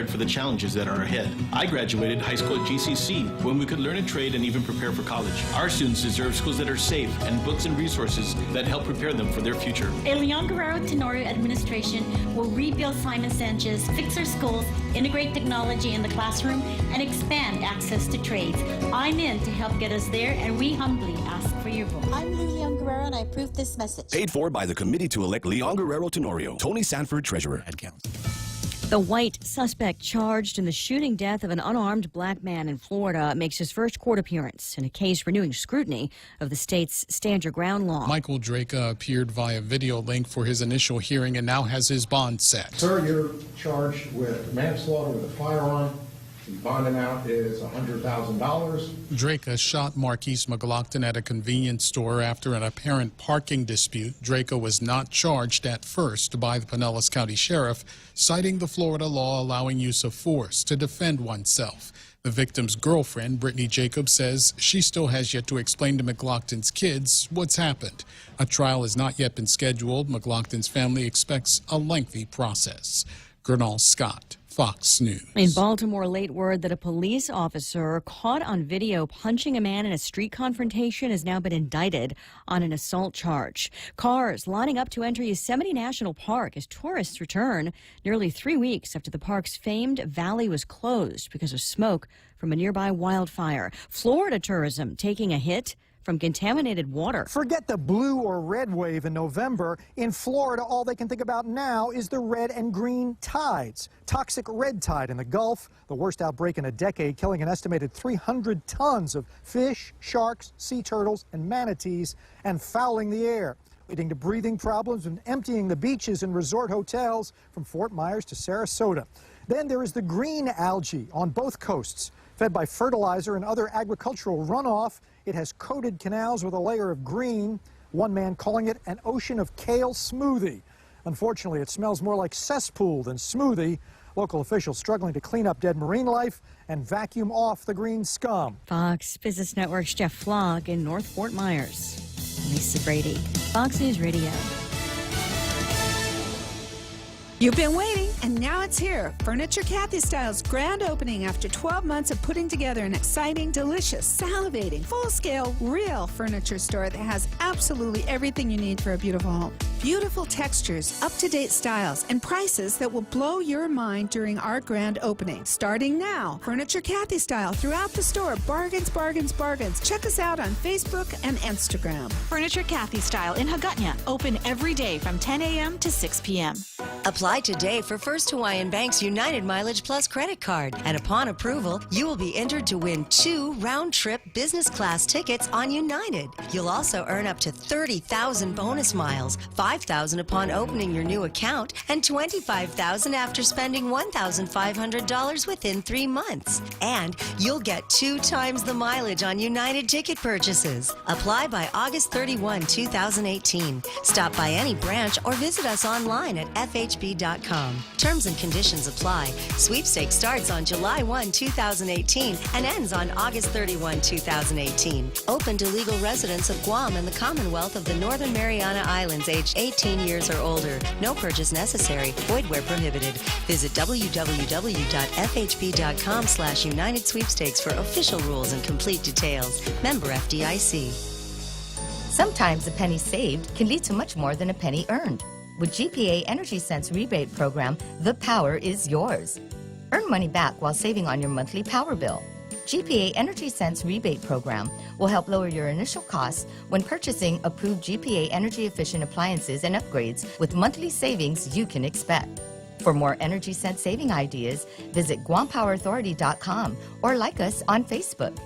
prepared for the challenges that are ahead. I graduated high school at GCC when we could learn a trade and even prepare for college. Our students deserve schools that are safe and books and resources that help prepare them for their future. The Leon Guerrero Tenorio administration will rebuild Simon Sanchez, fix our schools, integrate technology in the classroom, and expand access to trades. I'm in to help get us there, and we humbly ask for your vote. I'm Leon Guerrero, and I approve this message. Paid for by the committee to elect Leon Guerrero Tenorio. Tony Sanford, Treasurer. Ad count. The white suspect charged in the shooting death of an unarmed black man in Florida makes his first court appearance in a case renewing scrutiny of the state's Stand Your Ground law. Michael Draka appeared via video link for his initial hearing and now has his bond set. Sir, you're charged with manslaughter with a firearm. The bond amount is $100,000. Draka shot Marquise McLaughlin at a convenience store after an apparent parking dispute. Draka was not charged at first by the Pinellas County Sheriff, citing the Florida law allowing use of force to defend oneself. The victim's girlfriend, Brittany Jacobs, says she still has yet to explain to McLaughlin's kids what's happened. A trial has not yet been scheduled. McLaughlin's family expects a lengthy process. Gernal Scott, Fox News. In Baltimore, late word that a police officer caught on video punching a man in a street confrontation has now been indicted on an assault charge. Cars lining up to enter Yosemite National Park as tourists return nearly 3 weeks after the park's famed valley was closed because of smoke from a nearby wildfire. Florida tourism taking a hit from contaminated water. Forget the blue or red wave in November. In Florida, all they can think about now is the red and green tides. Toxic red tide in the Gulf, the worst outbreak in a decade, killing an estimated 300 tons of fish, sharks, sea turtles, and manatees, and fouling the air, leading to breathing problems and emptying the beaches and resort hotels from Fort Myers to Sarasota. Then there is the green algae on both coasts. Fed by fertilizer and other agricultural runoff, it has coated canals with a layer of green, one man calling it an ocean of kale smoothie. Unfortunately, it smells more like cesspool than smoothie. Local officials struggling to clean up dead marine life and vacuum off the green scum. Fox Business Network's Jeff Flock in North Fort Myers. Lisa Brady, Fox News Radio. You've been waiting, and now it's here. Furniture Kathy Style's grand opening after 12 months of putting together an exciting, delicious, salivating, full-scale, real furniture store that has absolutely everything you need for a beautiful home. Beautiful textures, up-to-date styles, and prices that will blow your mind during our grand opening. Starting now, Furniture Kathy Style throughout the store. Bargains, bargains, bargains. Check us out on Facebook and Instagram. Furniture Kathy Style in Hagutnya. Open every day from 10 a.m. to 6 p.m. Apply today for First Hawaiian Bank's United Mileage Plus credit card. And upon approval, you will be entered to win 2 round-trip business class tickets on United. You'll also earn up to 30,000 bonus miles, 5,000 upon opening your new account, and 25,000 after spending $1,500 within 3 months. And you'll get 2 times the mileage on United ticket purchases. Apply by August 31, 2018. Stop by any branch or visit us online at FHB.com. Terms and conditions apply. Sweepstakes starts on July 1, 2018 and ends on August 31, 2018. Open to legal residents of Guam and the Commonwealth of the Northern Mariana Islands aged 18 years or older. No purchase necessary. Void where prohibited. Visit www.fhb.com/United Sweepstakes for official rules and complete details. Member FDIC. Sometimes a penny saved can lead to much more than a penny earned. With GPA Energy Sense rebate program, the power is yours. Earn money back while saving on your monthly power bill. GPA Energy Sense rebate program will help lower your initial costs when purchasing approved GPA energy efficient appliances and upgrades with monthly savings you can expect. For more Energy Sense saving ideas, visit GuamPowerAuthority.com or like us on Facebook.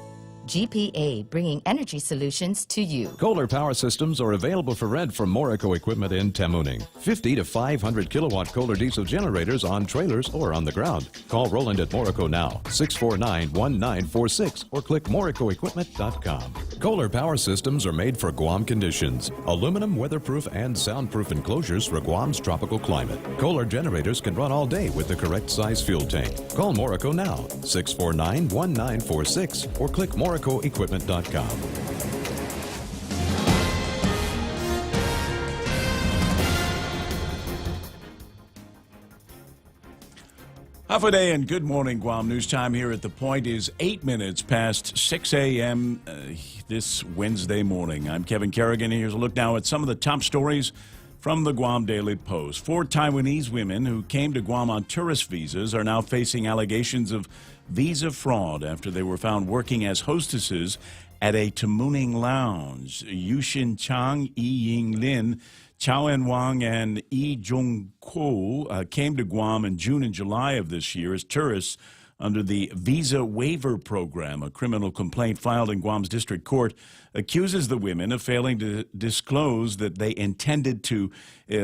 GPA, bringing energy solutions to you. Kohler Power Systems are available for rent from Morico Equipment in Tamuning. 50 to 500 kilowatt Kohler diesel generators on trailers or on the ground. Call Roland at Morico now, 649-1946, or click MoricoEquipment.com. Kohler Power Systems are made for Guam conditions. Aluminum, weatherproof, and soundproof enclosures for Guam's tropical climate. Kohler generators can run all day with the correct size fuel tank. Call Morico now, 649-1946, or click MoricoEquipment.com. Half a day and good morning, Guam. News time here at The Point is 8 minutes past 6 a.m. This Wednesday morning. I'm Kevin Kerrigan. Here's a look now at some of the top stories from the Guam Daily Post. 4 Taiwanese women who came to Guam on tourist visas are now facing allegations of visa fraud after they were found working as hostesses at a Tamuning lounge. Yushin Chang, Yi Ying Lin, Chao En Wang, and Yi Jung Ko came to Guam in June and July of this year as tourists under the Visa Waiver Program. A criminal complaint filed in Guam's district court accuses the women of failing to disclose that they intended to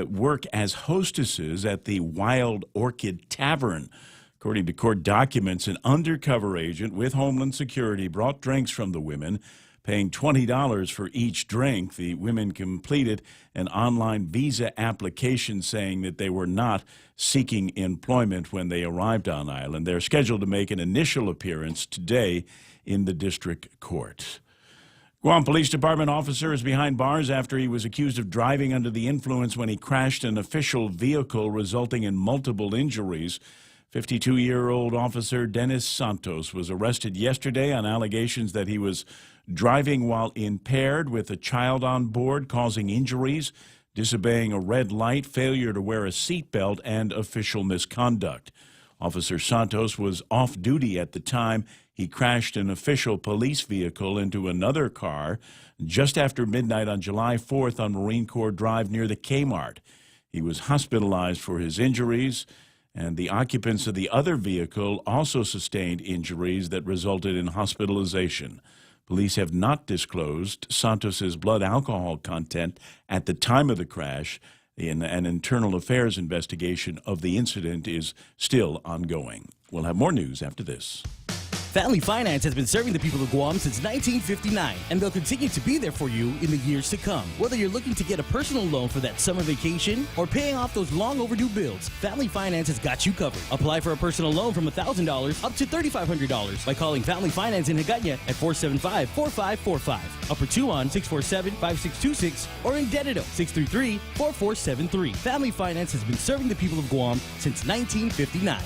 work as hostesses at the Wild Orchid Tavern. According to court documents, an undercover agent with Homeland Security brought drinks from the women, paying $20 for each drink. The women completed an online visa application saying that they were not seeking employment when they arrived on island. They're scheduled to make an initial appearance today in the district court. Guam Police Department officer is behind bars after he was accused of driving under the influence when he crashed an official vehicle, resulting in multiple injuries. 52-year-old officer Dennis Santos was arrested yesterday on allegations that he was driving while impaired with a child on board, causing injuries, disobeying a red light, failure to wear a seatbelt, and official misconduct. Officer Santos was off duty at the time he crashed an official police vehicle into another car just after midnight on July 4th on Marine Corps Drive near the Kmart. He was hospitalized for his injuries, and the occupants of the other vehicle also sustained injuries that resulted in hospitalization. Police have not disclosed Santos's blood alcohol content at the time of the crash. An internal affairs investigation of the incident is still ongoing. We'll have more news after this. Family Finance has been serving the people of Guam since 1959, and they'll continue to be there for you in the years to come. Whether you're looking to get a personal loan for that summer vacation or paying off those long overdue bills, Family Finance has got you covered. Apply for a personal loan from $1,000 up to $3,500 by calling Family Finance in Hagåtña at 475-4545, Upper Tuon 647-5626, or in Dededo 633-4473. Family Finance has been serving the people of Guam since 1959.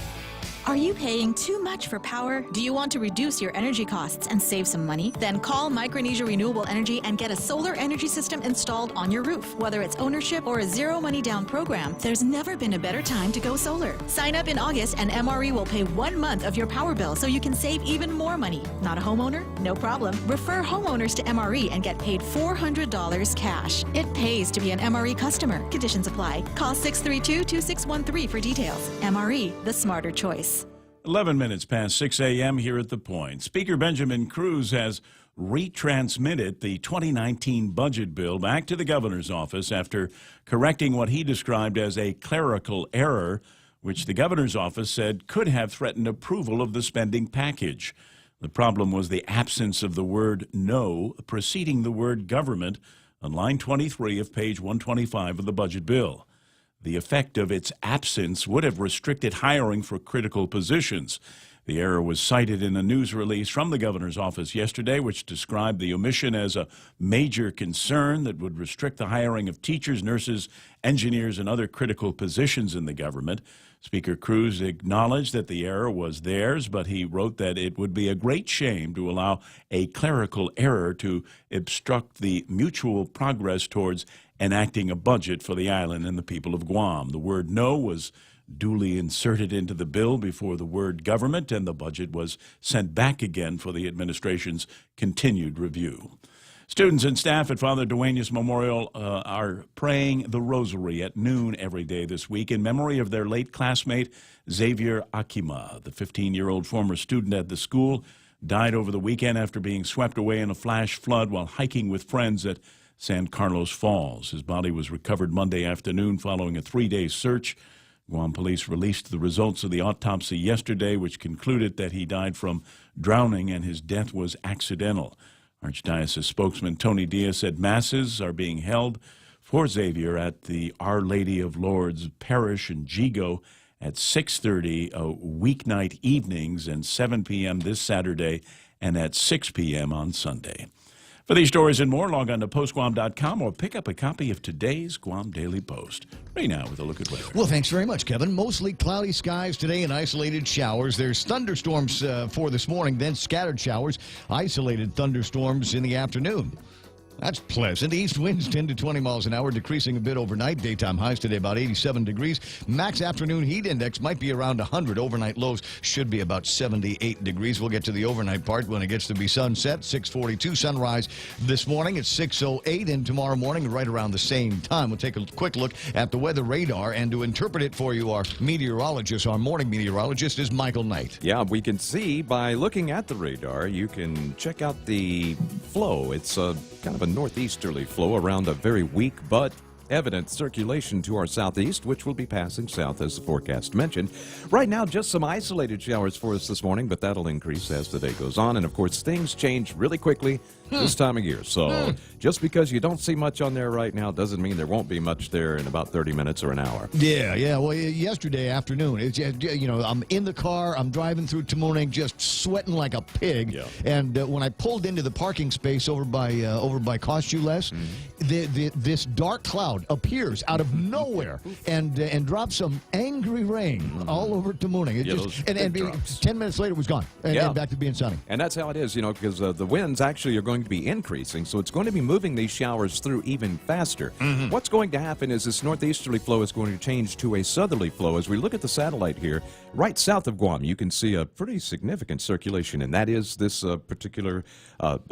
Are you paying too much for power? Do you want to reduce your energy costs and save some money? Then call Micronesia Renewable Energy and get a solar energy system installed on your roof. Whether it's ownership or a zero money down program, there's never been a better time to go solar. Sign up in August and MRE will pay 1 month of your power bill so you can save even more money. Not a homeowner? No problem. Refer homeowners to MRE and get paid $400 cash. It pays to be an MRE customer. Conditions apply. Call 632-2613 for details. MRE, the smarter choice. 11 minutes past 6 a.m. here at The Point. Speaker Benjamin Cruz has retransmitted the 2019 budget bill back to the governor's office after correcting what he described as a clerical error, which the governor's office said could have threatened approval of the spending package. The problem was the absence of the word "no" preceding the word "government" on line 23 of page 125 of the budget bill. The effect of its absence would have restricted hiring for critical positions. The error was cited in a news release from the governor's office yesterday, which described the omission as a major concern that would restrict the hiring of teachers, nurses, engineers, and other critical positions in the government. Speaker Cruz acknowledged that the error was theirs, but he wrote that it would be a great shame to allow a clerical error to obstruct the mutual progress towards enacting a budget for the island and the people of Guam. The word "no" was duly inserted into the bill before the word "government," and the budget was sent back again for the administration's continued review. Students and staff at Father Duenas Memorial are praying the rosary at noon every day this week in memory of their late classmate, Xavier Akima. The 15-year-old former student at the school died over the weekend after being swept away in a flash flood while hiking with friends at San Carlos Falls. His body was recovered Monday afternoon following a 3-day search. Guam police released the results of the autopsy yesterday, which concluded that he died from drowning and his death was accidental. Archdiocese spokesman Tony Diaz said masses are being held for Xavier at the Our Lady of Lourdes Parish in Jigo at 6:30 weeknight evenings and 7 p.m. this Saturday and at 6 p.m. on Sunday. For these stories and more, log on to postguam.com or pick up a copy of today's Guam Daily Post. Right now with a look at weather. Well, thanks very much, Kevin. Mostly cloudy skies today and isolated showers. There's thunderstorms for this morning, then scattered showers, isolated thunderstorms in the afternoon. That's pleasant. East winds 10 to 20 miles an hour, decreasing a bit overnight. Daytime highs today about 87 degrees. Max afternoon heat index might be around 100. Overnight lows should be about 78 degrees. We'll get to the overnight part when it gets to be sunset. 6:42 sunrise this morning at 6:08, and tomorrow morning right around the same time. We'll take a quick look at the weather radar, and to interpret it for you, our meteorologist, our morning meteorologist, is Michael Knight. Yeah, we can see by looking at the radar, you can check out the flow. It's kind of a northeasterly flow around a very weak but evident circulation to our southeast, which will be passing south as the forecast mentioned. Right now, just some isolated showers for us this morning, but that'll increase as the day goes on. And of course, things change really quickly this time of year. So just because you don't see much on there right now doesn't mean there won't be much there in about 30 minutes or an hour. Yeah. Well, yesterday afternoon, I'm in the car, I'm driving through Tamuning, just sweating like a pig. Yeah. And when I pulled into the parking space over by Costules, this dark cloud appears out of nowhere and drops some angry rain all over Tamuning. And 10 minutes later, it was gone. And back to being sunny. And that's how it is, because the winds actually are going to be increasing, so it's going to be moving these showers through even faster. What's going to happen is this northeasterly flow is going to change to a southerly flow. As we look at the satellite here, right south of Guam, you can see a pretty significant circulation, and that is this particular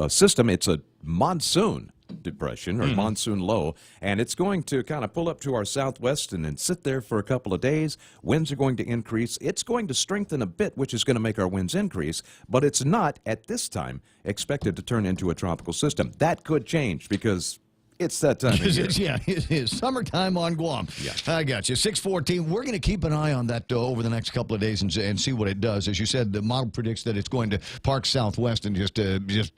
system. It's a monsoon depression or monsoon low, and it's going to kind of pull up to our southwest and then sit there for a couple of days. Winds are going to increase. It's going to strengthen a bit, which is going to make our winds increase, but it's not at this time expected to turn into a tropical system. That could change because it's that time of year. It is summertime on Guam. Yeah. I got you. 6:14. We're going to keep an eye on that over the next couple of days and see what it does. As you said, the model predicts that it's going to park southwest and just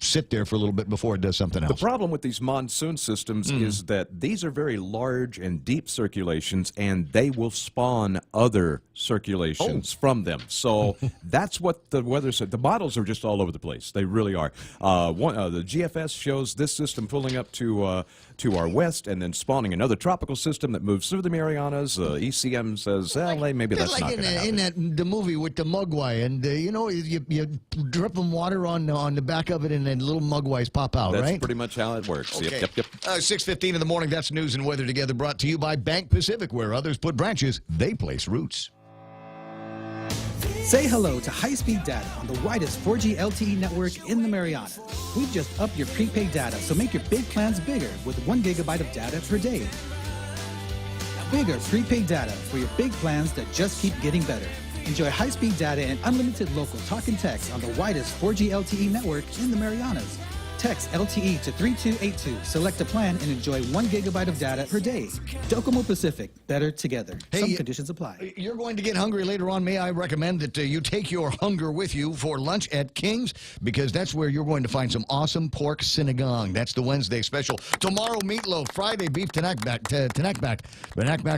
sit there for a little bit before it does something else. The problem with these monsoon systems is that these are very large and deep circulations, and they will spawn other circulations from them. So that's what the weather said. The models are just all over the place. They really are. The GFS shows this system pulling up to our west and then spawning another tropical system that moves through the Marianas. ECM says, maybe that's not going to happen. In the movie with the mugwai, and you drip them water on the back of it, and then little mugwais pop out, That's right? pretty much how it works. Okay. Yep. 6:15 in the morning. That's news and weather together, brought to you by Bank Pacific, where others put branches, they place roots. Say hello to high-speed data on the widest 4G LTE network in the Marianas. We've just upped your prepaid data, so make your big plans bigger with 1 gigabyte of data per day. Bigger prepaid data for your big plans that just keep getting better. Enjoy high-speed data and unlimited local talk and text on the widest 4G LTE network in the Marianas. Text LTE to 3282. Select a plan and enjoy 1 gigabyte of data per day. Docomo Pacific, better together. Some conditions apply. You're going to get hungry later on. May I recommend that you take your hunger with you for lunch at King's, because that's where you're going to find some awesome pork sinigang. That's the Wednesday special. Tomorrow, meatloaf. Friday, beef tanakbak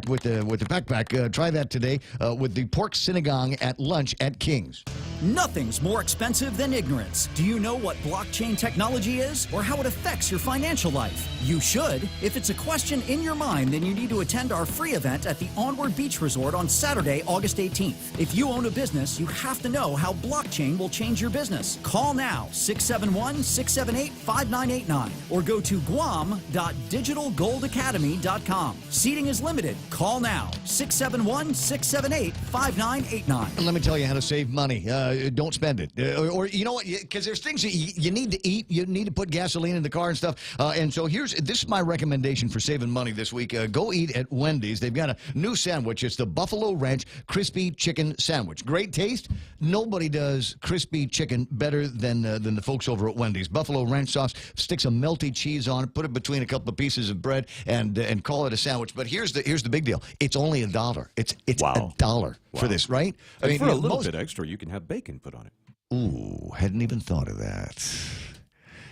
with the pakpak. Try that today with the pork sinigang at lunch at King's. Nothing's more expensive than ignorance. Do you know what blockchain technology is or how it affects your financial life? You should. If it's a question in your mind, then you need to attend our free event at the Onward Beach Resort on Saturday, August 18th. If you own a business, you have to know how blockchain will change your business. Call now, 671-678-5989, or go to guam.digitalgoldacademy.com. Seating is limited. Call now, 671-678-5989. Let me tell you how to save money. Don't spend it. Or you know what? Because there's things that you need to eat. You need to put gasoline in the car and stuff. And so this is my recommendation for saving money this week. Go eat at Wendy's. They've got a new sandwich. It's the Buffalo Ranch Crispy Chicken Sandwich. Great taste. Nobody does crispy chicken better than the folks over at Wendy's. Buffalo Ranch sauce, stick some melty cheese on it, put it between a couple of pieces of bread, and call it a sandwich. But here's the big deal. It's only $1. It's $1 for this, right? I mean, for a little bit extra, you can have bacon put on it. Ooh, hadn't even thought of that.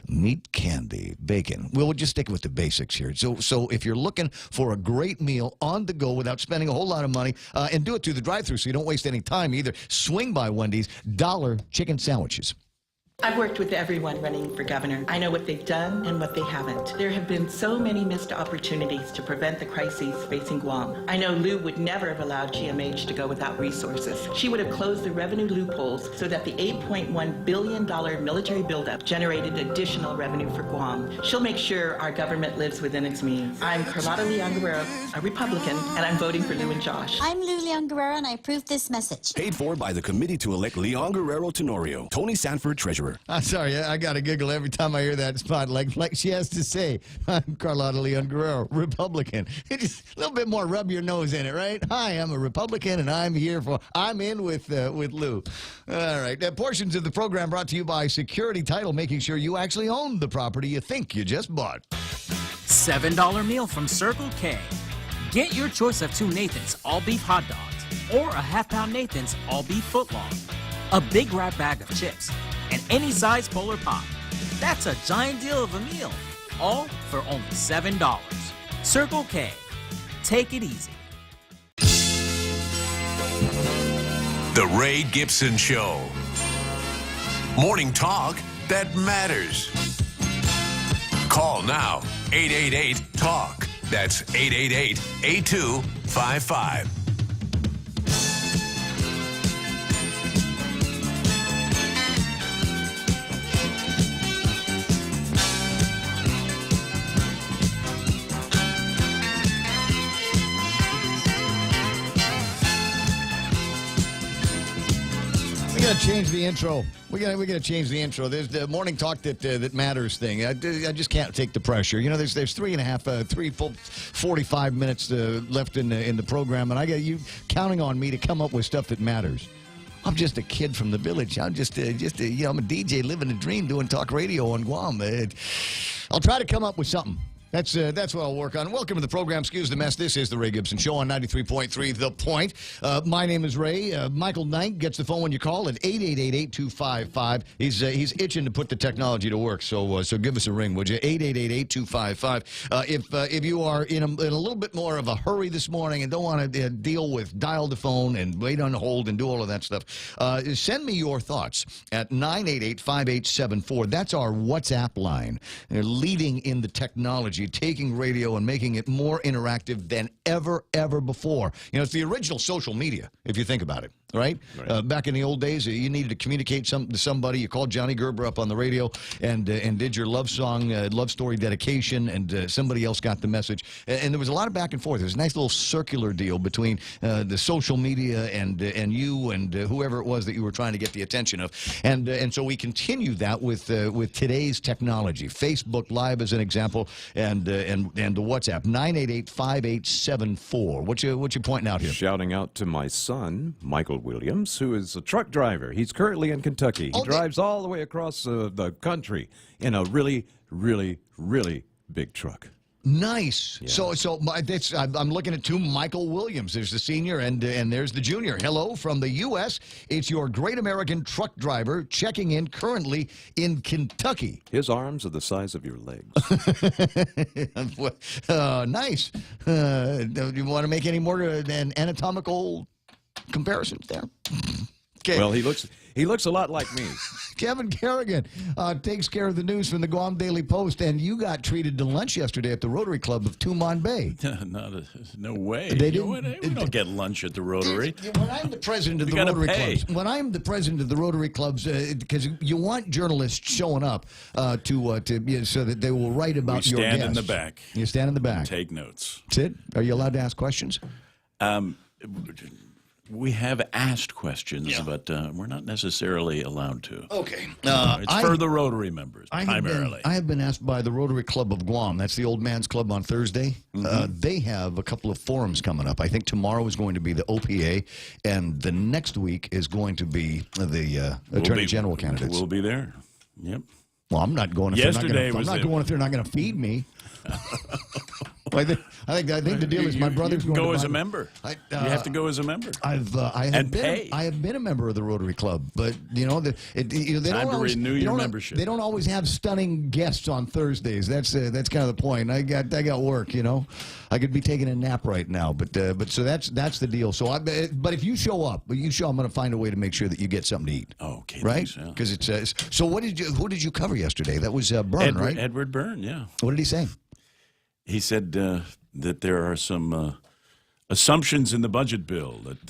Meat, candy, bacon. We'll just stick with the basics here. So if you're looking for a great meal on the go without spending a whole lot of money, and do it through the drive-thru so you don't waste any time either, swing by Wendy's. $1 chicken sandwiches. I've worked with everyone running for governor. I know what they've done and what they haven't. There have been so many missed opportunities to prevent the crises facing Guam. I know Lou would never have allowed GMH to go without resources. She would have closed the revenue loopholes so that the $8.1 billion military buildup generated additional revenue for Guam. She'll make sure our government lives within its means. I'm Carlotta Leon Guerrero, a Republican, and I'm voting for Lou and Josh. I'm Lou Leon Guerrero, and I approve this message. Paid for by the committee to elect Leon Guerrero Tenorio. Tony Sanford, Treasurer. I'm sorry, I got to giggle every time I hear that spot, like she has to say, I'm Carlotta Leon Guerrero, Republican. Just a little bit more rub your nose in it, right? Hi, I'm a Republican, and I'm in with Lou. All right, portions of the program brought to you by Security Title, making sure you actually own the property you think you just bought. $7 meal from Circle K. Get your choice of 2 Nathan's all-beef hot dogs or a half-pound Nathan's all-beef footlong, a big wrap bag of chips, and any size Polar Pop. That's a giant deal of a meal, all for only $7. Circle K. Take it easy. The Ray Gibson Show. Morning talk that matters. Call now, 888-TALK. That's 888-8255. We got to change the intro. We got to change the intro. There's the morning talk that matters thing. I just can't take the pressure. You know, there's 3 full 45 minutes left in the program, and I got you counting on me to come up with stuff that matters. I'm just a kid from the village. I'm I'm a DJ living a dream doing talk radio on Guam. I'll try to come up with something. That's what I'll work on. Welcome to the program. Excuse the mess. This is the Ray Gibson Show on 93.3 The Point. My name is Ray. Michael Knight gets the phone when you call at 888-8255. He's itching to put the technology to work, so give us a ring, would you? 888-8255. If you are in a little bit more of a hurry this morning and don't want to deal with dial the phone and wait on hold and do all of that stuff, send me your thoughts at 988-5874. That's our WhatsApp line. They're leading in the technology, taking radio and making it more interactive than ever before. You know, it's the original social media, if you think about it, right? Back in the old days, you needed to communicate something to somebody. You called Johnny Gerber up on the radio and did your love song, love story dedication, and somebody else got the message. And there was a lot of back and forth. There's a nice little circular deal between the social media and you and whoever it was that you were trying to get the attention of. And so we continue that with today's technology. Facebook Live as an example, and the WhatsApp 988-5874. What you pointing out here? Shouting out to my son, Michael Williams, who is a truck driver. He's currently in Kentucky. He drives all the way across the country in a really, really, really big truck. Nice. Yeah. So I'm looking at 2 Michael Williams. There's the senior and there's the junior. Hello from the U.S. It's your great American truck driver checking in currently in Kentucky. His arms are the size of your legs. Nice. Do you want to make any more than anatomical comparisons there? Okay. Well, he looks a lot like me. Kevin Kerrigan takes care of the news from the Guam Daily Post, and you got treated to lunch yesterday at the Rotary Club of Tumon Bay. No way. We don't get lunch at the Rotary. When I'm the president of the Rotary Clubs, because you want journalists showing up so that they will write about your guests. You stand in the back. You stand in the back. Take notes. That's it? Are you allowed to ask questions? We have asked questions, but we're not necessarily allowed to. Okay. It's for the Rotary members, primarily. I have been asked by the Rotary Club of Guam. That's the Old Man's Club on Thursday. They have a couple of forums coming up. I think tomorrow is going to be the OPA, and the next week is going to be the Attorney General candidates. We'll be there. Yep. Well, I'm not going if they're not going to feed me. I think the deal is my brother's going to go as a member. You have to go as a member. I have been a member of the Rotary Club, but they don't always renew your membership. They don't always have stunning guests on Thursdays. That's kind of the point. I got work. I could be taking a nap right now, but so that's the deal. So but if you show up, I'm going to find a way to make sure that you get something to eat. Okay. right? Because it says. So who did you cover yesterday? That was Byrne, right? Edward Byrne, yeah. What did he say? He said that there are some assumptions in the budget bill that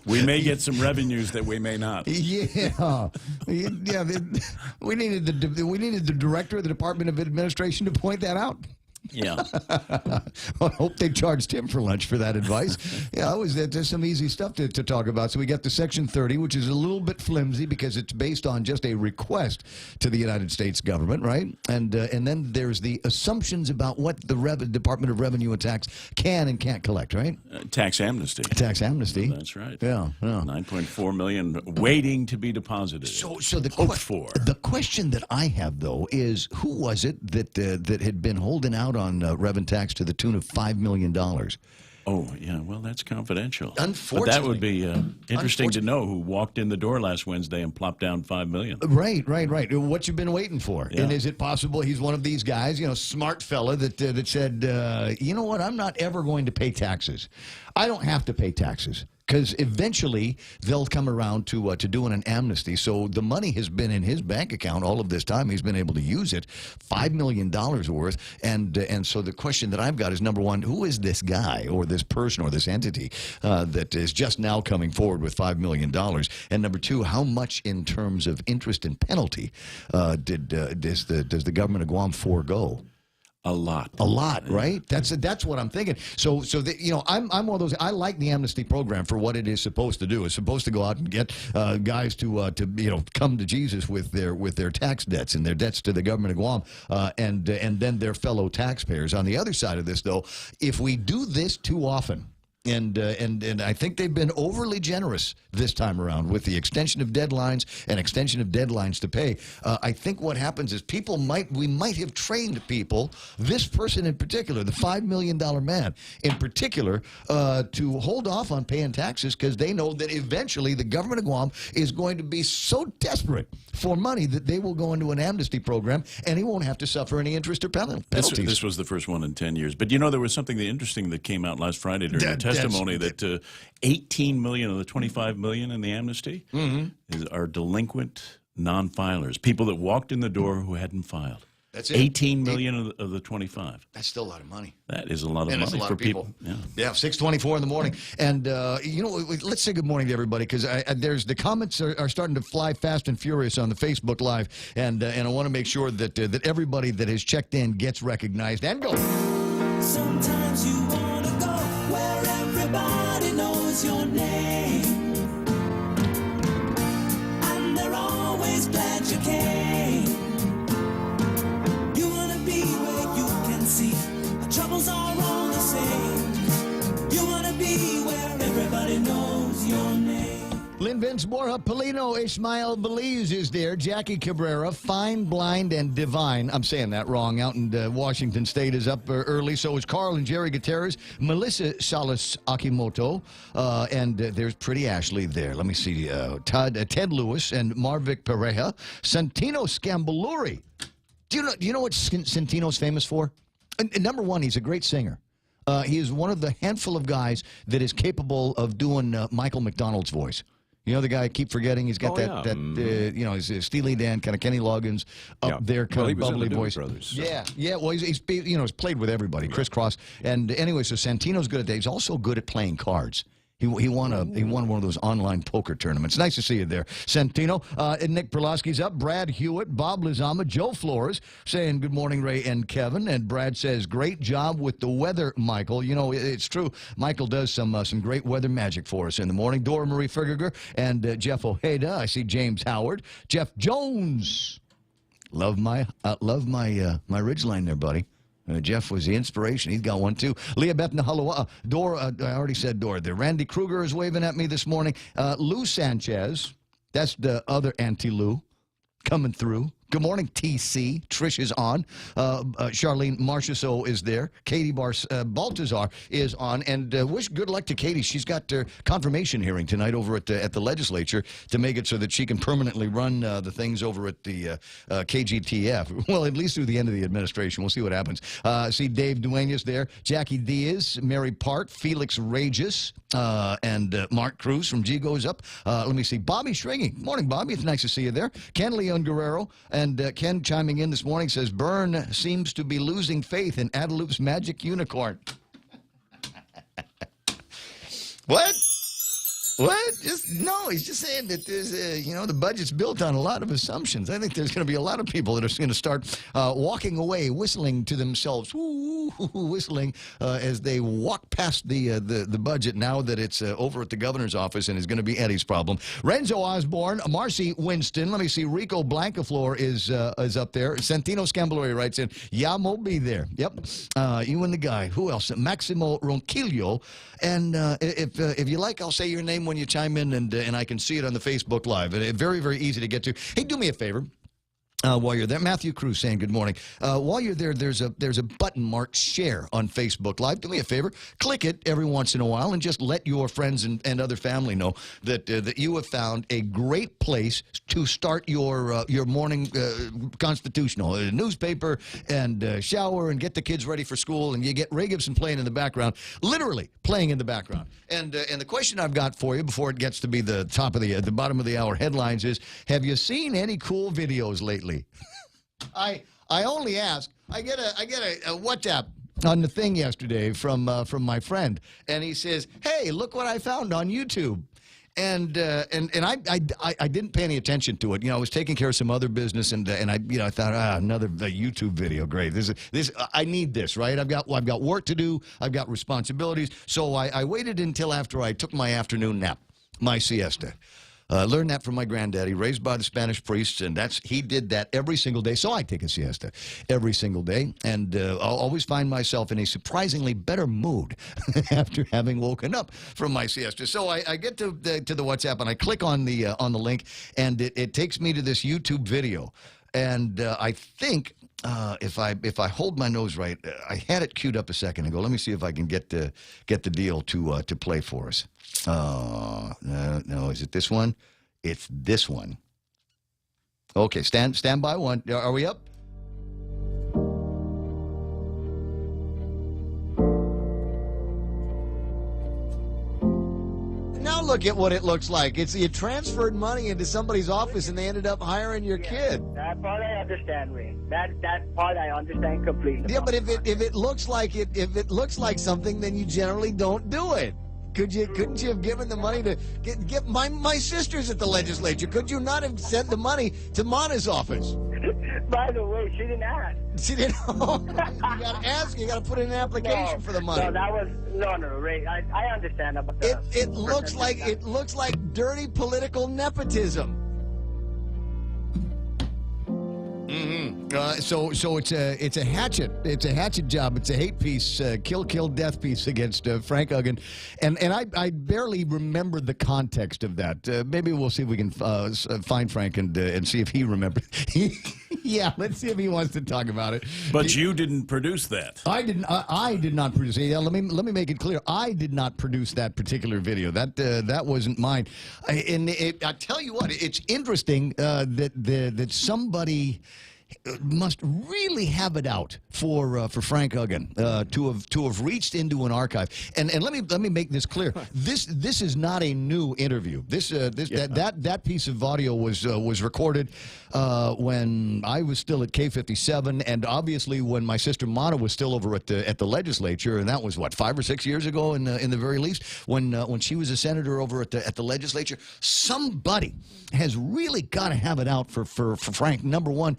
we may get some revenues that we may not. Yeah. We needed the director of the Department of Administration to point that out. Yeah. I hope they charged him for lunch for that advice. Yeah, there's some easy stuff to talk about. So we got the Section 30, which is a little bit flimsy because it's based on just a request to the United States government, right? And then there's the assumptions about what the Department of Revenue and Tax can and can't collect, right? Tax amnesty. Tax amnesty. That's right. Yeah. $9.4 million waiting to be deposited. So the question that I have though is, who was it that had been holding out on rev and tax to the tune of $5 million? Oh, yeah. Well, that's confidential. Unfortunately. But that would be interesting to know who walked in the door last Wednesday and plopped down $5 million. Right. What you've been waiting for. Yeah. And is it possible he's one of these guys, smart fella that said, you know what, I'm not ever going to pay taxes. I don't have to pay taxes. Because eventually they'll come around to doing an amnesty. So the money has been in his bank account all of this time. He's been able to use it, $5 million worth. And so the question that I've got is, number one, who is this guy or this person or this entity that is just now coming forward with $5 million? And number two, how much in terms of interest and penalty does the government of Guam forego? A lot, right? That's what I'm thinking. So I'm one of those. I like the amnesty program for what it is supposed to do. It's supposed to go out and get guys to come to Jesus with their tax debts and their debts to the government of Guam, and then their fellow taxpayers. On the other side of this, though, if we do this too often. And I think they've been overly generous this time around with the extension of deadlines and extension of deadlines to pay. I think what happens is we might have trained people, this person in particular, the $5 million man in particular, to hold off on paying taxes because they know that eventually the government of Guam is going to be so desperate for money that they will go into an amnesty program and he won't have to suffer any interest or penalties. This was the first one in 10 years. But there was something interesting that came out last Friday during the testimony that 18 million of the 25 million in the amnesty are delinquent non-filers, people that walked in the door who hadn't filed. That's it. 18 million of the 25. That's still a lot of money. That is a lot of money for people. Yeah, 6:24 in the morning. And, let's say good morning to everybody because the comments are starting to fly fast and furious on the Facebook Live. And I want to make sure that everybody that has checked in gets recognized and go. Sometimes you want to go where everybody knows your name. And they're always glad you came. You want to be where you can see our troubles are all the same. You want to be where everybody knows your name. Lynn Vince, Borja Polino, Ismael Belize is there. Jackie Cabrera, Fine, Blind, and Divine. I'm saying that wrong. Out in Washington State is up early. So is Carl and Jerry Gutierrez, Melissa Salas Akimoto, and there's Pretty Ashley there. Let me see. Ted Lewis and Marvick Pereja. Santino Scambaluri. Do you know what Santino's famous for? Number one, he's a great singer. He is one of the handful of guys that is capable of doing Michael McDonald's voice. You know the guy I keep forgetting? He's got he's Steely Dan, kind of Kenny Loggins up there, kind of bubbly voice. Brothers, so. Yeah. Well, he's played with everybody, crisscross. And anyway, so Santino's good at that. He's also good at playing cards. He won one of those online poker tournaments. Nice to see you there, Santino. And Nick Perlowski's up. Brad Hewitt, Bob Lizama, Joe Flores saying good morning, Ray and Kevin. And Brad says great job with the weather, Michael. It's true. Michael does some great weather magic for us in the morning. Dora Marie Fergiger and Jeff Ojeda. I see James Howard, Jeff Jones. Love my Ridgeline there, buddy. Jeff was the inspiration. He's got one, too. Leah Beth Nahalawa. Dora, I already said Dora there. Randy Kruger is waving at me this morning. Lou Sanchez, that's the other Auntie Lou, coming through. Good morning, TC. Trish is on. Charlene Marchessault is there. Katie Baltazar is on. And wish good luck to Katie. She's got her confirmation hearing tonight over at the legislature to make it so that she can permanently run the things over at the KGTF. Well, at least through the end of the administration. We'll see what happens. See Dave Duenas there. Jackie Diaz, Mary Park, Felix Regis, and Mark Cruz from G Goes Up. Let me see. Bobby Shringy. Morning, Bobby. It's nice to see you there. Ken Leon Guerrero. And Ken chiming in this morning says, Byrne seems to be losing faith in Adeloop's magic unicorn. What? What? He's just saying that there's, the budget's built on a lot of assumptions. I think there's going to be a lot of people that are going to start walking away, whistling to themselves, whistling as they walk past the budget now that it's over at the governor's office and is going to be Eddie's problem. Renzo Osborne, Marcy Winston. Let me see. Rico Blancaflor is up there. Santino Scambolori writes in, yeah, I'll be there. Yep. You and the guy. Who else? Maximo Ronquillo. And if you like, I'll say your name when you chime in, and I can see it on the Facebook Live. Very, very easy to get to. Hey, do me a favor. While you're there, Matthew Cruz saying good morning. While you're there, there's a button marked share on Facebook Live. Do me a favor, click it every once in a while, and just let your friends and other family know that that you have found a great place to start your morning constitutional newspaper and shower and get the kids ready for school, and you get Ray Gibson playing in the background, literally playing in the background. And the question I've got for you before it gets to be the top of the bottom of the hour headlines is: have you seen any cool videos lately? I only ask. I get a WhatsApp on the thing yesterday from my friend, and he says, "Hey, look what I found on YouTube." And I didn't pay any attention to it. I was taking care of some other business, and I thought, another YouTube video. Great. This I need this, right? I've got work to do. I've got responsibilities. So I waited until after I took my afternoon nap, my siesta. Learned that from my granddaddy, raised by the Spanish priests, and he did that every single day. So I take a siesta every single day, and I'll always find myself in a surprisingly better mood after having woken up from my siesta. So I get to the WhatsApp, and I click on the link, and it takes me to this YouTube video, and I think. If I hold my nose right, I had it queued up a second ago. Let me see if I can get the deal to play for us. No, is it this one? It's this one. Okay, stand by one. Are we up? Now look at what it looks like. It's you transferred money into somebody's office and they ended up hiring your kid. That part I understand, Ray. That part I understand completely. Yeah, but if it looks like something, then you generally don't do it. Couldn't you have given the money to get my sister's at the legislature? Could you not have sent the money to Mana's office? By the way, she didn't ask. She didn't. You got to ask. You got to put in an application for the money. No, that was no, Ray. I understand about that. It looks like dirty political nepotism. So it's a hatchet. It's a hatchet job. It's a hate piece, kill, death piece against Frank Uggan, and I barely remember the context of that. Maybe we'll see if we can find Frank and see if he remembers. Yeah, let's see if he wants to talk about it. But you didn't produce that. I didn't. I did not produce it. Yeah, let me make it clear. I did not produce that particular video. That wasn't mine. I tell you what, it's interesting that somebody must really have it out for Frank Uggan to have reached into an archive. And let me make this clear. This is not a new interview. That piece of audio was recorded when I was still at K57, and obviously when my sister Mana was still over at the legislature, and that was what, 5 or 6 years ago in the very least, when she was a senator over at the legislature. Somebody has really got to have it out for Frank. Number one,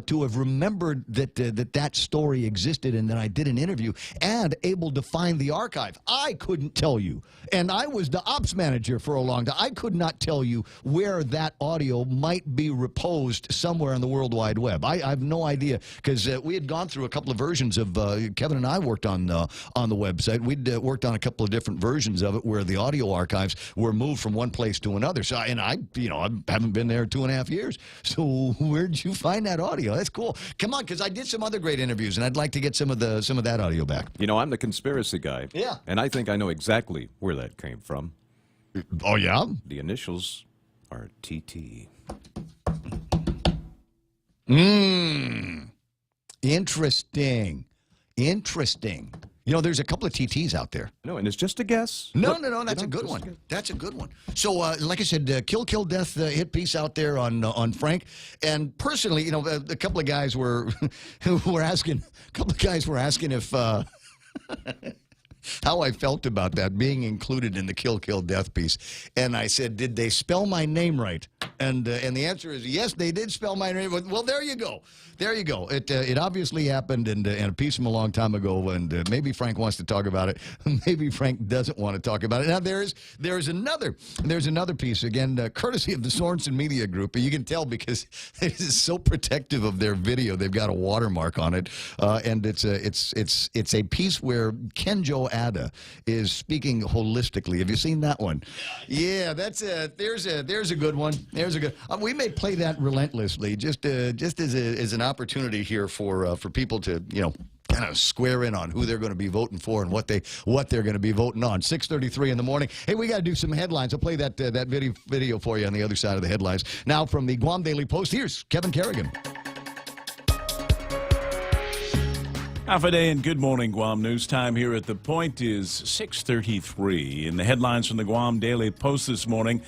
to have remembered that story existed and that I did an interview and able to find the archive. I couldn't tell you. And I was the ops manager for a long time. I could not tell you where that audio might be reposed somewhere on the World Wide Web. I have no idea, because we had gone through a couple of versions of, Kevin and I worked on the website. We'd worked on a couple of different versions of it where the audio archives were moved from one place to another. So, and I haven't been there 2.5 years. So where'd you find that audio? That's cool. Come on, because I did some other great interviews, and I'd like to get some of that audio back. You know, I'm the conspiracy guy. Yeah. And I think I know exactly where that came from. Oh, yeah? The initials are TT. Interesting. You know, there's a couple of TTs out there. No, and it's just a guess. No, that's a good one. That's a good one. So, like I said, Kill Death hit piece out there on Frank. And personally, you know, a couple of guys were asking if how I felt about that being included in the Kill Death piece. And I said, did they spell my name right? And the answer is yes, they did spell my name. Well, there you go. It obviously happened, and a piece from a long time ago. And maybe Frank wants to talk about it. Maybe Frank doesn't want to talk about it. Now there's another piece again, courtesy of the Sorensen Media Group. You can tell because it is so protective of their video. They've got a watermark on it, and it's a piece where Kenjo Ada is speaking holistically. Have you seen that one? Yeah, there's a good one. There's a good. We may play that relentlessly, just as an opportunity here for people to, you know, kind of square in on who they're going to be voting for and what they're going to be voting on. 6:33 in the morning. Hey, we got to do some headlines. I'll play that video for you on the other side of the headlines. Now from the Guam Daily Post, here's Kevin Kerrigan. Half a day and good morning, Guam. News time here at The Point is 6:33. In the headlines from the Guam Daily Post this morning,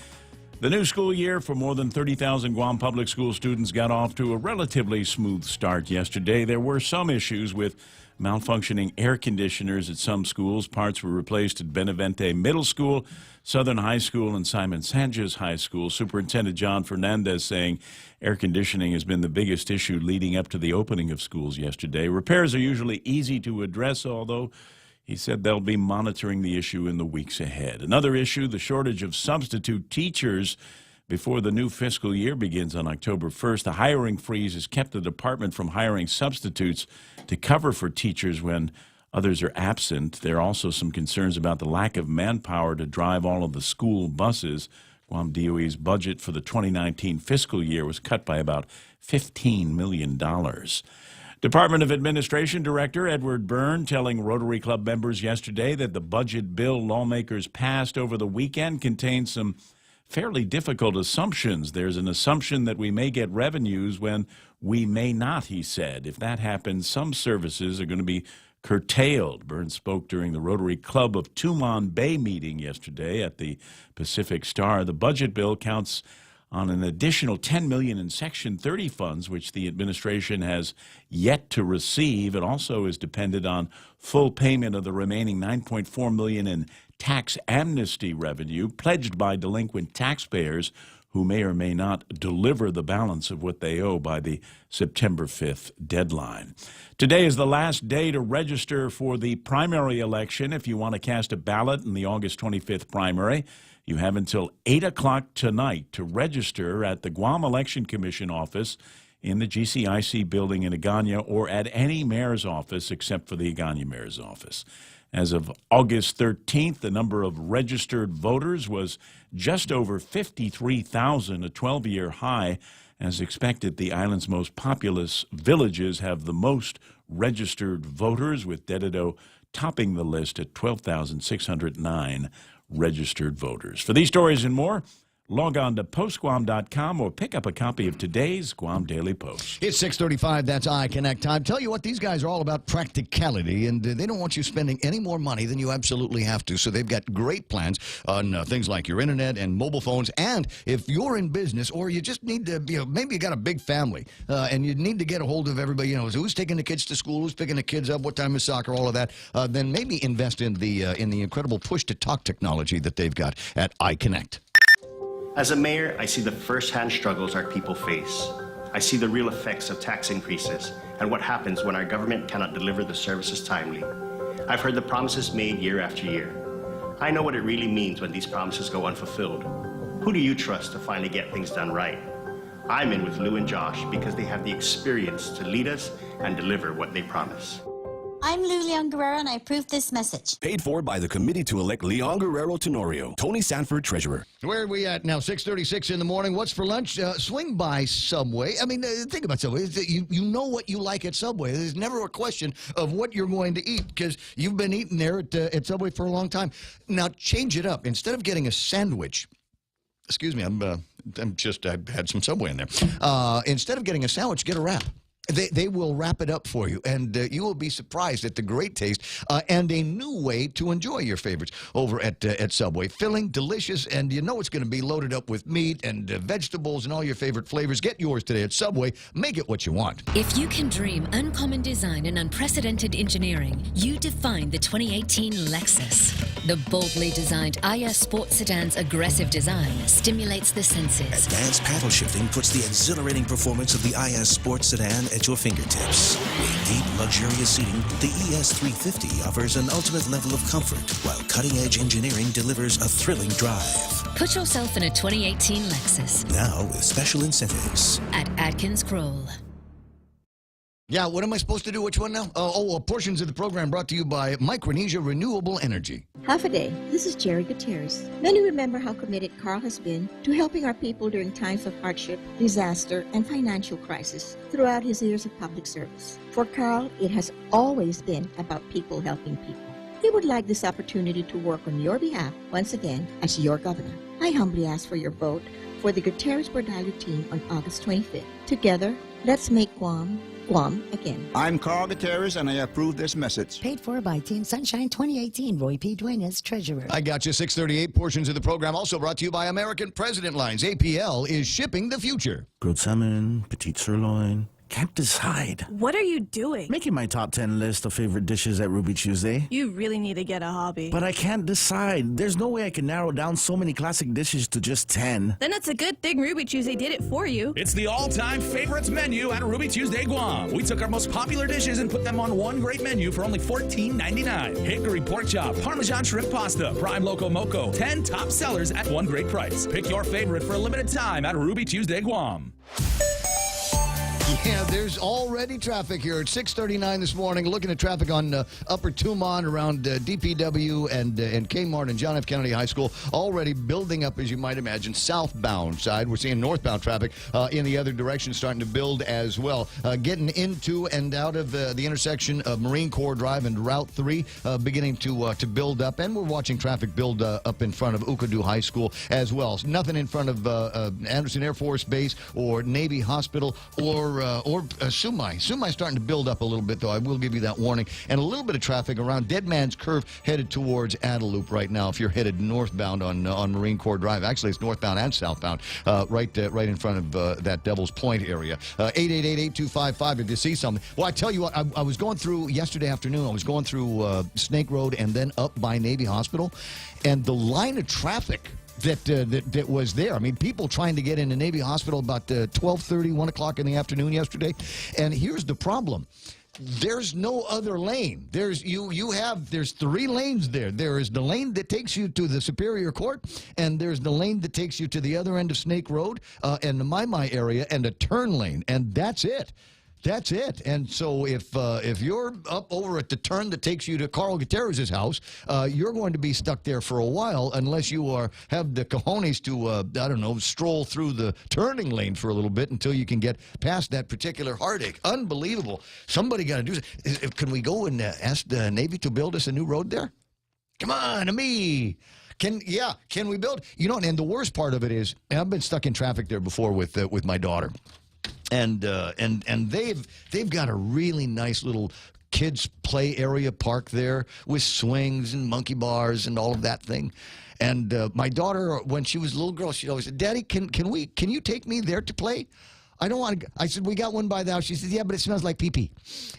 the new school year for more than 30,000 Guam public school students got off to a relatively smooth start yesterday. There were some issues with malfunctioning air conditioners at some schools. Parts were replaced at Benavente Middle School, Southern High School, and Simon Sanchez High School. Superintendent John Fernandez saying air conditioning has been the biggest issue leading up to the opening of schools yesterday. Repairs are usually easy to address, although he said they'll be monitoring the issue in the weeks ahead. Another issue, the shortage of substitute teachers before the new fiscal year begins on October 1st. The hiring freeze has kept the department from hiring substitutes to cover for teachers when others are absent. There are also some concerns about the lack of manpower to drive all of the school buses. Guam DOE's budget for the 2019 fiscal year was cut by about $15 million. Department of Administration Director Edward Byrne telling Rotary Club members yesterday that the budget bill lawmakers passed over the weekend contains some fairly difficult assumptions. There's an assumption that we may get revenues when we may not, he said. If that happens, some services are going to be curtailed. Byrne spoke during the Rotary Club of Tumon Bay meeting yesterday at the Pacific Star. The budget bill counts on an additional $10 million in Section 30 funds, which the administration has yet to receive. It also is dependent on full payment of the remaining $9.4 million in tax amnesty revenue pledged by delinquent taxpayers who may or may not deliver the balance of what they owe by the September 5th deadline. Today is the last day to register for the primary election. If you want to cast a ballot in the August 25th primary, you have until 8 o'clock tonight to register at the Guam Election Commission office in the GCIC building in Agana or at any mayor's office except for the Agana mayor's office. As of August 13th, the number of registered voters was just over 53,000, a 12-year high. As expected, the island's most populous villages have the most registered voters, with Dededo topping the list at 12,609 registered voters. For these stories and more, log on to postguam.com or pick up a copy of today's Guam Daily Post. It's 6:35. That's iConnect time. Tell you what, these guys are all about practicality, and they don't want you spending any more money than you absolutely have to. So they've got great plans on things like your internet and mobile phones. And if you're in business or you just need to, maybe you got a big family and you need to get a hold of everybody, who's taking the kids to school, who's picking the kids up, what time is soccer, all of that, then maybe invest in the incredible push-to-talk technology that they've got at iConnect. As a mayor, I see the first-hand struggles our people face. I see the real effects of tax increases and what happens when our government cannot deliver the services timely. I've heard the promises made year after year. I know what it really means when these promises go unfulfilled. Who do you trust to finally get things done right? I'm in with Lou and Josh because they have the experience to lead us and deliver what they promise. I'm Lou Leon Guerrero, and I approve this message. Paid for by the committee to elect Leon Guerrero Tenorio. Tony Sanford, Treasurer. Where are we at now? 6:36 in the morning. What's for lunch? Swing by Subway. I mean, think about Subway. You know what you like at Subway. There's never a question of what you're going to eat because you've been eating there at Subway for a long time. Now, change it up. Instead of getting a sandwich, excuse me, I've had some Subway in there. Instead of getting a sandwich, get a wrap. They will wrap it up for you, and you will be surprised at the great taste and a new way to enjoy your favorites over at Subway. Filling, delicious, and you know it's going to be loaded up with meat and vegetables and all your favorite flavors. Get yours today at Subway. Make it what you want. If you can dream uncommon design and unprecedented engineering, you define the 2018 Lexus. The boldly designed IS Sport Sedan's aggressive design stimulates the senses. Advanced paddle shifting puts the exhilarating performance of the IS Sport Sedan at your fingertips. With deep, luxurious seating, the ES350 offers an ultimate level of comfort, while cutting-edge engineering delivers a thrilling drive. Put yourself in a 2018 Lexus. Now with special incentives. At Atkins Kroll. Yeah, what am I supposed to do? Which one now? Portions of the program brought to you by Micronesia Renewable Energy. Half a day. This is Jerry Gutierrez. Many remember how committed Carl has been to helping our people during times of hardship, disaster, and financial crisis throughout his years of public service. For Carl, it has always been about people helping people. He would like this opportunity to work on your behalf once again as your governor. I humbly ask for your vote for the Gutierrez-Bordallo team on August 25th. Together, let's make Guam again. I'm Carl Gutierrez, and I approve this message. Paid for by Team Sunshine 2018. Roy P. Duenas, Treasurer. I got you. 6:38 portions of the program also brought to you by American President Lines. APL is shipping the future. Grilled salmon, petite sirloin. Can't decide. What are you doing? Making my top 10 list of favorite dishes at Ruby Tuesday. You really need to get a hobby. But I can't decide. There's no way I can narrow down so many classic dishes to just 10. Then it's a good thing Ruby Tuesday did it for you. It's the all-time favorites menu at Ruby Tuesday Guam. We took our most popular dishes and put them on one great menu for only $14.99. Hickory pork chop, Parmesan shrimp pasta, prime loco moco. 10 top sellers at one great price. Pick your favorite for a limited time at Ruby Tuesday Guam. Yeah, there's already traffic here at 6:39 this morning. Looking at traffic on Upper Tumon around DPW and Kmart and John F. Kennedy High School. Already building up, as you might imagine, southbound side. We're seeing northbound traffic in the other direction starting to build as well. Getting into and out of the intersection of Marine Corps Drive and Route 3 beginning to build up. And we're watching traffic build up in front of Ukadu High School as well. So nothing in front of Anderson Air Force Base or Navy Hospital or Sumai. Sumai's starting to build up a little bit, though. I will give you that warning. And a little bit of traffic around Dead Man's Curve headed towards Adelup right now if you're headed northbound on Marine Corps Drive. Actually, it's northbound and southbound right in front of that Devil's Point area. 888-8255 if you see something. Well, I tell you what, I was going through yesterday afternoon. I was going through Snake Road and then up by Navy Hospital, and the line of traffic that was there. I mean, people trying to get into Navy Hospital about 12:30, 1 o'clock in the afternoon yesterday. And here's the problem. There's no other lane. There's three lanes there. There is the lane that takes you to the Superior Court, and there's the lane that takes you to the other end of Snake Road and the My area, and a turn lane, and that's it. That's it. And so if you're up over at the turn that takes you to Carl Gutierrez's house, you're going to be stuck there for a while unless you have the cojones to, stroll through the turning lane for a little bit until you can get past that particular heartache. Unbelievable. Somebody got to do this. Can we go and ask the Navy to build us a new road there? Come on, to me. Can we build? And the worst part of it is, I've been stuck in traffic there before with my daughter. And they've got a really nice little kids play area park there with swings and monkey bars and all of that thing. And my daughter, when she was a little girl, she always said, "Daddy, can you take me there to play?" I don't want to. I said, we got one by the house. She says, yeah, but it smells like pee-pee.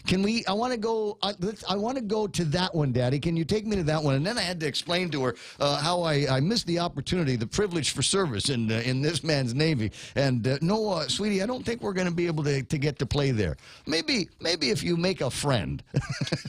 Can we? I want to go. I want to go to that one, Daddy. Can you take me to that one? And then I had to explain to her how I missed the opportunity, the privilege for service in this man's Navy. And no, sweetie, I don't think we're going to be able to get to play there. Maybe if you make a friend,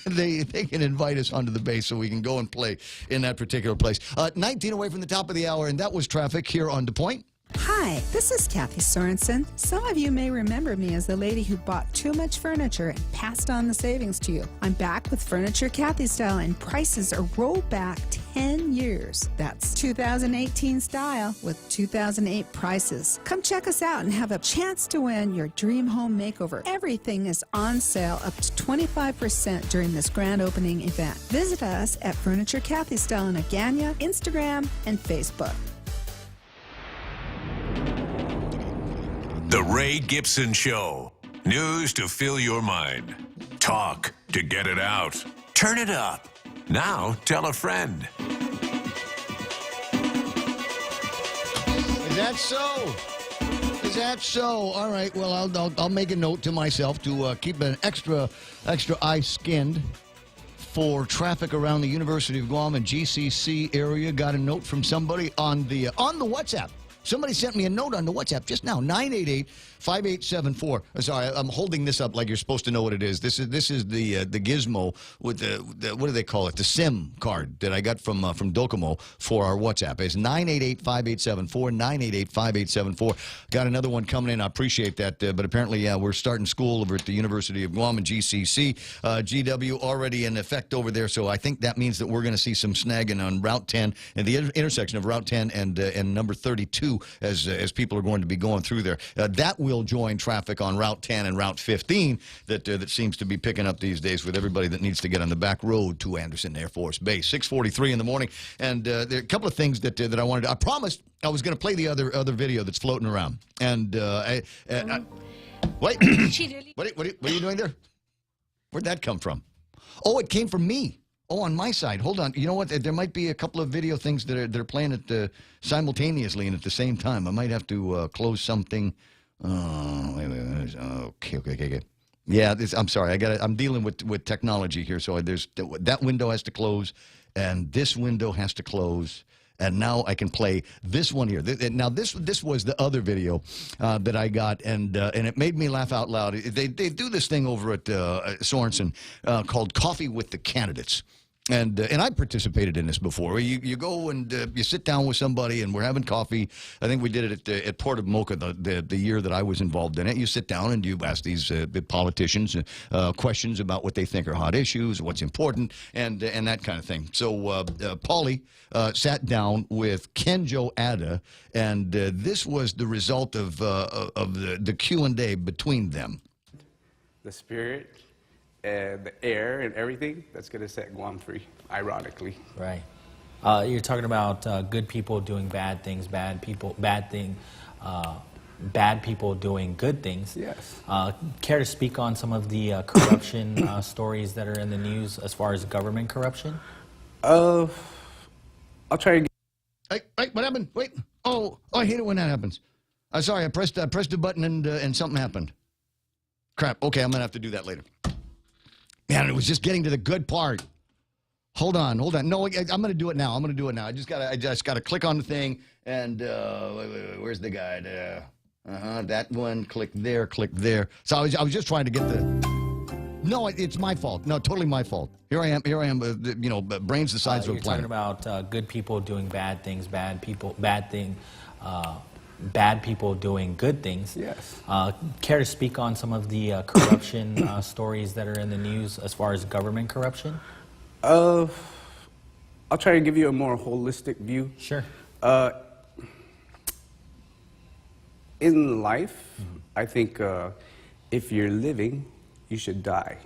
they can invite us onto the base so we can go and play in that particular place. 19 away from the top of the hour, and that was traffic here on The Point. Hi, this is Kathy Sorensen. Some of you may remember me as the lady who bought too much furniture and passed on the savings to you. I'm back with Furniture Kathy style, and prices are rolled back 10 years. That's 2018 style with 2008 prices. Come check us out and have a chance to win your dream home makeover. Everything is on sale up to 25% during this grand opening event. Visit us at Furniture Kathy style on Agania, Instagram, and Facebook. The Ray Gibson Show. News to fill your mind. Talk to get it out. Turn it up. Now tell a friend. Is that so? Is that so? All right. Well, I'll make a note to myself to keep an extra eye skinned for traffic around the University of Guam and GCC area. Got a note from somebody on the WhatsApp. Somebody sent me a note on the WhatsApp just now, 988-5874. Sorry, I'm holding this up like you're supposed to know what it is. This is the gizmo with the what do they call it? The SIM card that I got from Docomo for our WhatsApp. It's 988-5874, 988-5874. Got another one coming in. I appreciate that. But apparently, yeah, we're starting school over at the University of Guam and GCC. GW already in effect over there, so I think that means that we're going to see some snagging on Route 10 and the intersection of Route 10 and number 32 as people are going to be going through there. That will join traffic on Route 10 and Route 15 that seems to be picking up these days with everybody that needs to get on the back road to Anderson Air Force Base. 6:43 in the morning, and there are a couple of things that I wanted to. I promised I was going to play the other video that's floating around, and wait, what are you doing there? Where'd that come from? Oh, it came from me. Oh, on my side. Hold on. You know what? There might be a couple of video things that are playing it simultaneously and at the same time. I might have to close something. Wait. Okay. Yeah, I'm sorry. I'm dealing with technology here. So that window has to close, and this window has to close. And now I can play this one here. Now this was the other video that I got, and it made me laugh out loud. They do this thing over at Sorensen called Coffee with the Candidates. And I participated in this before. You go and you sit down with somebody, and we're having coffee. I think we did it at Port of Mocha the year that I was involved in it. You sit down and you ask these politicians questions about what they think are hot issues, what's important, and that kind of thing. So Paulie sat down with Kenjo Ada, and this was the result of the Q&A between them. The spirit and the air and everything that's going to set Guam free, ironically. Right. You're talking about good people doing bad things, bad people doing good things. Yes. Care to speak on some of the corruption stories that are in the news as far as government corruption? I'll try to. Hey, what happened? Wait. Oh, I hate it when that happens. Sorry, I pressed the button and something happened. Crap. Okay, I'm gonna have to do that later. Man, it was just getting to the good part. Hold on. No, I'm going to do it now. I just got to click on the thing, and wait, where's the guide? That one. Click there. So I was just trying to get the. No, it's my fault. No, totally my fault. Here I am. Brains the size of a planet. You're talking about good people doing bad things, bad people doing good things. Yes. Care to speak on some of the corruption stories that are in the news as far as government corruption? I'll try to give you a more holistic view. Sure. In life, I think if you're living, you should die.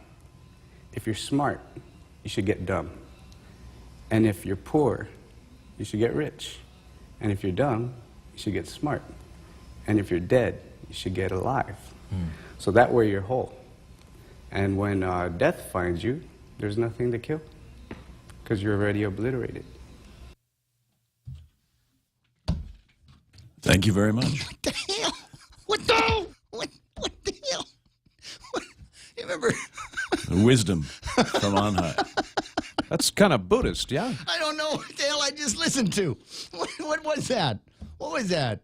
If you're smart, you should get dumb. And if you're poor, you should get rich. And if you're dumb, you should get smart. And if you're dead, you should get alive. So that way you're whole. And when death finds you, there's nothing to kill because you're already obliterated. Thank you very much. What the hell? What? wisdom from on high. That's kind of Buddhist, yeah? I don't know what the hell I just listened to. What was that? What was that?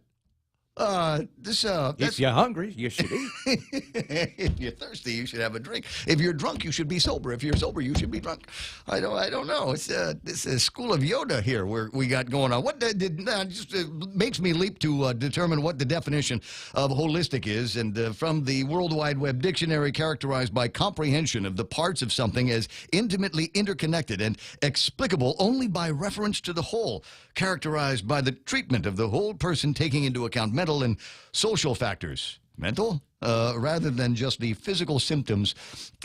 If you're hungry, you should eat. If you're thirsty, you should have a drink. If you're drunk, you should be sober. If you're sober, you should be drunk. I don't know. It's this is School of Yoda here where we got going on. What just makes me leap to determine what the definition of holistic is, and from the World Wide Web Dictionary, characterized by comprehension of the parts of something as intimately interconnected and explicable only by reference to the whole, characterized by the treatment of the whole person taking into account mental and social factors. Mental? Rather than just the physical symptoms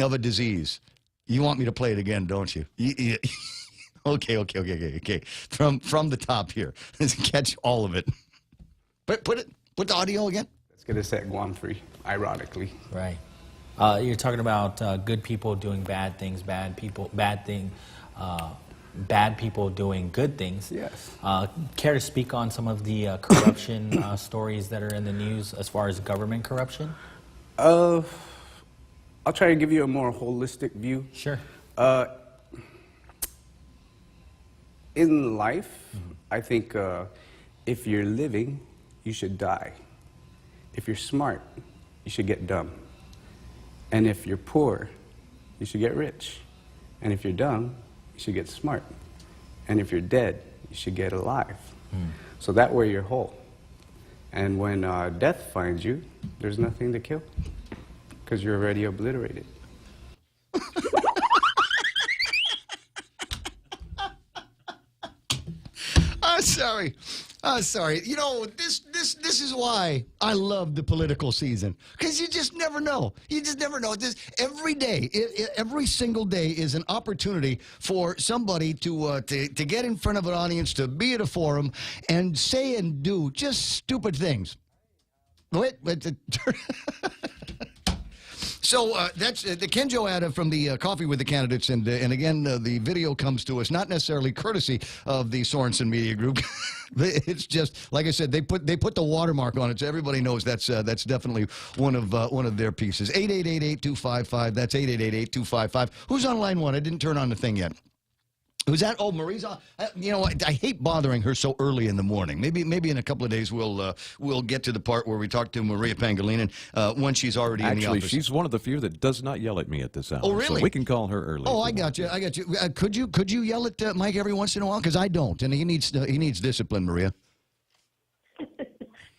of a disease. You want me to play it again, don't you? Okay. From the top here. Let's catch all of it. Put the audio again. Let's get it set Guam free, ironically. Right. You're talking about good people doing bad things, bad people doing good things. Yes. Care to speak on some of the corruption stories that are in the news as far as government corruption? I'll try to give you a more holistic view. Sure. In life, I think if you're living, you should die. If you're smart, you should get dumb. And if you're poor, you should get rich. And if you're dumb, you should get smart. And if you're dead, you should get alive. So that way you're whole. And when death finds you, there's nothing to kill because you're already obliterated. Sorry. You know, this is why I love the political season, because you just never know. You just never know. This every day, every single day is an opportunity for somebody to get in front of an audience, to be at a forum, and say and do just stupid things. So that's the Ken Joanna from the Coffee with the Candidates, and again the video comes to us not necessarily courtesy of the Sorensen Media Group. It's just like I said, they put the watermark on it, so everybody knows that's definitely one of their pieces. 888-8255. That's 888-8255. Who's on line one? I didn't turn on the thing yet. Who's that? Oh, Marie's on. You know, I hate bothering her so early in the morning. Maybe in a couple of days we'll get to the part where we talk to Maria Pangilinan when she's already in the office. Actually, she's one of the few that does not yell at me at this hour. Oh, really? So we can call her early. Oh, I got you. Could you yell at Mike every once in a while? Because I don't, and he needs discipline, Maria.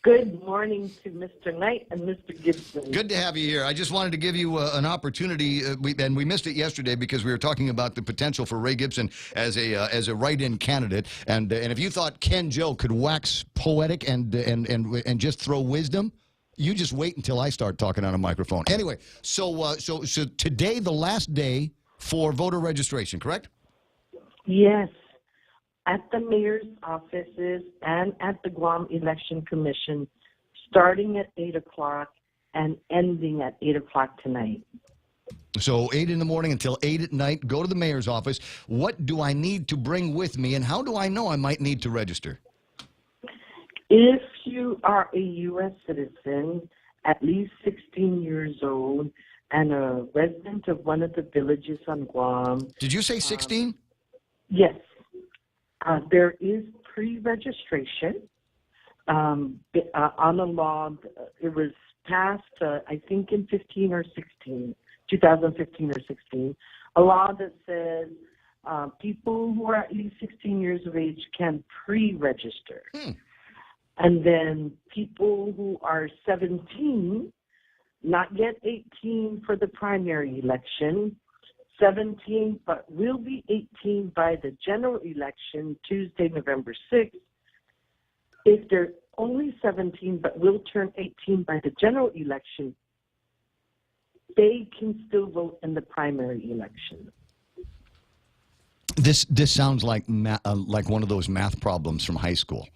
Good morning to Mr. Knight and Mr. Gibson. Good to have you here. I just wanted to give you an opportunity, and we missed it yesterday because we were talking about the potential for Ray Gibson as a write-in candidate. And if you thought Ken Joe could wax poetic and just throw wisdom, you just wait until I start talking on a microphone. Anyway, so today the last day for voter registration, correct? Yes. At the mayor's offices and at the Guam Election Commission, starting at 8 o'clock and ending at 8 o'clock tonight. So 8 in the morning until 8 at night, go to the mayor's office. What do I need to bring with me, and how do I know I might need to register? If you are a U.S. citizen, at least 16 years old, and a resident of one of the villages on Guam. Did you say 16? Yes. There is pre-registration on a law. It was passed, I think, in 2015 or 16, a law that says people who are at least 16 years of age can pre-register. And then people who are 17, not yet 18 for the primary election, 17, but will be 18 by the general election, Tuesday, November 6th. If they're only 17, but will turn 18 by the general election, they can still vote in the primary election. This sounds like one of those math problems from high school.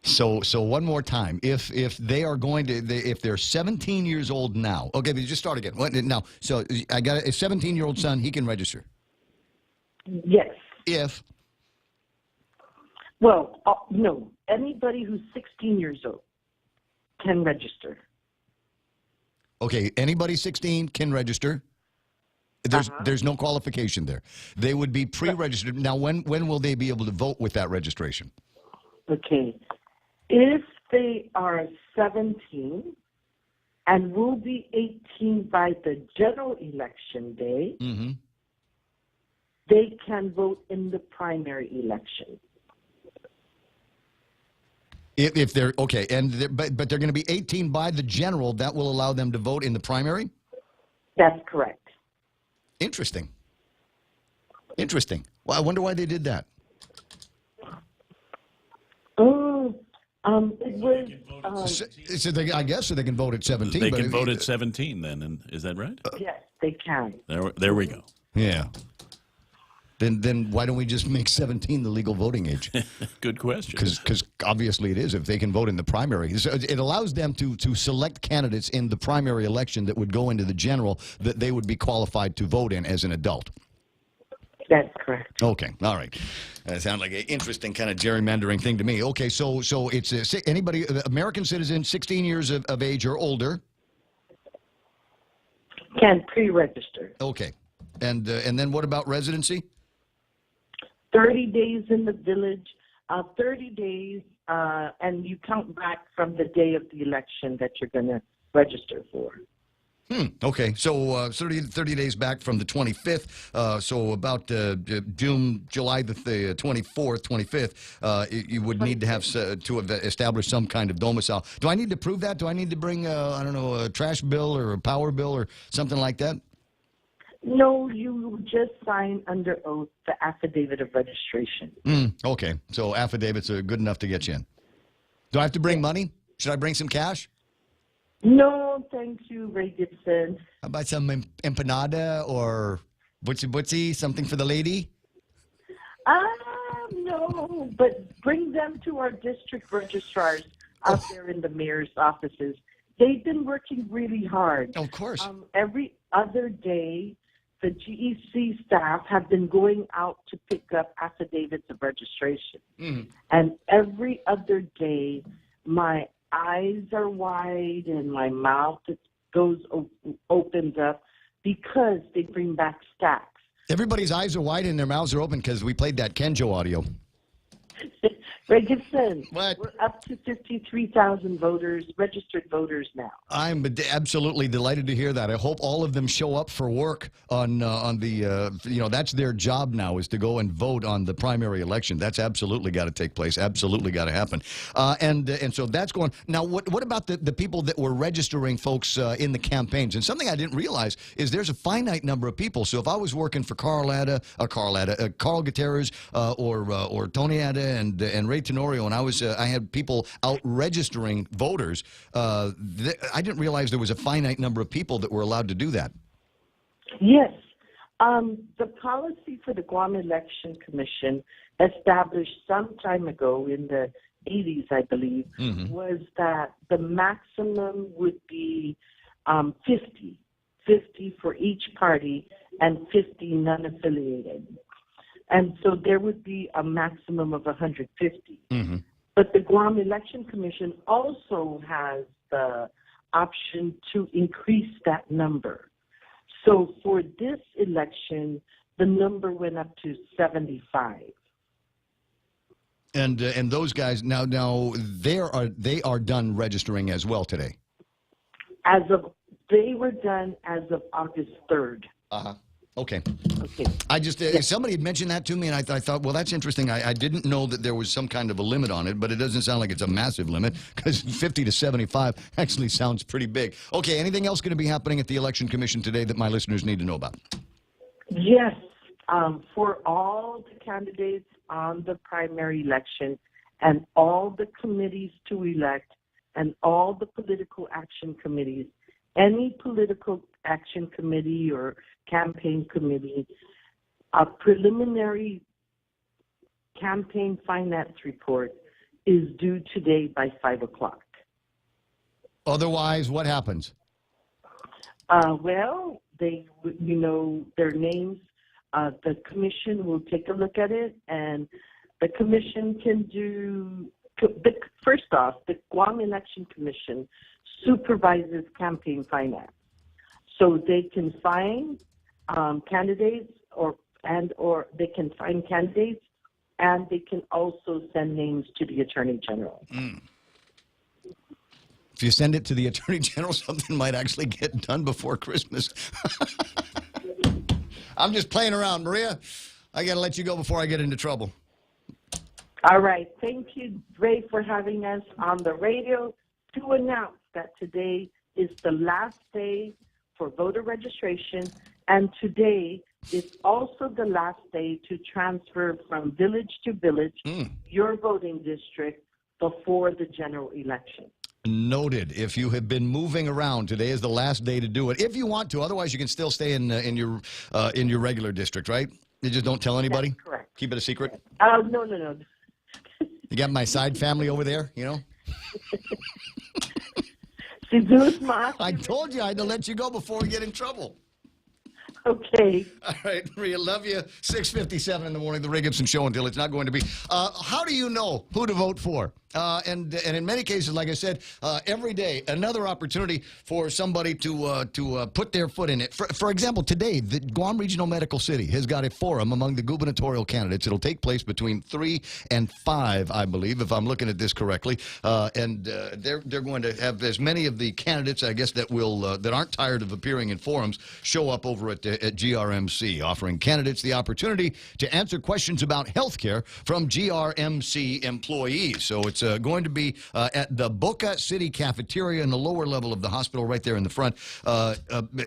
So one more time, if they are going to, if they're 17 years old now, okay, just start again. Now, so I got a 17-year-old son, he can register. Yes. If? Well, no, anybody who's 16 years old can register. Okay, anybody 16 can register. There's no qualification there. They would be pre-registered. Now, when will they be able to vote with that registration? Okay. If they are 17 and will be 18 by the general election day, they can vote in the primary election. If they're okay, but they're going to be 18 by the general, that will allow them to vote in the primary? That's correct. Interesting. Well, I wonder why they did that. It was. So I guess they can vote at 17. They but can vote at 17 then, and is that right? Yes, they can. There we go. Yeah. Then why don't we just make 17 the legal voting age? Good question. Because obviously it is if they can vote in the primary. So it allows them to select candidates in the primary election that would go into the general that they would be qualified to vote in as an adult. That's correct. Okay, all right. That sounds like an interesting kind of gerrymandering thing to me. Okay, so it's anybody, American citizen, 16 years of age or older. Can pre-register. Okay, and then what about residency? 30 days in the village, 30 days, and you count back from the day of the election that you're going to register for. Okay, so 30 days back from the 25th, so about July the 24th, 25th, you would need to have to have established some kind of domicile. Do I need to prove that? Do I need to bring, I don't know, a trash bill or a power bill or something like that? No, you just sign under oath the affidavit of registration. Okay, so affidavits are good enough to get you in. Do I have to bring money? Should I bring some cash? No, thank you, Ray Gibson. How about some empanada or butsi, something for the lady? No, but bring them to our district registrars out there in the mayor's offices. They've been working really hard. Of course. Every other day, the GEC staff have been going out to pick up affidavits of registration. And every other day, my eyes are wide and my mouth opens up because they bring back stacks. Everybody's eyes are wide and their mouths are open because we played that Kenjo audio. Ray Gibson, what? We're up to 53,000 voters, registered voters now. I'm absolutely delighted to hear that. I hope all of them show up for work on the, that's their job now is to go and vote on the primary election. That's absolutely got to take place. Absolutely got to happen. And so that's going. Now, what about the people that were registering folks in the campaigns? And something I didn't realize is there's a finite number of people. So if I was working for Carl Gutierrez or Tony Ada and Ray Tenorio, and I had people out registering voters. I didn't realize there was a finite number of people that were allowed to do that. Yes. The policy for the Guam Election Commission, established some time ago in the 80s, I believe, was that the maximum would be 50 for each party and 50 non-affiliated. And so there would be a maximum of 150. But the Guam Election Commission also has the option to increase that number. So for this election, the number went up to 75. And those guys now they are done registering as well today. They were done as of August 3rd. Okay. I just somebody had mentioned that to me, and I thought, well, that's interesting. I didn't know that there was some kind of a limit on it, but it doesn't sound like it's a massive limit because 50 to 75 actually sounds pretty big. Okay, anything else going to be happening at the Election Commission today that my listeners need to know about? Yes, for all the candidates on the primary election and all the committees to elect and all the political action committees, any political action committee or campaign committee, a preliminary campaign finance report is due today by 5 o'clock. Otherwise, what happens? Well, they, their names, the commission will take a look at it, and the commission can do, first off, the Guam Election Commission supervises campaign finance. So they can find candidates or they can find candidates, and they can also send names to the Attorney General. If you send it to the Attorney General, something might actually get done before Christmas. I'm just playing around. Maria, I got to let you go before I get into trouble. All right. Thank you, Ray, for having us on the radio to announce that today is the last day for voter registration, and today is also the last day to transfer from village to village your voting district before the general election. Noted. If you have been moving around, today is the last day to do it. If you want to, otherwise you can still stay in your regular district, right? You just don't tell anybody. That's correct. Keep it a secret. No. You got my side family over there, you know. I told you I had to let you go before we get in trouble. Okay. All right, Maria, love you. 6:57 in the morning, the Ray Gibson Show until it's not going to be. How do you know who to vote for? And in many cases, like I said, every day, another opportunity for somebody to put their foot in it. For example, today, the Guam Regional Medical City has got a forum among the gubernatorial candidates. It'll take place between 3 and 5, I believe, if I'm looking at this correctly. And they're going to have as many of the candidates, I guess, that aren't tired of appearing in forums show up over at GRMC, offering candidates the opportunity to answer questions about health care from GRMC employees. So it's going to be at the Boca City Cafeteria in the lower level of the hospital right there in the front.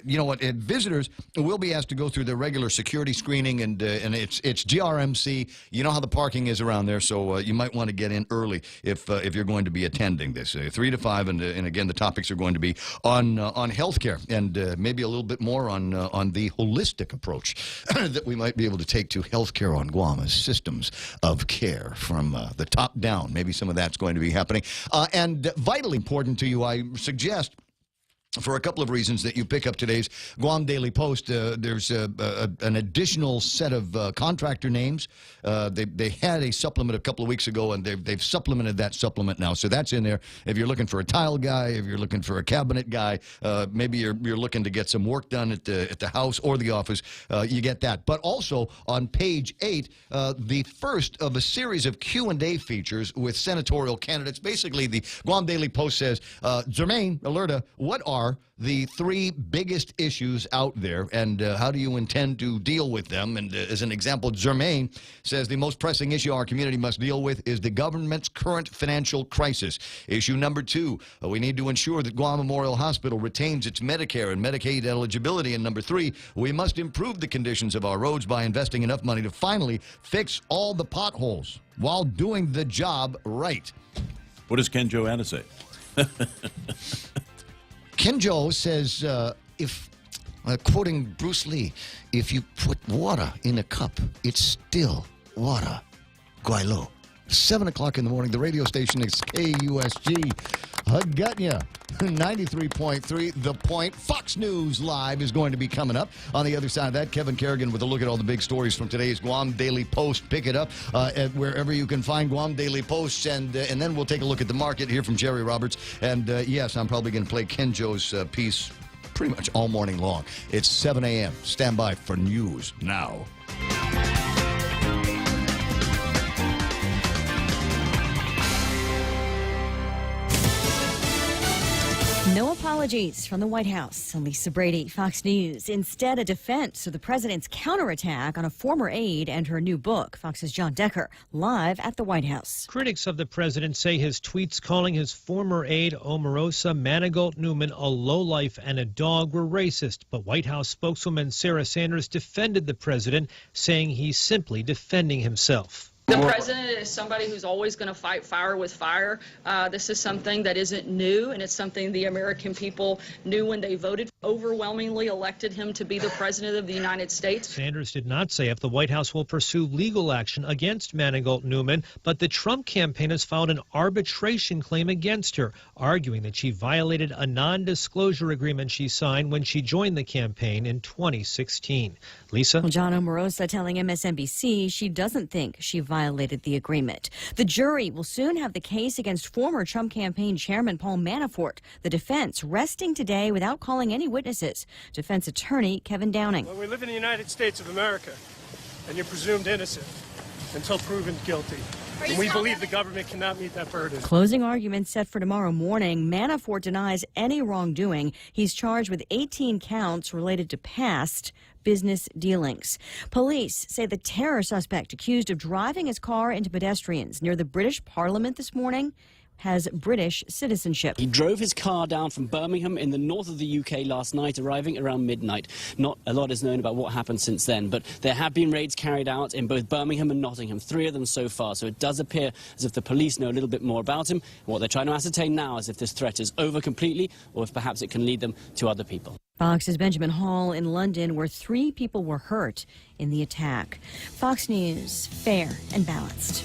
You know what? Visitors will be asked to go through their regular security screening, and it's GRMC. You know how the parking is around there, so you might want to get in early if you're going to be attending this. 3 to 5, and again, the topics are going to be on health care and maybe a little bit more on the holistic approach that we might be able to take to health care on Guam as systems of care from the top down. Maybe some of that's going to be happening. And vitally important to you, I suggest, for a couple of reasons, that you pick up today's Guam Daily Post. There's an additional set of contractor names. They had a supplement a couple of weeks ago, and they've supplemented that supplement now. So that's in there. If you're looking for a tile guy, if you're looking for a cabinet guy, maybe you're looking to get some work done at the house or the office, you get that. But also on page 8, the first of a series of Q&A features with senatorial candidates. Basically, the Guam Daily Post says, Jermaine, Alerta, what are the 3 biggest issues out there, and how do you intend to deal with them? And as an example, Jermaine says the most pressing issue our community must deal with is the government's current financial crisis. Issue number 2, we need to ensure that Guam Memorial Hospital retains its Medicare and Medicaid eligibility. And number 3, we must improve the conditions of our roads by investing enough money to finally fix all the potholes while doing the job right. What does Ken Joanna say? Ken Joe says, quoting Bruce Lee, if you put water in a cup, it's still water. Guaylo. 7 o'clock in the morning, the radio station is KUSG. Hagutnya, 93.3, The Point. Fox News Live is going to be coming up. On the other side of that, Kevin Kerrigan with a look at all the big stories from today's Guam Daily Post. Pick it up at wherever you can find Guam Daily Posts, and then we'll take a look at the market here from Jerry Roberts. And yes, I'm probably going to play Ken Joe's piece pretty much all morning long. It's 7 a.m. Stand by for news now. No apologies from the White House. Lisa Brady, Fox News. Instead, a defense of the president's counterattack on a former aide and her new book. Fox's John Decker, live at the White House. Critics of the president say his tweets calling his former aide Omarosa Manigault Newman a lowlife and a dog were racist. But White House spokeswoman Sarah Sanders defended the president, saying he's simply defending himself. The president is somebody who's always going to fight fire with fire. This is something that isn't new, and it's something the American people knew when they voted. Overwhelmingly elected him to be the president of the United States. Sanders did not say if the White House will pursue legal action against Manigault Newman, but the Trump campaign has filed an arbitration claim against her, arguing that she violated a non-disclosure agreement she signed when she joined the campaign in 2016. Lisa? Well, John Omarosa telling MSNBC she doesn't think she violated the agreement. The jury will soon have the case against former Trump campaign chairman Paul Manafort. The defense resting today without calling any witnesses. Defense attorney Kevin Downing. Well, we live in the United States of America, and you're presumed innocent until proven guilty. And we believe the government cannot meet that burden. Closing arguments set for tomorrow morning. Manafort denies any wrongdoing. He's charged with 18 counts related to past business dealings. Police say the terror suspect accused of driving his car into pedestrians near the British Parliament this morning has British citizenship. He drove his car down from Birmingham in the north of the UK last night, arriving around midnight. Not a lot is known about what happened since then, but there have been raids carried out in both Birmingham and Nottingham, 3 of them so far, so it does appear as if the police know a little bit more about him. What they're trying to ascertain now is if this threat is over completely or if perhaps it can lead them to other people. Fox's Benjamin Hall in London, where 3 people were hurt in the attack. Fox News, fair and balanced.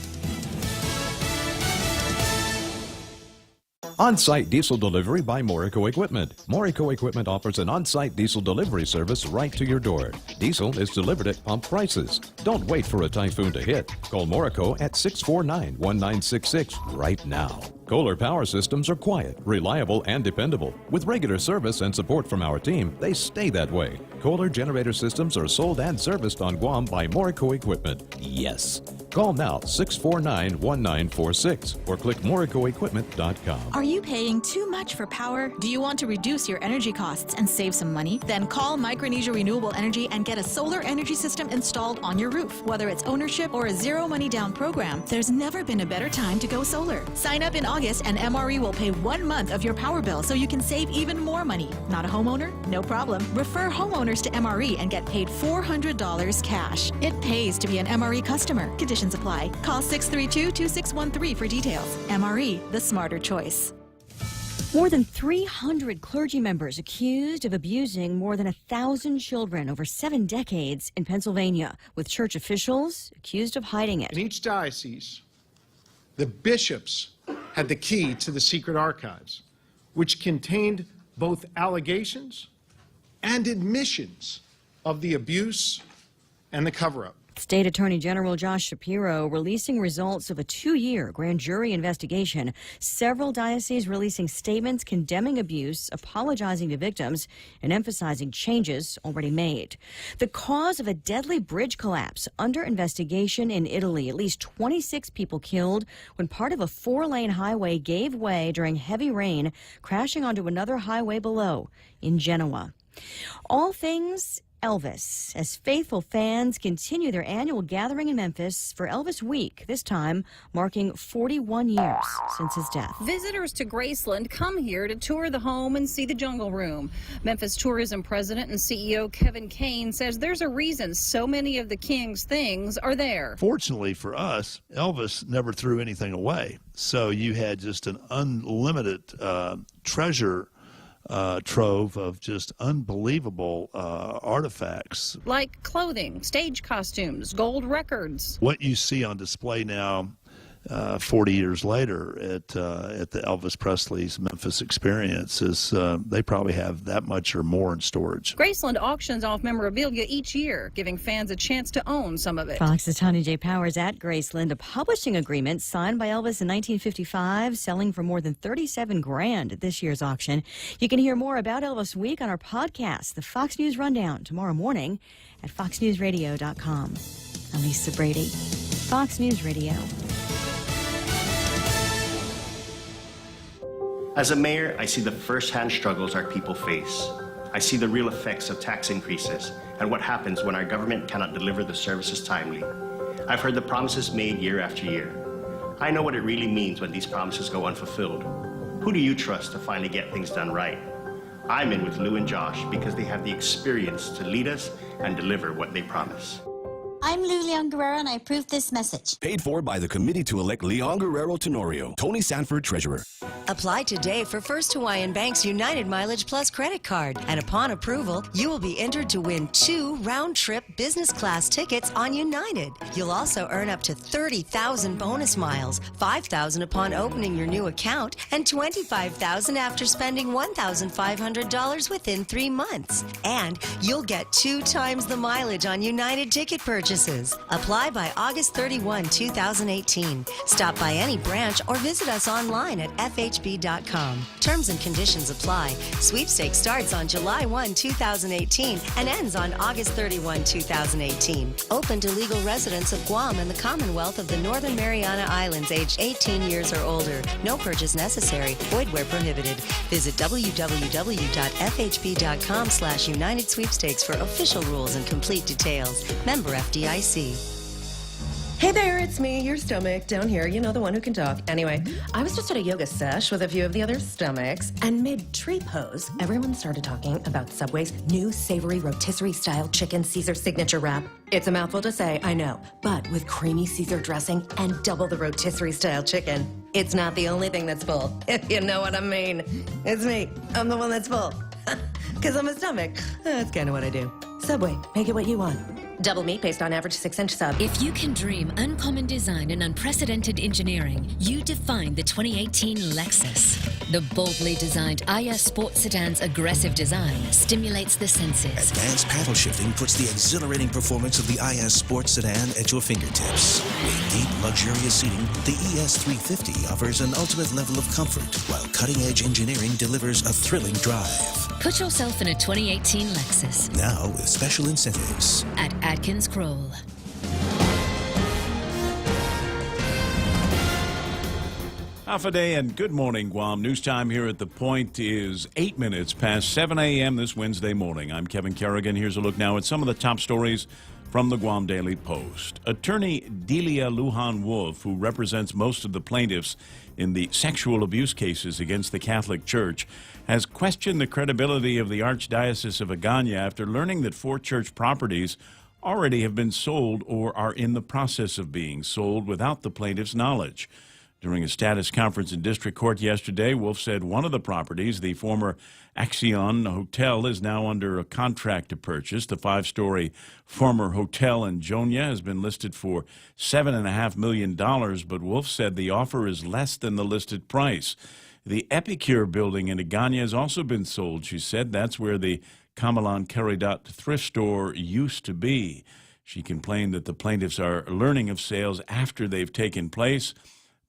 On-site diesel delivery by Morico Equipment. Morico Equipment offers an on-site diesel delivery service right to your door. Diesel is delivered at pump prices. Don't wait for a typhoon to hit. Call Morico at 649-1966 right now. Kohler Power Systems are quiet, reliable, and dependable. With regular service and support from our team, they stay that way. Kohler generator systems are sold and serviced on Guam by Morico Equipment. Yes. Call now 649-1946 or click moricoequipment.com. Are you paying too much for power? Do you want to reduce your energy costs and save some money? Then call Micronesia Renewable Energy and get a solar energy system installed on your roof. Whether it's ownership or a zero money down program, there's never been a better time to go solar. Sign up in August and MRE will pay 1 month of your power bill so you can save even more money. Not a homeowner? No problem. Refer homeowners to MRE and get paid $400 cash. It pays to be an MRE customer. Conditions apply. Call 632-2613 for details. MRE, the smarter choice. More than 300 clergy members accused of abusing more than 1,000 children over 7 decades in Pennsylvania, with church officials accused of hiding it. In each diocese, the bishops had the key to the secret archives, which contained both allegations and admissions of the abuse and the cover-up. State Attorney General Josh Shapiro releasing results of a 2-year grand jury investigation. Several dioceses releasing statements condemning abuse, apologizing to victims, and emphasizing changes already made. The cause of a deadly bridge collapse under investigation in Italy. At least 26 people killed when part of a 4-lane highway gave way during heavy rain, crashing onto another highway below in Genoa. All things Elvis, as faithful fans continue their annual gathering in Memphis for Elvis Week, this time marking 41 years since his death. Visitors to Graceland come here to tour the home and see the Jungle Room. Memphis Tourism President and CEO Kevin Kane says there's a reason so many of the King's things are there. Fortunately for us, Elvis never threw anything away, so you had just an unlimited treasure trove of just unbelievable artifacts. Like clothing, stage costumes, gold records. What you see on display now, 40 years later at the Elvis Presley's Memphis Experience is they probably have that much or more in storage. Graceland auctions off memorabilia each year, giving fans a chance to own some of it. Fox's Tony J. Powers at Graceland, a publishing agreement signed by Elvis in 1955, selling for more than $37,000 at this year's auction. You can hear more about Elvis Week on our podcast, the Fox News Rundown, tomorrow morning at foxnewsradio.com. I'm Lisa Brady, Fox News Radio. As a mayor, I see the first-hand struggles our people face. I see the real effects of tax increases and what happens when our government cannot deliver the services timely. I've heard the promises made year after year. I know what it really means when these promises go unfulfilled. Who do you trust to finally get things done right? I'm in with Lou and Josh because they have the experience to lead us and deliver what they promise. I'm Lou Leon Guerrero, and I approve this message. Paid for by the committee to elect Leon Guerrero Tenorio, Tony Sanford, Treasurer. Apply today for First Hawaiian Bank's United Mileage Plus credit card. And upon approval, you will be entered to win 2 round-trip business class tickets on United. You'll also earn up to 30,000 bonus miles, 5,000 upon opening your new account, and 25,000 after spending $1,500 within 3 months. And you'll get 2 times the mileage on United ticket purchases. purchases. Apply by August 31, 2018. Stop by any branch or visit us online at FHB.com. Terms and conditions apply. Sweepstakes starts on July 1, 2018 and ends on August 31, 2018. Open to legal residents of Guam and the Commonwealth of the Northern Mariana Islands aged 18 years or older. No purchase necessary. Void where prohibited. Visit www.fhb.com/United Sweepstakes for official rules and complete details. Member FDIC. Hey there, it's me, your stomach, down here, you know, the one who can talk. Anyway, I was just at a yoga sesh with a few of the other stomachs, and mid-tree pose, everyone started talking about Subway's new savory rotisserie-style chicken Caesar signature wrap. It's a mouthful to say, I know, but with creamy Caesar dressing and double the rotisserie-style chicken. It's not the only thing that's full, if you know what I mean. It's me. I'm the one that's full. Because I'm a stomach. That's kind of what I do. Subway, make it what you want. Double meat based on average 6-inch sub. If you can dream uncommon design and unprecedented engineering, you define the 2018 Lexus. The boldly designed IS Sports Sedan's aggressive design stimulates the senses. Advanced paddle shifting puts the exhilarating performance of the IS Sports Sedan at your fingertips. With deep, luxurious seating, the ES350 offers an ultimate level of comfort, while cutting-edge engineering delivers a thrilling drive. Put yourself in a 2018 Lexus. Now with special incentives. At Atkins Kroll. Half a day and good morning, Guam. News time here at The Point is 8 minutes past 7 a.m. this Wednesday morning. I'm Kevin Kerrigan. Here's a look now at some of the top stories from the Guam Daily Post. Attorney Delia Lujan Wolf, who represents most of the plaintiffs in the sexual abuse cases against the Catholic Church, has questioned the credibility of the Archdiocese of Agana after learning that 4 church properties already have been sold or are in the process of being sold without the plaintiff's knowledge. During a status conference in district court yesterday, Wolf said one of the properties, the former Axion Hotel, is now under a contract to purchase. The 5-story former hotel in Jonia has been listed for $7.5 million, but Wolf said the offer is less than the listed price. The Epicure building in Agana has also been sold, she said. That's where the Kamalan Caridad thrift store used to be. She complained that the plaintiffs are learning of sales after they've taken place.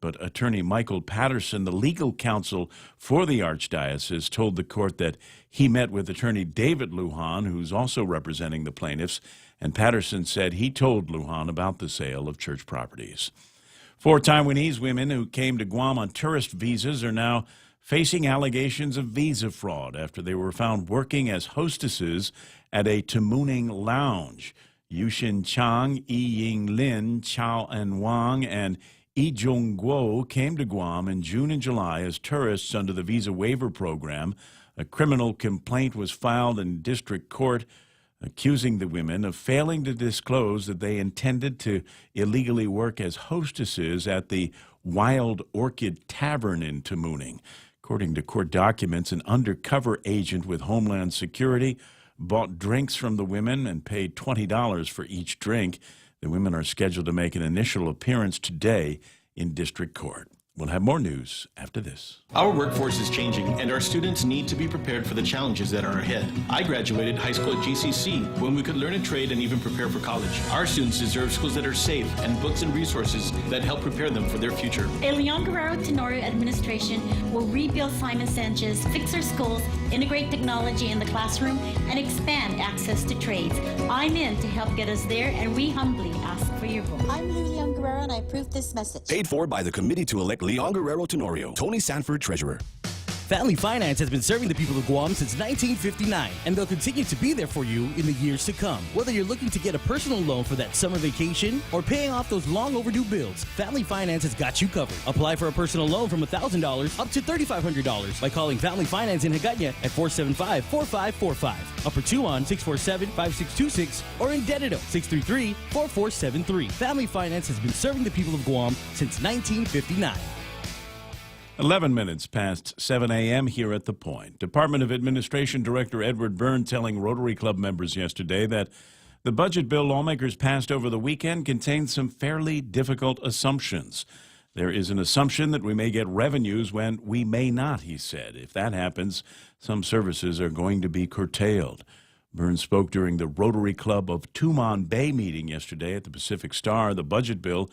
But attorney Michael Patterson, the legal counsel for the Archdiocese, told the court that he met with attorney David Lujan, who's also representing the plaintiffs, and Patterson said he told Lujan about the sale of church properties. 4 Taiwanese women who came to Guam on tourist visas are now facing allegations of visa fraud after they were found working as hostesses at a Tamuning lounge. Yushin Chang, Yi Ying Lin, Chao and Wang, and Yi Jong Guo came to Guam in June and July as tourists under the visa waiver program. A criminal complaint was filed in district court accusing the women of failing to disclose that they intended to illegally work as hostesses at the Wild Orchid Tavern in Tamuning. According to court documents, an undercover agent with Homeland Security bought drinks from the women and paid $20 for each drink. The women are scheduled to make an initial appearance today in district court. We'll have more news after this. Our workforce is changing, and our students need to be prepared for the challenges that are ahead. I graduated high school at GCC when we could learn a trade and even prepare for college. Our students deserve schools that are safe and books and resources that help prepare them for their future. El Leon Guerrero Tenorio administration will rebuild Simon Sanchez, fix our schools, integrate technology in the classroom, and expand access to trades. I'm in to help get us there, and we humbly ask for your vote. I'm Leon Guerrero, and I approve this message. Paid for by the Committee to Elect Leon Guerrero Tenorio. Tony Sanford, Treasurer. Family Finance has been serving the people of Guam since 1959, and they'll continue to be there for you in the years to come. Whether you're looking to get a personal loan for that summer vacation or paying off those long overdue bills, Family Finance has got you covered. Apply for a personal loan from $1,000 up to $3,500 by calling Family Finance in Agana at 475-4545, Upper Tuon 647-5626, or in Dededo 633-4473. Family Finance has been serving the people of Guam since 1959. 11 minutes past 7 a.m. here at The Point. Department of Administration Director Edward Byrne telling Rotary Club members yesterday that the budget bill lawmakers passed over the weekend contains some fairly difficult assumptions. There is an assumption that we may get revenues when we may not, he said. If that happens, some services are going to be curtailed. Burns spoke during the Rotary Club of Tumon Bay meeting yesterday at the Pacific Star. The budget bill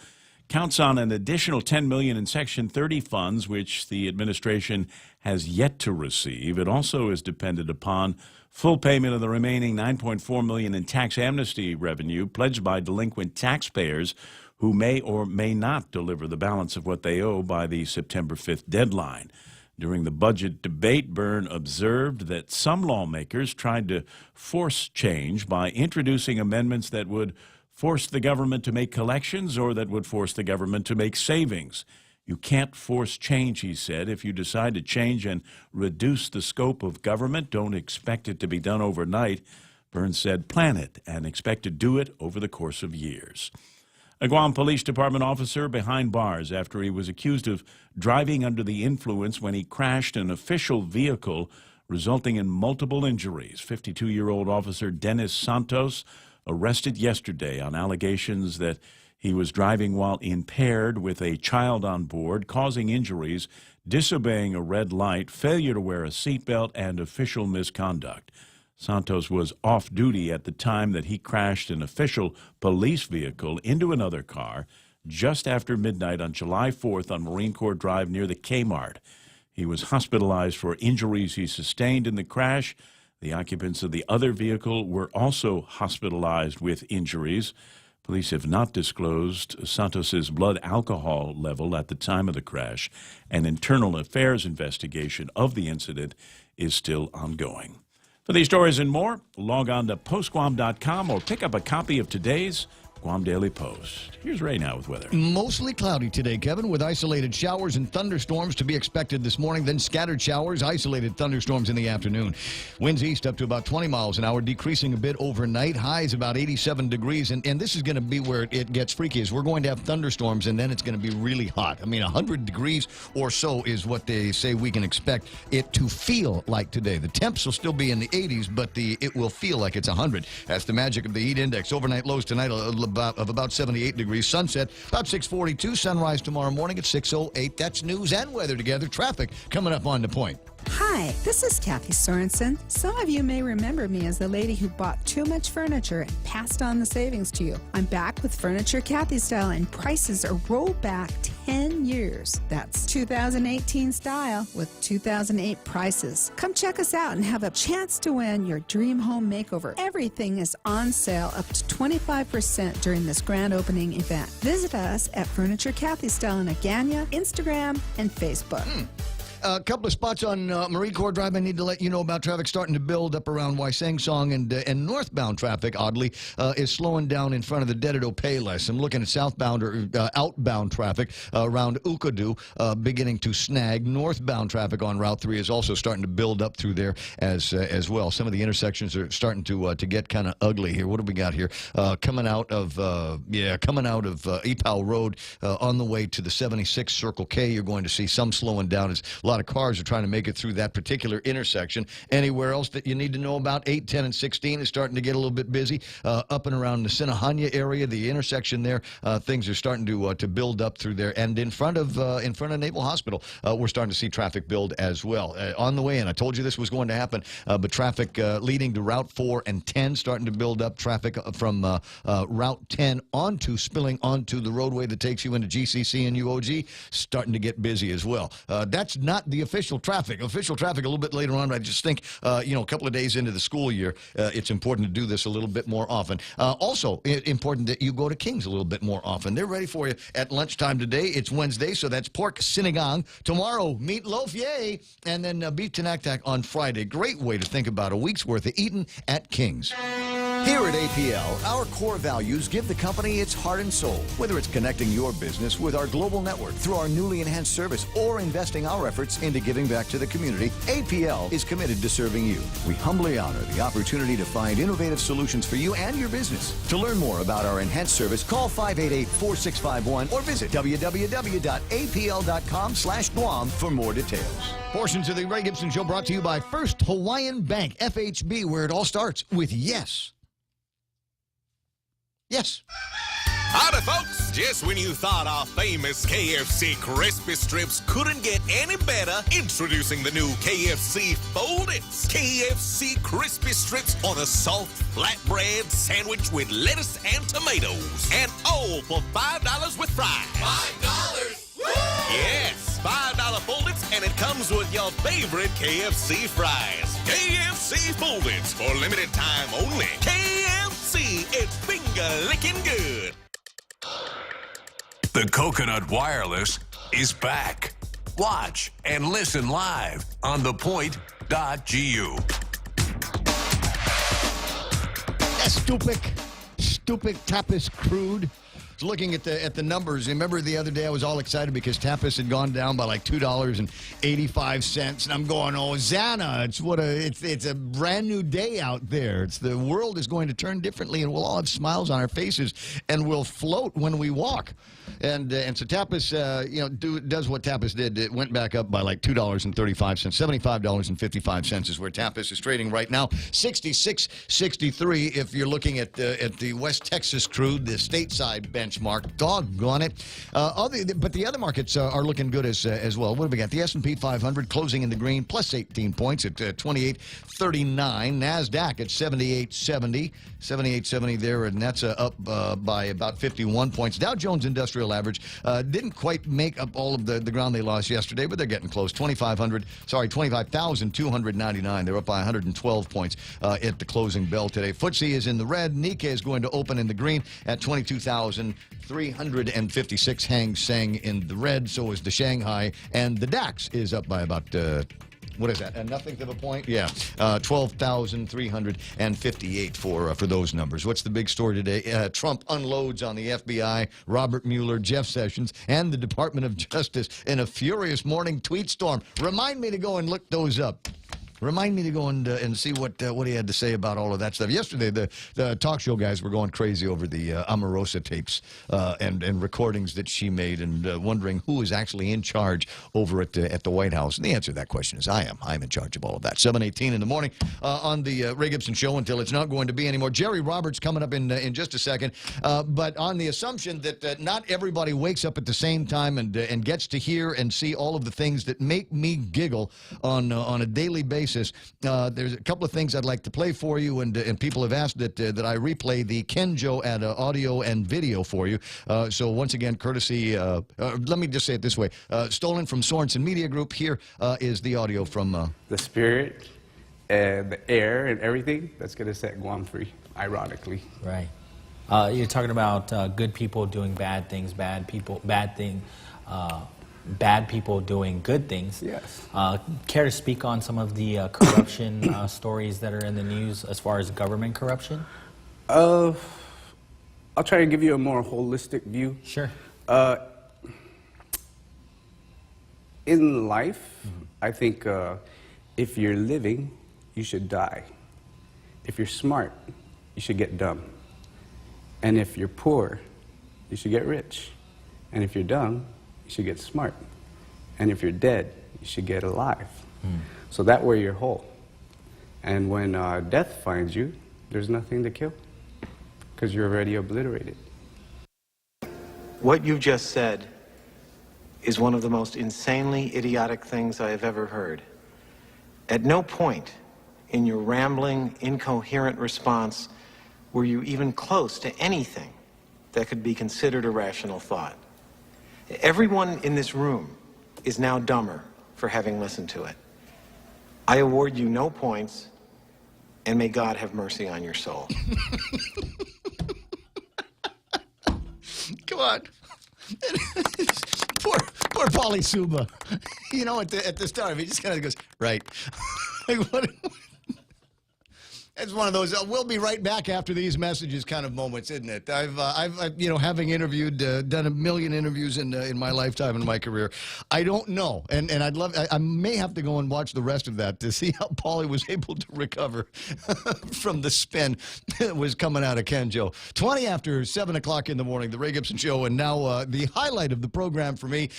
counts on an additional $10 million in Section 30 funds, which the administration has yet to receive. It also is dependent upon full payment of the remaining $9.4 million in tax amnesty revenue pledged by delinquent taxpayers who may or may not deliver the balance of what they owe by the September 5th deadline. During the budget debate, Byrne observed that some lawmakers tried to force change by introducing amendments that would force the government to make collections or that would force the government to make savings. You can't force change, he said. If you decide to change and reduce the scope of government, don't expect it to be done overnight. Byrne said, plan it and expect to do it over the course of years. A Guam Police Department officer behind bars after he was accused of driving under the influence when he crashed an official vehicle, resulting in multiple injuries. 52-year-old officer Dennis Santos arrested yesterday on allegations that he was driving while impaired with a child on board, causing injuries, disobeying a red light, failure to wear a seatbelt, and official misconduct. Santos was off duty at the time that he crashed an official police vehicle into another car just after midnight on July 4th on Marine Corps Drive near the Kmart. He was hospitalized for injuries he sustained in the crash. The occupants of the other vehicle were also hospitalized with injuries. Police have not disclosed Santos's blood alcohol level at the time of the crash. An internal affairs investigation of the incident is still ongoing. For these stories and more, log on to postguam.com or pick up a copy of today's Guam Daily Post. Here's Ray now with weather. Mostly cloudy today, Kevin, with isolated showers and thunderstorms to be expected this morning, then scattered showers, isolated thunderstorms in the afternoon. Winds east up to about 20 miles an hour, decreasing a bit overnight. Highs about 87 degrees, and this is going to be where it gets freaky, is we're going to have thunderstorms, and then it's going to be really hot. I mean, 100 degrees or so is what they say we can expect it to feel like today. The temps will still be in the 80s, but it will feel like it's 100. That's the magic of the heat index. Overnight lows tonight of about 78 degrees. Sunset about 6:42. Sunrise tomorrow morning at 6:08. That's news and weather together. Traffic coming up on The Point. Hi, this is Kathy Sorensen. Some of you may remember me as the lady who bought too much furniture and passed on the savings to you. I'm back with Furniture Kathy style, and prices are rolled back 10 years. That's 2018 style with 2008 prices. Come check us out and have a chance to win your dream home makeover. Everything is on sale up to 25% during this grand opening event. Visit us at Furniture Kathy style in Agana, Instagram, and Facebook. A couple of spots on Marine Corps Drive I need to let you know about. Traffic starting to build up around Waisangsong, and northbound traffic, oddly, is slowing down in front of the Dedido Payless. I'm looking at southbound or outbound traffic around Ukadu beginning to snag. Northbound traffic on Route 3 is also starting to build up through there as well. Some of the intersections are starting to get kind of ugly here. What do we got here? Coming out of Epau Road on the way to the 76 Circle K, you're going to see some slowing down as a lot of cars are trying to make it through that particular intersection. Anywhere else that you need to know about? 8, 10, and 16 is starting to get a little bit busy. Up and around the Sinahanya area, the intersection there, things are starting to build up through there. And in front of Naval Hospital, we're starting to see traffic build as well. On the way in, I told you this was going to happen, but traffic leading to Route 4 and 10 starting to build up. Traffic from Route 10 spilling onto the roadway that takes you into GCC and UOG, starting to get busy as well. That's not the official traffic. Official traffic a little bit later on, but I just think, a couple of days into the school year, it's important to do this a little bit more often. Also, important that you go to King's a little bit more often. They're ready for you at lunchtime today. It's Wednesday, so that's pork sinigang. Tomorrow, meatloaf, yay! And then beef tenactac on Friday. Great way to think about a week's worth of eating at King's. Here at APL, our core values give the company its heart and soul. Whether it's connecting your business with our global network through our newly enhanced service or investing our efforts into giving back to the community, APL is committed to serving you. We humbly honor the opportunity to find innovative solutions for you and your business. To learn more about our enhanced service, call 588-4651 or visit www.apl.com/Guam for more details. Portions of the Ray Gibson Show brought to you by First Hawaiian Bank, FHB, where it all starts with yes. Yes. Howdy, folks. Just when you thought our famous KFC crispy strips couldn't get any better, introducing the new KFC Fold-Its. KFC crispy strips on a soft flatbread sandwich with lettuce and tomatoes. And all for $5 with fries. $5? Yes, $5 fold-its, and it comes with your favorite KFC fries. KFC fold-its for limited time only. KFC, it's finger-licking good. The Coconut Wireless is back. Watch and listen live on thepoint.gu. Stupid Tapas crude. Looking at the numbers, remember the other day I was all excited because Tapas had gone down by like $2.85, and I'm going, oh, Zana, it's a brand new day out there. The world is going to turn differently, and we'll all have smiles on our faces, and we'll float when we walk. And so Tapas, does what Tapas did. It went back up by like $2.35, $75.55 is where Tapas is trading right now. 66.63 if you're looking at the West Texas crude, the stateside benchmark. Doggone it. But the other markets are looking good as well. What have we got? The S&P 500 closing in the green, plus 18 points at 28.39. NASDAQ at 78.70 there, and that's up by about 51 points. Dow Jones Industrial Average didn't quite make up all of the ground they lost yesterday, but they're getting close. 25,299. They're up by 112 points at the closing bell today. FTSE is in the red. Nikkei is going to open in the green at 22,356. Hang Seng in the red. So is the Shanghai, and the DAX is up by about what is that? Nothing of a point? Yeah. 12,358 for those numbers. What's the big story today? Trump unloads on the FBI, Robert Mueller, Jeff Sessions, and the Department of Justice in a furious morning tweet storm. Remind me to go and look those up. Remind me to go and see what he had to say about all of that stuff. Yesterday, the talk show guys were going crazy over the Omarosa tapes and recordings that she made, and wondering who is actually in charge over at the White House. And the answer to that question is I am. I'm in charge of all of that. 7:18 in the morning on the Ray Gibson Show until it's not going to be anymore. Jerry Roberts coming up in just a second. But on the assumption that not everybody wakes up at the same time and gets to hear and see all of the things that make me giggle on a daily basis. There's a couple of things I'd like to play for you, and people have asked that I replay the Kenjo at audio and video for you. So once again, courtesy, let me just say it this way, stolen from Sorensen Media Group. Here is the audio from... the spirit and the air and everything that's going to set Guam free, ironically. Right. You're talking about good people doing bad things, bad people doing good things. Yes. Care to speak on some of the corruption stories that are in the news as far as government corruption? I'll try to give you a more holistic view. Sure. In life, I think if you're living, you should die. If you're smart, you should get dumb. And if you're poor, you should get rich. And if you're dumb, you should get smart. And if you're dead, you should get alive. So that way you're whole. And when death finds you, there's nothing to kill because you're already obliterated. What you just said is one of the most insanely idiotic things I have ever heard. At no point in your rambling, incoherent response were you even close to anything that could be considered a rational thought. Everyone in this room is now dumber for having listened to it. I award you no points, and may God have mercy on your soul. Come on. Poor Pauly Suba. You know, at the start, he just kind of goes, right. Like, what? It's one of those we'll be right back after these messages kind of moments, isn't it? I've having interviewed, done a million interviews in my lifetime, in my career. I don't know, and I may have to go and watch the rest of that to see how Pauly was able to recover from the spin that was coming out of Kenjo. 20 after 7 o'clock in the morning, the Ray Gibson Show, and now the highlight of the program for me,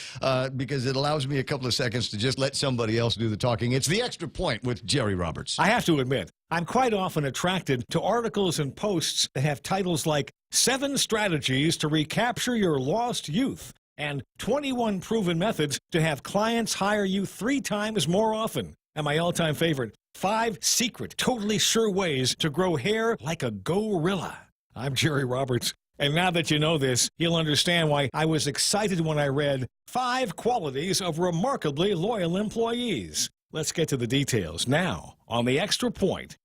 because it allows me a couple of seconds to just let somebody else do the talking. It's the Extra Point with Jerry Roberts. I have to admit, I'm quite often attracted to articles and posts that have titles like 7 Strategies to Recapture Your Lost Youth and 21 Proven Methods to Have Clients Hire You 3 times More Often. And my all-time favorite, 5 secret, totally sure ways to grow hair like a gorilla. I'm Jerry Roberts. And now that you know this, you'll understand why I was excited when I read 5 qualities of remarkably loyal employees. Let's get to the details now on the Extra Point.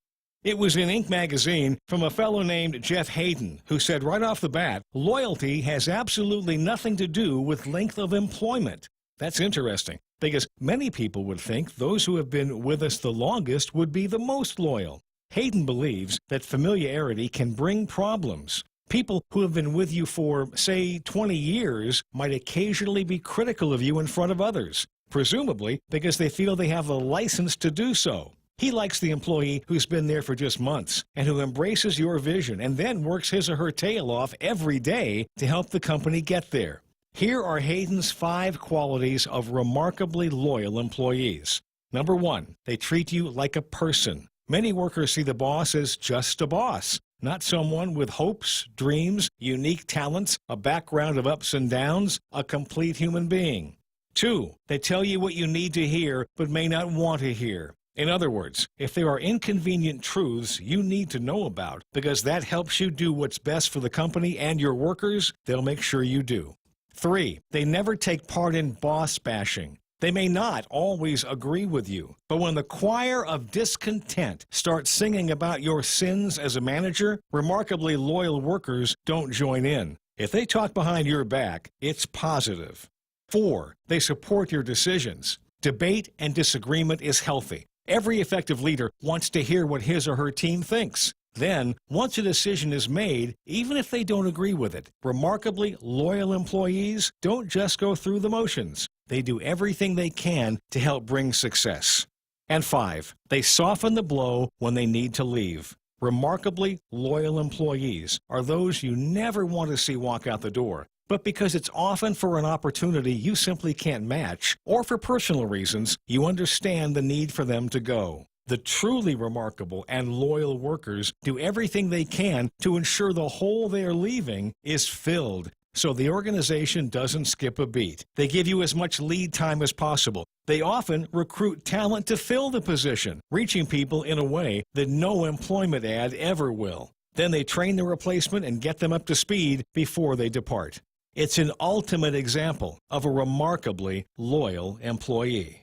It was in Inc. magazine from a fellow named Jeff Hayden, who said right off the bat, loyalty has absolutely nothing to do with length of employment. That's interesting, because many people would think those who have been with us the longest would be the most loyal. Hayden believes that familiarity can bring problems. People who have been with you for, say, 20 years might occasionally be critical of you in front of others, presumably because they feel they have a license to do so. He likes the employee who's been there for just months and who embraces your vision and then works his or her tail off every day to help the company get there. Here are Hayden's 5 qualities of remarkably loyal employees. Number 1, they treat you like a person. Many workers see the boss as just a boss, not someone with hopes, dreams, unique talents, a background of ups and downs, a complete human being. 2, they tell you what you need to hear but may not want to hear. In other words, if there are inconvenient truths you need to know about because that helps you do what's best for the company and your workers, they'll make sure you do. 3, they never take part in boss bashing. They may not always agree with you, but when the choir of discontent starts singing about your sins as a manager, remarkably loyal workers don't join in. If they talk behind your back, it's positive. 4, they support your decisions. Debate and disagreement is healthy. Every effective leader wants to hear what his or her team thinks. Then, once a decision is made, even if they don't agree with it, remarkably loyal employees don't just go through the motions. They do everything they can to help bring success. And 5, they soften the blow when they need to leave. Remarkably loyal employees are those you never want to see walk out the door. But because it's often for an opportunity you simply can't match, or for personal reasons, you understand the need for them to go. The truly remarkable and loyal workers do everything they can to ensure the hole they are leaving is filled, so the organization doesn't skip a beat. They give you as much lead time as possible. They often recruit talent to fill the position, reaching people in a way that no employment ad ever will. Then they train the replacement and get them up to speed before they depart. It's an ultimate example of a remarkably loyal employee.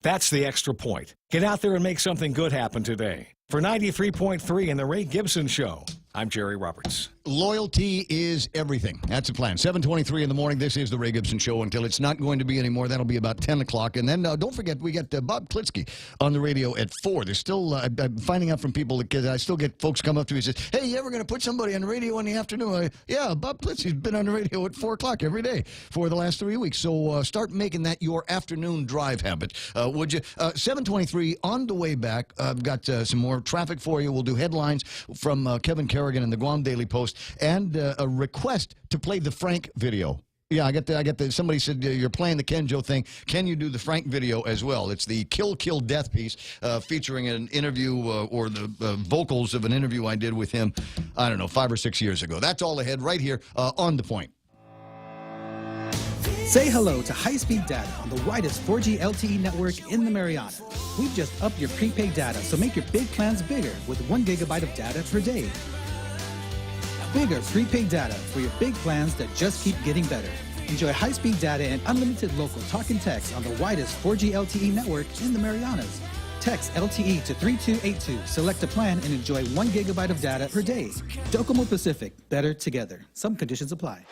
That's the Extra Point. Get out there and make something good happen today. For 93.3 and The Ray Gibson Show, I'm Jerry Roberts. Loyalty is everything. That's the plan. 7:23 in the morning. This is the Ray Gibson Show until it's not going to be anymore. That'll be about 10 o'clock. And then don't forget, we got Bob Klitsky on the radio at 4. There's still, I'm finding out from people, because I still get folks come up to me and say, hey, you ever going to put somebody on the radio in the afternoon? Yeah, Bob Klitsky's been on the radio at 4 o'clock every day for the last 3 weeks. So start making that your afternoon drive habit, would you? 7:23 on the way back. I've got some more traffic for you. We'll do headlines from Kevin Kerrigan and the Guam Daily Post, and a request to play the Frank video. Yeah, I got the. Somebody said you're playing the Kenjo thing. Can you do the Frank video as well? It's the Kill Kill Death piece featuring an interview or the vocals of an interview I did with him, I don't know, 5 or 6 years ago. That's all ahead right here on The Point. Say hello to high-speed data on the widest 4G LTE network in the Marianas. We've just upped your prepaid data, so make your big plans bigger with 1 gigabyte of data per day. Bigger prepaid data for your big plans that just keep getting better. Enjoy high-speed data and unlimited local talk and text on the widest 4G LTE network in the Marianas. Text LTE to 3282, select a plan, and enjoy 1 gigabyte of data per day. Docomo Pacific, better together. Some conditions apply.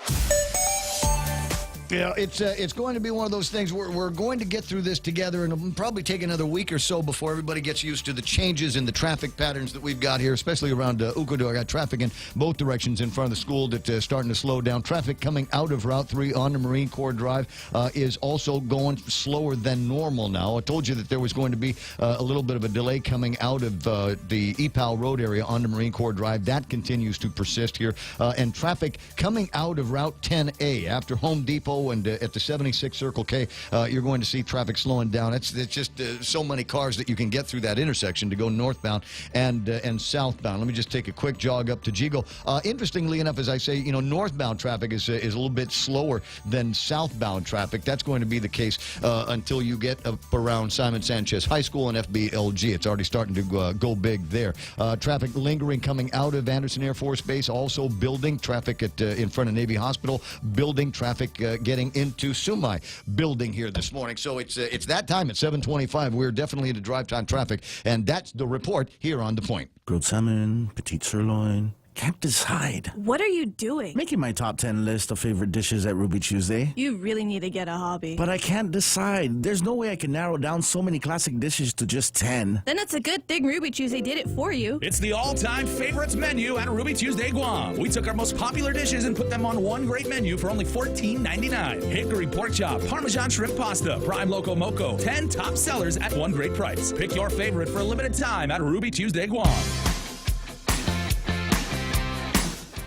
Yeah, it's going to be one of those things where we're going to get through this together, and it'll probably take another week or so before everybody gets used to the changes in the traffic patterns that we've got here, especially around Ukodo. I got traffic in both directions in front of the school that's starting to slow down. Traffic coming out of Route 3 onto Marine Corps Drive is also going slower than normal now. I told you that there was going to be a little bit of a delay coming out of the EPAL Road area onto Marine Corps Drive. That continues to persist here. And traffic coming out of Route 10A after Home Depot go, and at the 76 Circle K, you're going to see traffic slowing down. It's just so many cars that you can get through that intersection to go northbound and southbound. Let me just take a quick jog up to Jigo. Interestingly enough, as I say, northbound traffic is a little bit slower than southbound traffic. That's going to be the case until you get up around Simon Sanchez High School and FBLG. It's already starting to go big there. Traffic lingering coming out of Anderson Air Force Base, also building traffic in front of Navy Hospital, building traffic getting into Sumai building here this morning. So it's that time at 7:25. We're definitely into drive time traffic, and that's the report here on The Point. Grilled salmon, petite sirloin. Can't decide. What are you doing? Making my top 10 list of favorite dishes at Ruby Tuesday. You really need to get a hobby. But I can't decide. There's no way I can narrow down so many classic dishes to just 10. Then it's a good thing Ruby Tuesday did it for you. It's the all-time favorites menu at Ruby Tuesday Guam. We took our most popular dishes and put them on one great menu for only $14.99. Hickory pork chop, Parmesan shrimp pasta, prime loco moco. 10 top sellers at one great price. Pick your favorite for a limited time at Ruby Tuesday Guam.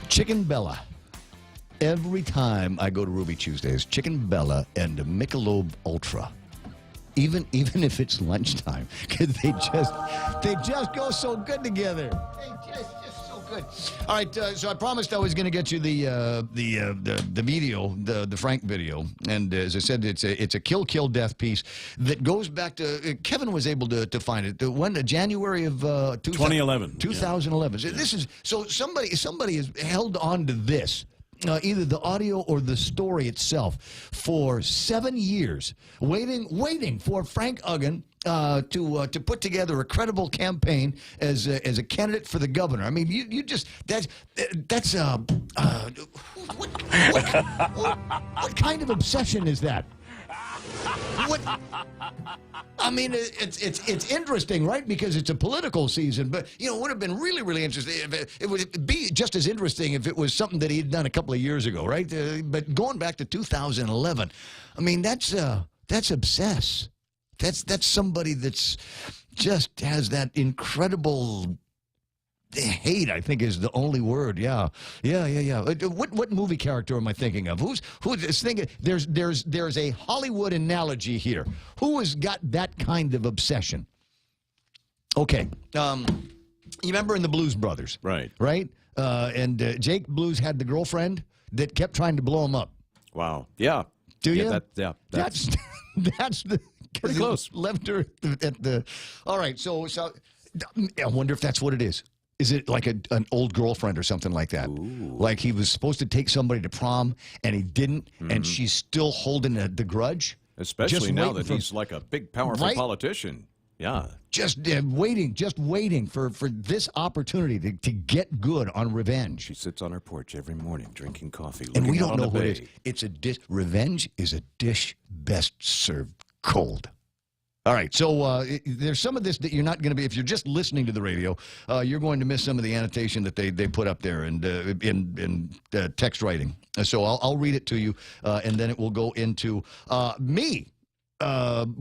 Chicken Bella. Every time I go to Ruby Tuesdays, Chicken Bella and Michelob Ultra. Even if it's lunchtime, because they just go so good together. They just so good. All right, so I promised I was going to get you the video, the Frank video, and as I said, it's a kill death piece that goes back to Kevin was able to find it. When January of 2011. 2011. So this is so somebody has held on to this. Either the audio or the story itself for 7 years, waiting for Frank Uggan to put together a credible campaign as a candidate for the governor. I mean, you just that's what kind of obsession is that? What? I mean, it's interesting, right? Because it's a political season. But it would have been really interesting. It would be just as interesting if it was something that he had done a couple of years ago, right? But going back to 2011, I mean, that's obsessed. That's somebody that's just has that incredible hate, I think, is the only word. Yeah. What movie character am I thinking of? Who's thinking? There's a Hollywood analogy here. Who has got that kind of obsession? Okay. You remember in the Blues Brothers, right? And Jake Blues had the girlfriend that kept trying to blow him up. Wow. Yeah. Do you? That's the pretty close. Left her at the. All right. So I wonder if that's what it is. Is it like an old girlfriend or something like that? Ooh. Like he was supposed to take somebody to prom and he didn't, and she's still holding the grudge? Especially now that he's like a big, powerful politician. Yeah. Just waiting for this opportunity to get good on revenge. She sits on her porch every morning drinking coffee. And we don't know who it is. It's a dish. Revenge is a dish best served cold. All right, so there's some of this that you're not going to be, if you're just listening to the radio, you're going to miss some of the annotation that they put up there and in text writing. So I'll read it to you, and then it will go into me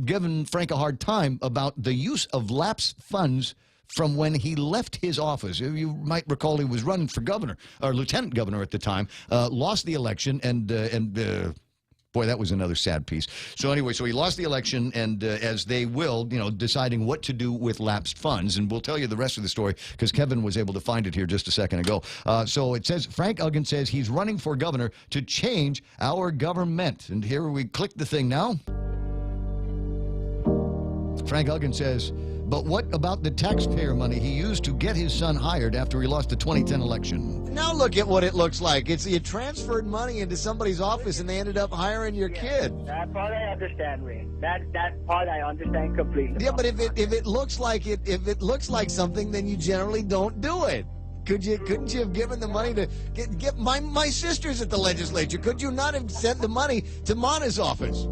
giving Frank a hard time about the use of lapsed funds from when he left his office. You might recall he was running for governor, or lieutenant governor at the time, lost the election, and boy, that was another sad piece. So anyway, so he lost the election, and as they will, deciding what to do with lapsed funds. And we'll tell you the rest of the story because Kevin was able to find it here just a second ago. So it says, Frank Uggan says he's running for governor to change our government. And here we click the thing now. Frank Uggan says, but what about the taxpayer money he used to get his son hired after he lost the 2010 election? Now look at what it looks like. It's you transferred money into somebody's office and they ended up hiring your kid. That part I understand, Ray. That part I understand completely. Yeah, but if it looks like something, then you generally don't do it. Couldn't you have given the money to get my sister's at the legislature? Could you not have sent the money to Mana's office?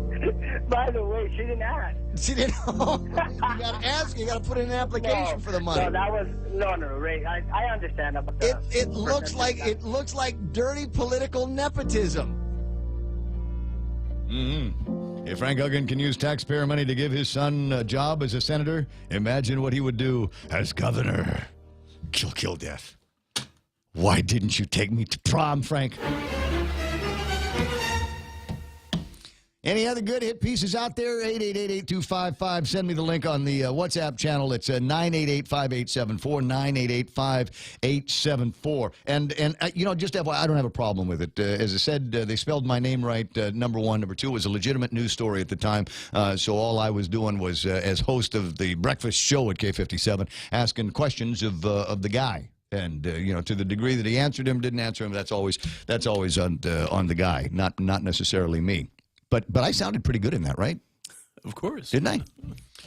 By the way, she didn't ask. She didn't. You got to ask. You got to put in an application for the money. No, that was no, Ray. I understand about that. It looks like dirty political nepotism. Mm-hmm. If Frank Uggan can use taxpayer money to give his son a job as a senator, imagine what he would do as governor. Kill death. Why didn't you take me to prom, Frank? Any other good hit pieces out there? 888-8255. Send me the link on the WhatsApp channel. It's 988-5874, 988-5874. And just FYI, I don't have a problem with it. As I said, they spelled my name right, number one. Number two, it was a legitimate news story at the time. So all I was doing was, as host of the breakfast show at K57, asking questions of the guy. And to the degree that he answered him, didn't answer him, that's always on the guy, not necessarily me. But I sounded pretty good in that, right? Of course, didn't I?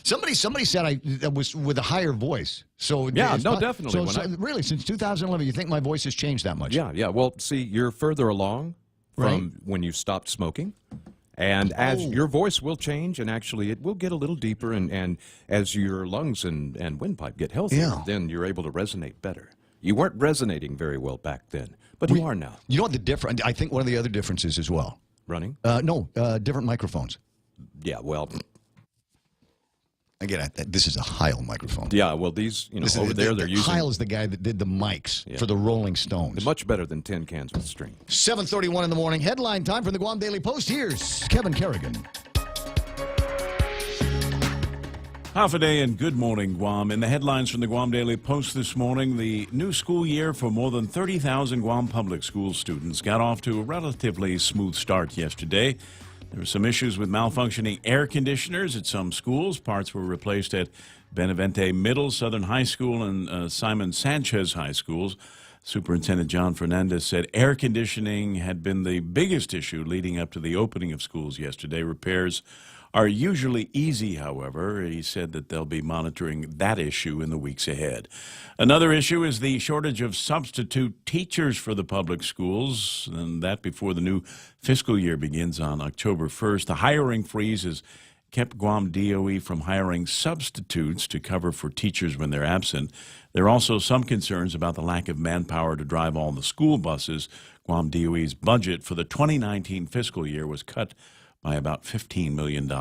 Somebody said I was with a higher voice. So yeah, no, definitely. So really, since 2011, you think my voice has changed that much? Yeah. Well, see, you're further along from when you stopped smoking. And as your voice will change, and actually it will get a little deeper, and as your lungs and windpipe get healthier, then you're able to resonate better. You weren't resonating very well back then, but you are now. You know what the difference? I think one of the other differences as well. Running? No, different microphones. Yeah, well. Again, this is a Heil microphone. Yeah, well, these, over there, they're using. Heil is the guy that did the mics for the Rolling Stones. They're much better than tin cans with string. 7:31 in the morning. Headline time from the Guam Daily Post. Here's Kevin Kerrigan. Half a day and good morning, Guam. In the headlines from the Guam Daily Post this morning, the new school year for more than 30,000 Guam public school students got off to a relatively smooth start yesterday. There were some issues with malfunctioning air conditioners at some schools. Parts were replaced at Benavente Middle, Southern High School, and Simon Sanchez High Schools. Superintendent John Fernandez said air conditioning had been the biggest issue leading up to the opening of schools yesterday. Repairs are usually easy, however. He said that they'll be monitoring that issue in the weeks ahead. Another issue is the shortage of substitute teachers for the public schools, and that before the new fiscal year begins on October 1st. The hiring freeze has kept Guam DOE from hiring substitutes to cover for teachers when they're absent. There are also some concerns about the lack of manpower to drive all the school buses. Guam DOE's budget for the 2019 fiscal year was cut by about $15 million.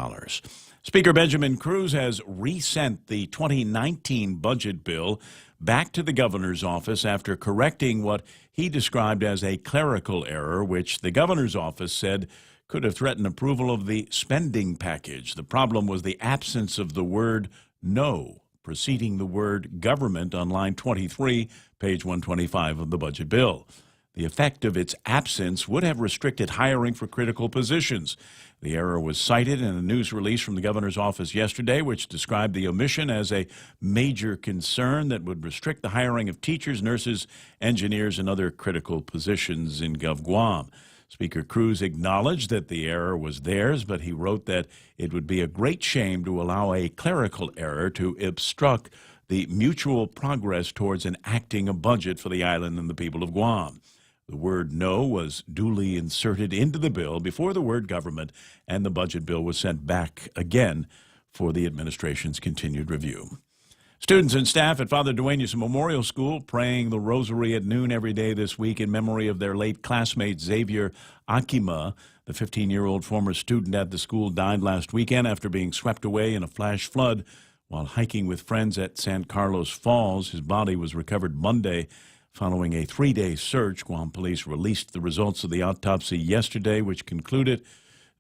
Speaker Benjamin Cruz has resent the 2019 budget bill back to the governor's office after correcting what he described as a clerical error, which the governor's office said could have threatened approval of the spending package. The problem was the absence of the word no preceding the word government on line 23, page 125 of the budget bill. The effect of its absence would have restricted hiring for critical positions. The error was cited in a news release from the governor's office yesterday, which described the omission as a major concern that would restrict the hiring of teachers, nurses, engineers, and other critical positions in Gov Guam. Speaker Cruz acknowledged that the error was theirs, but he wrote that it would be a great shame to allow a clerical error to obstruct the mutual progress towards enacting a budget for the island and the people of Guam. The word no was duly inserted into the bill before the word government, and the budget bill was sent back again for the administration's continued review. Students and staff at Father Duenas Memorial School praying the rosary at noon every day this week in memory of their late classmate Xavier Akima. The 15-year-old former student at the school died last weekend after being swept away in a flash flood while hiking with friends at San Carlos Falls. His body was recovered Monday. Following a 3-day search, Guam police released the results of the autopsy yesterday, which concluded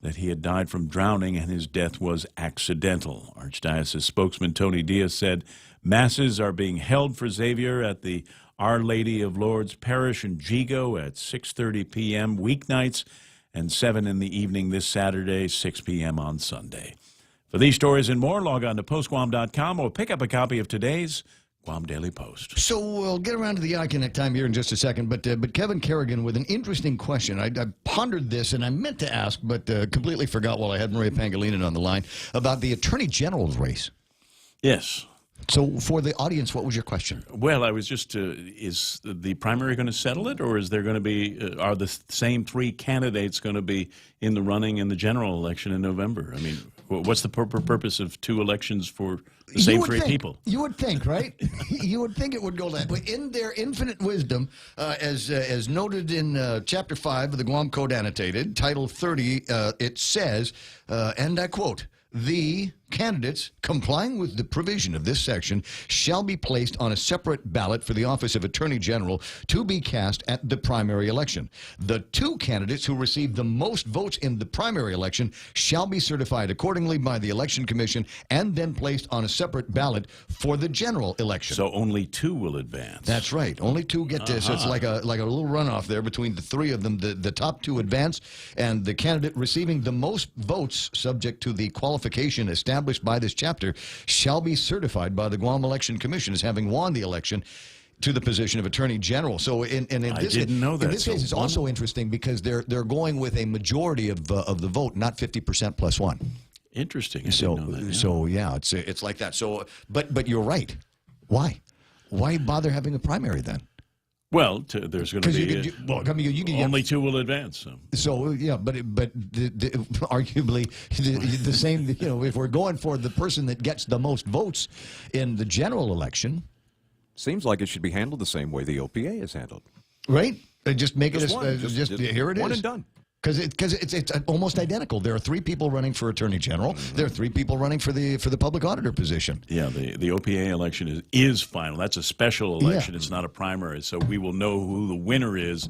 that he had died from drowning and his death was accidental. Archdiocese spokesman Tony Diaz said masses are being held for Xavier at the Our Lady of Lourdes Parish in Jigo at 6:30 p.m. weeknights and 7 in the evening this Saturday, 6 p.m. on Sunday. For these stories and more, log on to postguam.com or pick up a copy of today's Guam Daily Post. So we'll get around to the Iconic time here in just a second, but Kevin Kerrigan with an interesting question. I pondered this, and I meant to ask, but completely forgot while I had Maria Pangilinan on the line, about the Attorney General's race. Yes. So for the audience, what was your question? Well, I was just, is the primary going to settle it, or is there going to be, are the same three candidates going to be in the running in the general election in November? I mean, what's the purpose of two elections for the same three people? You would think, right? You would think it would go that way. In their infinite wisdom, as noted in Chapter 5 of the Guam Code Annotated, Title 30, it says, and I quote, the candidates complying with the provision of this section shall be placed on a separate ballot for the office of Attorney General to be cast at the primary election. The 2 candidates who receive the most votes in the primary election shall be certified accordingly by the Election Commission and then placed on a separate ballot for the general election. So only 2 will advance. That's right. Only 2 get this. So it's like a little runoff there between the 3 of them. The top 2 advance, and the candidate receiving the most votes, subject to the qualification established by this chapter, shall be certified by the Guam Election Commission as having won the election to the position of Attorney General. So in this, didn't know that. In this case, it's also interesting because they're going with a majority of the vote, not 50% plus 1. Interesting. So yeah, it's like that. So, but you're right. Why bother having a primary then? Well, there's going to be only 2 will advance. So yeah, but arguably the same. You know, if we're going for the person that gets the most votes in the general election, seems like it should be handled the same way the OPA is handled. Right? Just make Just it one. just here it is. One and done. Because it's almost identical. There are 3 people running for Attorney General. There are 3 people running for the public auditor position. Yeah, the OPA election is final. That's a special election. It's not a primary. So we will know who the winner is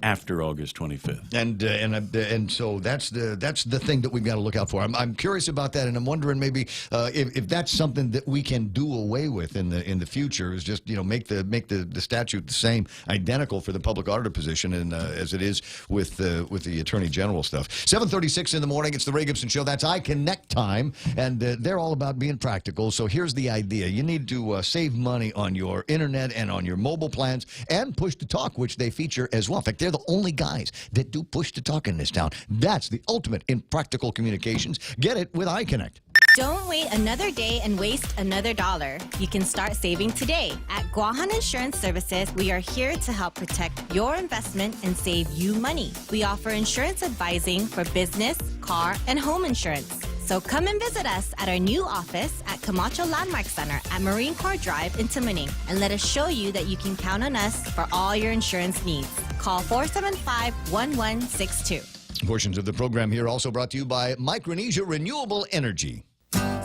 after August 25th. And so that's the thing that we've got to look out for. I'm curious about that, and I'm wondering maybe if that's something that we can do away with in the future, is just make the statute the same, identical for the public auditor position, and as it is with the Attorney General stuff. 7:36 in the morning. It's the Ray Gibson Show. That's iConnect time, and they're all about being practical. So here's the idea: you need to save money on your internet and on your mobile plans, and push to talk, which they feature as well. In fact, they're the only guys that do push to talk in this town. That's the ultimate in practical communications. Get it with iConnect. Don't wait another day and waste another dollar. You can start saving today. At Guahan Insurance Services, we are here to help protect your investment and save you money. We offer insurance advising for business, car, and home insurance. So come and visit us at our new office at Camacho Landmark Center at Marine Corps Drive in Timoning, and let us show you that you can count on us for all your insurance needs. Call 475-1162. Portions of the program here also brought to you by Micronesia Renewable Energy.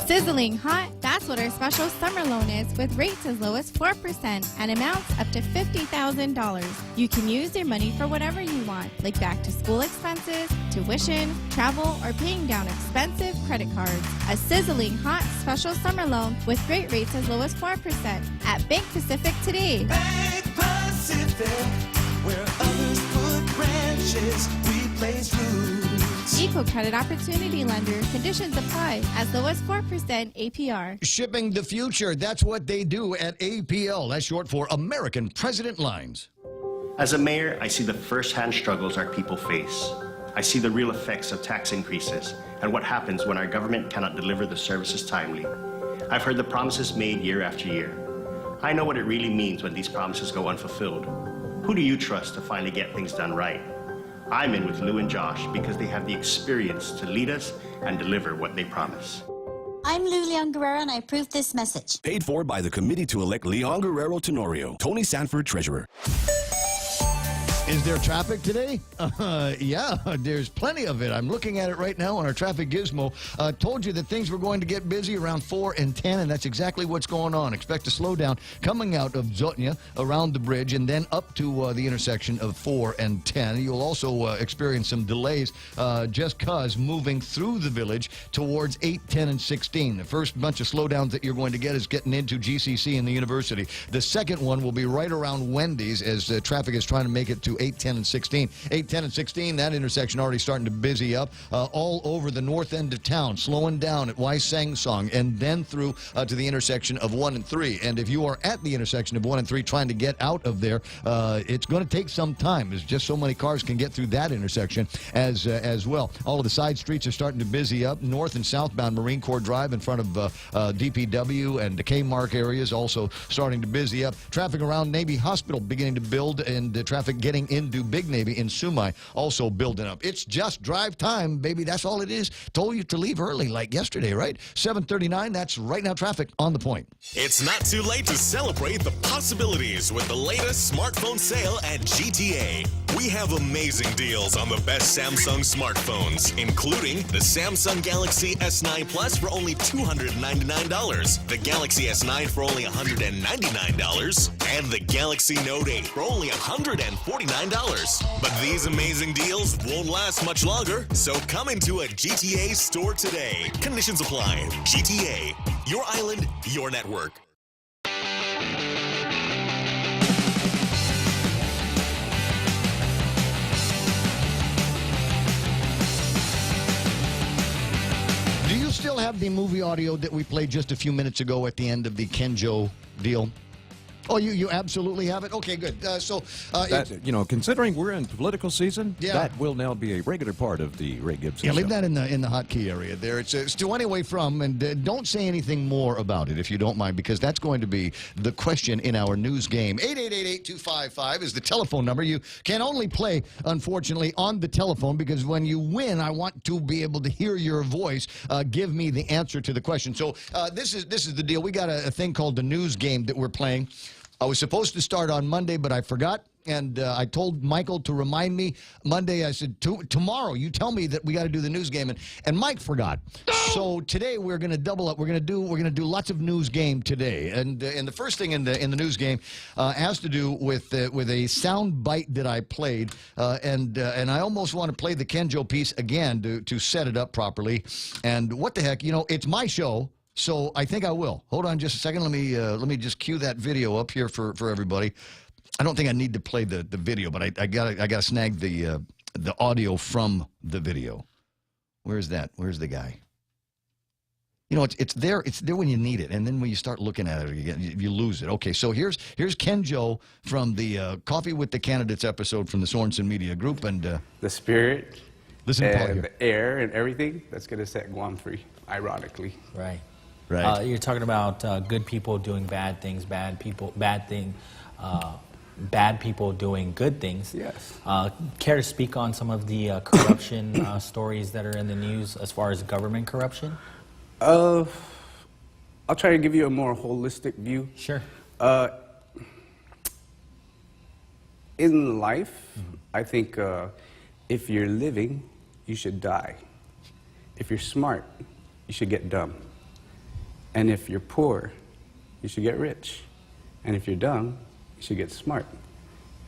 Sizzling hot, that's what our special summer loan is, with rates as low as 4% and amounts up to $50,000. You can use your money for whatever you want, like back to school expenses, tuition, travel, or paying down expensive credit cards. A sizzling hot special summer loan with great rates as low as 4% at Bank Pacific today. Bank Pacific, where others put branches, we place roots. Eco Credit Opportunity Lender. Conditions apply. As low as 4% APR. Shipping the future. That's what they do at APL. That's short for American President Lines. As a mayor, I see the first-hand struggles our people face. I see the real effects of tax increases and what happens when our government cannot deliver the services timely. I've heard the promises made year after year. I know what it really means when these promises go unfulfilled. Who do you trust to finally get things done right? I'm in with Lou and Josh because they have the experience to lead us and deliver what they promise. I'm Lou Leon Guerrero, and I approve this message. Paid for by the committee to elect Leon Guerrero Tenorio. Tony Sanford, Treasurer. Is there traffic today? Yeah, there's plenty of it. I'm looking at it right now on our traffic gizmo. Told you that things were going to get busy around 4 and 10, and that's exactly what's going on. Expect a slowdown coming out of Zotnia around the bridge and then up to the intersection of 4 and 10. You'll also experience some delays just because moving through the village towards 8, 10, and 16. The first bunch of slowdowns that you're going to get is getting into GCC and the university. The second one will be right around Wendy's as traffic is trying to make it to 8, 10, and 16. 8, 10, and 16, that intersection already starting to busy up all over the north end of town, slowing down at Waisang Song, and then through to the intersection of 1 and 3. And if you are at the intersection of 1 and 3 trying to get out of there, it's going to take some time. There's just so many cars can get through that intersection as well. All of the side streets are starting to busy up. North and southbound Marine Corps Drive in front of DPW and the Kmark areas also starting to busy up. Traffic around Navy Hospital beginning to build, and traffic getting into Big Navy in Sumai also building up. It's just drive time, baby. That's all it is. Told you to leave early like yesterday, right? 7:39, that's right now traffic on the point. It's not too late to celebrate the possibilities with the latest smartphone sale at GTA. We have amazing deals on the best Samsung smartphones, including the Samsung Galaxy S9 Plus for only $299, the Galaxy S9 for only $199, and the Galaxy Note 8 for only $149. But these amazing deals won't last much longer, so come into a GTA store today. Conditions apply. GTA, your island, your network. Do you still have the movie audio that we played just a few minutes ago at the end of the Kenjo deal? Oh, you absolutely have it? Okay, good. That, considering we're in political season, that will now be a regular part of the Ray Gibson Yeah, show. leave that in the hotkey area there. It's to anyway from, and don't say anything more about it if you don't mind, because that's going to be the question in our news game. 888-8255 is the telephone number. You can only play, unfortunately, on the telephone, because when you win, I want to be able to hear your voice. Give me the answer to the question. So this is the deal. We got a thing called the news game that we're playing. I was supposed to start on Monday, but I forgot, and I told Michael to remind me. Monday, I said, tomorrow, you tell me that we got to do the news game, and Mike forgot. So today, we're going to double up. We're going to do lots of news game today, and the first thing in the news game has to do with a sound bite that I played, and I almost want to play the Kenjo piece again to set it up properly. And what the heck, it's my show. So I think I will. Hold on just a second. Let me just cue that video up here for everybody. I don't think I need to play the video, but I gotta snag the audio from the video. Where's that? Where's the guy? It's there when you need it, and then when you start looking at it again, you lose it. Okay, so here's Kenjo from the Coffee with the Candidates episode from the Sorensen Media Group, and the spirit, listen to Paul and here. the air and everything that's gonna set Guam free. Ironically, Right. Right. You're talking about good people doing bad things, bad people doing good things. Yes. Care to speak on some of the corruption stories that are in the news as far as government corruption? I'll try to give you a more holistic view. Sure. In life, I think if you're living, you should die. If you're smart, you should get dumb. And if you're poor, you should get rich. And if you're dumb, you should get smart.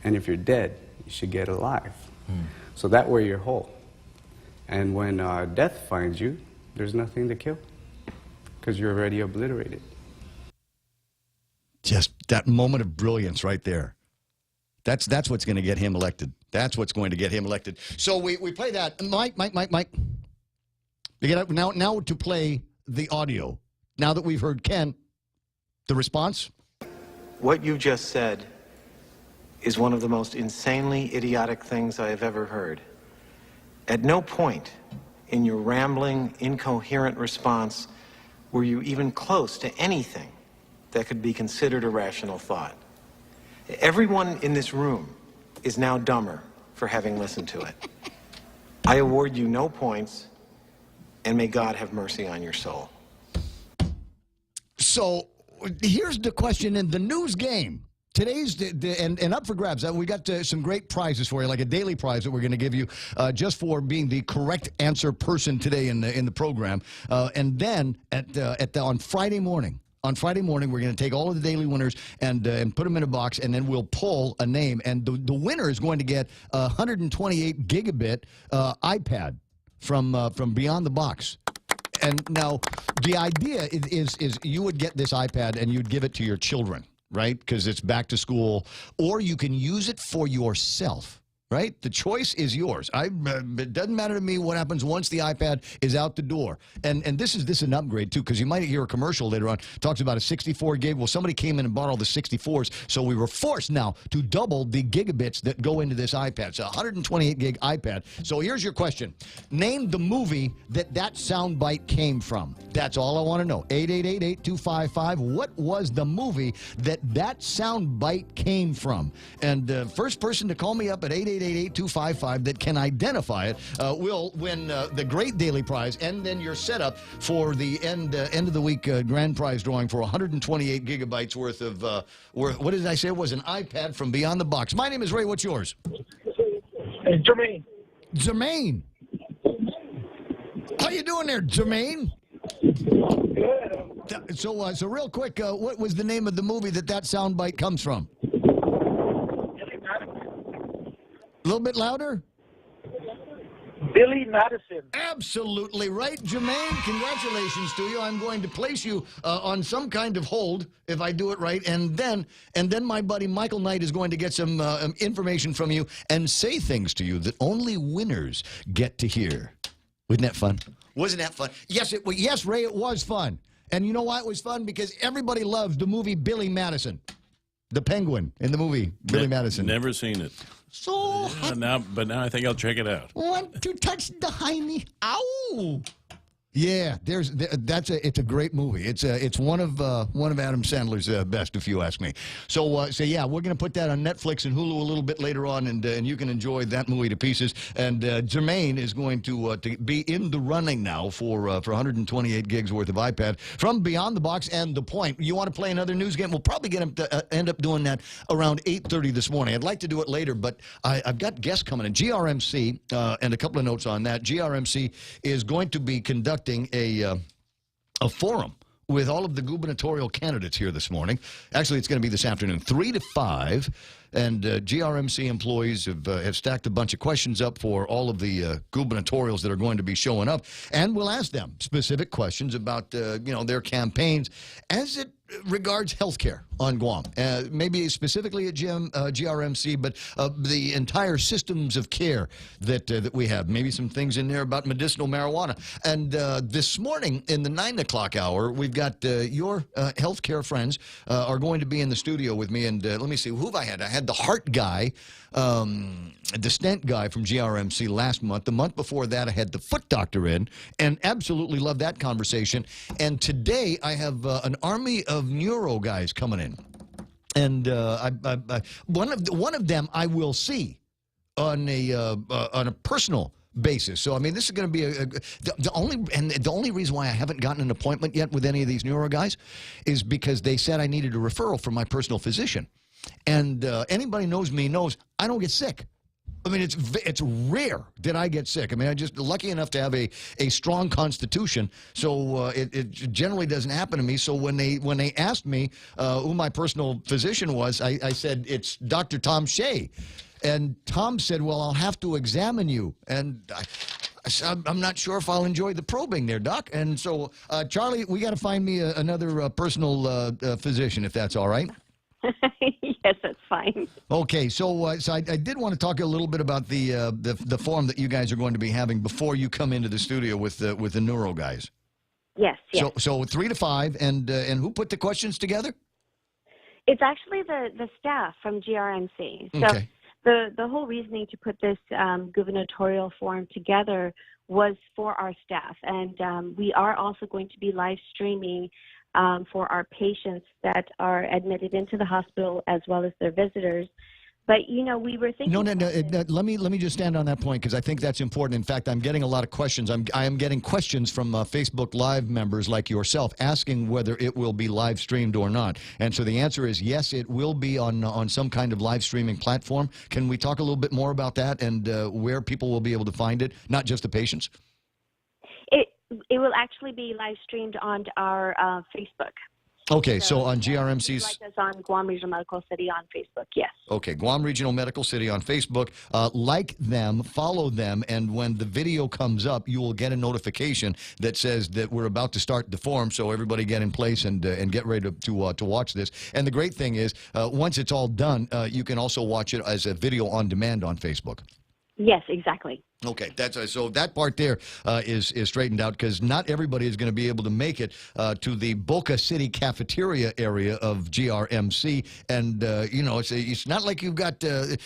And if you're dead, you should get alive. So that way you're whole. And when death finds you, there's nothing to kill, because you're already obliterated. Just that moment of brilliance right there. That's what's going to get him elected. That's what's going to get him elected. So we play that. Mike. You get up now to play the audio. Now that we've heard Ken, the response? What you just said is one of the most insanely idiotic things I have ever heard. At no point in your rambling, incoherent response were you even close to anything that could be considered a rational thought. Everyone in this room is now dumber for having listened to it. I award you no points, and may God have mercy on your soul. So here's the question in the news game. Today's and up for grabs. We got some great prizes for you, like a daily prize that we're going to give you just for being the correct answer person today in the program. And then on Friday morning. On Friday morning, we're going to take all of the daily winners and put them in a box, and then we'll pull a name. And the winner is going to get a 128 gigabit iPad from Beyond the Box. And now the idea is you would get this iPad and you'd give it to your children, right? Because it's back to school. Or you can use it for yourself. Right? The choice is yours. It doesn't matter to me what happens once the iPad is out the door. And this is an upgrade, too, because you might hear a commercial later on. Talks about a 64 gig. Well, somebody came in and bought all the 64s, so we were forced now to double the gigabits that go into this iPad. It's a 128 gig iPad. So here's your question. Name the movie that soundbite came from. That's all I want to know. 888-8255. What was the movie that soundbite came from? And first person to call me up at 888-8255 that can identify it will win the great daily prize, and then your setup for the end of the week grand prize drawing for 128 gigabytes worth of what did I say? It was an iPad from Beyond the Box. My name is Ray. What's yours? It's Jermaine. Jermaine. How you doing there, Jermaine? Good. So real quick, what was the name of the movie that soundbite comes from? A little bit louder? Billy Madison. Absolutely right, Jermaine. Congratulations to you. I'm going to place you on some kind of hold if I do it right, and then my buddy Michael Knight is going to get some information from you and say things to you that only winners get to hear. Wasn't that fun? Wasn't that fun? Yes, yes, Ray, it was fun. And you know why it was fun? Because everybody loves the movie Billy Madison, the penguin in the movie Billy Madison. Never seen it. So but now I think I'll check it out. Want to touch the hiney? Ow! Yeah, it's a great movie. It's one of Adam Sandler's best, if you ask me. So yeah, we're gonna put that on Netflix and Hulu a little bit later on, and you can enjoy that movie to pieces. And Jermaine is going to be in the running now for 128 gigs worth of iPad from Beyond the Box and The Point. You want to play another news game? We'll probably get him to end up doing that around 8:30 this morning. I'd like to do it later, but I've got guests coming in. GRMC and a couple of notes on that. GRMC is going to be conducting a forum with all of the gubernatorial candidates here this morning. Actually, it's going to be this afternoon, 3 to 5. And GRMC employees have stacked a bunch of questions up for all of the gubernatorials that are going to be showing up. And we'll ask them specific questions about, their campaigns as it regards healthcare on Guam. Maybe specifically at GRMC, but the entire systems of care that we have. Maybe some things in there about medicinal marijuana. And this morning in the 9 o'clock hour, we've got your healthcare friends are going to be in the studio with me. And let me see, who have I had? I had the heart guy, the stent guy from GRMC last month. The month before that, I had the foot doctor in, and absolutely loved that conversation. And today, I have an army of neuro guys coming in. And one of them I will see on a personal basis. So I mean, this is going to be the only reason why I haven't gotten an appointment yet with any of these neuro guys is because they said I needed a referral from my personal physician. And anybody knows me knows I don't get sick. I mean, it's rare that I get sick. I mean, I'm just lucky enough to have a strong constitution, so it generally doesn't happen to me. So when they asked me who my personal physician was, I said, it's Dr. Tom Shea. And Tom said, well, I'll have to examine you. And I'm not sure if I'll enjoy the probing there, Doc. And so, Charlie, we got to find me another personal physician, if that's all right. Yes, that's fine. Okay, so I did want to talk a little bit about the forum that you guys are going to be having before you come into the studio with the neuro guys. Yes, yes. So 3 to 5, and who put the questions together? It's actually the staff from GRMC. So Okay. the whole reasoning to put this gubernatorial forum together was for our staff, and we are also going to be live streaming for our patients that are admitted into the hospital as well as their visitors. But, we were thinking... No. Let me just stand on that point because I think that's important. In fact, I'm getting a lot of questions. I am getting questions from Facebook Live members like yourself asking whether it will be live streamed or not. And so the answer is yes, it will be on some kind of live streaming platform. Can we talk a little bit more about that and where people will be able to find it, not just the patients? It will actually be live streamed on our Facebook. Okay, so on GRMC's... Like us on Guam Regional Medical City on Facebook, yes. Okay, Guam Regional Medical City on Facebook. Like them, follow them, and when the video comes up, you will get a notification that says that we're about to start the forum, so everybody get in place and get ready to watch this. And the great thing is, once it's all done, you can also watch it as a video on demand on Facebook. Yes, exactly. Okay, so that part there is straightened out because not everybody is going to be able to make it to the Boca City cafeteria area of GRMC, and it's not like you've got.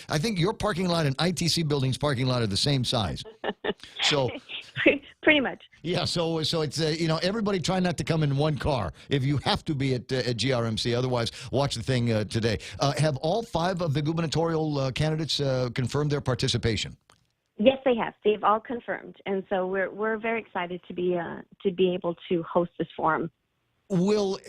I think your parking lot and ITC building's parking lot are the same size. So pretty much. Yeah, so it's everybody try not to come in one car if you have to be at GRMC. Otherwise, watch the thing today. Have all 5 of the gubernatorial candidates confirmed their participation? Yes, they have. They've all confirmed, and so we're very excited to be able to host this forum. Will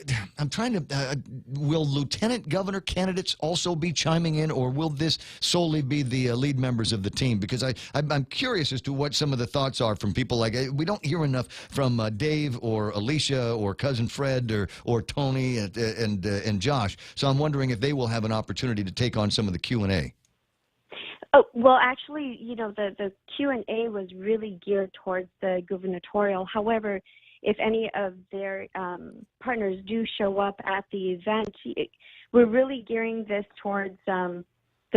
lieutenant governor candidates also be chiming in, or will this solely be the lead members of the team? Because I'm curious as to what some of the thoughts are from people. Like, we don't hear enough from Dave or Alicia or Cousin Fred or Tony and Josh. So I'm wondering if they will have an opportunity to take on some of the Q&A. Oh, well, actually, the Q&A was really geared towards the gubernatorial. However, if any of their partners do show up at the event, we're really gearing this towards the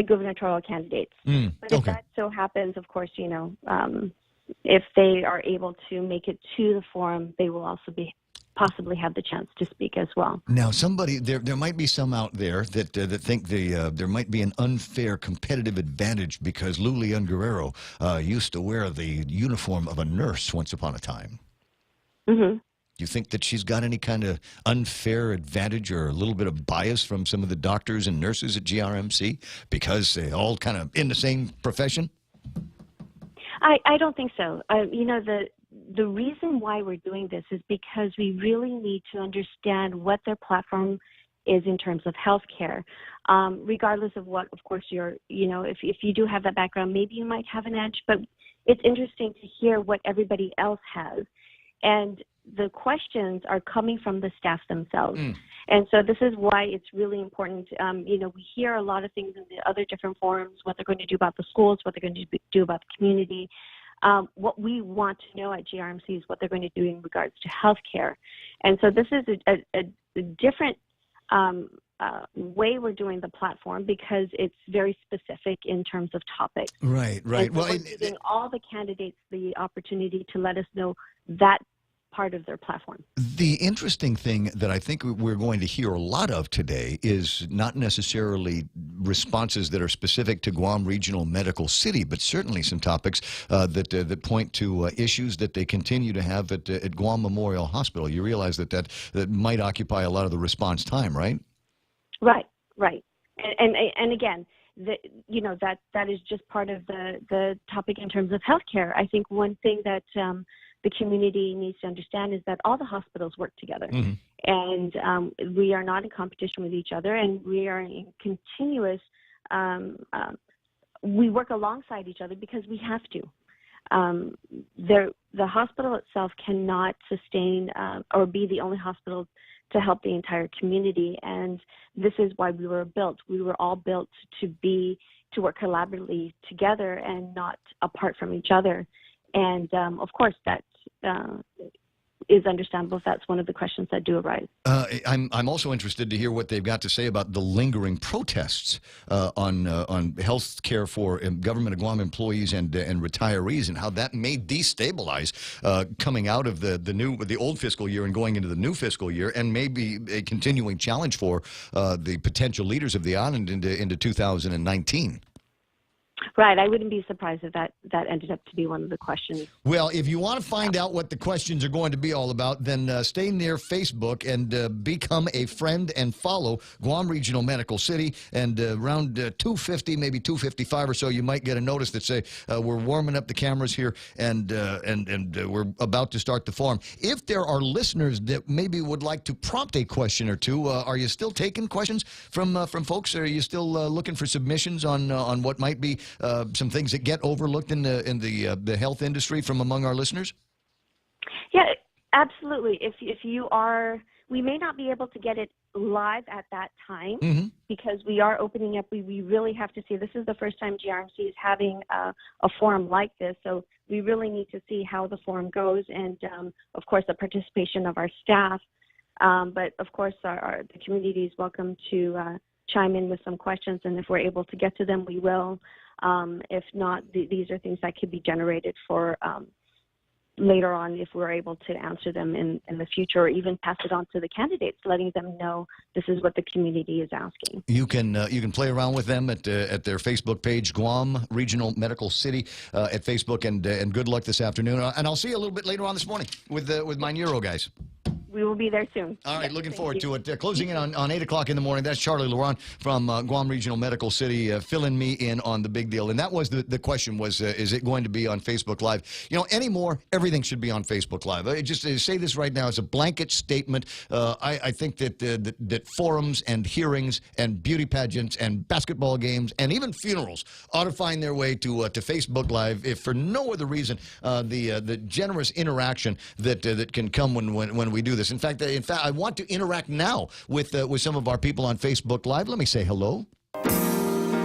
gubernatorial candidates. But if that so happens, of course, if they are able to make it to the forum, they will also possibly have the chance to speak as well. Now, there might be some out there that think there might be an unfair competitive advantage because Lulian Guerrero used to wear the uniform of a nurse once upon a time. Mm-hmm. You think that she's got any kind of unfair advantage or a little bit of bias from some of the doctors and nurses at GRMC because they all kind of in the same profession? I don't think so. The reason why we're doing this is because we really need to understand what their platform is in terms of healthcare. Regardless of what, of course, if you do have that background, maybe you might have an edge, but it's interesting to hear what everybody else has. And the questions are coming from the staff themselves. And so this is why it's really important. We hear a lot of things in the other different forums, what they're going to do about the schools, what they're going to do about the community. What we want to know at GRMC is what they're going to do in regards to healthcare. And so this is a different way we're doing the platform because it's very specific in terms of topics. Right. And so we're giving all the candidates the opportunity to let us know that part of their platform. The interesting thing that I think we're going to hear a lot of today is not necessarily responses that are specific to Guam Regional Medical City, but certainly some topics that point to issues that they continue to have at Guam Memorial Hospital. You realize that might occupy a lot of the response time, right? Right. And again, that is just part of the topic in terms of healthcare. I think one thing that the community needs to understand is that all the hospitals work together. Mm-hmm. And we are not in competition with each other, and we are in continuous, we work alongside each other because we have to. The hospital itself cannot sustain or be the only hospital to help the entire community, and this is why we were built. We were all built to work collaboratively together and not apart from each other. And of course, that is understandable. That's one of the questions that do arise. I'm also interested to hear what they've got to say about the lingering protests on health care for government of Guam employees and retirees, and how that may destabilize coming out of the old fiscal year and going into the new fiscal year, and maybe a continuing challenge for the potential leaders of the island into 2019. Right. I wouldn't be surprised if that ended up to be one of the questions. Well, if you want to find out what the questions are going to be all about, then stay near Facebook and become a friend and follow Guam Regional Medical City. And around 2:50, maybe 2:55 or so, you might get a notice that say, we're warming up the cameras here and we're about to start the forum. If there are listeners that maybe would like to prompt a question or two, are you still taking questions from folks? Are you still looking for submissions on what might be some things that get overlooked in the health industry from among our listeners? Yeah, absolutely. If you are, we may not be able to get it live at that time. Mm-hmm. Because we are opening up. We really have to see. This is the first time GRMC is having a forum like this, so we really need to see how the forum goes, and of course the participation of our staff. But of course, the community is welcome to chime in with some questions, and if we're able to get to them, we will. If not, these are things that could be generated for later on if we're able to answer them in the future, or even pass it on to the candidates, letting them know this is what the community is asking. You can play around with them at their Facebook page, Guam Regional Medical City at Facebook, and good luck this afternoon. And I'll see you a little bit later on this morning with my Neuro guys. we will be there soon. All right, Yes, looking thank forward you. to it. Closing in on 8 o'clock in the morning. That's Charlie Laurent from Guam Regional Medical City filling me in on the big deal. And that was the question was, is it going to be on Facebook Live? You know, anymore, everything should be on Facebook Live. I just say this right now as a blanket statement. I think that forums and hearings and beauty pageants and basketball games and even funerals ought to find their way to Facebook Live, if for no other reason, the generous interaction that can come when we do this. In fact, I want to interact now with some of our people on Facebook Live. Let me say hello.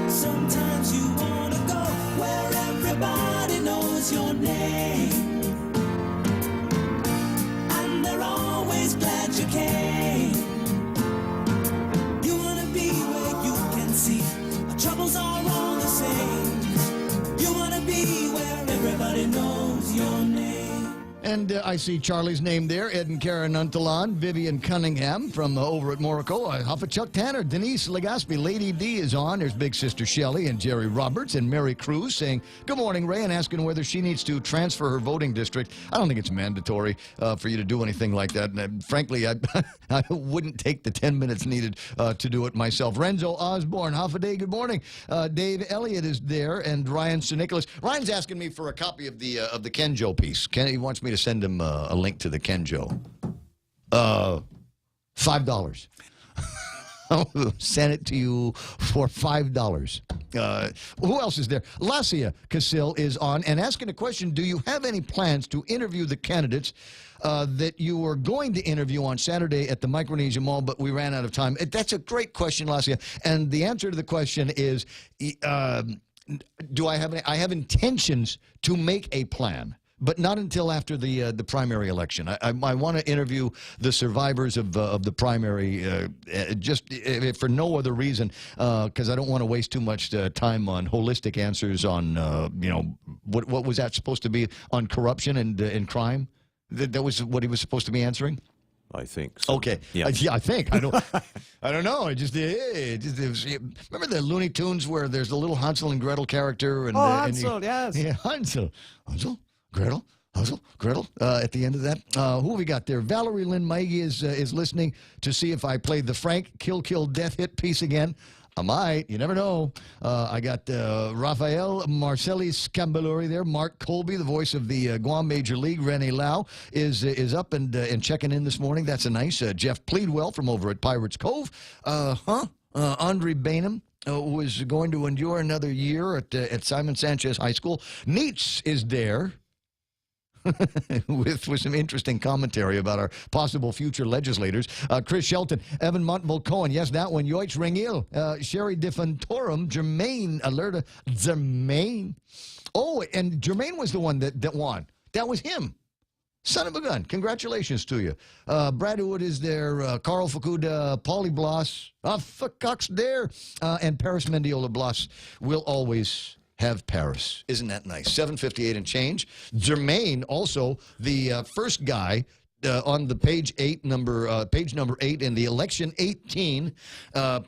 Sometimes you wanna go where everybody knows your name, and they're always glad you came. You wanna be where you can see our troubles are all the same. You wanna be where everybody knows your name. And I see Charlie's name there, Ed and Karen Untalan, Vivian Cunningham from over at Morrico, Huffa Chuck Tanner, Denise Legaspi, Lady D is on. There's Big Sister Shelley and Jerry Roberts and Mary Cruz saying, good morning, Ray, and asking whether she needs to transfer her voting district. I don't think it's mandatory for you to do anything like that. And frankly, I wouldn't take the 10 minutes needed to do it myself. Renzo Osborne, Huffa Day, good morning. Dave Elliott is there, and Ryan Sir Nicholas. Ryan's asking me for a copy of the Kenjo piece. He wants me to send him a link to the Kenjo. $5. I'll send it to you for $5. Who else is there? Lasia Casil is on and asking a question. Do you have any plans to interview the candidates that you were going to interview on Saturday at the Micronesia Mall, but we ran out of time? That's a great question, Lasia. And the answer to the question is, do I have any? I have intentions to make a plan, but not until after the primary election. I want to interview the survivors of the primary, just for no other reason, because I don't want to waste too much time on holistic answers on, what was that supposed to be on corruption and crime? That was what he was supposed to be answering? I think so. Okay. Yeah. I think. I don't know. Remember the Looney Tunes where there's the little Hansel and Gretel character? And, Hansel, yes. Yeah, Hansel, Gretel, Hansel, Gretel. At the end of that, who have we got there? Valerie Lynn Maigi is listening to see if I played the Frank Kill Death Hit piece again. I might. You never know. I got Rafael Marcelli Scambaluri there. Mark Colby, the voice of the Guam Major League. Rene Lau is up and checking in this morning. That's a nice. Jeff Pleadwell from over at Pirates Cove. Andre Bainham, who is going to endure another year at Simon Sanchez High School. Neitz is there. with some interesting commentary about our possible future legislators. Chris Shelton, Evan Montville Cohen, yes, that one, Yoich Ringil, Sherry Diffentorum, Jermaine Alerta, Jermaine. Oh, and Jermaine was the one that won. That was him. Son of a gun. Congratulations to you. Brad Wood is there, Carl Fukuda, Paulie Bloss, Cox there, and Paris Mendiola Bloss will always have Paris. Isn't that nice? 7:58 and change. Jermaine, also the first guy on the page number 8 in the Election 18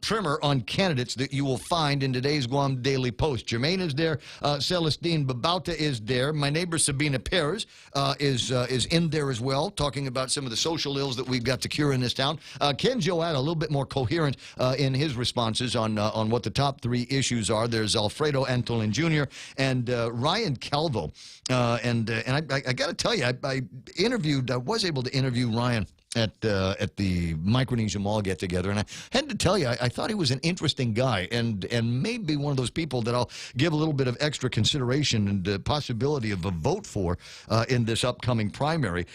primer on candidates that you will find in today's Guam Daily Post. Jermaine is there. Celestine Babauta is there. My neighbor Sabina Perez is in there as well, talking about some of the social ills that we've got to cure in this town. Ken Joad, a little bit more coherent in his responses on what the top 3 issues are. There's Alfredo Antolin Jr. and Ryan Calvo. And I got to tell you, I was able to interview Ryan at the Micronesia Mall get-together, and I had to tell you, I thought he was an interesting guy, and maybe one of those people that I'll give a little bit of extra consideration and possibility of a vote for in this upcoming primary,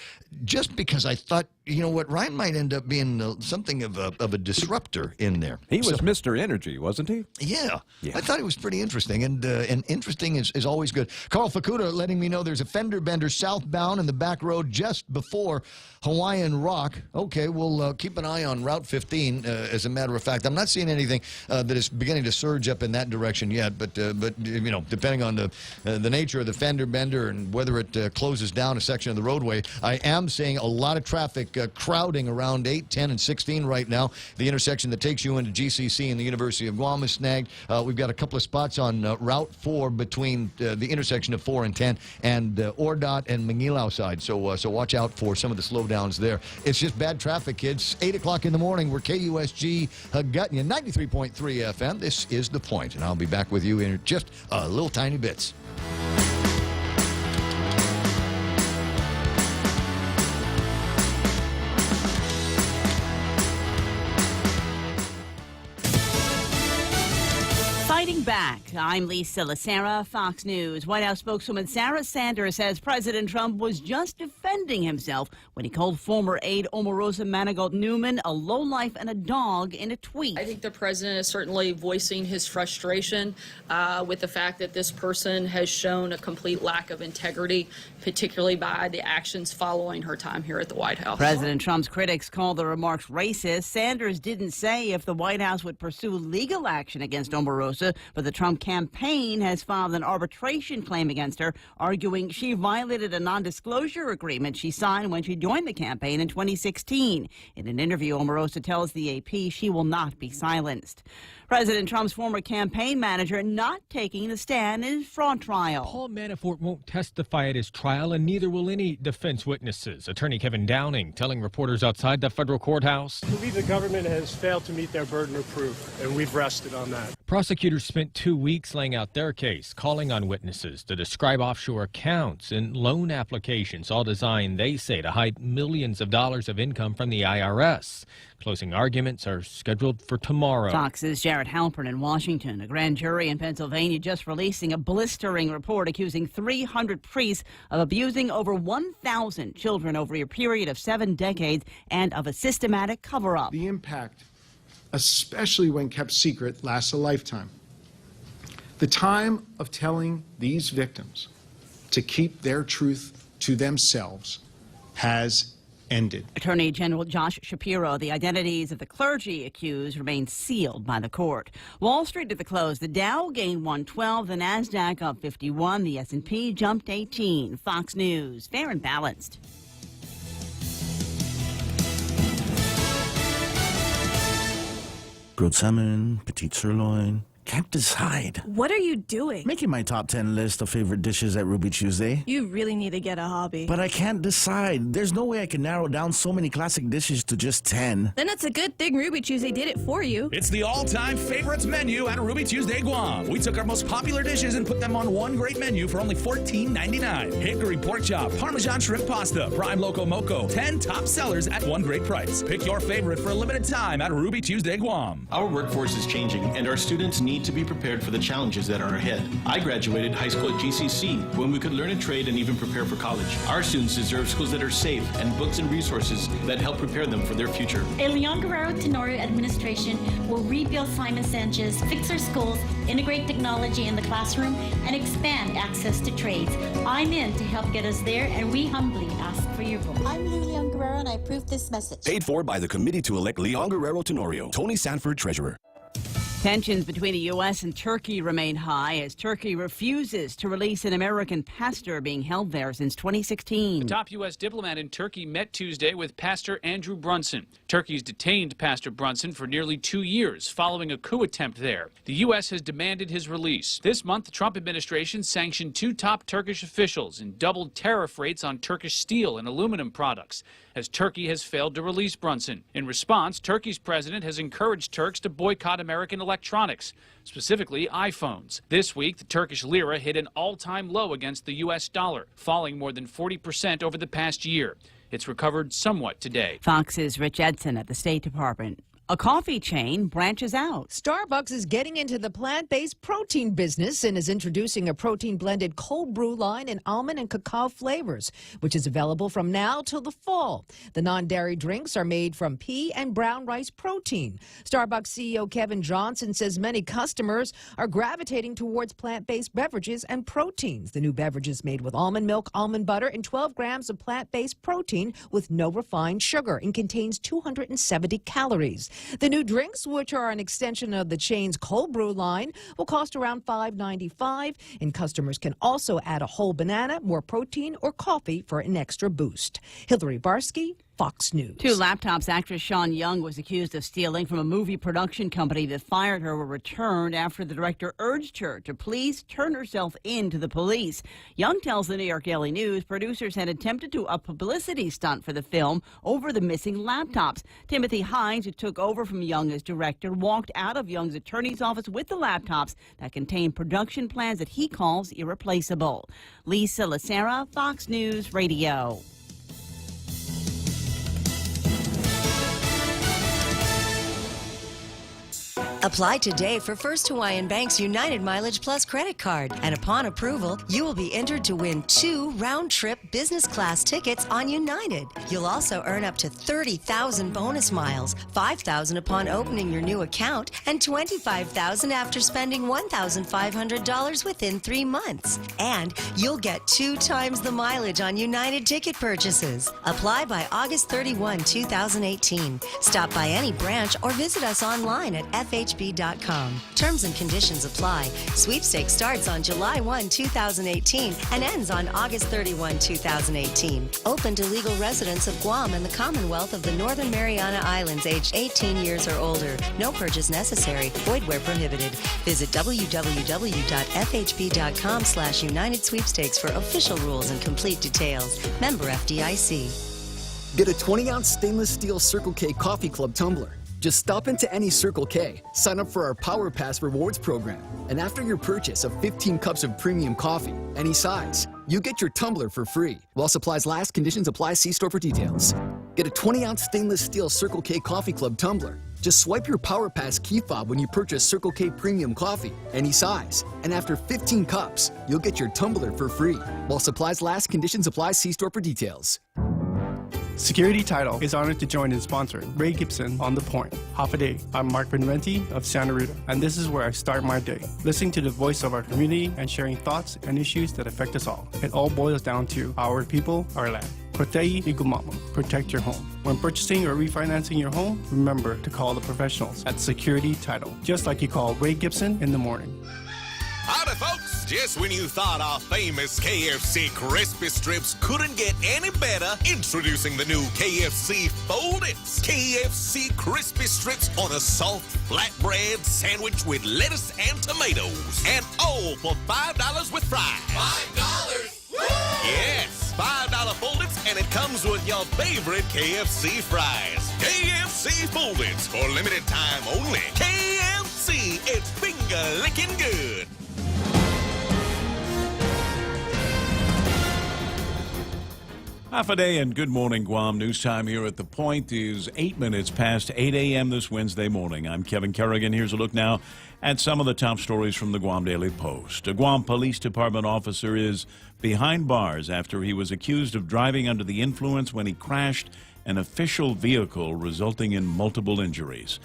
just because I thought, you know what, Ryan might end up being something of a disruptor in there. He was Mr. Energy, wasn't he? Yeah. I thought it was pretty interesting, and interesting is always good. Carl Fukuda letting me know there's a fender bender southbound in the back road just before Hawaiian Rock. Okay, we'll keep an eye on Route 15, as a matter of fact. I'm not seeing anything that is beginning to surge up in that direction yet, but you know, depending on the nature of the fender bender and whether it closes down a section of the roadway, I am seeing a lot of traffic crowding around 8, 10, and 16 right now. The intersection that takes you into GCC and the University of Guam is snagged. We've got a couple of spots on Route 4 between the intersection of 4 and 10 and Ordot and Mangilao side. So watch out for some of the slowdowns there. It's just bad traffic, kids. 8 o'clock in the morning. We're KUSG Gutnian, 93.3 FM. This is The Point, and I'll be back with you in just a little tiny bits. Fighting back. I'm Lisa Lacera, Fox News. White House spokeswoman Sarah Sanders says President Trump was just defending himself when he called former aide Omarosa Manigault Newman a lowlife and a dog in a tweet. I think the president is certainly voicing his frustration with the fact that this person has shown a complete lack of integrity, particularly by the actions following her time here at the White House. President Trump's critics called the remarks racist. Sanders didn't say if the White House would pursue legal action against Omarosa, but the Trump campaign has filed an arbitration claim against her, arguing she violated a non-disclosure agreement she signed when she joined the campaign in 2016. In an interview, Omarosa tells the AP she will not be silenced. President Trump's former campaign manager not taking the stand in his fraud trial. Paul Manafort won't testify at his trial, and neither will any defense witnesses. Attorney Kevin Downing telling reporters outside the federal courthouse. I believe the government has failed to meet their burden of proof, and we've rested on that. Prosecutors spent 2 weeks laying out their case, calling on witnesses to describe offshore accounts and loan applications, all designed, they say, to hide millions of dollars of income from the IRS. Closing arguments are scheduled for tomorrow. Fox's Jared Halpern in Washington. A grand jury in Pennsylvania just releasing a blistering report accusing 300 priests of abusing over 1,000 children over a period of 7 decades and of a systematic cover-up. The impact, especially when kept secret, lasts a lifetime. The time of telling these victims to keep their truth to themselves has ended. Attorney General Josh Shapiro, the identities of the clergy accused remain sealed by the court. Wall Street at the close, the Dow gained 112, the Nasdaq up 51, the S&P jumped 18. Fox News, fair and balanced. Grilled salmon, petite sirloin. Can't decide. What are you doing? Making my top 10 list of favorite dishes at Ruby Tuesday. You really need to get a hobby. But I can't decide. There's no way I can narrow down so many classic dishes to just 10. Then it's a good thing Ruby Tuesday did it for you. It's the all-time favorites menu at Ruby Tuesday Guam. We took our most popular dishes and put them on one great menu for only $14.99. Hickory pork chop, Parmesan shrimp pasta, prime loco moco, 10 top sellers at one great price. Pick your favorite for a limited time at Ruby Tuesday Guam. Our workforce is changing, and our students need to be prepared for the challenges that are ahead. I graduated high school at GCC when we could learn a trade and even prepare for college. Our students deserve schools that are safe and books and resources that help prepare them for their future. A Leon Guerrero Tenorio administration will rebuild Simon Sanchez, fix our schools, integrate technology in the classroom, and expand access to trades. I'm in to help get us there, and we humbly ask for your vote. I'm Leon Guerrero, and I approve this message. Paid for by the committee to elect Leon Guerrero Tenorio. Tony Sanford, Treasurer. Tensions between the U.S. and Turkey remain high as Turkey refuses to release an American pastor being held there since 2016. The top U.S. diplomat in Turkey met Tuesday with Pastor Andrew Brunson. Turkey's detained Pastor Brunson for nearly 2 years following a coup attempt there. The U.S. has demanded his release. This month, the Trump administration sanctioned 2 top Turkish officials and doubled tariff rates on Turkish steel and aluminum products, as Turkey has failed to release Brunson. In response, Turkey's president has encouraged Turks to boycott American electronics, specifically iPhones. This week, the Turkish lira hit an all-time low against the U.S. dollar, falling more than 40% over the past year. It's recovered somewhat today. Fox's Rich Edson at the State Department. A coffee chain branches out. Starbucks is getting into the plant-based protein business and is introducing a protein-blended cold brew line in almond and cacao flavors, which is available from now till the fall. The non-dairy drinks are made from pea and brown rice protein. Starbucks CEO Kevin Johnson says many customers are gravitating towards plant-based beverages and proteins. The new beverage is made with almond milk, almond butter, and 12 grams of plant-based protein with no refined sugar and contains 270 calories. The new drinks, which are an extension of the chain's cold brew line, will cost around $5.95, and customers can also add a whole banana, more protein, or coffee for an extra boost. Hillary Barsky, Fox News. 2 laptops actress Sean Young was accused of stealing from a movie production company that fired her were returned after the director urged her to please turn herself in to the police. Young tells the New York Daily News producers had attempted to a publicity stunt for the film over the missing laptops. Timothy Hines, who took over from Young as director, walked out of Young's attorney's office with the laptops that contain production plans that he calls irreplaceable. Lisa Lacera, Fox News Radio. Apply today for First Hawaiian Bank's United Mileage Plus credit card. And upon approval, you will be entered to win 2 round-trip business class tickets on United. You'll also earn up to 30,000 bonus miles, 5,000 upon opening your new account, and 25,000 after spending $1,500 within 3 months. And you'll get 2 times the mileage on United ticket purchases. Apply by August 31, 2018. Stop by any branch or visit us online at FHB.com. Terms and conditions apply. Sweepstakes starts on July 1, 2018 and ends on August 31, 2018. Open to legal residents of Guam and the Commonwealth of the Northern Mariana Islands aged 18 years or older. No purchase necessary. Void where prohibited. Visit www.fhb.com/United Sweepstakes for official rules and complete details. Member FDIC. Get a 20-ounce stainless steel Circle K Coffee Club tumbler. Just stop into any Circle K, sign up for our Power Pass rewards program, and after your purchase of 15 cups of premium coffee, any size, you get your tumbler for free. While supplies last, conditions apply. See store for details. Get a 20-ounce stainless steel Circle K Coffee Club tumbler. Just swipe your Power Pass key fob when you purchase Circle K premium coffee, any size, and after 15 cups, you'll get your tumbler for free. While supplies last, conditions apply. See store for details. Security Title is honored to join in sponsoring Ray Gibson on The Point. Half a day. I'm Mark Benventi of Santa Rita, and this is where I start my day, listening to the voice of our community and sharing thoughts and issues that affect us all. It all boils down to our people, our land. Protei Igumama. Protect your home. When purchasing or refinancing your home, remember to call the professionals at Security Title, just like you call Ray Gibson in the morning. Howdy, folks! Just when you thought our famous KFC Crispy Strips couldn't get any better, introducing the new KFC Fold-Its. KFC Crispy Strips on a soft flatbread sandwich with lettuce and tomatoes. And all for $5 with fries. $5? Woo! Yes, $5 Fold-Its, and it comes with your favorite KFC fries. KFC Fold-Its for limited time only. KFC, it's finger-licking good. Half a day and good morning, Guam. News time here at The Point is 8 minutes past 8 a.m. this Wednesday morning. I'm Kevin Kerrigan. Here's a look now at some of the top stories from the Guam Daily Post. A Guam Police Department officer is behind bars after he was accused of driving under the influence when he crashed an official vehicle, resulting in multiple injuries.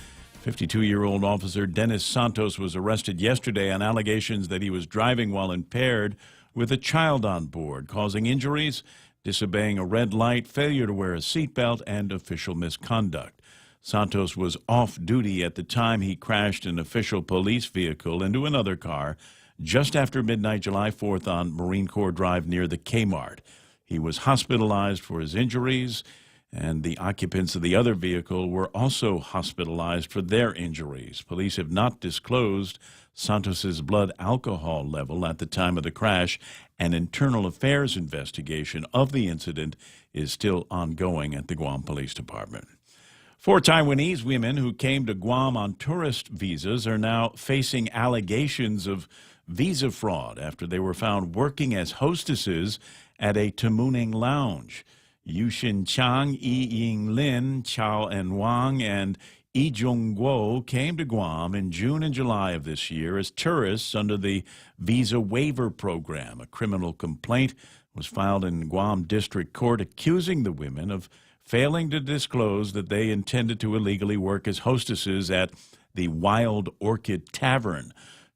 52-year-old officer Dennis Santos was arrested yesterday on allegations that he was driving while impaired with a child on board, causing injuries, disobeying a red light, failure to wear a seatbelt, and official misconduct. Santos was off duty at the time he crashed an official police vehicle into another car just after midnight July 4th on Marine Corps Drive near the Kmart. He was hospitalized for his injuries, and the occupants of the other vehicle were also hospitalized for their injuries. Police have not disclosed Santos's blood alcohol level at the time of the crash. An internal affairs investigation of the incident is still ongoing at the Guam Police Department. 4 Taiwanese women who came to Guam on tourist visas are now facing allegations of visa fraud after they were found working as hostesses at a Tamuning lounge. Yushin Chang, Yi Ying Lin, Chao En Wang, and Yi Jung Guo came to Guam in June and July of this year as tourists under the Visa Waiver Program. A criminal complaint was filed in Guam District Court accusing the women of failing to disclose that they intended to illegally work as hostesses at the Wild Orchid Tavern.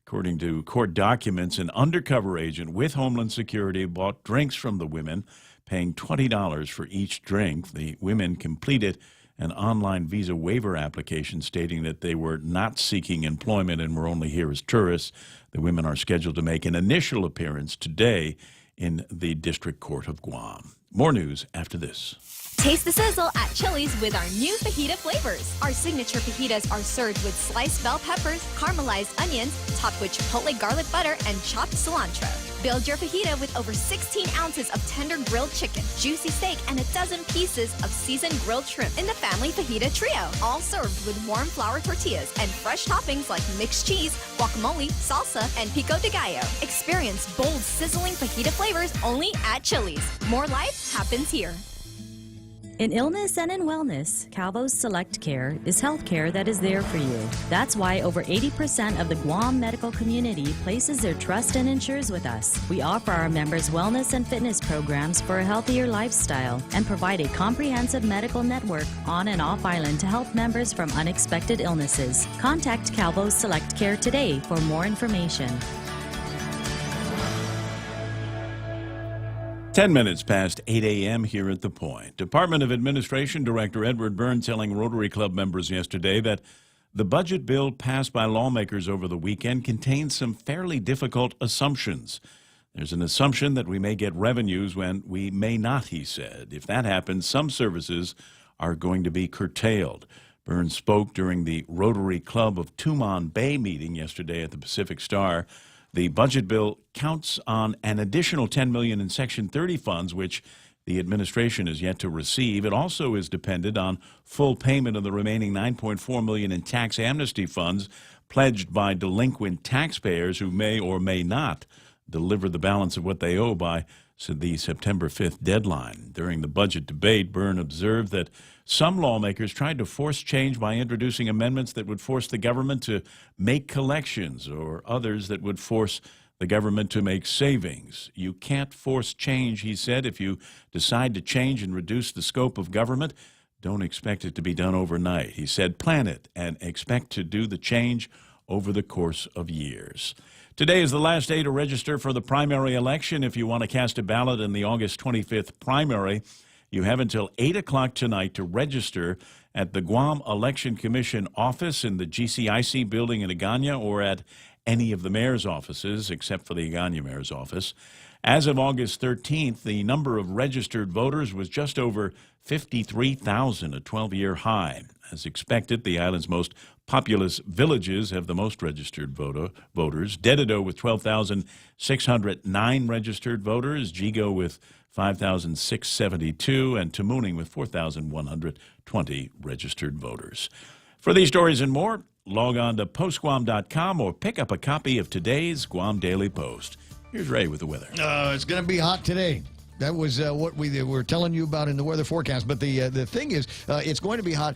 According to court documents, an undercover agent with Homeland Security bought drinks from the women, paying $20 for each drink. The women completed an online visa waiver application stating that they were not seeking employment and were only here as tourists. The women are scheduled to make an initial appearance today in the District Court of Guam. More news after this. Taste the sizzle at Chili's with our new fajita flavors. Our signature fajitas are served with sliced bell peppers, caramelized onions, topped with chipotle garlic butter, and chopped cilantro. Build your fajita with over 16 ounces of tender grilled chicken, juicy steak, and a dozen pieces of seasoned grilled shrimp in the family fajita trio. All served with warm flour tortillas and fresh toppings like mixed cheese, guacamole, salsa, and pico de gallo. Experience bold, sizzling fajita flavors only at Chili's. More life happens here. In illness and in wellness, Calvo's Select Care is health care that is there for you. That's why over 80% of the Guam medical community places their trust and insures with us. We offer our members wellness and fitness programs for a healthier lifestyle and provide a comprehensive medical network on and off island to help members from unexpected illnesses. Contact Calvo's Select Care today for more information. 10 minutes past 8 a.m. here at The Point. Department of Administration Director Edward Byrne telling Rotary Club members yesterday that the budget bill passed by lawmakers over the weekend contains some fairly difficult assumptions. There's an assumption that we may get revenues when we may not, he said. If that happens, some services are going to be curtailed. Byrne spoke during the Rotary Club of Tumon Bay meeting yesterday at the Pacific Star. The budget bill counts on an additional $10 million in Section 30 funds, which the administration is yet to receive. It also is dependent on full payment of the remaining $9.4 million in tax amnesty funds pledged by delinquent taxpayers who may or may not deliver the balance of what they owe by the September 5th deadline. During the budget debate, Byrne observed that some lawmakers tried to force change by introducing amendments that would force the government to make collections or others that would force the government to make savings. You can't force change, he said. If you decide to change and reduce the scope of government, don't expect it to be done overnight. He said, plan it and expect to do the change over the course of years. Today is the last day to register for the primary election. If you want to cast a ballot in the August 25th primary, you have until 8 o'clock tonight to register at the Guam Election Commission office in the GCIC building in Agana or at any of the mayor's offices, except for the Agana mayor's office. As of August 13th, the number of registered voters was just over 53,000, a 12-year high. As expected, the island's most populous villages have the most registered voters. Dededo with 12,609 registered voters, Jigo with 5,672, and Tamuning with 4,120 registered voters. For these stories and more, log on to postguam.com or pick up a copy of today's Guam Daily Post. Here's Ray with the weather. It's going to be hot today. That was what we were telling you about in the weather forecast. But the thing is, it's going to be hot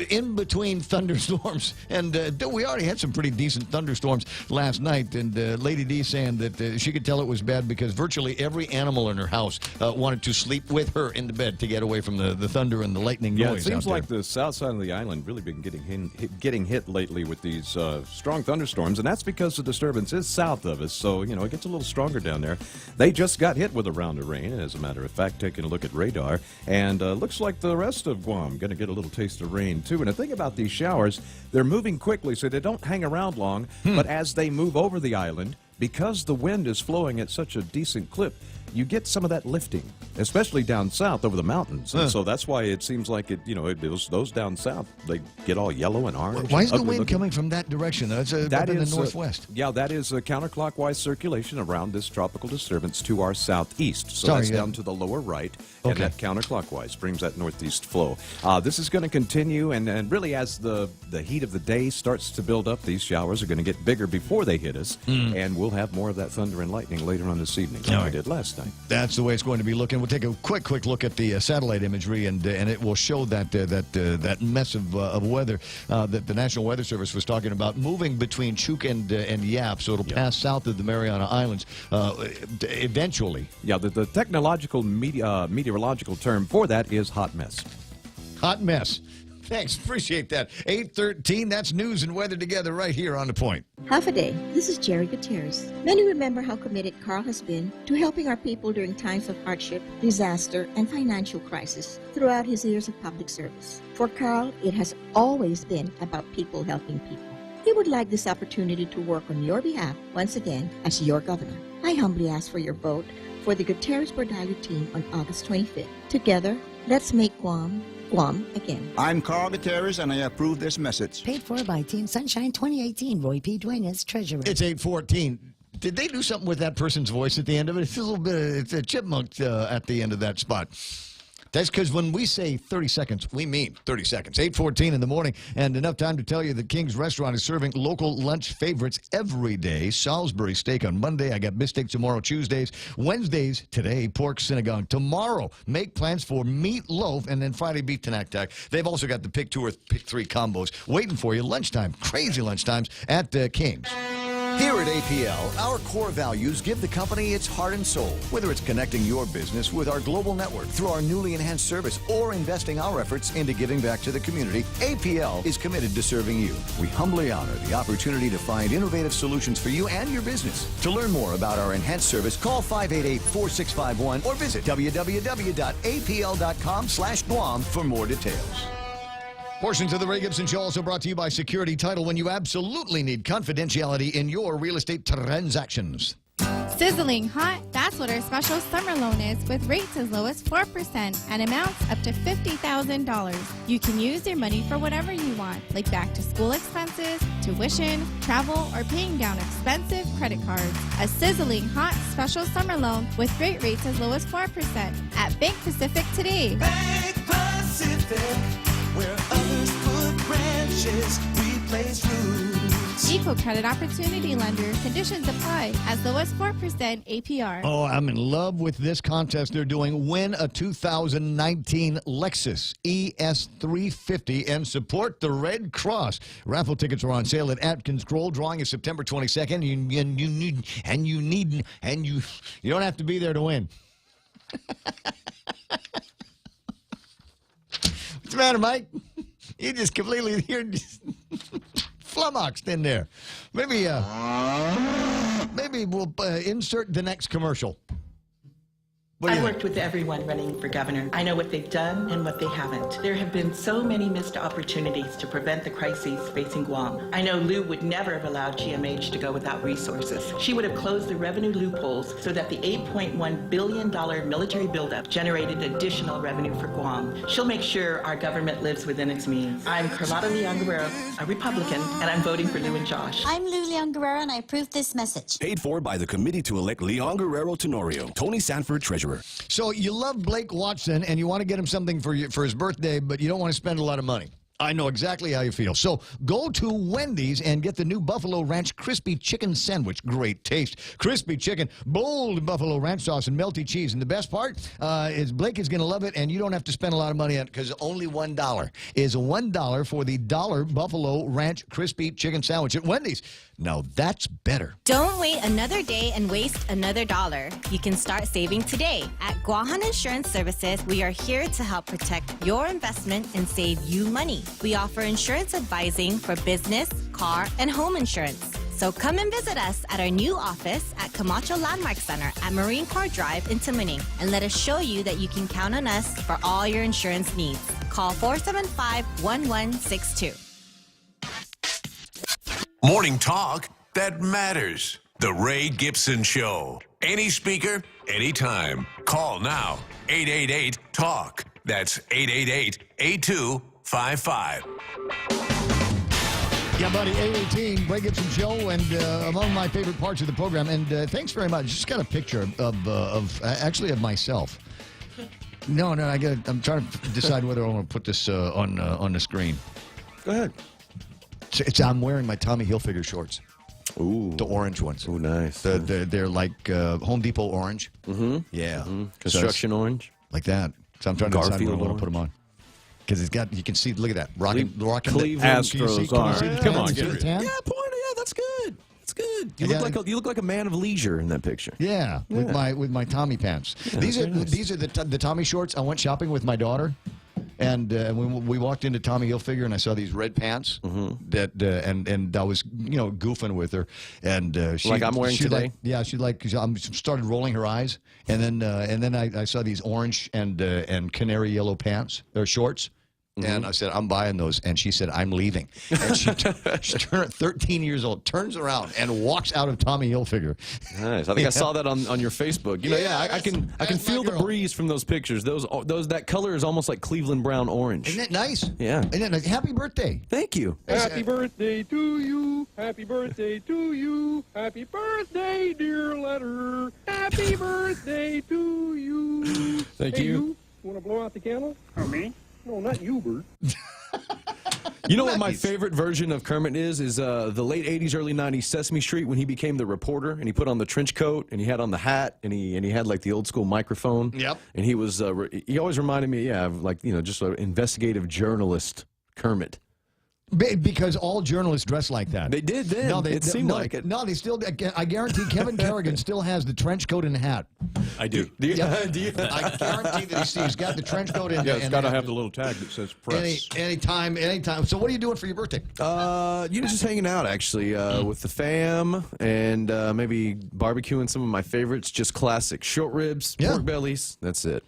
in between thunderstorms. And we already had some pretty decent thunderstorms last night. And Lady D saying that she could tell it was bad because virtually every animal in her house wanted to sleep with her in the bed to get away from the thunder and the lightning noise. Yeah, it seems out like there. the south side of the island really been getting hit lately with these strong thunderstorms. And that's because the disturbance is south of us. So, you know, it gets a little stronger down there. They just got hit with a round of rain. As a matter of fact, taking a look at radar, and looks like the rest of Guam going to get a little taste of rain too. And the thing about these showers, they're moving quickly, so they don't hang around long. But as they move over the island, because the wind is flowing at such a decent clip, you get some of that lifting, especially down south over the mountains. And so that's why it seems like those down south, they get all yellow and orange. Why is the wind coming from that direction? That's up in the northwest. Yeah, that is a counterclockwise circulation around this tropical disturbance to our southeast. So that's down to the lower right, and that counterclockwise brings that northeast flow. This is going to continue, and really as the heat of the day starts to build up, these showers are going to get bigger before they hit us, and we'll have more of that thunder and lightning later on this evening than we did last night. That's the way it's going to be looking. We'll take a quick look at the satellite imagery, and it will show that mess of weather that the National Weather Service was talking about, moving between Chuuk and Yap, so it'll pass south of the Mariana Islands eventually. Yeah, the technological meteorological term for that is hot mess. Hot mess. Thanks. Appreciate that. 8:13, that's news and weather together right here on The Point. Half a day. This is Jerry Gutierrez. Many remember how committed Carl has been to helping our people during times of hardship, disaster, and financial crisis throughout his years of public service. For Carl, it has always been about people helping people. He would like this opportunity to work on your behalf once again as your governor. I humbly ask for your vote for the Gutierrez-Bordallo team on August 25th. Together, Let's make Guam, Guam again. I'm Carl Gutierrez, and I approve this message. Paid for by Team Sunshine 2018. Roy P. Duenas, Treasurer. It's 8:14. Did they do something with that person's voice at the end of it? It's a little bit, it's a chipmunk at the end of that spot. That's because when we say 30 seconds, we mean 30 seconds. 8:14 in the morning, and enough time to tell you that King's Restaurant is serving local lunch favorites every day. Salisbury steak on Monday. I got bissteak tomorrow, Tuesdays. Wednesdays, today, pork synagogue. Tomorrow, make plans for meatloaf, and then Friday, beef tanak. They've also got the pick 2 or pick 3 combos waiting for you. Lunchtime, crazy lunchtimes at King's. Here at APL, our core values give the company its heart and soul. Whether it's connecting your business with our global network through our newly enhanced service or investing our efforts into giving back to the community, APL is committed to serving you. We humbly honor the opportunity to find innovative solutions for you and your business. To learn more about our enhanced service, call 588-4651 or visit www.apl.com/Guam for more details. Portions of the Ray Gibson Show also brought to you by Security Title when you absolutely need confidentiality in your real estate transactions. Sizzling hot, that's what our special summer loan is, with rates as low as 4% and amounts up to $50,000. You can use your money for whatever you want, like back to school expenses, tuition, travel, or paying down expensive credit cards. A sizzling hot special summer loan with great rates as low as 4% at Bank Pacific today. Bank Pacific, where others put branches, we place roots. Equal credit opportunity lender. Conditions apply. As low as 4% APR. Oh, I'm in love with this contest they're doing. Win a 2019 Lexus ES350 and support the Red Cross. Raffle tickets are on sale at Atkins Kroll. Drawing is September 22nd. You don't have to be there to win. What's the matter, Mike? You just completely, you're just flummoxed in there. Maybe we'll insert the next commercial. I worked with everyone running for governor. I know what they've done and what they haven't. There have been so many missed opportunities to prevent the crises facing Guam. I know Lou would never have allowed GMH to go without resources. She would have closed the revenue loopholes so that the $8.1 billion military buildup generated additional revenue for Guam. She'll make sure our government lives within its means. I'm Carlotta Leon Guerrero, a Republican, and I'm voting for Lou and Josh. I'm Lou Leon Guerrero, and I approve this message. Paid for by the committee to elect Leon Guerrero Tenorio, Tony Sanford, Treasurer. So you love Blake Watson and you want to get him something for his birthday, but you don't want to spend a lot of money. I know exactly how you feel. So go to Wendy's and get the new Buffalo Ranch Crispy Chicken Sandwich. Great taste. Crispy chicken, bold Buffalo Ranch sauce, and melty cheese. And the best part is Blake is going to love it, and you don't have to spend a lot of money on it because only $1 is $1 for the $1 Buffalo Ranch Crispy Chicken Sandwich at Wendy's. Now that's better. Don't wait another day and waste another dollar. You can start saving today. At Guahan Insurance Services, we are here to help protect your investment and save you money. We offer insurance advising for business, car, and home insurance. So come and visit us at our new office at Camacho Landmark Center at Marine Corps Drive in Tamuning, and let us show you that you can count on us for all your insurance needs. Call 475-1162. Morning talk that matters. The Ray Gibson Show. Any speaker, anytime. Call now. 888-TALK. That's 888-8255. Yeah, buddy, 818, Ray Gibson Show, and among my favorite parts of the program. And thanks very much. Just got a picture of myself. No, I'm trying to decide whether I want to put this on the screen. Go ahead. I'm wearing my Tommy Hilfiger shorts. Ooh. The orange ones. Ooh, nice. They're like Home Depot orange. Mm-hmm. Yeah. Mm-hmm. Construction orange. Like that. So I'm trying to decide where I want to put them on. Because you can see, look at that. Rocking Cleveland Astros orange. Come on, get it. Yeah, that's good. That's good. You look like a man of leisure in that picture. Yeah, with my Tommy pants. Yeah, these are the Tommy shorts. I went shopping with my daughter. And we walked into Tommy Hilfiger, and I saw these red pants and I was goofing with her, and she like I'm wearing today. She started rolling her eyes, and then I saw these orange and canary yellow pants or shorts. And I said, I'm buying those. And she said, I'm leaving. And she turned 13 years old, turns around and walks out of Tommy Hilfiger. Nice. I think I saw that on your Facebook. You know, I can feel the breeze from those pictures. That color is almost like Cleveland brown orange. Isn't it nice? Yeah. Isn't it? Happy birthday. Thank you. Happy birthday to you. Happy birthday to you. Happy birthday, dear letter. Happy birthday to you. Thank Hey, you. You want to blow out the candle? Or me? No, not you, Bert. You know what my favorite version of Kermit is the late 80s, early 90s Sesame Street when he became the reporter and he put on the trench coat and he had on the hat and he had like the old school microphone. Yep. And he was he always reminded me, of like, just an investigative journalist Kermit. Because all journalists dress like that. They did then. No, It seemed like it. No, they still. I guarantee Kevin Kerrigan still has the trench coat and hat. I do. Do you? I guarantee that he's got the trench coat and. Yeah, it's got to have the little tag that says press. Anytime. So, what are you doing for your birthday? Just hanging out actually with the fam and maybe barbecuing some of my favorites, just classic short ribs, pork bellies. That's it.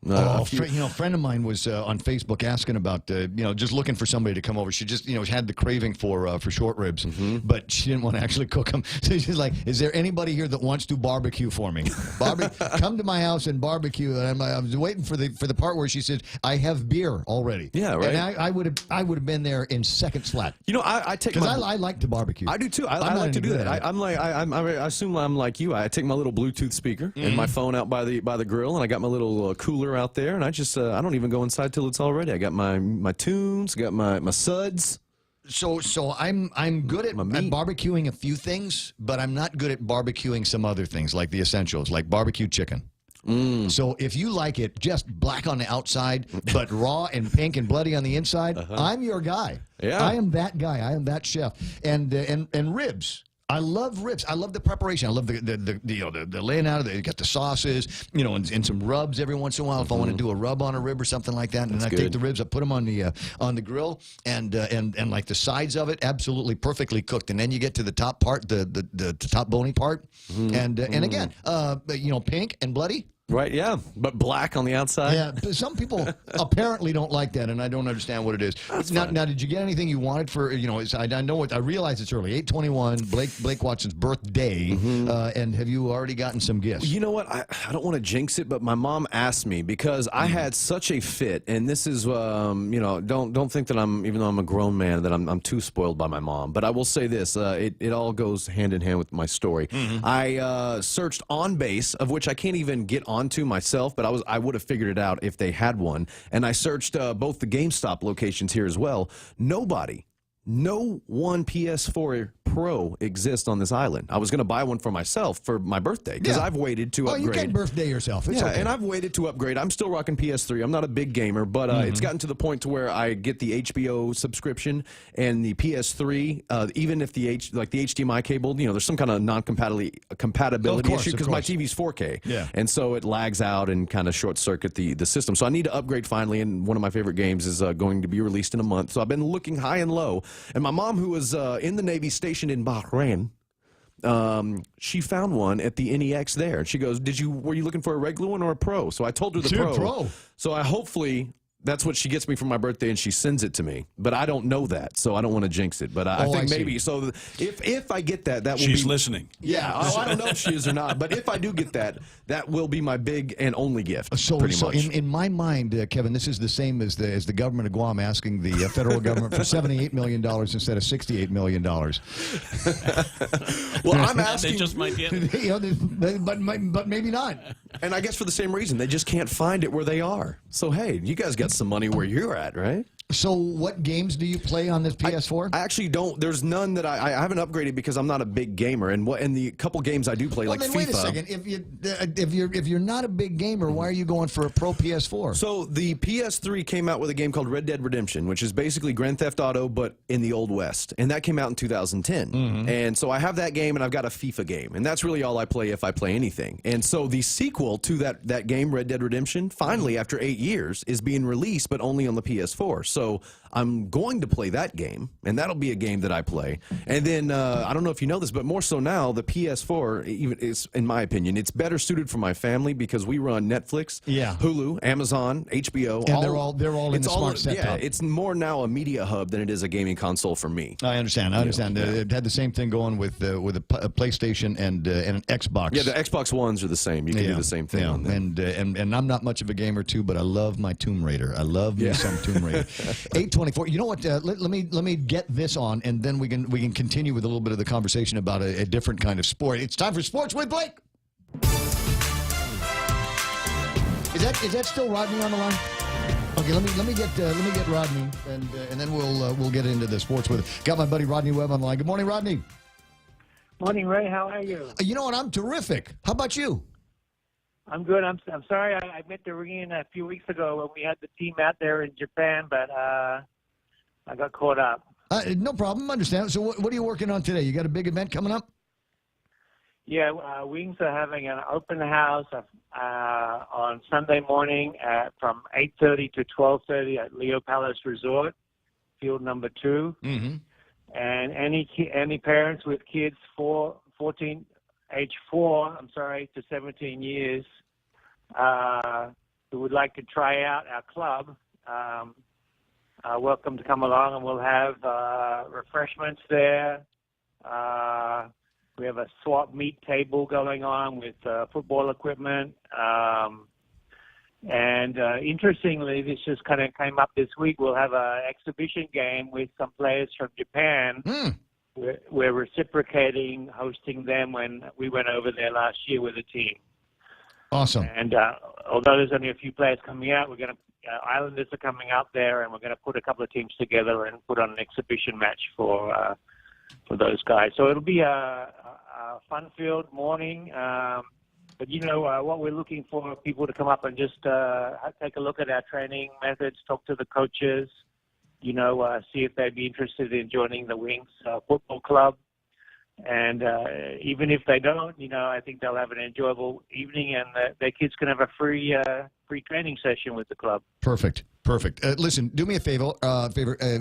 A friend of mine was on Facebook asking about, just looking for somebody to come over. She just, had the craving for short ribs, but she didn't want to actually cook them. So she's like, "Is there anybody here that wants to barbecue for me? Come to my house and barbecue." And I was waiting for the part where she said, "I have beer already." Yeah, right. And I would have been there in seconds flat. I take because I like to barbecue. I do too. I like to do that. I assume I'm like you. I take my little Bluetooth speaker and my phone out by the grill, and I got my little cooler out there, and I just I don't even go inside till it's all ready. I got my tunes, got my suds. So I'm good at barbecuing a few things, but I'm not good at barbecuing some other things like the essentials, like barbecue chicken. So if you like it just black on the outside, but raw and pink and bloody on the inside, I'm your guy. Yeah. I am that guy. I am that chef. And ribs. I love ribs. I love the preparation. I love the laying out of it. You got the sauces, and some rubs every once in a while. If I want to do a rub on a rib or something like that, and then I take the ribs, I put them on the grill, and like the sides of it, absolutely perfectly cooked. And then you get to the top part, the top bony part, and again, pink and bloody. Right, yeah, but black on the outside. Yeah, but some people apparently don't like that, and I don't understand what it is. Now, did you get anything you wanted for? I realize it's early, 8/21, Blake Watson's birthday, and have you already gotten some gifts? You know what? I don't want to jinx it, but my mom asked me because I had such a fit, and this is don't think that even though I'm a grown man, that I'm too spoiled by my mom. But I will say this: it all goes hand in hand with my story. I searched On Base, of which I can't even get onto myself, but I would have figured it out if they had one. And I searched both the GameStop locations here as well. No one PS4 Pro exists on this island. I was going to buy one for myself for my birthday because I've waited to upgrade. You can birthday yourself. It's okay. And I've waited to upgrade. I'm still rocking PS3. I'm not a big gamer, but it's gotten to the point to where I get the HBO subscription and the PS3, even if the HDMI cable, there's some kind of compatibility issue because my TV's 4K. Yeah. And so it lags out and kind of short circuit the system. So I need to upgrade finally, and one of my favorite games is going to be released in a month. So I've been looking high and low. And my mom, who was in the Navy stationed in Bahrain, she found one at the NEX there. And she goes, were you looking for a regular one or a Pro? So I told her the Pro. So hopefully that's what she gets me for my birthday, and she sends it to me. But I don't know that, so I don't want to jinx it. But I think maybe. So if I get that will be... She's listening. Yeah. I don't know if she is or not. But if I do get that will be my big and only gift, pretty much. In my mind, Kevin, this is the same as the government of Guam asking the federal government for $78 million instead of $68 million. Well, I'm asking... They just might get it. But maybe not. And I guess for the same reason. They just can't find it where they are. So, hey, you guys got some money where you're at, right? So what games do you play on this PS4? I actually don't. There's none that I haven't upgraded because I'm not a big gamer. And the couple games I do play, like FIFA. Wait a second. If you're not a big gamer, why are you going for a Pro PS4? So the PS3 came out with a game called Red Dead Redemption, which is basically Grand Theft Auto, but in the Old West. And that came out in 2010. And so I have that game, and I've got a FIFA game. And that's really all I play if I play anything. And so the sequel to that game, Red Dead Redemption, finally, after 8 years, is being released, but only on the PS4. So I'm going to play that game, and that'll be a game that I play. And then I don't know if you know this, but more so now, the PS4, even is, in my opinion, it's better suited for my family because we run Netflix, Hulu, Amazon, HBO, and they're all in the smart set-top. Yeah, it's more now a media hub than it is a gaming console for me. I understand. It had the same thing going with a PlayStation and an Xbox. Yeah, the Xbox Ones are the same. You can do the same thing on them. And I'm not much of a gamer too, but I love my Tomb Raider. I love me some Tomb Raider. 8:24. You know what? Let me get this on, and then we can continue with a little bit of the conversation about a different kind of sport. It's time for Sports with Blake. Is that still Rodney on the line? Okay, let me get Rodney, and then we'll get into the sports with it. Got my buddy Rodney Webb on the line. Good morning, Rodney. Morning, Ray. How are you? You know what? I'm terrific. How about you? I'm good. I'm sorry I meant to ring in a few weeks ago when we had the team out there in Japan, but I got caught up. No problem. Understand. So what are you working on today? You got a big event coming up? Yeah, Wings are having an open house on Sunday morning from 8:30 to 12:30 at Leo Palace Resort, field number 2. Mm-hmm. And any parents with kids age 4 to 17 years who would like to try out our club, welcome to come along, and we'll have refreshments there. We have a swap meet table going on with football equipment. And interestingly, this just kind of came up this week. We'll have an exhibition game with some players from Japan. We're reciprocating, hosting them when we went over there last year with the team. Awesome. And although there's only a few players coming out, we're going to Islanders are coming out there, and we're going to put a couple of teams together and put on an exhibition match for those guys. So it'll be a fun-filled morning. But, what we're looking for people to come up and just take a look at our training methods, talk to the coaches, see if they'd be interested in joining the Wings football club. And even if they don't, I think they'll have an enjoyable evening, and their kids can have a free training session with the club. Perfect. Listen, do me a favor,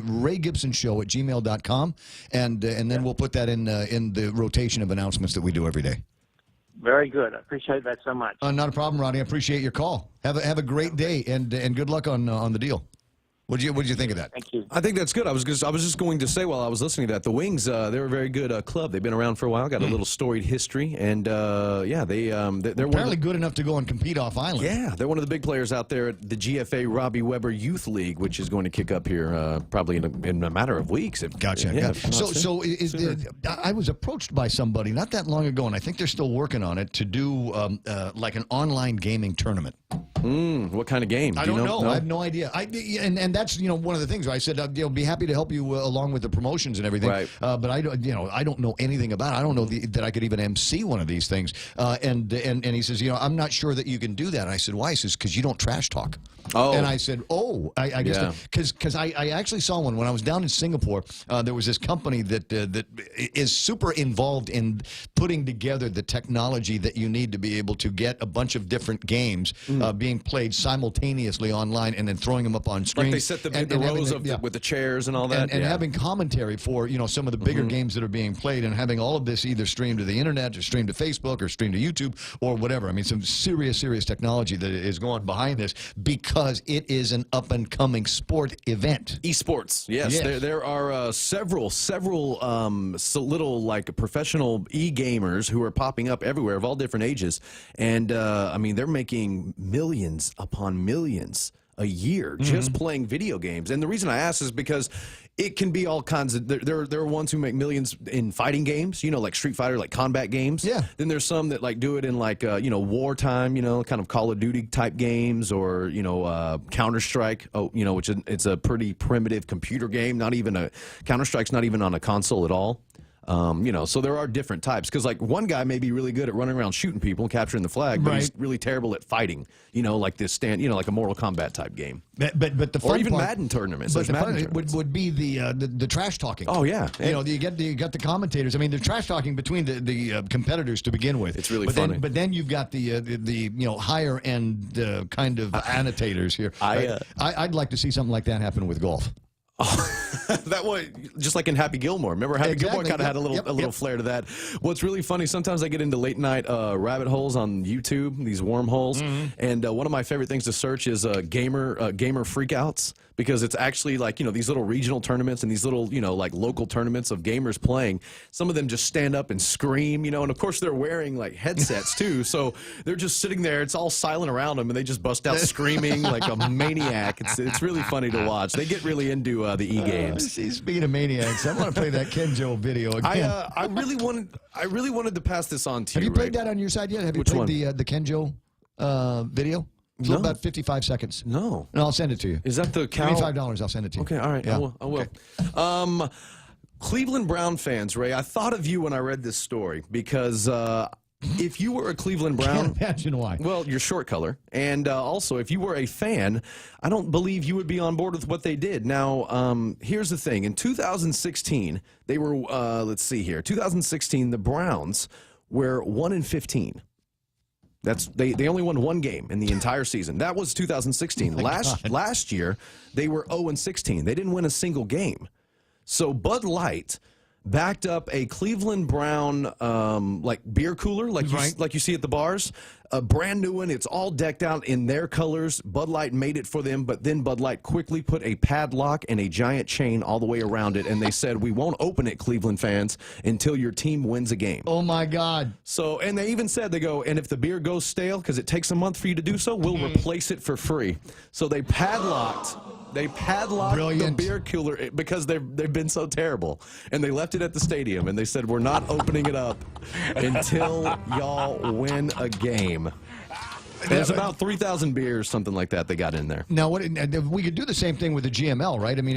Ray Gibson Show at gmail.com, and then we'll put that in the rotation of announcements that we do every day. Very good. I appreciate that so much. Not a problem, Rodney. I appreciate your call. Have a great day, and good luck on the deal. What did you think of that? Thank you. I think that's good. I was just going to say while I was listening to that, the Wings, they're a very good club. They've been around for a while, got a little storied history, and they're apparently good enough to go and compete off island. Yeah, they're one of the big players out there at the GFA Robbie Weber Youth League, which is going to kick up here probably in a matter of weeks. Gotcha. Yeah. I was approached by somebody not that long ago, and I think they're still working on it, to do like an online gaming tournament. What kind of game? I don't know. I have no idea. And that's one of the things where I said I'd be happy to help you along with the promotions and everything. Right. But I don't know anything about it. I don't know that I could even MC one of these things. And he says, I'm not sure that you can do that. And I said, why? He says, because you don't trash talk. Oh. And I said, I guess because I actually saw one when I was down in Singapore. There was this company that is super involved in putting together the technology that you need to be able to get a bunch of different games being played simultaneously online, and then throwing them up on screens. Like they set the rows with the chairs and all that. And having commentary for some of the bigger games that are being played, and having all of this either streamed to the internet or streamed to Facebook or streamed to YouTube or whatever. I mean, some serious technology that is going behind this, because it is an up-and-coming sport event. Esports, yes. There are several little like professional e-gamers who are popping up everywhere of all different ages. And, they're making millions upon millions a year just playing video games. And the reason I ask is because it can be all kinds of. There are ones who make millions in fighting games, like Street Fighter, like combat games. Yeah. Then there's some that like do it in like wartime, kind of Call of Duty type games, or Counter-Strike. Which it's a pretty primitive computer game. Counter-Strike's not even on a console at all. So there are different types, because like one guy may be really good at running around shooting people and capturing the flag, but he's really terrible at fighting. Like this like a Mortal Kombat type game. But the fun or even part, Madden tournaments. But the Madden fun tournaments. would be the trash talking. Oh yeah, you got the commentators. I mean, they're trash talking between the competitors to begin with. It's really funny. But then you've got the higher end kind of annotators here. I'd like to see something like that happen with golf. That was just like in Happy Gilmore. Remember, Happy Gilmore kind of had a little flair to that. What's really funny, sometimes I get into late night rabbit holes on YouTube, these wormholes, and one of my favorite things to search is gamer freakouts, because it's actually like, you know, these little regional tournaments and these little, you know, like local tournaments of gamers playing. Some of them just stand up and scream, you know, and of course they're wearing like headsets too, so they're just sitting there. It's all silent around them, and they just bust out screaming like a maniac. It's really funny to watch. They get really into the e-games. Speaking of maniacs, I want to play that Kenjo video again. I really wanted to pass this on to you. Have you played that on your side yet? Have you played the Kenjo video? It's about 55 seconds. No. No, I'll send it to you. Is that the cow? Give me $5, I'll send it to you. Okay, all right. Yeah. I will. Okay. Cleveland Brown fans, Ray, I thought of you when I read this story because if you were a Cleveland Brown... Can't imagine why. Well, you're short color. And also, if you were a fan, I don't believe you would be on board with what they did. Now, here's the thing. In 2016, they were, let's see here. 2016, the Browns were 1-15. They only won one game in the entire season. That was 2016. Last year, they were 0-16. They didn't win a single game. So Bud Light backed up a Cleveland Brown like beer cooler, like you see at the bars, a brand new one. It's all decked out in their colors. Bud Light made it for them, but then Bud Light quickly put a padlock and a giant chain all the way around it, and they said, "We won't open it, Cleveland fans, until your team wins a game." Oh my God! So, and they even said, they go, "And if the beer goes stale, because it takes a month for you to do so, we'll replace it for free." So they padlocked. The beer cooler because they've been so terrible, and they left it at the stadium, and they said, "We're not opening it up until y'all win a game." There's about 3,000 beers, something like that, they got in there. Now, we could do the same thing with the GML, right? I mean,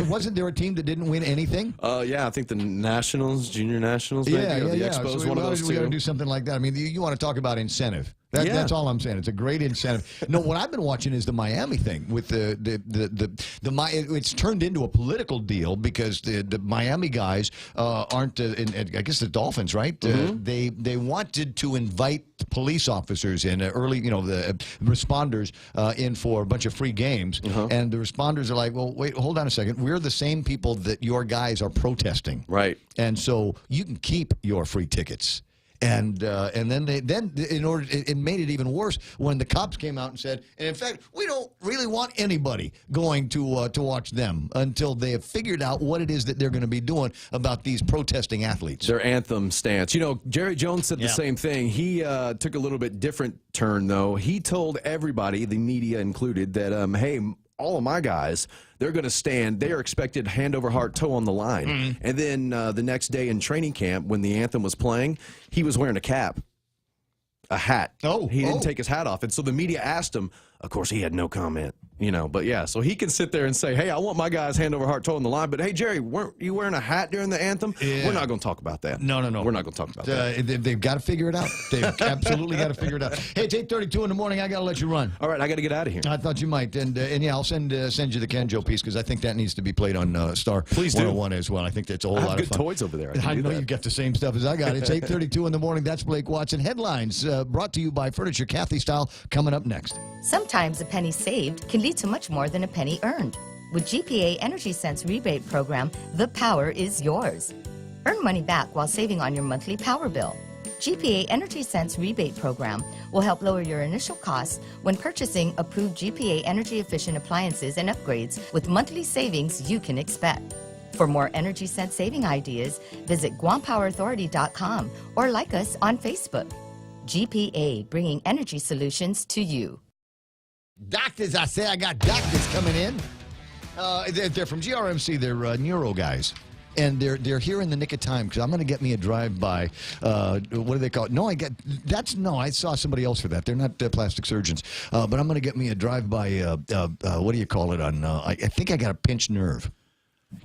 wasn't there a team that didn't win anything? Yeah, I think the Nationals, Junior Nationals, maybe, or the Expos, so one of those two. We got to do something like that. I mean, you want to talk about incentive. That's all I'm saying. It's a great incentive. No, what I've been watching is the Miami thing with it's turned into a political deal because the Miami guys aren't. I guess the Dolphins, right? They wanted to invite police officers in early, the responders in for a bunch of free games, and the responders are like, "Well, wait, hold on a second. We're the same people that your guys are protesting, right? And so you can keep your free tickets." And then it made it even worse when the cops came out and said, and in fact, we don't really want anybody going to watch them until they have figured out what it is that they're going to be doing about these protesting athletes. Their anthem stance. Jerry Jones said the same thing. He took a little bit different turn, though. He told everybody, the media included, that, hey, all of my guys, they're going to stand. They are expected hand over heart, toe on the line. And then the next day in training camp, when the anthem was playing, he was wearing a cap, a hat. He didn't take his hat off. And so the media asked him. Of course, he had no comment, But yeah, so he can sit there and say, "Hey, I want my guys hand over heart, toe on the line." But hey, Jerry, weren't you wearing a hat during the anthem? Yeah. We're not going to talk about that. No. We're not going to talk about that. They've got to figure it out. They've absolutely got to figure it out. Hey, it's 8:32 in the morning. I got to let you run. All right, I got to get out of here. I thought you might, and yeah, I'll send you the Kenjo piece because I think that needs to be played on Star 101 as well. I think that's a whole lot of fun. Good toys over there. I know you've got the same stuff as I got. It's 8:32 in the morning. That's Blake Watson. Headlines brought to you by Furniture Kathy Style. Coming up next. Sometimes a penny saved can lead to much more than a penny earned. With GPA Energy Sense rebate program, the power is yours. Earn money back while saving on your monthly power bill. GPA Energy Sense rebate program will help lower your initial costs when purchasing approved GPA energy efficient appliances and upgrades with monthly savings you can expect. For more Energy Sense saving ideas, visit GuamPowerAuthority.com or like us on Facebook. GPA, bringing energy solutions to you. Doctors, I say I got doctors coming in. They're from GRMC. They're neuro guys. And they're here in the nick of time because I'm going to get me a drive-by. What do they call it? No, I saw somebody else for that. They're not plastic surgeons. But I'm going to get me a drive-by, what do you call it? I think I got a pinched nerve.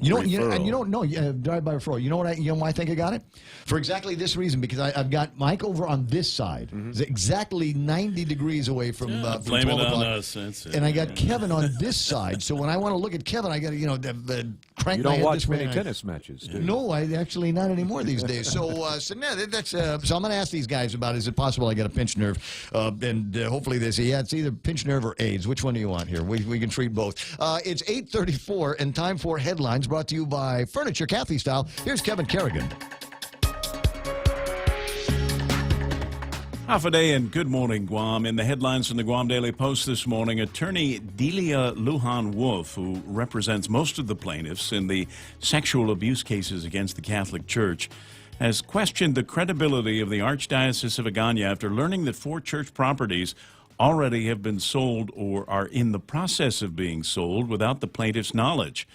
You don't know drive-by referral. You know why I think I got it? For exactly this reason, because I've got Mike over on this side, exactly 90 degrees away from 12 o'clock. Blame it on us. And I got Kevin on this side. So when I want to look at Kevin, I got to crank You my don't head watch this way many and I- tennis matches, do you? No, I actually not anymore these days. So, so I'm going to ask these guys about, is it possible I get a pinched nerve? And hopefully they say, yeah, it's either pinched nerve or AIDS. Which one do you want here? We can treat both. It's 8:34 and time for headlines brought to you by Furniture Kathy Style. Here's Kevin Kerrigan. Half a day and good morning, Guam. In the headlines from the Guam Daily Post this morning, attorney Delia Lujan Wolf, who represents most of the plaintiffs in the sexual abuse cases against the Catholic Church, has questioned the credibility of the Archdiocese of Agana after learning that 4 church properties already have been sold or are in the process of being sold without the plaintiff's knowledge.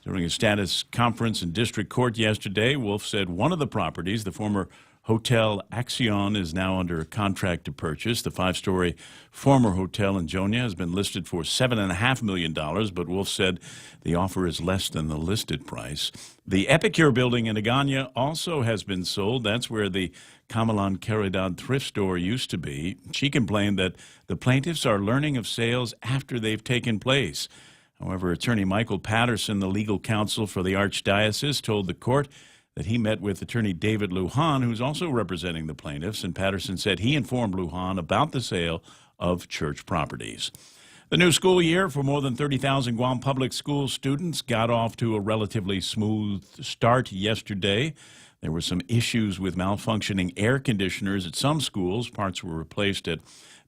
During a status conference in district court yesterday, Wolf said one of the properties, the former Hotel Axion, is now under contract to purchase. The 5-story former hotel in Jonia has been listed for $7.5 million, but Wolf said the offer is less than the listed price. The Epicure building in Agana also has been sold. That's where the Kamalan Caridad thrift store used to be. She complained that the plaintiffs are learning of sales after they've taken place. However, attorney Michael Patterson, the legal counsel for the Archdiocese, told the court that he met with attorney David Lujan, who's also representing the plaintiffs, and Patterson said he informed Lujan about the sale of church properties. The new school year for more than 30,000 Guam public school students got off to a relatively smooth start yesterday. There were some issues with malfunctioning air conditioners at some schools. Parts were replaced at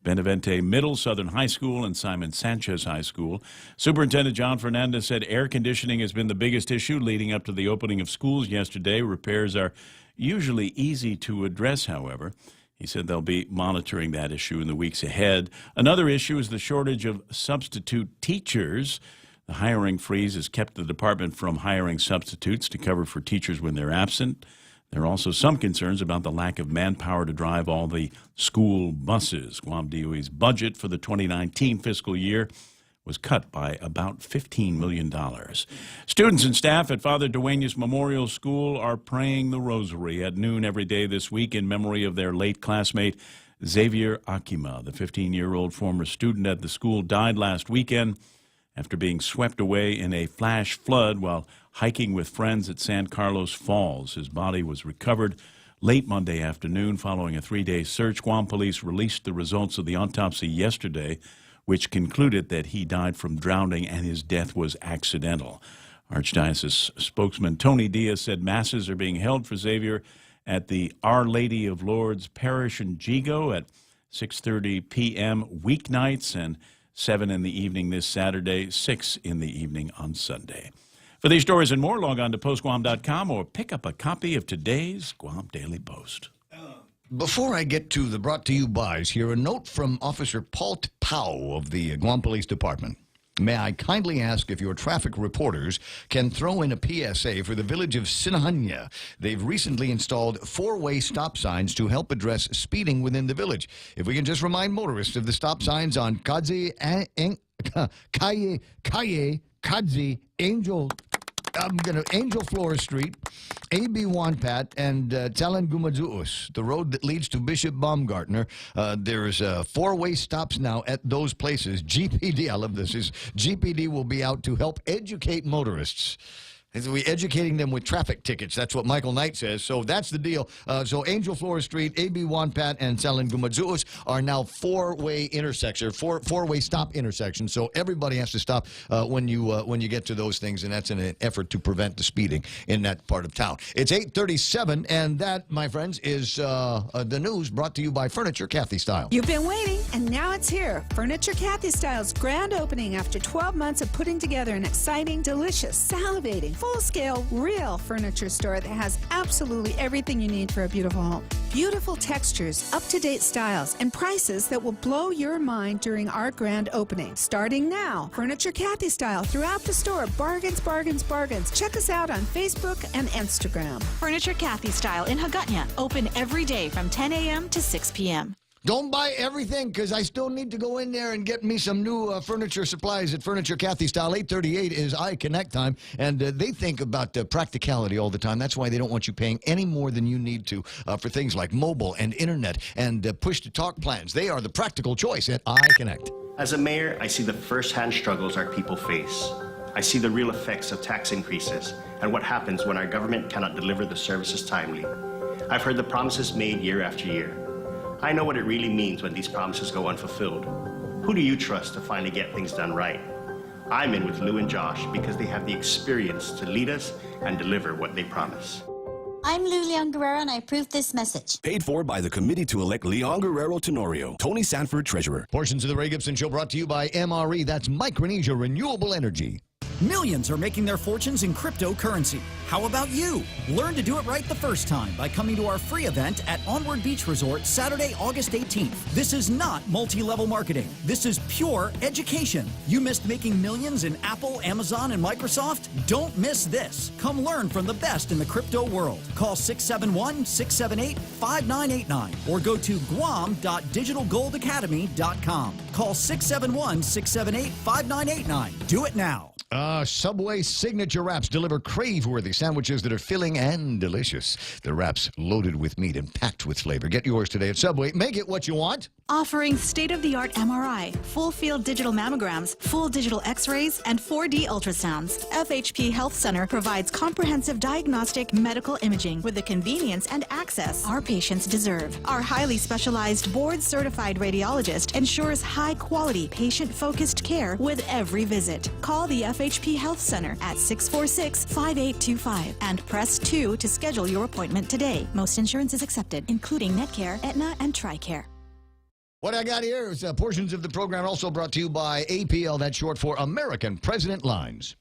Benavente Middle, Southern High School, and Simon Sanchez High School. Superintendent John Fernandez said air conditioning has been the biggest issue leading up to the opening of schools yesterday. Repairs are usually easy to address, however. He said they'll be monitoring that issue in the weeks ahead. Another issue is the shortage of substitute teachers. The hiring freeze has kept the department from hiring substitutes to cover for teachers when they're absent. There are also some concerns about the lack of manpower to drive all the school buses. Guam DOE's budget for the 2019 fiscal year was cut by about $15 million. Students and staff at Father Duenas Memorial School are praying the rosary at noon every day this week in memory of their late classmate, Xavier Akima. The 15-year-old former student at the school died last weekend after being swept away in a flash flood while hiking with friends at San Carlos Falls. His body was recovered late Monday afternoon following a 3-day search. Guam police released the results of the autopsy yesterday, which concluded that he died from drowning and his death was accidental. Archdiocese spokesman Tony Diaz said masses are being held for Xavier at the Our Lady of Lourdes Parish in Jigo at 6:30 p.m. weeknights and 7 in the evening this Saturday, 6 in the evening on Sunday. For these stories and more, log on to postguam.com or pick up a copy of today's Guam Daily Post. Before I get to the brought to you buys here, a note from Officer Paul Powell of the Guam Police Department. May I kindly ask if your traffic reporters can throw in a PSA for the village of Sinahanya. They've recently installed 4-way stop signs to help address speeding within the village. If we can just remind motorists of the stop signs on Kadzi, Kadzi, Angel Flores Street, AB Wanpat, and Talan Gumazuus, the road that leads to Bishop Baumgartner. There's 4-way stops now at those places. GPD, I love this, GPD will be out to help educate motorists. We're educating them with traffic tickets. That's what Michael Knight says. So that's the deal. So Angel Flores Street, AB Wanpat, and Talan Gumazuus are now 4-way intersections, four-way stop intersections. So everybody has to stop when you get to those things, and that's in an effort to prevent the speeding in that part of town. It's 8:37, and that, my friends, is the news brought to you by Furniture Kathy Style. You've been waiting, and now it's here. Furniture Kathy Style's grand opening after 12 months of putting together an exciting, delicious, salivating, full-scale, real furniture store that has absolutely everything you need for a beautiful home. Beautiful textures, up-to-date styles, and prices that will blow your mind during our grand opening. Starting now, Furniture Kathy Style throughout the store. Bargains, bargains, bargains. Check us out on Facebook and Instagram. Furniture Kathy Style in Hagåtña. Open every day from 10 a.m. to 6 p.m. Don't buy everything, because I still need to go in there and get me some new furniture supplies at Furniture Kathy Style. 8:38 is iConnect time, and they think about practicality all the time. That's why they don't want you paying any more than you need to for things like mobile and internet and push-to-talk plans. They are the practical choice at iConnect. As a mayor, I see the first-hand struggles our people face. I see the real effects of tax increases and what happens when our government cannot deliver the services timely. I've heard the promises made year after year. I know what it really means when these promises go unfulfilled. Who do you trust to finally get things done right? I'm in with Lou and Josh because they have the experience to lead us and deliver what they promise. I'm Lou Leon Guerrero, and I approve this message. Paid for by the committee to elect Leon Guerrero Tenorio. Tony Sanford, Treasurer. Portions of the Ray Gibson Show brought to you by MRE. That's Micronesia Renewable Energy. Millions are making their fortunes in cryptocurrency. How about you? Learn to do it right the first time by coming to our free event at Onward Beach Resort Saturday, August 18th. This is not multi-level marketing. This is pure education. You missed making millions in Apple, Amazon, and Microsoft? Don't miss this. Come learn from the best in the crypto world. Call 671-678-5989 or go to guam.digitalgoldacademy.com. Call 671-678-5989. Do it now. Subway signature wraps deliver crave-worthy sandwiches that are filling and delicious. The wraps loaded with meat and packed with flavor. Get yours today at Subway. Make it what you want. Offering state-of-the-art MRI, full-field digital mammograms, full digital x-rays, and 4D ultrasounds. FHP Health Center provides comprehensive diagnostic medical imaging with the convenience and access our patients deserve. Our highly specialized board-certified radiologist ensures high-quality, patient-focused care with every visit. Call the FHP Health Center at 646-5825 and press 2 to schedule your appointment today. Most insurance is accepted, including Netcare, Aetna, and TRICARE. What I got here is portions of the program also brought to you by APL, that's short for American President Lines.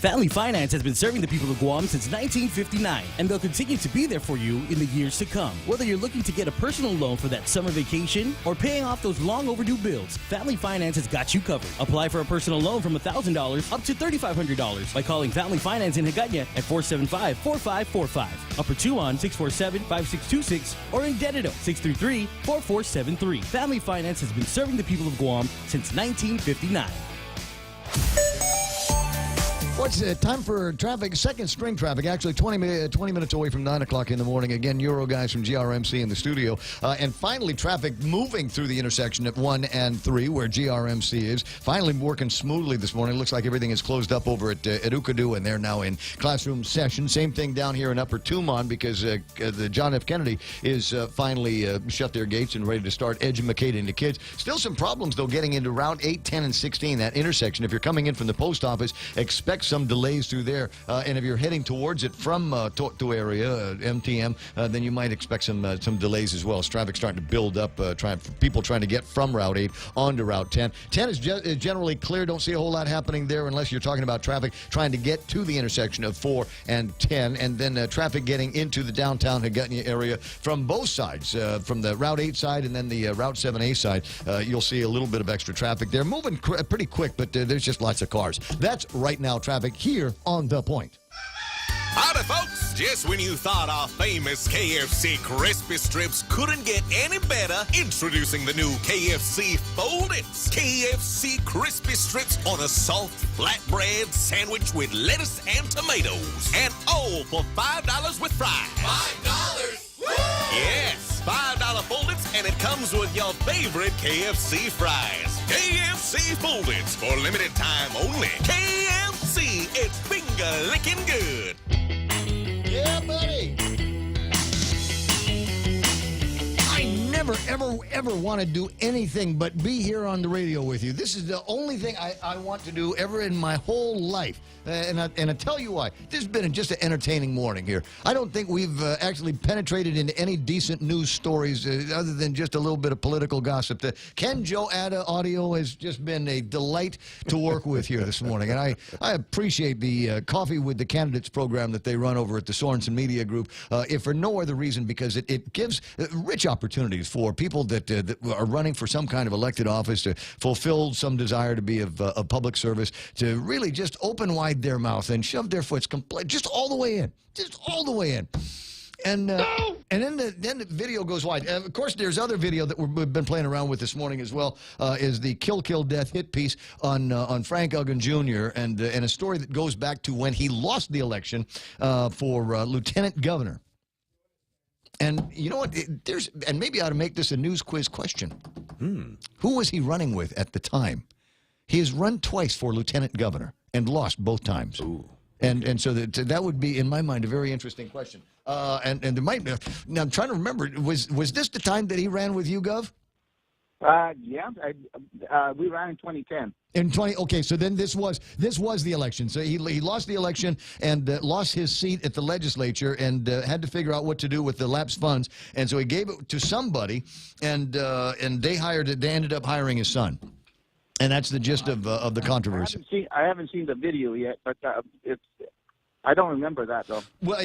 Family Finance has been serving the people of Guam since 1959, and they'll continue to be there for you in the years to come. Whether you're looking to get a personal loan for that summer vacation or paying off those long overdue bills, Family Finance has got you covered. Apply for a personal loan from $1,000 up to $3,500 by calling Family Finance in Hagåtña at 475-4545, Upper Tuon 647-5626, or in Dedito 633-4473. Family Finance has been serving the people of Guam since 1959. What's time for traffic? Second string traffic, actually 20 minutes away from 9 o'clock in the morning. Again, Euro guys from GRMC in the studio. And finally, traffic moving through the intersection at 1 and 3, where GRMC is. Finally working smoothly this morning. Looks like everything is closed up over at Ukadu, and they're now in classroom session. Same thing down here in Upper Tumon, because the John F. Kennedy is finally shut their gates and ready to start educating the kids. Still some problems, though, getting into Route 8, 10, and 16, that intersection. If you're coming in from the post office, expect some delays through there, and if you're heading towards it from to area MTM, then you might expect some delays as well. As traffic starting to build up, people trying to get from Route 8 onto Route 10. 10 is generally clear. Don't see a whole lot happening there unless you're talking about traffic trying to get to the intersection of 4 and 10, and then traffic getting into the downtown Hagåtña area from both sides, from the Route 8 side and then the Route 7A side. You'll see a little bit of extra traffic. They're moving pretty quick, but there's just lots of cars. That's right now traffic here on The Point. Howdy, folks. Just when you thought our famous KFC Crispy Strips couldn't get any better, introducing the new KFC Fold-Its. KFC Crispy Strips on a soft flatbread sandwich with lettuce and tomatoes. And all for $5 with fries. $5? Woo! Yes, $5 Fold-Its, and it comes with your favorite KFC fries. KFC Fold-Its for limited time only. KFC, it's finger-licking good. Yeah, buddy. I never, ever want to do anything but be here on the radio with you. This is the only thing I want to do ever in my whole life. And I tell you why. This has been just an entertaining morning here. I don't think we've actually penetrated into any decent news stories other than just a little bit of political gossip. The Ken Joe Adda audio has just been a delight to work with here this morning. And I appreciate the Coffee with the Candidates program that they run over at the Sorensen Media Group, if for no other reason because it gives rich opportunities for people that are running for some kind of elected office to fulfill some desire to be of public service, to really just open wide their mouth and shove their foots just all the way in. Just all the way in. And then the video goes wide. Of course, there's other video that we've been playing around with this morning as well, is the Kill Death hit piece on Frank Uggan Jr. and a story that goes back to when he lost the election for lieutenant governor. And you know what? And maybe I ought to make this a news quiz question. Who was he running with at the time? He has run twice for lieutenant governor and lost both times. And so that would be, in my mind, a very interesting question. And there might be, now I'm trying to remember, was this the time that he ran with you, Gov? Yeah, we ran in 2010. Okay, so then this was the election. So he lost the election and lost his seat at the legislature and had to figure out what to do with the lapsed funds. And so he gave it to somebody, and they ended up hiring his son. And that's the gist of the controversy. I haven't seen the video yet, but I don't remember that though. Well,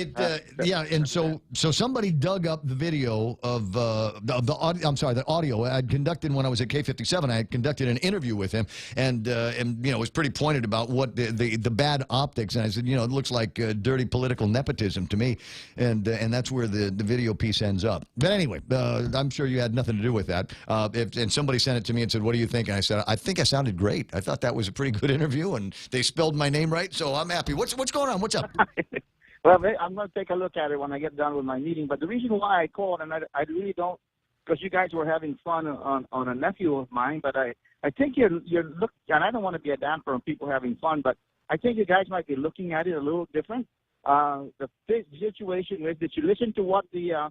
yeah, and so somebody dug up the video of the audio. I'm sorry, the audio I'd conducted when I was at K57. I had conducted an interview with him, and was pretty pointed about what the bad optics. And I said, it looks like dirty political nepotism to me, and that's where the video piece ends up. But anyway, I'm sure you had nothing to do with that. And somebody sent it to me and said, "What do you think?" And I said, "I think I sounded great. I thought that was a pretty good interview, and they spelled my name right, so I'm happy." What's going on? What's up? Well, I'm going to take a look at it when I get done with my meeting. But the reason why I called, and I really don't, because you guys were having fun on a nephew of mine, but I think you're look, and I don't want to be a damper on people having fun, but I think you guys might be looking at it a little different. The situation is, did you listen to what the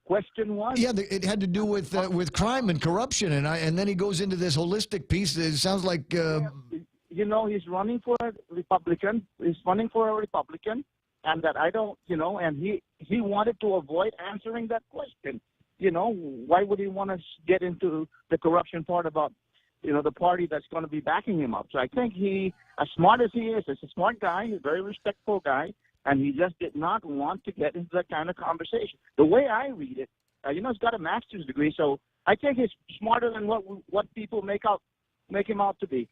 question was? Yeah, it had to do with crime and corruption, and then he goes into this holistic piece. It sounds like. He's running for a Republican. He's running for a Republican, and that I don't, and he wanted to avoid answering that question. Why would he want to get into the corruption part about, the party that's going to be backing him up? So I think as smart as he is a smart guy, he's a very respectful guy, and he just did not want to get into that kind of conversation. The way I read it, he's got a master's degree, so I think he's smarter than what people make him out to be.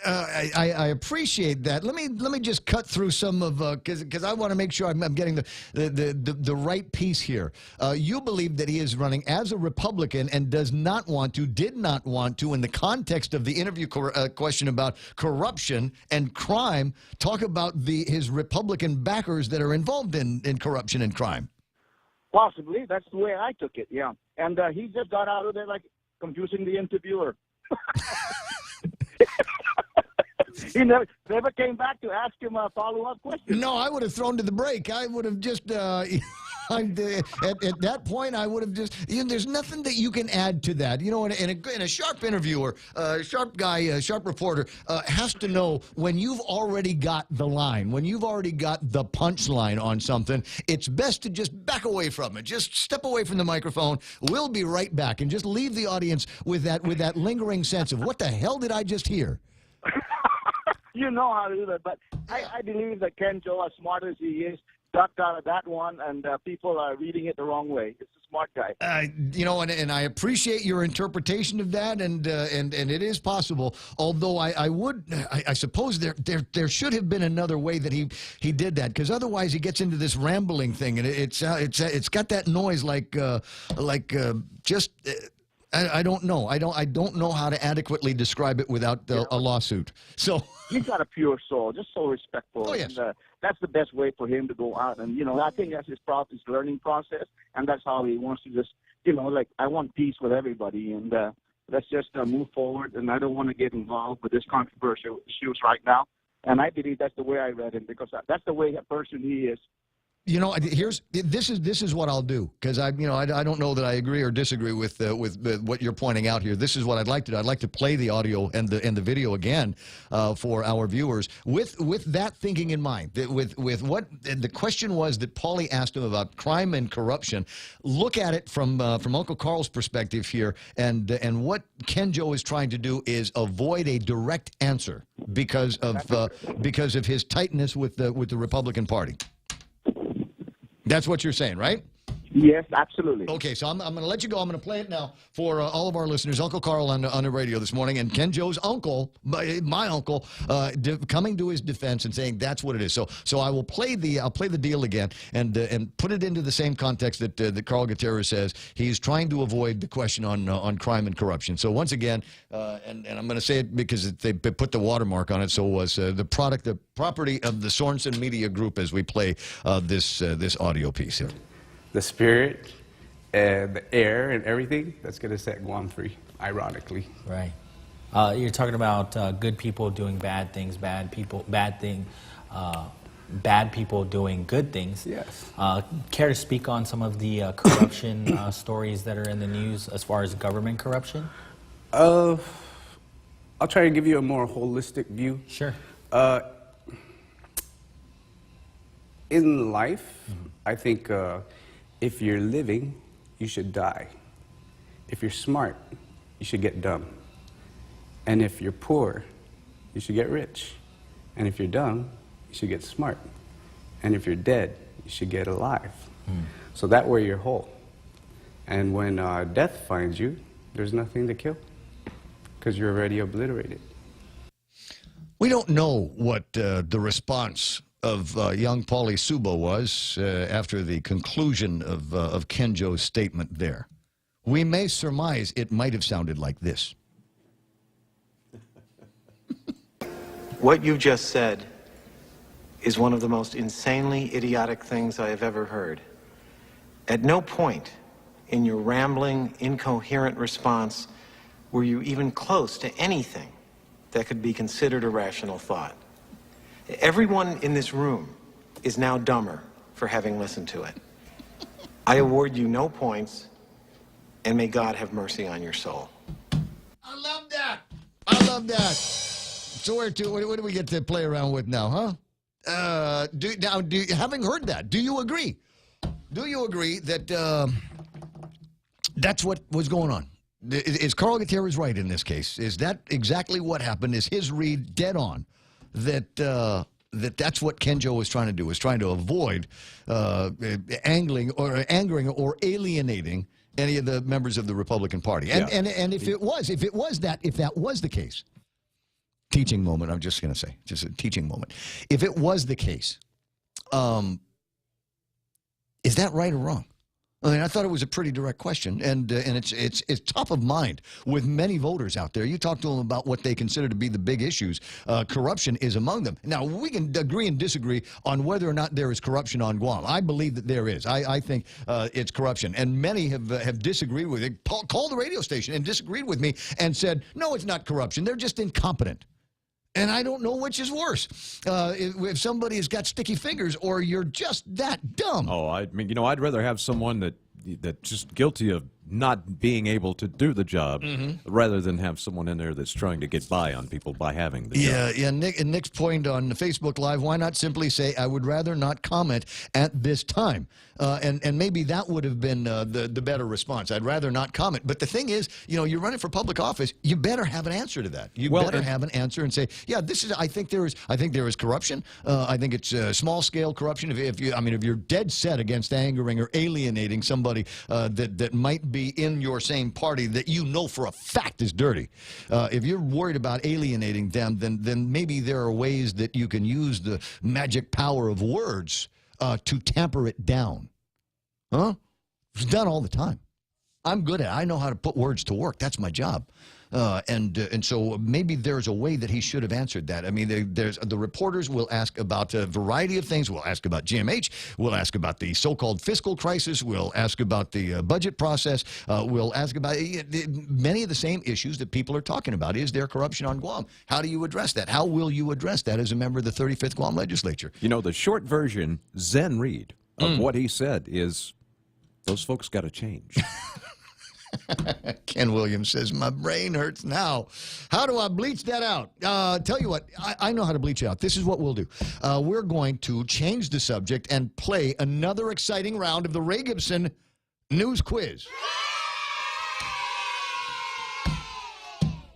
I appreciate that. Let me just cut through some of because I want to make sure I'm getting the right piece here. You believe that he is running as a Republican and did not want to, in the context of the interview question about corruption and crime, talk about his Republican backers that are involved in corruption and crime. Possibly, that's the way I took it. Yeah, and he just got out of there like confusing the interviewer. He never came back to ask him a follow-up question. No, I would have thrown to the break. I would have just, at that point, I would have just, there's nothing that you can add to that. In a sharp interviewer, sharp guy, sharp reporter has to know when you've already got the line, when you've already got the punchline on something, it's best to just back away from it. Just step away from the microphone. We'll be right back, and just leave the audience with that lingering sense of what the hell did I just hear? You know how to do that, but I believe that Ken Joe, as smart as he is, ducked out of that one, and people are reading it the wrong way. It's a smart guy. And I appreciate your interpretation of that, and it is possible. Although I suppose there should have been another way that he did that, because otherwise he gets into this rambling thing, and it's got that noise like just. I don't know. I don't know how to adequately describe it without a lawsuit. So he's got a pure soul, just so respectful. Oh, yes. And, that's the best way for him to go out. And I think that's his learning process, and that's how he wants to just, I want peace with everybody, and let's just move forward. And I don't want to get involved with this controversial issues right now. And I believe that's the way I read him, because that's the way a person he is. This is what I'll do, because I don't know that I agree or disagree with what you're pointing out here. This is what I'd like to do. I'd like to play the audio and the video again for our viewers with that thinking in mind. With what the question was that Paulie asked him about crime and corruption. Look at it from Uncle Carl's perspective here, and what Ken Joe is trying to do is avoid a direct answer because of his tightness with the Republican Party. That's what you're saying, right? Yes, absolutely. Okay, so I'm going to let you go. I'm going to play it now for all of our listeners. Uncle Carl on the radio this morning, and Ken Joe's uncle, my uncle, coming to his defense and saying that's what it is. So I'll play the deal again and put it into the same context that Carl Gutierrez says. He's trying to avoid the question on crime and corruption. So once again, and I'm going to say it because they put the watermark on it. So it was the property of the Sorensen Media Group as we play this audio piece here. The spirit and the air and everything that's going to set Guam free, ironically. Right. You're talking about good people doing bad things, bad people doing good things. Yes. Care to speak on some of the corruption stories that are in the news as far as government corruption? I'll try to give you a more holistic view. Sure. In life, I think if you're living, you should die. If you're smart, you should get dumb. And if you're poor, you should get rich. And if you're dumb, you should get smart. And if you're dead, you should get alive. So that way you're whole. And when death finds you, there's nothing to kill because you're already obliterated. We don't know what the response of young Paulie Subo was after the conclusion of Kenjo's statement there. We may surmise it might have sounded like this. What you just said is one of the most insanely idiotic things I have ever heard. At no point in your rambling, incoherent response were you even close to anything that could be considered a rational thought. Everyone in this room is now dumber for having listened to it. I award you no points, and may God have mercy on your soul. I love that. I love that. So what do we get to play around with now, huh? Having heard that, do you agree? Do you agree that that's what was going on? Is Carl Gutierrez right in this case? Is that exactly what happened? Is his read dead on? That's what Kenjo was trying to do, was trying to avoid angering or alienating any of the members of the Republican Party. And if that was the case, teaching moment, I'm just going to say, just a teaching moment. If it was the case, is that right or wrong? I mean, I thought it was a pretty direct question, and it's top of mind with many voters out there. You talk to them about what they consider to be the big issues. Corruption is among them. Now, we can agree and disagree on whether or not there is corruption on Guam. I believe that there is. I think it's corruption, and many have disagreed with it. Called the radio station and disagreed with me and said, no, it's not corruption. They're just incompetent. And I don't know which is worse. If somebody has got sticky fingers or you're just that dumb. Oh, I mean, I'd rather have someone that's just guilty of not being able to do the job rather than have someone in there that's trying to get by on people by having the job. Yeah. Nick's point on Facebook Live, why not simply say, I would rather not comment at this time? And maybe that would have been the better response. I'd rather not comment. But the thing is, you're running for public office. You better have an answer to that. You better have an answer and say, yeah, I think there is corruption. I think it's small scale corruption. If you're dead set against angering or alienating somebody that might be in your same party that you know for a fact is dirty. If you're worried about alienating them, then maybe there are ways that you can use the magic power of words to tamper it down. Huh? It's done all the time. I'm good at it. I know how to put words to work. That's my job. And so maybe there's a way that he should have answered that. I mean, the reporters will ask about a variety of things. We'll ask about GMH. We'll ask about the so-called fiscal crisis. We'll ask about the budget process. We'll ask about many of the same issues that people are talking about. Is there corruption on Guam? How do you address that? How will you address that as a member of the 35th Guam legislature? The short version, Zen read, of what he said is, those folks got to change. Ken Williams says, my brain hurts now. How do I bleach that out? Tell you what, I know how to bleach it out. This is what we'll do. We're going to change the subject and play another exciting round of the Ray Gibson News Quiz.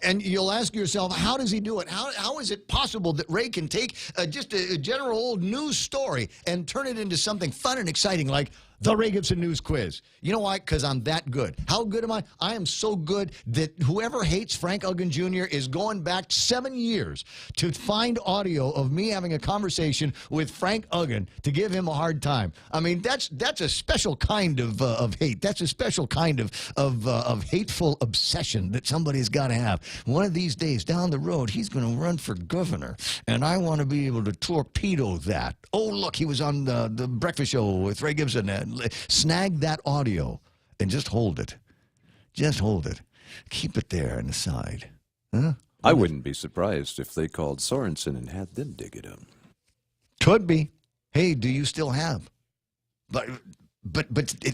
And you'll ask yourself, how does he do it? How is it possible that Ray can take just a general old news story and turn it into something fun and exciting like the Ray Gibson News Quiz? You know why? Because I'm that good. How good am I? I am so good that whoever hates Frank Uggan Jr. is going back 7 years to find audio of me having a conversation with Frank Uggan to give him a hard time. I mean, that's a special kind of hate. That's a special kind of hateful obsession that somebody's got to have. One of these days down the road, he's going to run for governor, and I want to be able to torpedo that. Oh, look, he was on the breakfast show with Ray Gibson. Snag that audio and just hold it. Just hold it. Keep it there on the side. I wouldn't be surprised if they called Sorensen and had them dig it up. Could be. Hey, do you still have? But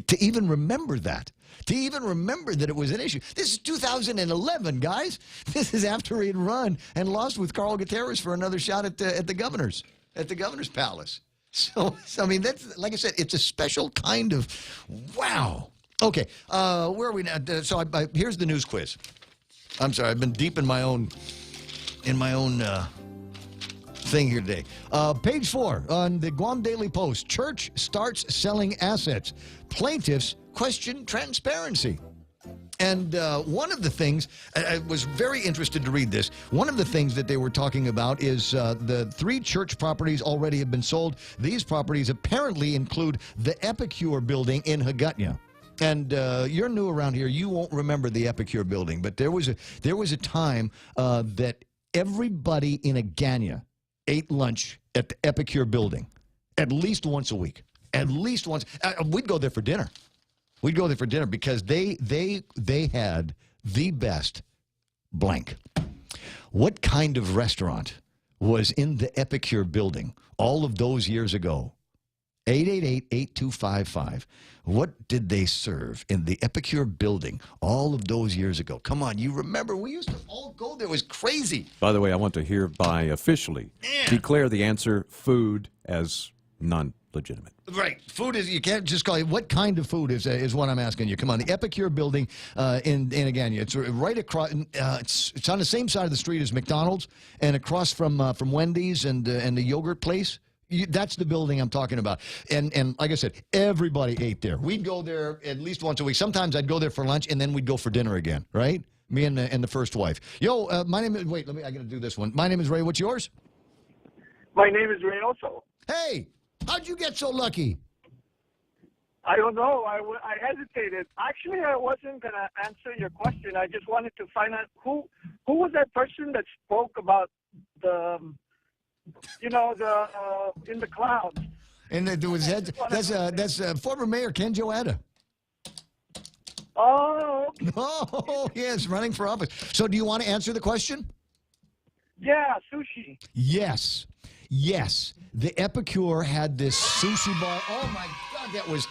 to even remember that, it was an issue. This is 2011, guys. This is after he had run and lost with Carl Gutierrez for another shot at the governor's palace. So I mean, that's, like I said, it's a special kind of wow. Okay, where are we now? So here's the news quiz. I'm sorry, I've been deep in my own thing here today. Page 4 on the Guam Daily Post. Church starts selling assets. Plaintiffs question transparency. And one of the things, I was very interested to read this. One of the things that they were talking about is the 3 church properties already have been sold. These properties apparently include the Epicure building in Hagåtña. And you're new around here. You won't remember the Epicure building, but there was a time that everybody in Hagåtña ate lunch at the Epicure building at least once a week. At least once. We'd go there for dinner. We'd go there for dinner because they had the best blank. What kind of restaurant was in the Epicure building all of those years ago? 888-8255. What did they serve in the Epicure building all of those years ago? Come on, you remember? We used to all go there. It was crazy. By the way, I want to hereby officially declare the answer food as non-legitimate. Right. Food is, you can't just call it, what kind of food is what I'm asking you. Come on, the Epicure building in Hagåtña. It's right across, it's on the same side of the street as McDonald's and across from Wendy's and the yogurt place. That's the building I'm talking about. And like I said, everybody ate there. We'd go there at least once a week. Sometimes I'd go there for lunch, and then we'd go for dinner again, right? Me and the first wife. Yo, my name is, wait, I got to do this one. My name is Ray. What's yours? My name is Ray also. Hey, how'd you get so lucky? I don't know. I hesitated. Actually, I wasn't going to answer your question. I just wanted to find out who was that person that spoke about the... in the clouds. And that's former Mayor Ken Joetta. Oh. Okay. Oh, yes, running for office. So do you want to answer the question? Yeah, sushi. Yes. The Epicure had this sushi bar. Oh, my God, that was...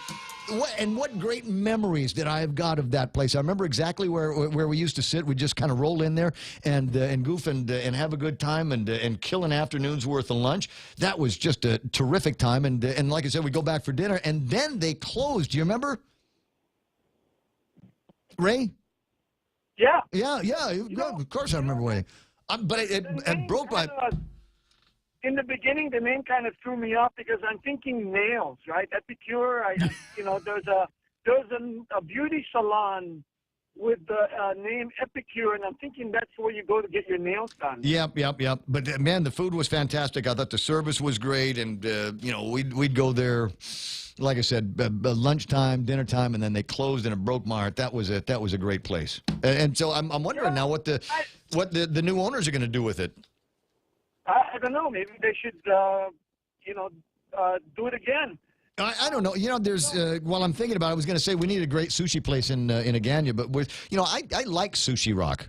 What great memories that I have got of that place. I remember exactly where we used to sit. We'd just kind of roll in there and goof and have a good time and kill an afternoon's worth of lunch. That was just a terrific time. And like I said, we'd go back for dinner. And then they closed. Do you remember? Ray? Yeah. Yeah. Of course I remember when. But it broke my... In the beginning, the name kind of threw me off because I'm thinking nails, right? Epicure. There's a beauty salon with the name Epicure, and I'm thinking that's where you go to get your nails done. Yep. But man, the food was fantastic. I thought the service was great, and we'd go there, like I said, lunchtime, dinner time, and then they closed, and it broke my heart. That was a great place. And so I'm wondering now what the new owners are going to do with it. I don't know. Maybe they should, do it again. I don't know. There's while I'm thinking about it, I was going to say we need a great sushi place in Hagåtña, but I like Sushi Rock.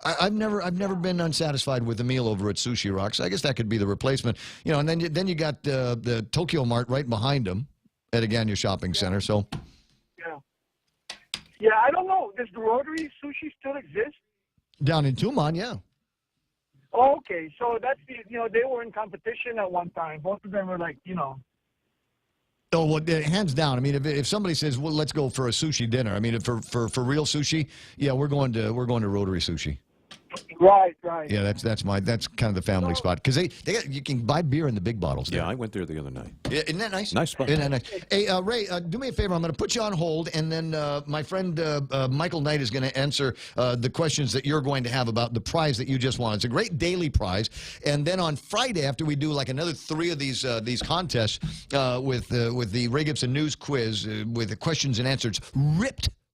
I've never been unsatisfied with the meal over at Sushi Rock, so I guess that could be the replacement. And then you got the Tokyo Mart right behind them at Hagåtña Shopping Center. So yeah, I don't know. Does the Rotary Sushi still exist? Down in Tumon, yeah. Oh, okay, so that's they were in competition at one time. Both of them were like, Oh, well, hands down. I mean, if somebody says, "Well, let's go for a sushi dinner," I mean, for real sushi, yeah, we're going to Rotary Sushi. Right. Yeah, that's kind of the family spot because you can buy beer in the big bottles there. Yeah, I went there the other night. Yeah, isn't that nice? Nice spot. Isn't that nice? Hey, Ray, do me a favor. I'm going to put you on hold, and then my friend Michael Knight is going to answer the questions that you're going to have about the prize that you just won. It's a great daily prize, and then on Friday, after we do like another 3 of these contests with the Ray Gibson News Quiz with the questions and answers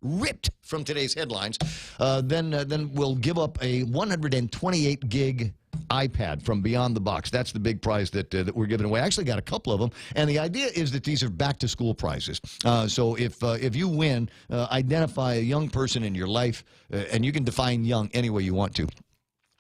ripped from today's headlines, then we'll give up a 128 gig iPad from Beyond the Box. That's the big prize that we're giving away. I actually got a couple of them, and the idea is that these are back-to-school prizes. So if you win, identify a young person in your life, and you can define young any way you want to.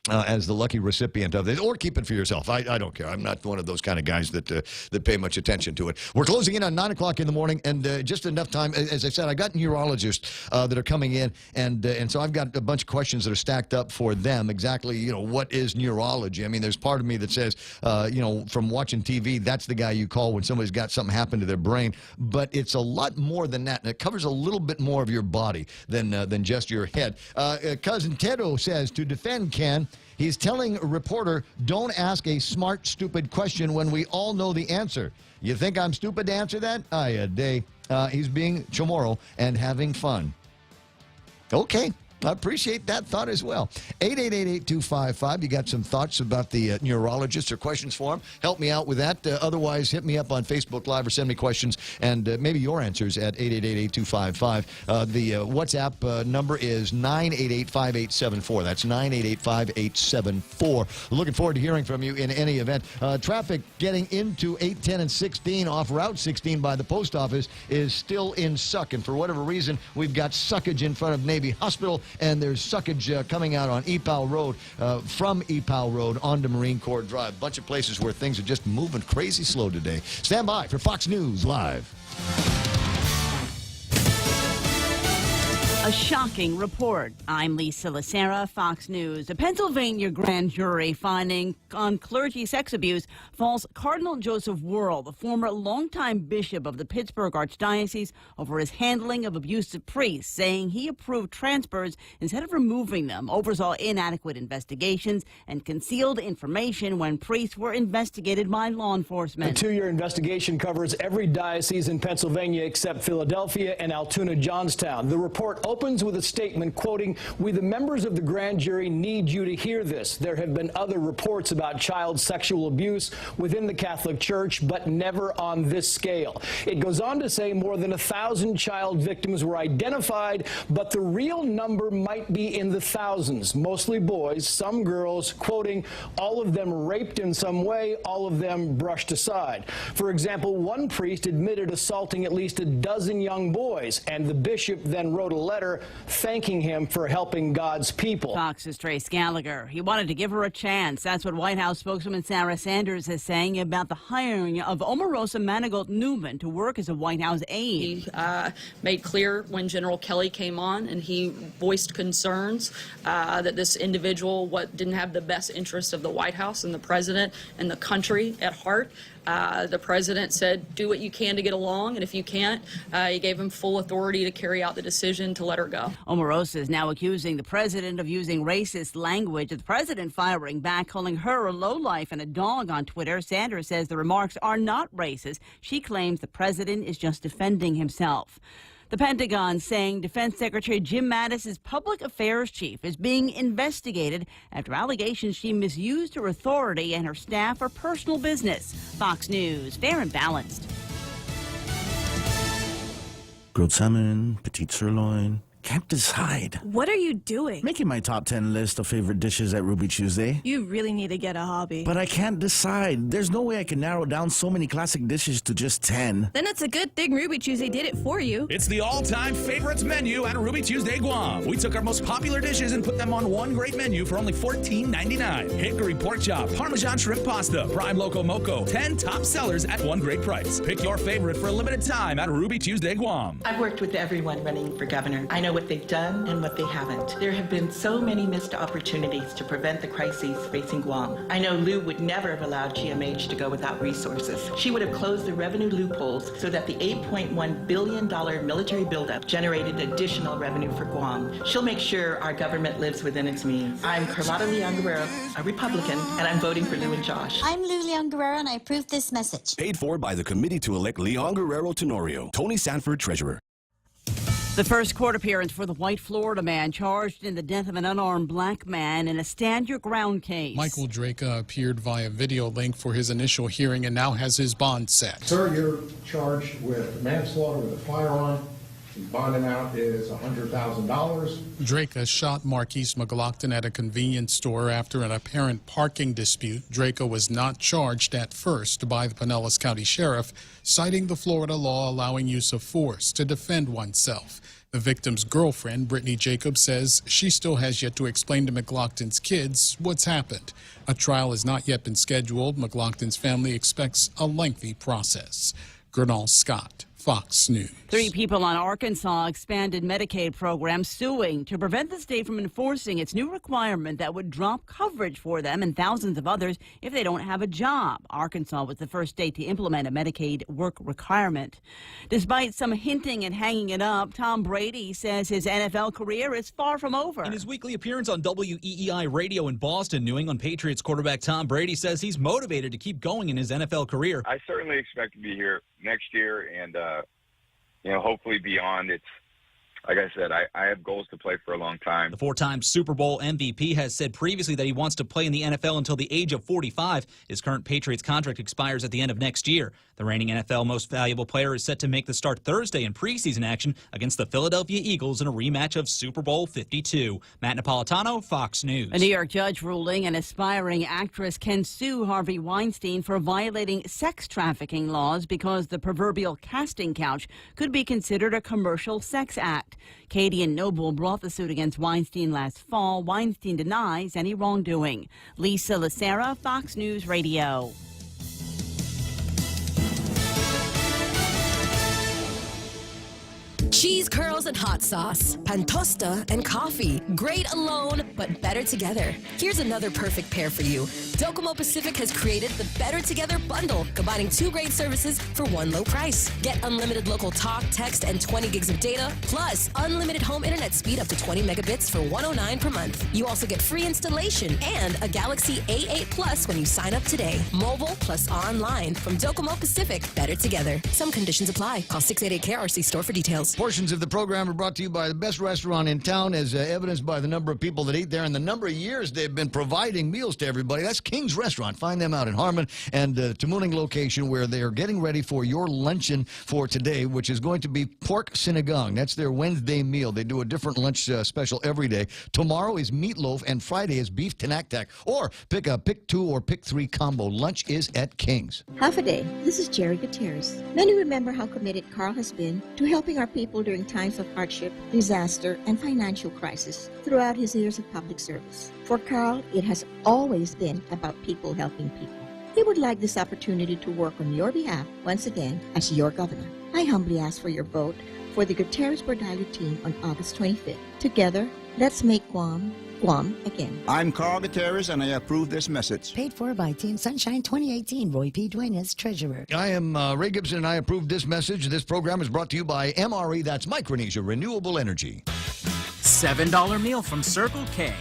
as the lucky recipient of this, or keep it for yourself. I don't care. I'm not one of those kind of guys that pay much attention to it. We're closing in on 9 o'clock in the morning, and just enough time. As I said, I got neurologists that are coming in, and so I've got a bunch of questions that are stacked up for them. Exactly, what is neurology? I mean, there's part of me that says, from watching TV, that's the guy you call when somebody's got something happen to their brain. But it's a lot more than that, and it covers a little bit more of your body than just your head. Cousin Tedo says, to defend Ken, he's telling a reporter, don't ask a smart, stupid question when we all know the answer. You think I'm stupid to answer that? He's being Chamorro and having fun. Okay. I appreciate that thought as well. 888-8255. You got some thoughts about the neurologist or questions for him? Help me out with that. Otherwise, hit me up on Facebook Live or send me questions and maybe your answers at 888-8255. The WhatsApp number is 988-5874. That's 988-5874. Looking forward to hearing from you in any event. Traffic getting into 8, 10, and 16 off Route 16 by the post office is still in suck. And for whatever reason, we've got suckage in front of Navy Hospital. And there's suckage coming out on EPAL Road, from EPAL Road onto Marine Corps Drive. A bunch of places where things are just moving crazy slow today. Stand by for Fox News Live. A shocking report. I'm Lisa Lacera, Fox News. A Pennsylvania grand jury finding on clergy sex abuse falls Cardinal Joseph Wuerl, the former longtime bishop of the Pittsburgh Archdiocese, over his handling of abusive priests, saying he approved transfers instead of removing them, oversaw inadequate investigations, and concealed information when priests were investigated by law enforcement. The 2-year investigation covers every diocese in Pennsylvania except Philadelphia and Altoona Johnstown. The report opens with a statement quoting, "We, the members of the grand jury, need you to hear this. There have been other reports about child sexual abuse within the Catholic Church, but never on this scale." It goes on to say more than 1,000 child victims were identified, but the real number might be in the thousands, mostly boys, some girls, quoting, "all of them raped in some way, all of them brushed aside." For example, one priest admitted assaulting at least a dozen young boys, and the bishop then wrote a letter thanking him for helping God's people. Fox's Trace Gallagher. He wanted to give her a chance. That's what White House spokeswoman Sarah Sanders is saying about the hiring of Omarosa Manigault Newman to work as a White House aide. He made clear when General Kelly came on, and he voiced concerns that this individual didn't have the best interest of the White House and the president and the country at heart. The president said, do what you can to get along, and if you can't, he gave him full authority to carry out the decision to let her go. Omarosa is now accusing the president of using racist language, the president firing back, calling her a lowlife and a dog on Twitter. Sanders says the remarks are not racist. She claims the president is just defending himself. The Pentagon saying Defense Secretary Jim Mattis's public affairs chief is being investigated after allegations she misused her authority and her staff for personal business. Fox News, fair and balanced. Grilled salmon, petite sirloin. Can't decide. What are you doing? Making my top 10 list of favorite dishes at Ruby Tuesday. You really need to get a hobby. But I can't decide. There's no way I can narrow down so many classic dishes to just 10. Then it's a good thing Ruby Tuesday did it for you. It's the all-time favorites menu at Ruby Tuesday Guam. We took our most popular dishes and put them on one great menu for only $14.99. Hickory pork chop, Parmesan shrimp pasta, prime loco moco. 10 top sellers at one great price. Pick your favorite for a limited time at Ruby Tuesday Guam. I've worked with everyone running for governor. I know what they've done and what they haven't. There have been so many missed opportunities to prevent the crises facing Guam. I know Lou would never have allowed GMH to go without resources. She would have closed the revenue loopholes so that the $8.1 billion military buildup generated additional revenue for Guam. She'll make sure our government lives within its means. I'm Carlotta Leon Guerrero, a Republican, and I'm voting for Lou and Josh. I'm Lou Leon Guerrero, and I approve this message. Paid for by the committee to elect Leon Guerrero Tenorio. Tony Sanford, Treasurer. The first court appearance for the white Florida man charged in the death of an unarmed black man in a stand your ground case. Michael Draka appeared via video link for his initial hearing and now has his bond set. Sir, you're charged with manslaughter with a firearm. The bond amount is $100,000. Draka shot Marquise McLaughlin at a convenience store after an apparent parking dispute. Draka was not charged at first by the Pinellas County Sheriff, citing the Florida law allowing use of force to defend oneself. The victim's girlfriend, Brittany Jacobs, says she still has yet to explain to McLaughlin's kids what's happened. A trial has not yet been scheduled. McLaughlin's family expects a lengthy process. Gernal Scott, Fox News. 3 people on Arkansas expanded Medicaid program suing to prevent the state from enforcing its new requirement that would drop coverage for them and thousands of others if they don't have a job. Arkansas was the first state to implement a Medicaid work requirement. Despite some hinting at hanging it up, Tom Brady says his NFL career is far from over. In his weekly appearance on WEEI Radio in Boston, New England Patriots quarterback Tom Brady says he's motivated to keep going in his NFL career. I certainly expect to be here next year and, hopefully beyond. It's like I said, I have goals to play for a long time. The 4-time Super Bowl MVP has said previously that he wants to play in the NFL until the age of 45. His current Patriots contract expires at the end of next year. The reigning NFL Most Valuable Player is set to make the start Thursday in preseason action against the Philadelphia Eagles in a rematch of Super Bowl 52. Matt Napolitano, Fox News. A New York judge ruling an aspiring actress can sue Harvey Weinstein for violating sex trafficking laws because the proverbial casting couch could be considered a commercial sex act. Katie and Noble brought the suit against Weinstein last fall. Weinstein denies any wrongdoing. Lisa Lacera, Fox News Radio. Cheese curls and hot sauce, pantosta and coffee. Great alone, but better together. Here's another perfect pair for you. Docomo Pacific has created the Better Together bundle, combining 2 great services for one low price. Get unlimited local talk, text, and 20 gigs of data, plus unlimited home internet speed up to 20 megabits for $109 per month. You also get free installation and a Galaxy A8 Plus when you sign up today. Mobile plus online from Docomo Pacific. Better Together. Some conditions apply. Call 688-KRC store for details. Portions of the program are brought to you by the best restaurant in town, as evidenced by the number of people that eat there and the number of years they've been providing meals to everybody. That's King's Restaurant. Find them out in Harmon and Tamuning location, where they are getting ready for your luncheon for today, which is going to be pork sinigang. That's their Wednesday meal. They do a different lunch special every day. Tomorrow is meatloaf, and Friday is beef tinaktak. Or pick a pick 2 or pick 3 combo. Lunch is at King's. Half a day. This is Jerry Gutierrez. Many remember how committed Carl has been to helping our people during times of hardship, disaster, and financial crisis throughout his years of public service. For Carl, it has always been about people helping people. He would like this opportunity to work on your behalf once again as your governor. I humbly ask for your vote for the Gutierrez-Bordallo team on August 25th. Together, let's make Guam again. I'm Carl Gutierrez, and I approve this message. Paid for by Team Sunshine 2018. Roy P. Duenas, Treasurer. I am Ray Gibson, and I approve this message. This program is brought to you by MRE, that's Micronesia Renewable Energy. $7 meal from Circle K.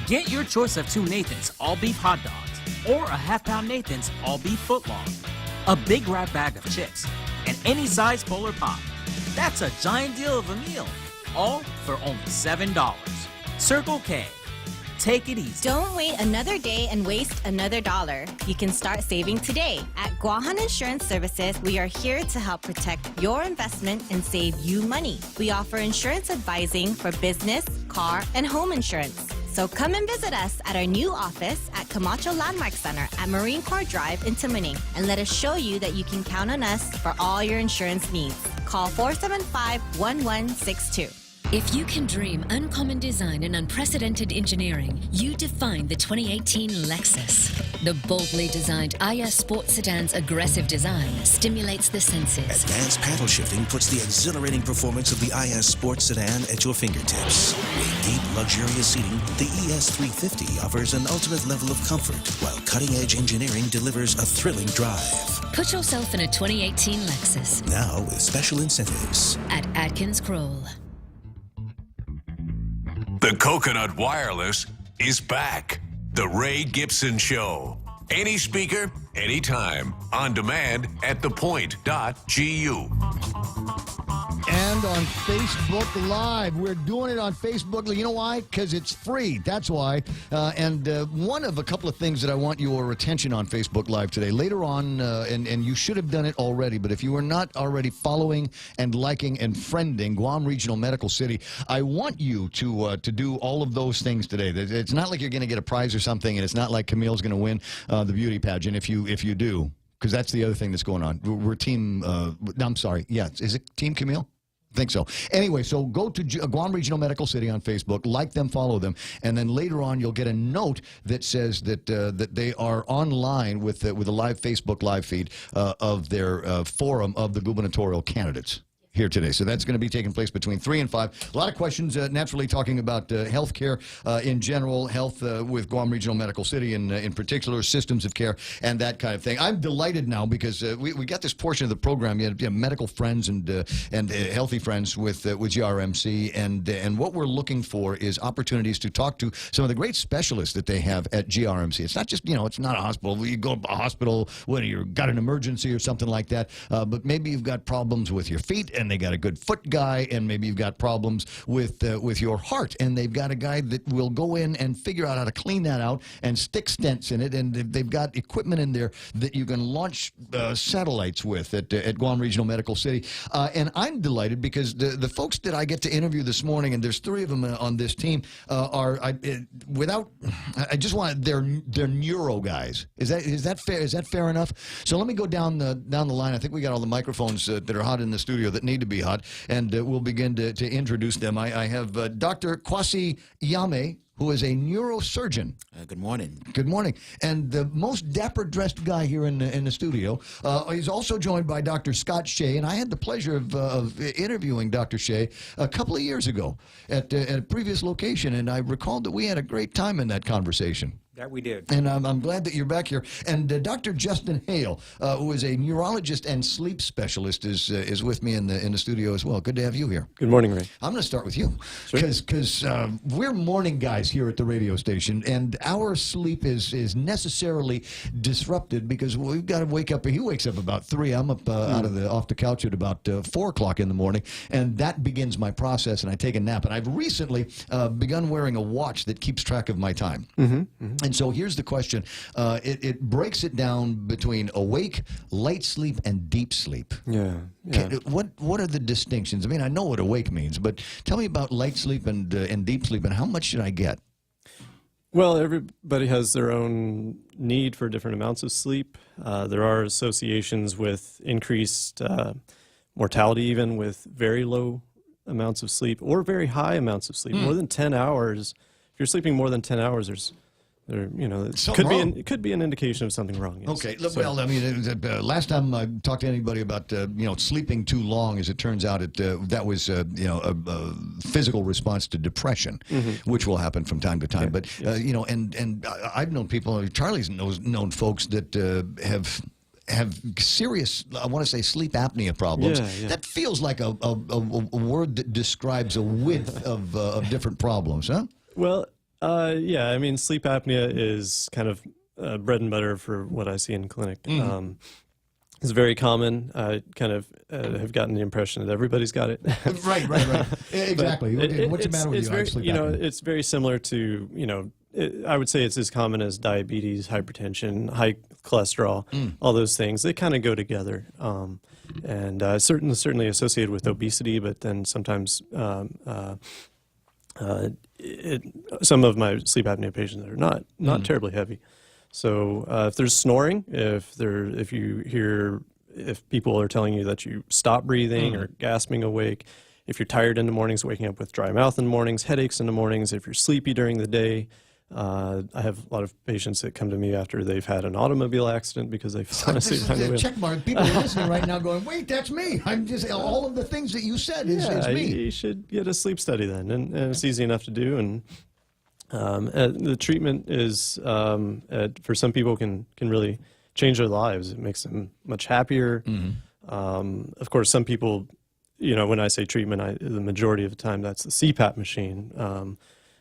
Get your choice of 2 Nathan's all-beef hot dogs or a half-pound Nathan's all-beef footlong, a big wrap bag of chips, and any size Polar Pop. That's a giant deal of a meal, all for only $7. Circle K. Take it easy. Don't wait another day and waste another dollar. You can start saving today. At Guahan Insurance Services, we are here to help protect your investment and save you money. We offer insurance advising for business, car, and home insurance. So come and visit us at our new office at Camacho Landmark Center at Marine Corps Drive in Tamuning, and let us show you that you can count on us for all your insurance needs. Call 475-1162. If you can dream uncommon design and unprecedented engineering, you define the 2018 Lexus. The boldly designed IS Sport Sedan's aggressive design stimulates the senses. Advanced paddle shifting puts the exhilarating performance of the IS Sport Sedan at your fingertips. With deep, luxurious seating, the ES350 offers an ultimate level of comfort, while cutting-edge engineering delivers a thrilling drive. Put yourself in a 2018 Lexus. Now with special incentives. At Atkins Kroll. The Coconut Wireless is back. The Ray Gibson Show. Any speaker, anytime. On demand at thepoint.gu. And on Facebook Live. We're doing it on Facebook. You know why? Because it's free. That's why. And one of a couple of things that I want your attention on Facebook Live today. Later on, and you should have done it already, but if you are not already following and liking and friending Guam Regional Medical City, I want you to do all of those things today. It's not like you're going to get a prize or something, and it's not like Camille's going to win the beauty pageant if you do. Because that's the other thing that's going on. We're team, I'm sorry. Yeah, is it Team Camille? Think so. Anyway, so go to Guam Regional Medical City on Facebook, like them, follow them, and then later on you'll get a note that says that that they are online with a live Facebook live feed of their forum of the gubernatorial candidates here today. So that's going to be taking place between 3 and 5. A lot of questions, naturally talking about health care in general, health with Guam Regional Medical City in particular, systems of care, and that kind of thing. I'm delighted now because we got this portion of the program. You have medical friends and healthy friends with GRMC, and what we're looking for is opportunities to talk to some of the great specialists that they have at GRMC. It's not just, it's not a hospital. You go to a hospital when you've got an emergency or something like that, but maybe you've got problems with your feet, and they got a good foot guy, and maybe you've got problems with your heart, and they've got a guy that will go in and figure out how to clean that out and stick stents in it, and they've got equipment in there that you can launch satellites with at Guam Regional Medical City. And I'm delighted because the folks that I get to interview this morning, and there's 3 of them on this team, they're neuro guys. Is that fair? Is that fair enough? So let me go down the line. I think we got all the microphones that are hot in the studio that need to be hot, and we'll begin to introduce them. I have Dr. Kwasi Yame, who is a neurosurgeon. Good morning. Good morning. And the most dapper-dressed guy here in the studio. He's also joined by Dr. Scott Shea, and I had the pleasure of interviewing Dr. Shea a couple of years ago at a previous location, and I recalled that we had a great time in that conversation. That we did. And I'm glad that you're back here. And Dr. Justin Hale, who is a neurologist and sleep specialist, is with me in the studio as well. Good to have you here. Good morning, Ray. I'm going to start with you because we're morning guys here at the radio station, and our sleep is necessarily disrupted because we've got to wake up. He wakes up about 3. I'm up off the couch at about 4 o'clock in the morning, and that begins my process, and I take a nap. And I've recently begun wearing a watch that keeps track of my time. And so here's the question. It breaks it down between awake, light sleep, and deep sleep. Yeah. What are the distinctions? I mean, I know what awake means, but tell me about light sleep and deep sleep, and how much should I get? Well, everybody has their own need for different amounts of sleep. There are associations with increased mortality, even with very low amounts of sleep or very high amounts of sleep. More than 10 hours. If you're sleeping more than 10 hours, it could be an indication of something wrong. Yes. Okay. Well, I mean, last time I talked to anybody about sleeping too long, as it turns out, that was a physical response to depression, which will happen from time to time. But and I've known people. Charlie's known folks that have serious, I want to say, sleep apnea problems. That feels like a word that describes a width of different problems, huh? Well. Yeah, I mean, sleep apnea is kind of bread and butter for what I see in clinic. It's very common. I kind of have gotten the impression that everybody's got it. Right. Exactly. What's the matter with you? Sleep apnea? It's very similar to, I would say it's as common as diabetes, hypertension, high cholesterol, all those things. They kind of go together. And certainly associated with obesity, but then sometimes some of my sleep apnea patients are not terribly heavy. So if there's snoring, if people are telling you that you stop breathing or gasping awake, if you're tired in the mornings, waking up with dry mouth in the mornings, headaches in the mornings, if you're sleepy during the day. I have a lot of patients that come to me after they've had an automobile accident because they fell asleep behind the wheel. Check mark. People are listening right now going, wait, that's me. I'm just, all of the things that you said is me. You should get a sleep study then, and it's easy enough to do. And the treatment is, for some people, can really change their lives. It makes them much happier. Of course, some people, when I say treatment, the majority of the time that's the CPAP machine.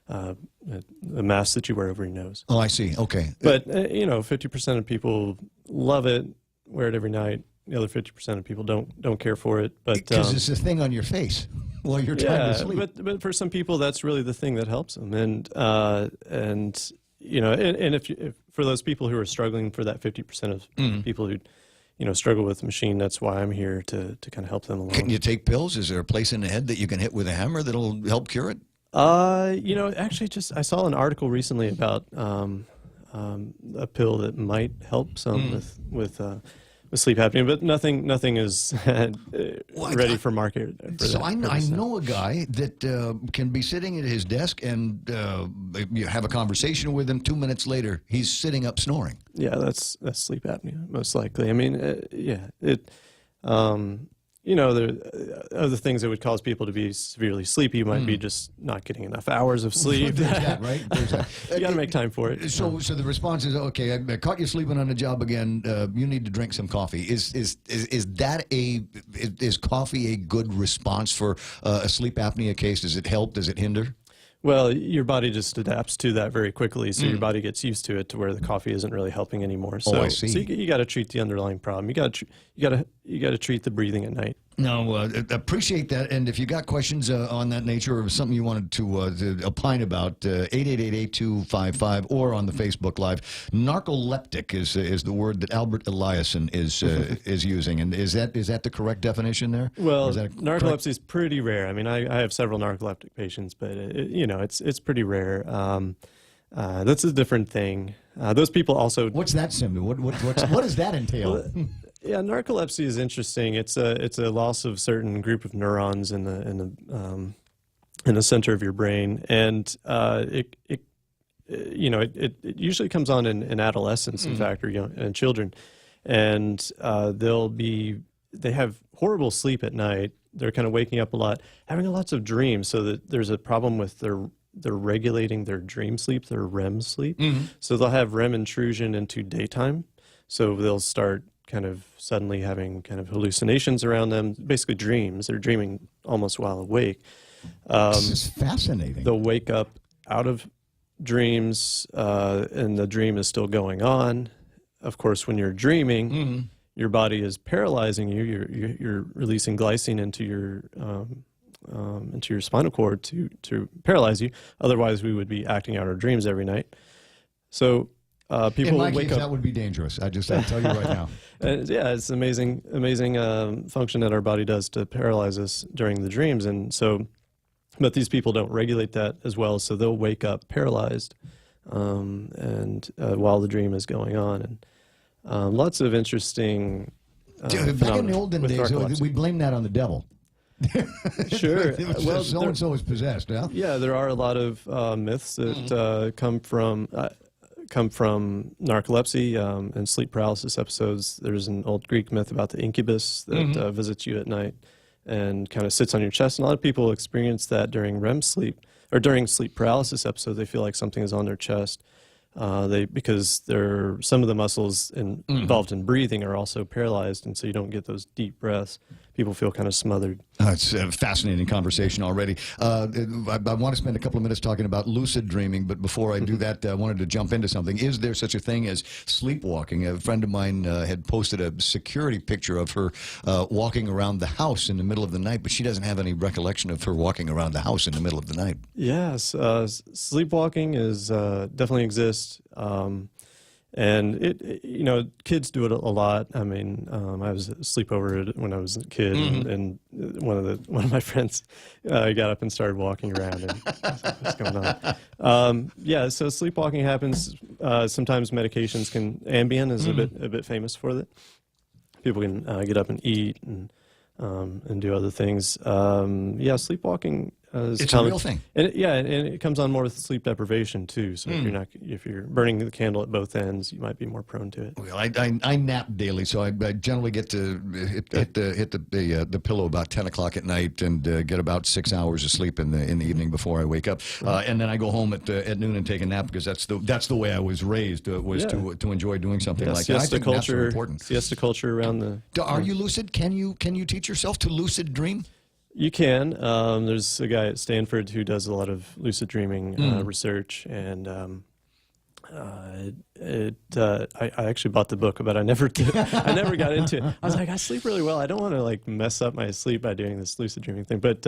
The mask that you wear over your nose. Oh, I see. Okay. But, 50% of people love it, wear it every night. The other 50% of people don't care for it. Because it's a thing on your face while you're trying to sleep. But for some people, that's really the thing that helps them. And if for those people who are struggling, for that 50% of people who struggle with the machine, that's why I'm here to kind of help them along. Can you take pills? Is there a place in the head that you can hit with a hammer that'll help cure it? Actually, I saw an article recently about a pill that might help some with sleep apnea, but nothing is ready for market. So I know a guy that can be sitting at his desk and you have a conversation with him. 2 minutes later, he's sitting up snoring. Yeah, that's sleep apnea, most likely. I mean, there other things that would cause people to be severely sleepy might be just not getting enough hours of sleep. There's that, right? There's that. You got to make time for it. So the response is, okay, I caught you sleeping on the job again. You need to drink some coffee. Is coffee a good response for a sleep apnea case? Does it help? Does it hinder? Well, your body just adapts to that very quickly, so your body gets used to it to where the coffee isn't really helping anymore. So, I see. So you got to treat the underlying problem. You got to treat the breathing at night. No, appreciate that. And if you got questions on that nature or something you wanted to opine about, 888-8255 or on the Facebook Live. Narcoleptic is the word that Albert Eliason is using. And is that the correct definition there? Well, narcolepsy is pretty rare. I mean, I have several narcoleptic patients, but it's pretty rare. That's a different thing. Those people also. What's that symptom? What does that entail? Yeah, narcolepsy is interesting. It's a loss of certain group of neurons in the center of your brain, and it usually comes on in adolescence, in fact, or in children, and they have horrible sleep at night. They're kind of waking up a lot, having lots of dreams. So that there's a problem with they're regulating their dream sleep, their REM sleep. So they'll have REM intrusion into daytime. So they'll start kind of suddenly having kind of hallucinations around them, basically dreams. They're dreaming almost while awake. This is fascinating. They'll wake up out of dreams, and the dream is still going on. Of course, when you're dreaming, your body is paralyzing you. You're releasing glycine into your spinal cord to paralyze you. Otherwise, we would be acting out our dreams every night. So people in my wake case, up. that would be dangerous. I'll tell you right now. Yeah, it's amazing function that our body does to paralyze us during the dreams, and so, but these people don't regulate that as well, so they'll wake up paralyzed, and while the dream is going on, and lots of interesting. Back in the olden days, we blame that on the devil. Sure. Well, so and so is possessed. Yeah. Yeah, there are a lot of myths that come from narcolepsy and sleep paralysis episodes. There's an old Greek myth about the incubus that visits you at night and kind of sits on your chest. And a lot of people experience that during REM sleep or during sleep paralysis episodes. They feel like something is on their chest. Because some of the muscles involved in breathing are also paralyzed, and so you don't get those deep breaths. People feel kind of smothered. It's a fascinating conversation already. I want to spend a couple of minutes talking about lucid dreaming, but before I do that, I wanted to jump into something. Is there such a thing as sleepwalking? A friend of mine had posted a security picture of her walking around the house in the middle of the night, but she doesn't have any recollection of her walking around the house in the middle of the night. Yes, sleepwalking definitely exists. And kids do it a lot. I mean, I was a sleepover when I was a kid, and one of my friends got up and started walking around, and I was like, what's going on? Yeah, so sleepwalking happens. Sometimes medications Ambien is a bit famous for that. People can get up and eat and do other things. Yeah, sleepwalking. It's a real thing, and it comes on more with sleep deprivation too. So if you're burning the candle at both ends, you might be more prone to it. Well, I nap daily, so I generally get to hit the pillow about 10 o'clock at night and get about 6 hours of sleep in the evening before I wake up, and then I go home at noon and take a nap because that's the way I was raised to enjoy doing something like that. I think naps are important. Siesta culture around the. Are you lucid? Can you teach yourself to lucid dream? You can. There's a guy at Stanford who does a lot of lucid dreaming research, and I actually bought the book, but I never did. I never got into it. I was like, I sleep really well. I don't want to mess up my sleep by doing this lucid dreaming thing. But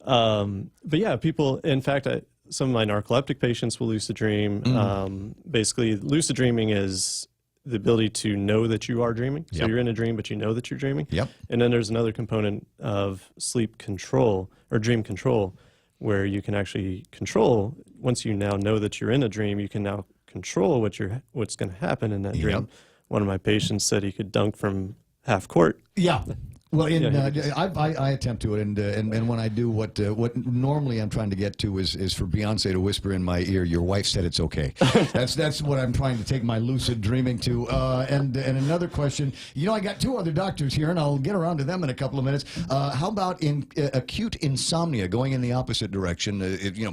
yeah, people. In fact, some of my narcoleptic patients will lucid dream. Basically, lucid dreaming is the ability to know that you are dreaming. So you're in a dream, but you know that you're dreaming. And then there's another component of sleep control or dream control where you can actually control, once you now know that you're in a dream, you can now control what's going to happen in that dream one of my patients said he could dunk from half court. Yeah. Well, Yeah, I attempt to it, and when I do, what normally I'm trying to get to is for Beyonce to whisper in my ear, "Your wife said it's okay." That's what I'm trying to take my lucid dreaming to. And another question, I got two other doctors here, and I'll get around to them in a couple of minutes. How about acute insomnia, going in the opposite direction?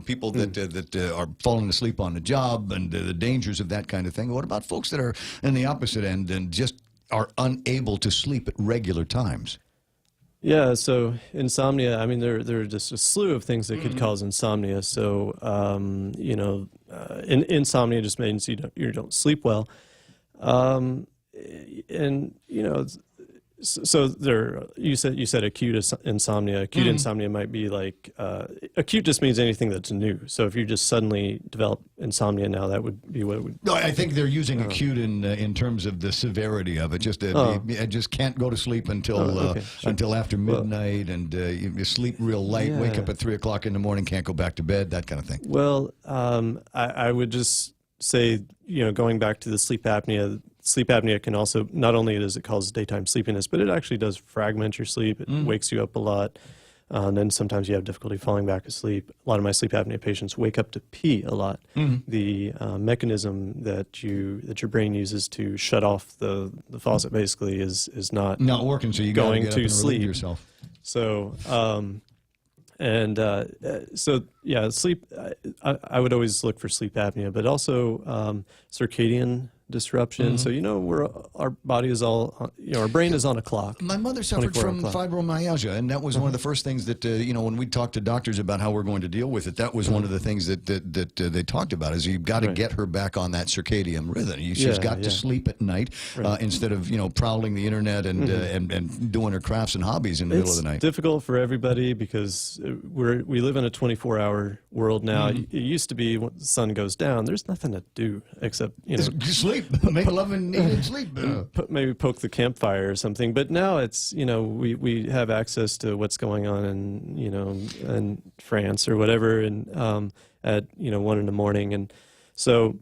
People that are falling asleep on the job, and the dangers of that kind of thing. What about folks that are in the opposite end and just are unable to sleep at regular times? Yeah, so insomnia, I mean, there are just a slew of things that could cause insomnia. So, insomnia just means you don't sleep well. So you said acute insomnia. Acute insomnia might be like acute just means anything that's new. So if you just suddenly develop insomnia now, that would be what it would. No, I think they're using acute in terms of the severity of it. I just can't go to sleep until until after midnight, and you sleep real light. Yeah. Wake up at 3 o'clock in the morning, can't go back to bed. That kind of thing. Well, I would just say, going back to the sleep apnea. Sleep apnea can also, not only does it cause daytime sleepiness, but it actually does fragment your sleep. It wakes you up a lot. And then sometimes you have difficulty falling back asleep. A lot of my sleep apnea patients wake up to pee a lot. The mechanism that your brain uses to shut off the faucet basically is not working. So you going get up to and sleep relieve yourself. So sleep. I would always look for sleep apnea, but also circadian disruption. So our body is all, our brain is on a clock. My mother suffered from fibromyalgia, and that was one of the first things that when we talked to doctors about how we're going to deal with it, that was one of the things that they talked about, is you've got to get her back on that circadian rhythm. She's got to sleep at night instead of prowling the internet and doing her crafts and hobbies in the middle of the night. It's difficult for everybody because we live in a 24-hour world now. It used to be when the sun goes down, there's nothing to do except sleep, make love and eat and sleep. Maybe poke the campfire or something. But now it's we have access to what's going on in France or whatever, and at 1 in the morning, and so.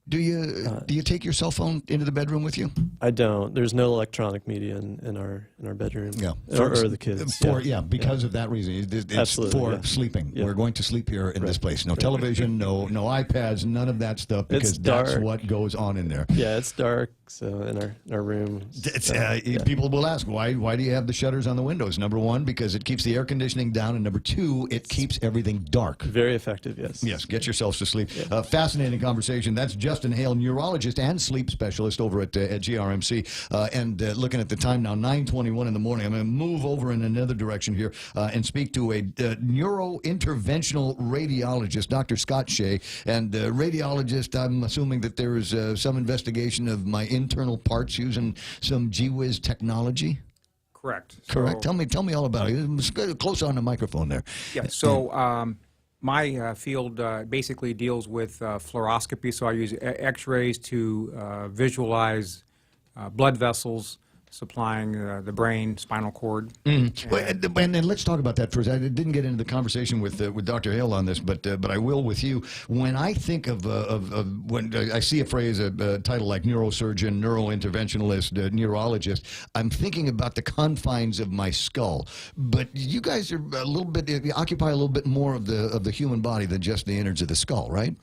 Do you take your cell phone into the bedroom with you? I don't. There's no electronic media in our bedroom. Yeah, or the kids. Because of that reason, it's for sleeping. Yeah. We're going to sleep here in this place. No television, no iPads, none of that stuff, because that's what goes on in there. Yeah, it's dark. So in our room, people will ask, why do you have the shutters on the windows? Number one, because it keeps the air conditioning down, and number two, it keeps everything dark. Very effective. Yes. Yes. Get yourselves to sleep. Yeah. Fascinating conversation. That's Justin Hale, neurologist and sleep specialist over at GRMC. And looking at the time now, 9:21 in the morning. I'm going to move over in another direction here and speak to a neurointerventional radiologist, Dr. Scott Shea. And radiologist, I'm assuming that there is some investigation of my internal parts using some GWiz technology. Correct. Correct. Tell me all about it. Close on the microphone there. Yeah. So my field basically deals with fluoroscopy. So I use X-rays to visualize blood vessels supplying the brain, spinal cord. And then let's talk about that first. I didn't get into the conversation with Dr. Hale on this, but I will with you. When I think of when I see a phrase, a title like neurosurgeon, neurointerventionalist, neurologist, I'm thinking about the confines of my skull. But you guys are occupy a little bit more of the human body than just the innards of the skull, right?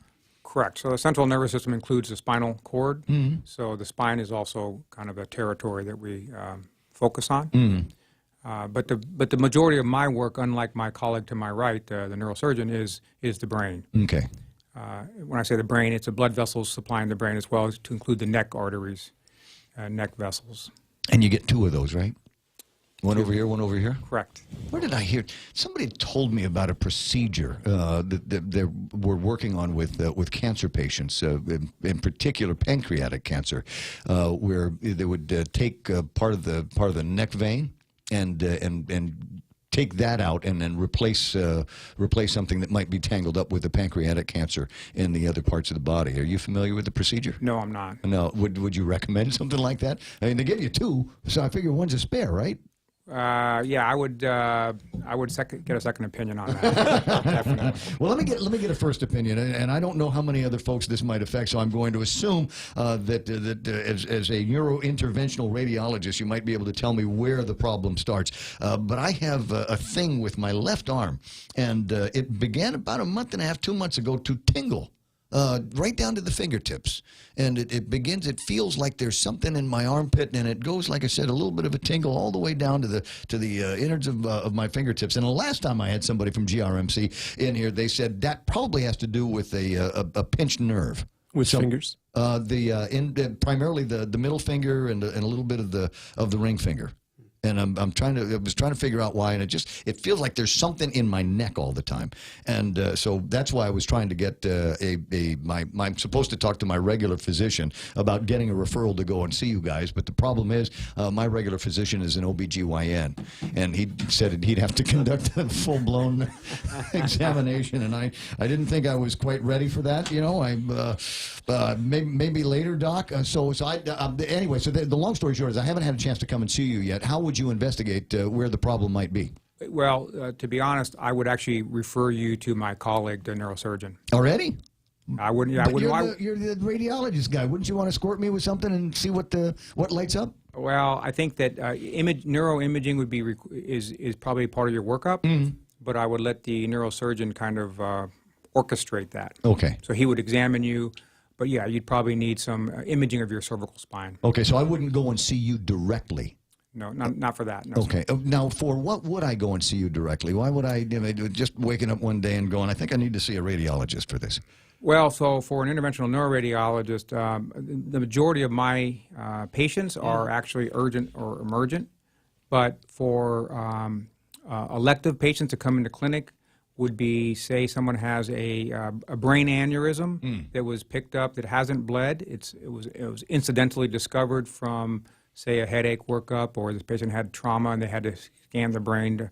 Correct. So the central nervous system includes the spinal cord. So the spine is also kind of a territory that we focus on. But the majority of my work, unlike my colleague to my right, the neurosurgeon, is the brain. Okay. When I say the brain, it's the blood vessels supplying the brain, as well as to include the neck arteries, neck vessels. And you get two of those, right? One over here, one over here? Correct. Where did I hear? Somebody told me about a procedure that they were working on with cancer patients, in particular pancreatic cancer, where they would take part of the neck vein and take that out and then replace something that might be tangled up with the pancreatic cancer in the other parts of the body. Are you familiar with the procedure? No, I'm not. No. Would you recommend something like that? I mean, they give you two, so I figure one's a spare, right? Yeah, I would get a second opinion on that. Definitely. Well, let me get a first opinion, and I don't know how many other folks this might affect, so I'm going to assume that as a neurointerventional radiologist, you might be able to tell me where the problem starts. But I have a thing with my left arm, and it began about a month and a half, 2 months ago, to tingle. Right down to the fingertips, and it feels like there's something in my armpit, and it goes, like I said, a little bit of a tingle all the way down to the innards of my fingertips. And the last time I had somebody from GRMC in here, they said that probably has to do with a pinched nerve. Which fingers? Primarily the middle finger and a little bit of the ring finger. And I was trying to figure out why, and it feels like there's something in my neck all the time, and so that's why I was trying to get I'm supposed to talk to my regular physician about getting a referral to go and see you guys, but the problem is my regular physician is an OBGYN, and he said he'd have to conduct a full-blown examination, and I didn't think I was quite ready for that, maybe later, Doc. Anyway, so the long story short is I haven't had a chance to come and see you yet. How would you investigate where the problem might be? Well, to be honest, I would actually refer you to my colleague, the neurosurgeon. Already? I wouldn't. Yeah, but you're the radiologist guy. Wouldn't you want to escort me with something and see what lights up? Well, I think that neuroimaging would be is probably part of your workup, but I would let the neurosurgeon kind of orchestrate that. Okay. So he would examine you. But yeah, you'd probably need some imaging of your cervical spine. Okay, so I wouldn't go and see you directly. No, not for that. No, okay. Now, for what would I go and see you directly? Why would I just waking up one day and going, I think I need to see a radiologist for this? Well, so for an interventional neuroradiologist, the majority of my patients are actually urgent or emergent. But for elective patients to come into clinic would be, say, someone has a brain aneurysm that was picked up that hasn't bled. It was incidentally discovered from, say, a headache workup, or this patient had trauma and they had to scan the brain to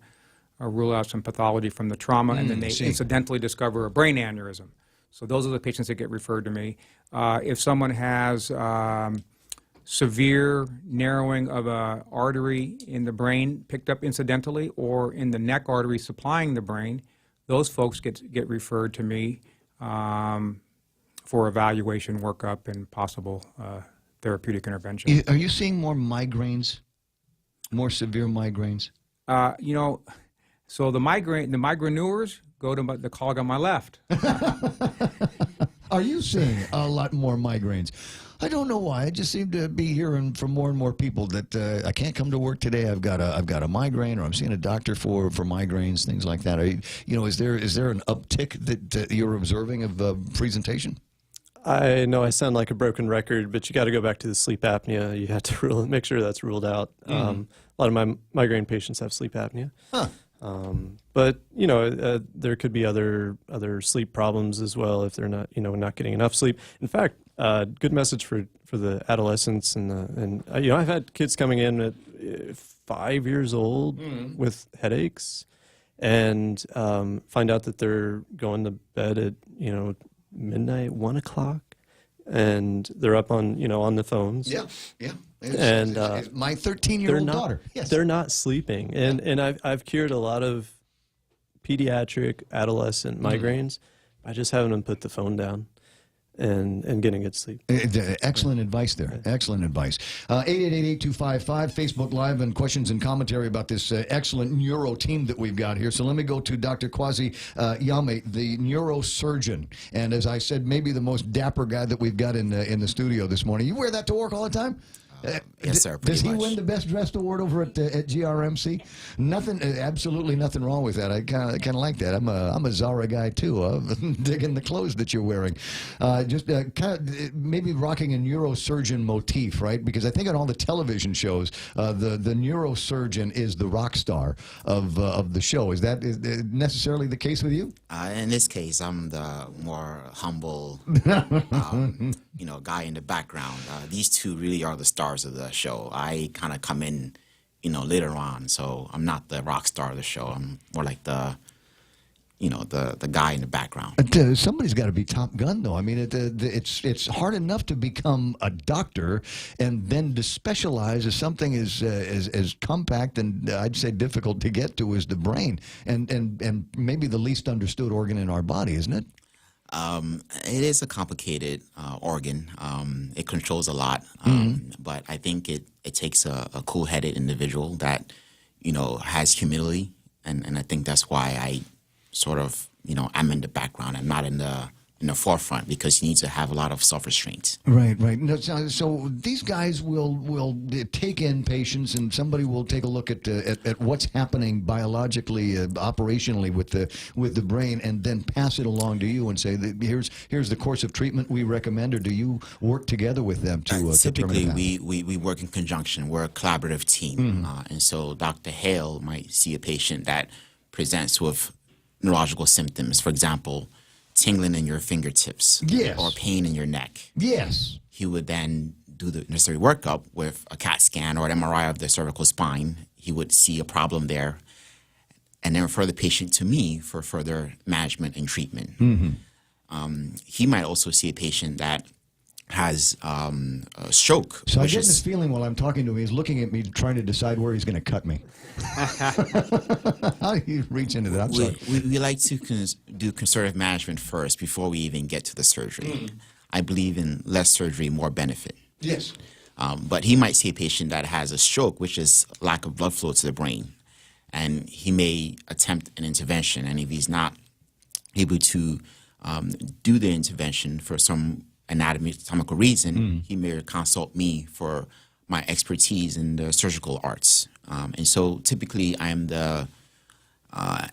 rule out some pathology from the trauma, and then they incidentally discover a brain aneurysm. So those are the patients that get referred to me. If someone has severe narrowing of an artery in the brain picked up incidentally, or in the neck artery supplying the brain, those folks get referred to me for evaluation, workup, and possible therapeutic intervention. Are you seeing more migraines, more severe migraines? So the migraineurs go to the colleague on my left. Are you seeing a lot more migraines? I don't know why. I just seem to be hearing from more and more people that I can't come to work today. I've got a migraine, or I'm seeing a doctor for migraines, things like that. Is there an uptick that you're observing of presentation? I know I sound like a broken record, but you got to go back to the sleep apnea. You have to make sure that's ruled out. A lot of my migraine patients have sleep apnea. Huh. But there could be other sleep problems as well if they're not getting enough sleep. In fact, good message for the adolescents and I've had kids coming in at 5 years old with headaches, and find out that they're going to bed at midnight, 1 o'clock, and they're up on the phones. Yeah. And my 13-year-old daughter. Yes. They're not sleeping, and I've cured a lot of pediatric adolescent migraines by just having them put the phone down and getting good sleep. Excellent advice there. Excellent advice. 888-8255, Facebook Live, and questions and commentary about this excellent neuro team that we've got here. So let me go to Dr. Kwasi Yame, the neurosurgeon. And as I said, maybe the most dapper guy that we've got in the studio this morning. You wear that to work all the time? Yes, sir. Does he win the Best Dressed Award over at GRMC? Nothing, absolutely nothing wrong with that. I kind of like that. I'm a Zara guy too. Digging the clothes that you're wearing. Just kind of maybe rocking a neurosurgeon motif, right? Because I think on all the television shows, the neurosurgeon is the rock star of the show. Is that necessarily the case with you? In this case, I'm the more humble, guy in the background. These two really are the stars of the show. I kind of come in, later on, so I'm not the rock star of the show. I'm more like the the guy in the background. Somebody's got to be Top Gun, though. I mean, it's hard enough to become a doctor, and then to specialize as something as compact and I'd say difficult to get to as the brain, and maybe the least understood organ in our body, isn't it? It is a complicated organ. It controls a lot, but I think it takes a cool-headed individual that has humility, and I think that's why I sort of, I'm in the background. I'm not in the forefront because you need to have a lot of self-restraint. Right. No, so these guys will take in patients, and somebody will take a look at what's happening biologically, operationally with the brain, and then pass it along to you and say, here's the course of treatment we recommend, or do you work together with them to typically determine we work in conjunction. We're a collaborative team, and so Dr. Hale might see a patient that presents with neurological symptoms, for example, tingling in your fingertips, yes, or pain in your neck. Yes. He would then do the necessary workup with a CAT scan or an MRI of the cervical spine. He would see a problem there and then refer the patient to me for further management and treatment. He might also see a patient that has a stroke. So I get this feeling while I'm talking to him, he's looking at me trying to decide where he's going to cut me. How do you reach into that? I'm sorry. We like to do conservative management first before we even get to the surgery. I believe in less surgery, more benefit. Yes. But he might see a patient that has a stroke, which is lack of blood flow to the brain. And he may attempt an intervention. And if he's not able to do the intervention for some anatomical reason, he may consult me for my expertise in the surgical arts. And so typically I am the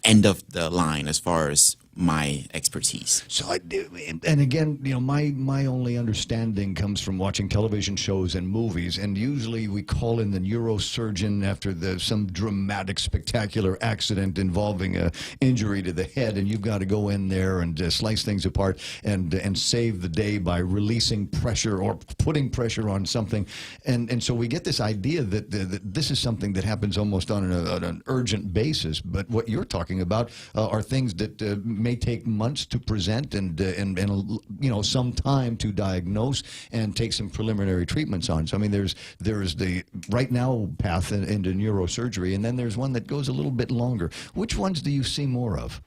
end of the line as far as my expertise. So, and again, my only understanding comes from watching television shows and movies, and usually we call in the neurosurgeon after some dramatic, spectacular accident involving a injury to the head, and you've got to go in there and slice things apart and save the day by releasing pressure or putting pressure on something, and so we get this idea that this is something that happens almost on an urgent basis. But what you're talking about are things that may take months to present and some time to diagnose and take some preliminary treatments on. So I mean, there's the right now path into neurosurgery, and then there's one that goes a little bit longer. Which ones do you see more of?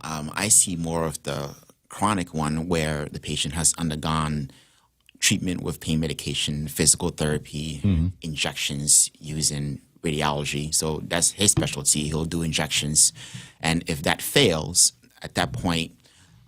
I see more of the chronic one where the patient has undergone treatment with pain medication, physical therapy, injections using radiology. So that's his specialty. He'll do injections. And if that fails, at that point,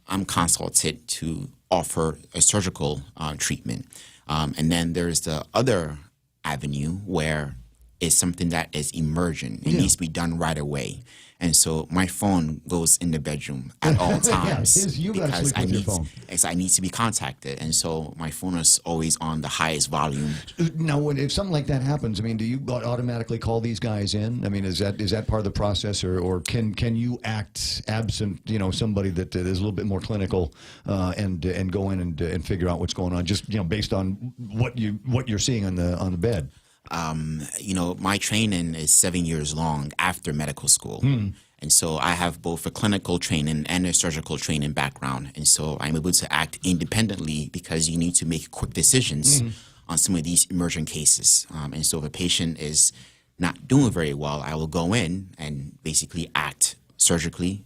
I'm consulted to offer a surgical treatment. And then there's the other avenue where it's something that is emergent. It needs to be done right away. And so my phone goes in the bedroom at all times. You got to sleep with your phone. I need to be contacted. And so my phone is always on the highest volume. Now, if something like that happens, I mean, do you automatically call these guys in? I mean, is that part of the process, or can you act absent, somebody that is a little bit more clinical and go in and figure out what's going on, just based on what you're seeing on the bed? My training is 7 years long after medical school. And so I have both a clinical training and a surgical training background. And so I'm able to act independently because you need to make quick decisions on some of these emergent cases. And so if a patient is not doing very well, I will go in and basically act surgically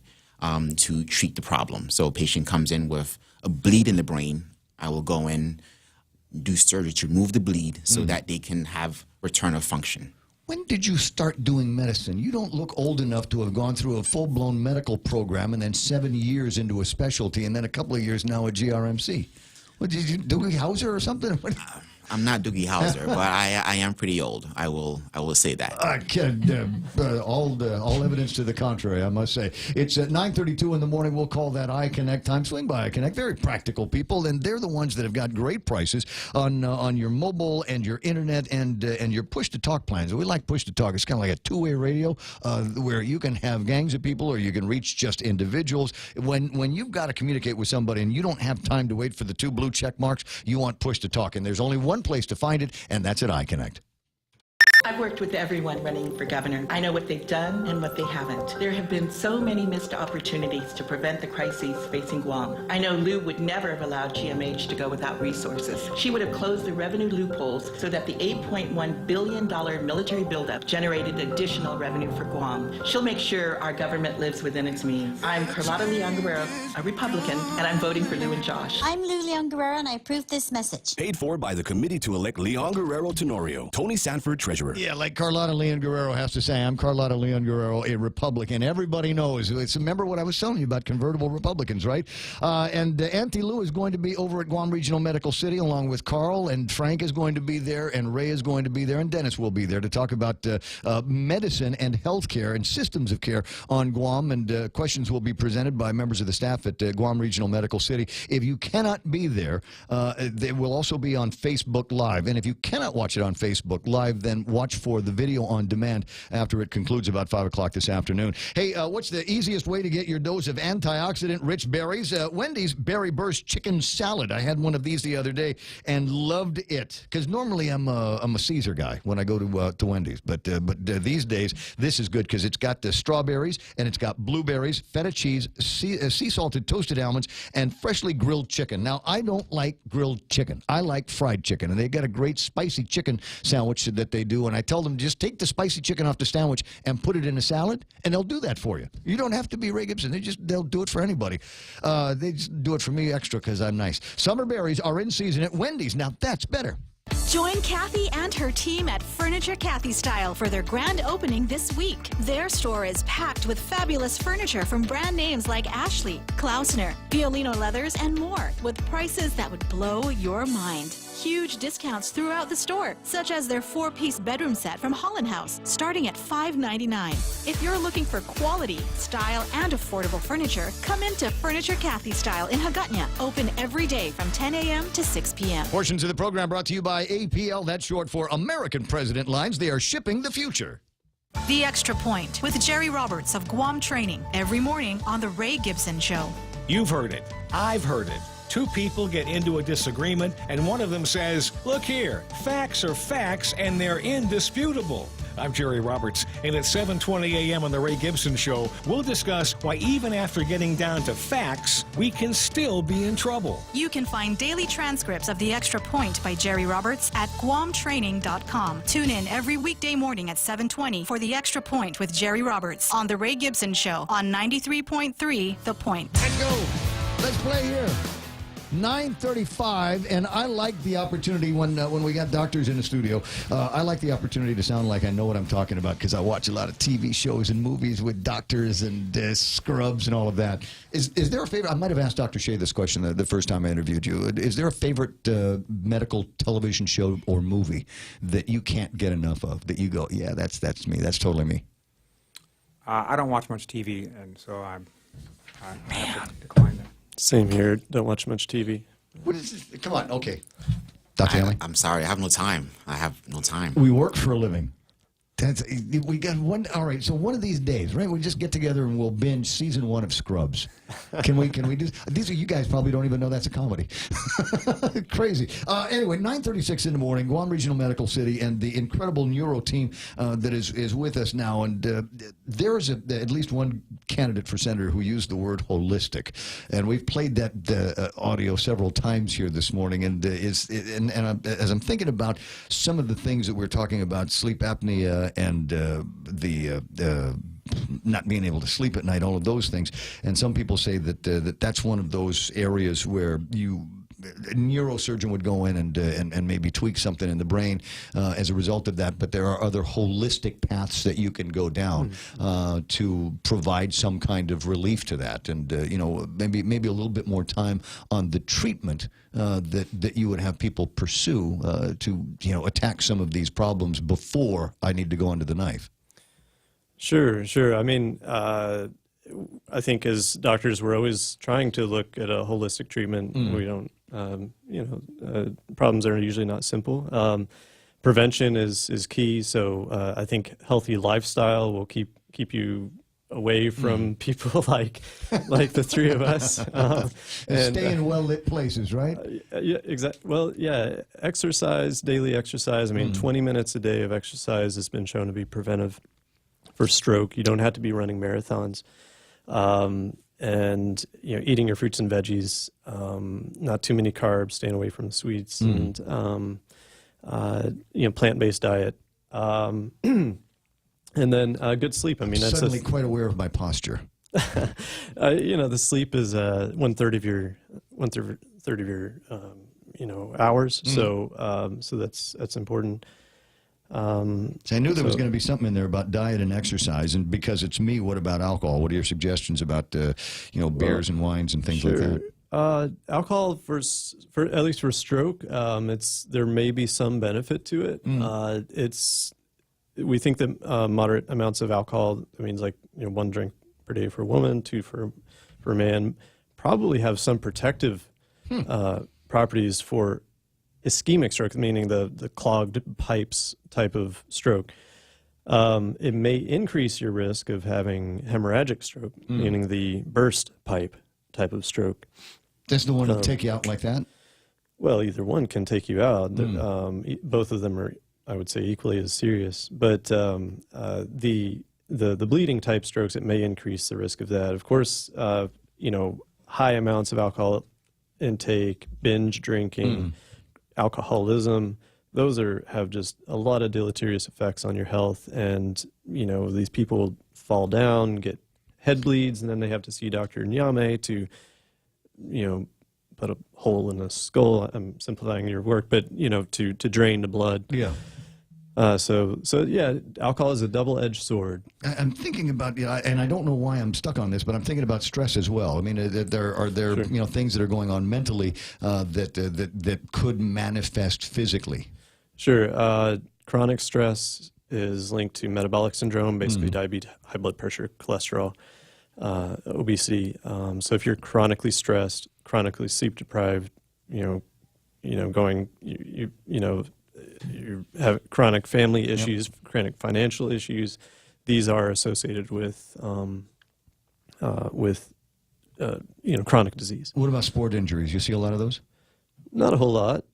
to treat the problem. So a patient comes in with a bleed in the brain, I will go in, do surgery to remove the bleed so that they can have return of function. When did you start doing medicine? You don't look old enough to have gone through a full-blown medical program and then 7 years into a specialty and then a couple of years now at GRMC. What did you, Doogie Howser or something? I'm not Doogie Howser, but I am pretty old. I will say that. All evidence to the contrary, I must say. It's at 9:32 in the morning. We'll call that iConnect time. Swing by iConnect. Very practical people, and they're the ones that have got great prices on your mobile and your internet and your push-to-talk plans. We like push-to-talk. It's kind of like a two-way radio where you can have gangs of people or you can reach just individuals. When you've got to communicate with somebody and you don't have time to wait for the 2 blue check marks, you want push-to-talk, and there's only one place to find it, and that's at iConnect. I've worked with everyone running for governor. I know what they've done and what they haven't. There have been so many missed opportunities to prevent the crises facing Guam. I know Lou would never have allowed GMH to go without resources. She would have closed the revenue loopholes so that the $8.1 billion military buildup generated additional revenue for Guam. She'll make sure our government lives within its means. I'm Carlotta Leon Guerrero, a Republican, and I'm voting for Lou and Josh. I'm Lou Leon Guerrero, and I approve this message. Paid for by the committee to elect Leon Guerrero Tenorio. Tony Sanford, Treasurer. Yeah, like Carlotta Leon Guerrero has to say, I'm Carlotta Leon Guerrero, a Republican. Everybody knows. Remember what I was telling you about convertible Republicans, right? And Auntie Lou is going to be over at Guam Regional Medical City along with Carl, and Frank is going to be there, and Ray is going to be there, and Dennis will be there to talk about medicine and health care and systems of care on Guam, and questions will be presented by members of the staff at Guam Regional Medical City. If you cannot be there, they will also be on Facebook Live, and if you cannot watch it on Facebook Live, then watch for the video on demand after it concludes about 5 o'clock this afternoon. Hey, what's the easiest way to get your dose of antioxidant-rich berries? Wendy's Berry Burst Chicken Salad. I had one of these the other day and loved it, because normally I'm a Caesar guy when I go to Wendy's, but these days this is good because it's got the strawberries and it's got blueberries, feta cheese, sea salted toasted almonds, and freshly grilled chicken. Now, I don't like grilled chicken. I like fried chicken, and they've got a great spicy chicken sandwich that they do, and I tell them just take the spicy chicken off the sandwich and put it in a salad, and they'll do that for you. You don't have to be Ray Gibson. They'll do it for anybody. They just do it for me extra because I'm nice. Summer berries are in season at Wendy's. Now, that's better. Join Kathy and her team at Furniture Kathy Style for their grand opening this week. Their store is packed with fabulous furniture from brand names like Ashley, Klausner, Violino Leathers, and more, with prices that would blow your mind. Huge discounts throughout the store, such as their 4-piece bedroom set from Holland House, starting at $5.99. If you're looking for quality, style, and affordable furniture, come into Furniture Kathy Style in Hagåtña, open every day from 10 a.m. to 6 p.m. Portions of the program brought to you by APL. That's short for American President Lines. They are shipping the future. The Extra Point with Jerry Roberts of Guam Training, every morning on The Ray Gibson Show. You've heard it. I've heard it. Two people get into a disagreement, and one of them says, look here, facts are facts, and they're indisputable. I'm Jerry Roberts, and at 7:20 a.m. on The Ray Gibson Show, we'll discuss why even after getting down to facts, we can still be in trouble. You can find daily transcripts of The Extra Point by Jerry Roberts at GuamTraining.com. Tune in every weekday morning at 7:20 for The Extra Point with Jerry Roberts on The Ray Gibson Show on 93.3 The Point. Let's go. Let's play here. 9:35, and I like the opportunity when we got doctors in the studio. I like the opportunity to sound like I know what I'm talking about because I watch a lot of TV shows and movies with doctors and scrubs and all of that. Is there a favorite? I might have asked Dr. Shea this question the first time I interviewed you. Is there a favorite medical television show or movie that you can't get enough of? That you go, yeah, that's me. That's totally me. I don't watch much TV, and so I have to decline that. Same here. Don't watch much TV. What is this? Come on. Okay. Dr. Hanley? I'm sorry. I have no time. We work for a living. We got one. All right. So one of these days, right? We just get together and we'll binge season 1 of Scrubs. Can we do? These are you guys probably don't even know that's a comedy. Crazy. Anyway, 9:36 in the morning. Guam Regional Medical City and the incredible neuro team that is with us now. And there is at least one candidate for senator who used the word holistic, and we've played that audio several times here this morning. And as I'm thinking about some of the things that we're talking about, sleep apnea and not being able to sleep at night, all of those things. And some people say that that's one of those areas where a neurosurgeon would go in and maybe tweak something in the brain as a result of that. But there are other holistic paths that you can go down to provide some kind of relief to that. And maybe a little bit more time on the treatment that you would have people pursue to attack some of these problems before I need to go under the knife. Sure. I mean, I think as doctors, we're always trying to look at a holistic treatment. We don't, problems are usually not simple. Prevention is key. So I think healthy lifestyle will keep you away from people like the three of us. And stay in well-lit places, right? Yeah, exactly. Well, yeah, exercise, daily exercise. I mean, 20 minutes a day of exercise has been shown to be preventive for stroke. You don't have to be running marathons. And, eating your fruits and veggies, not too many carbs, staying away from the sweets, and, plant-based diet. And then good sleep. I mean, that's suddenly quite aware of my posture. The sleep is 1/3 of your hours. So that's important. So I knew there was going to be something in there about diet and exercise, and because it's me, what about alcohol? What are your suggestions about beers and wines and things like that? Alcohol for at least for stroke, there may be some benefit to it. We think that moderate amounts of alcohol, that means 1 drink per day for a woman, 2 for a man, probably have some protective properties for ischemic stroke, meaning the clogged pipes type of stroke. It may increase your risk of having hemorrhagic stroke, meaning the burst pipe type of stroke. That's the one that'll take you out like that? Well, either one can take you out. Both of them are, I would say, equally as serious. But the bleeding type strokes, it may increase the risk of that. Of course, high amounts of alcohol intake, binge drinking, alcoholism, those have just a lot of deleterious effects on your health. And, these people fall down, get head bleeds, and then they have to see Dr. Nyame to, put a hole in the skull. I'm simplifying your work, but, to drain the blood. Yeah. So yeah, alcohol is a double-edged sword. I'm thinking about, and I don't know why I'm stuck on this, but I'm thinking about stress as well. I mean, there are things that are going on mentally that could manifest physically. Sure. Chronic stress is linked to metabolic syndrome, basically diabetes, high blood pressure, cholesterol, obesity. So if you're chronically stressed, chronically sleep deprived, you have chronic family issues, chronic financial issues. These are associated with chronic disease. What about sport injuries? You see a lot of those? Not a whole lot.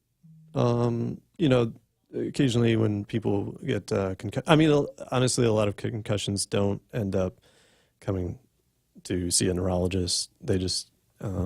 Occasionally when people get honestly, a lot of concussions don't end up coming to see a neurologist. They just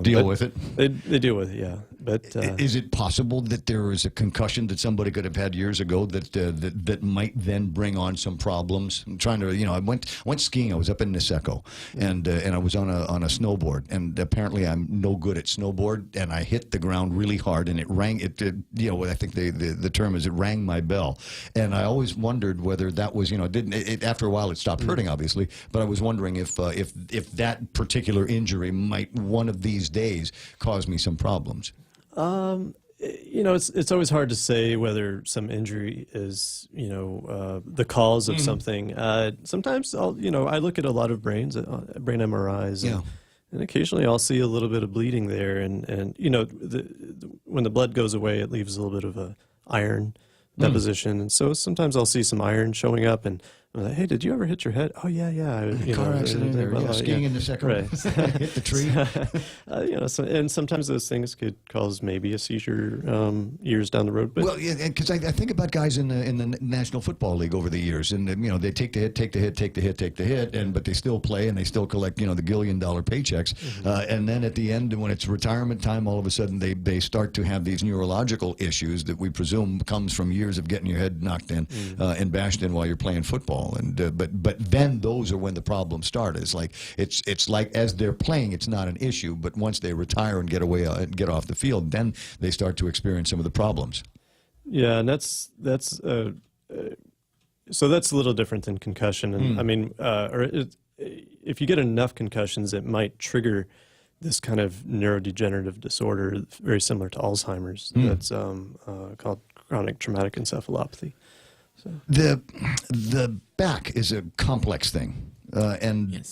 deal with it. They deal with it, yeah. But is it possible that there is a concussion that somebody could have had years ago that might then bring on some problems? I'm trying to, I went skiing. I was up in Niseko, and I was on a snowboard, and apparently I'm no good at snowboard, and I hit the ground really hard, and it rang. I think the term is it rang my bell, and I always wondered whether that was, after a while it stopped hurting, obviously, but I was wondering if that particular injury might one of these days cause me some problems. It's always hard to say whether some injury is, the cause of something. Sometimes I look at a lot of brain MRIs, and occasionally I'll see a little bit of bleeding there, and when the blood goes away, it leaves a little bit of a iron deposition, and so sometimes I'll see some iron showing up, and I'm like, hey, did you ever hit your head? Oh, yeah. Car accident or skiing in the second. Right. Hit the tree. And sometimes those things could cause maybe a seizure years down the road. But well, yeah, because I think about guys in the National Football League over the years, and they take the hit, but they still play and they still collect the $1 billion paychecks, and then at the end, when it's retirement time, all of a sudden they start to have these neurological issues that we presume comes from years of getting your head knocked in and bashed in while you're playing football. And but then those are when the problems start. It's like as they're playing, it's not an issue, but once they retire and get off the field, then they start to experience some of the problems. Yeah, and that's so that's a little different than concussion. And I mean, if you get enough concussions, it might trigger this kind of neurodegenerative disorder, very similar to Alzheimer's. That's called chronic traumatic encephalopathy. So. The back is a complex thing, and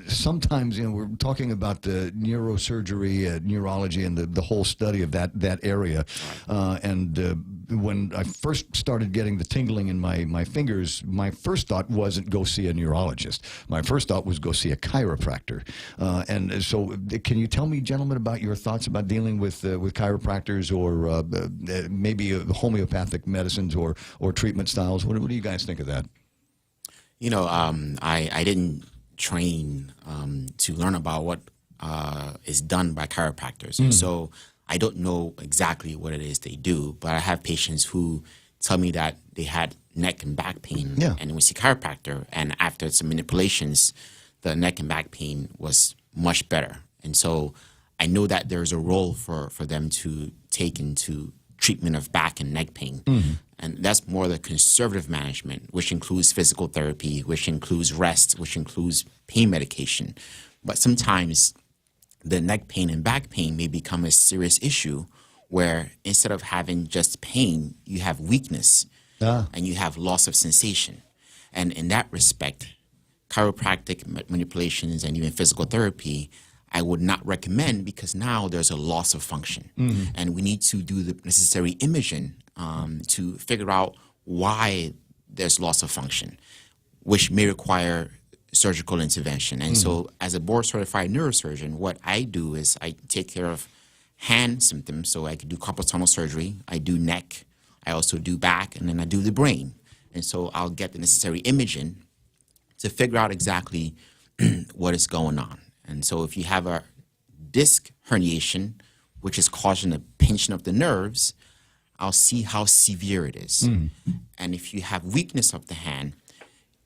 sometimes we're talking about the neurosurgery, neurology, and the whole study of that area, and when I first started getting the tingling in my fingers, my first thought wasn't go see a neurologist. My first thought was go see a chiropractor. And so, can you tell me, gentlemen, about your thoughts about dealing with chiropractors or maybe homeopathic medicines or treatment styles? What do you guys think of that? You know, I didn't train to learn about what is done by chiropractors. So I don't know exactly what it is they do, but I have patients who tell me that they had neck and back pain and we see a chiropractor, and after some manipulations, the neck and back pain was much better. And so I know that there's a role for them to take into treatment of back and neck pain. And that's more the conservative management, which includes physical therapy, which includes rest, which includes pain medication. But sometimes the neck pain and back pain may become a serious issue where instead of having just pain, you have weakness and you have loss of sensation. And in that respect, chiropractic manipulations and even physical therapy, I would not recommend, because now there's a loss of function. And we need to do the necessary imaging to figure out why there's loss of function, which may require surgical intervention. And so as a board-certified neurosurgeon, what I do is I take care of hand symptoms. So I could do carpal tunnel surgery, I do neck, I also do back, and then I do the brain. And so I'll get the necessary imaging to figure out exactly what is going on. And so if you have a disc herniation, which is causing a pinching of the nerves, I'll see how severe it is. And if you have weakness of the hand,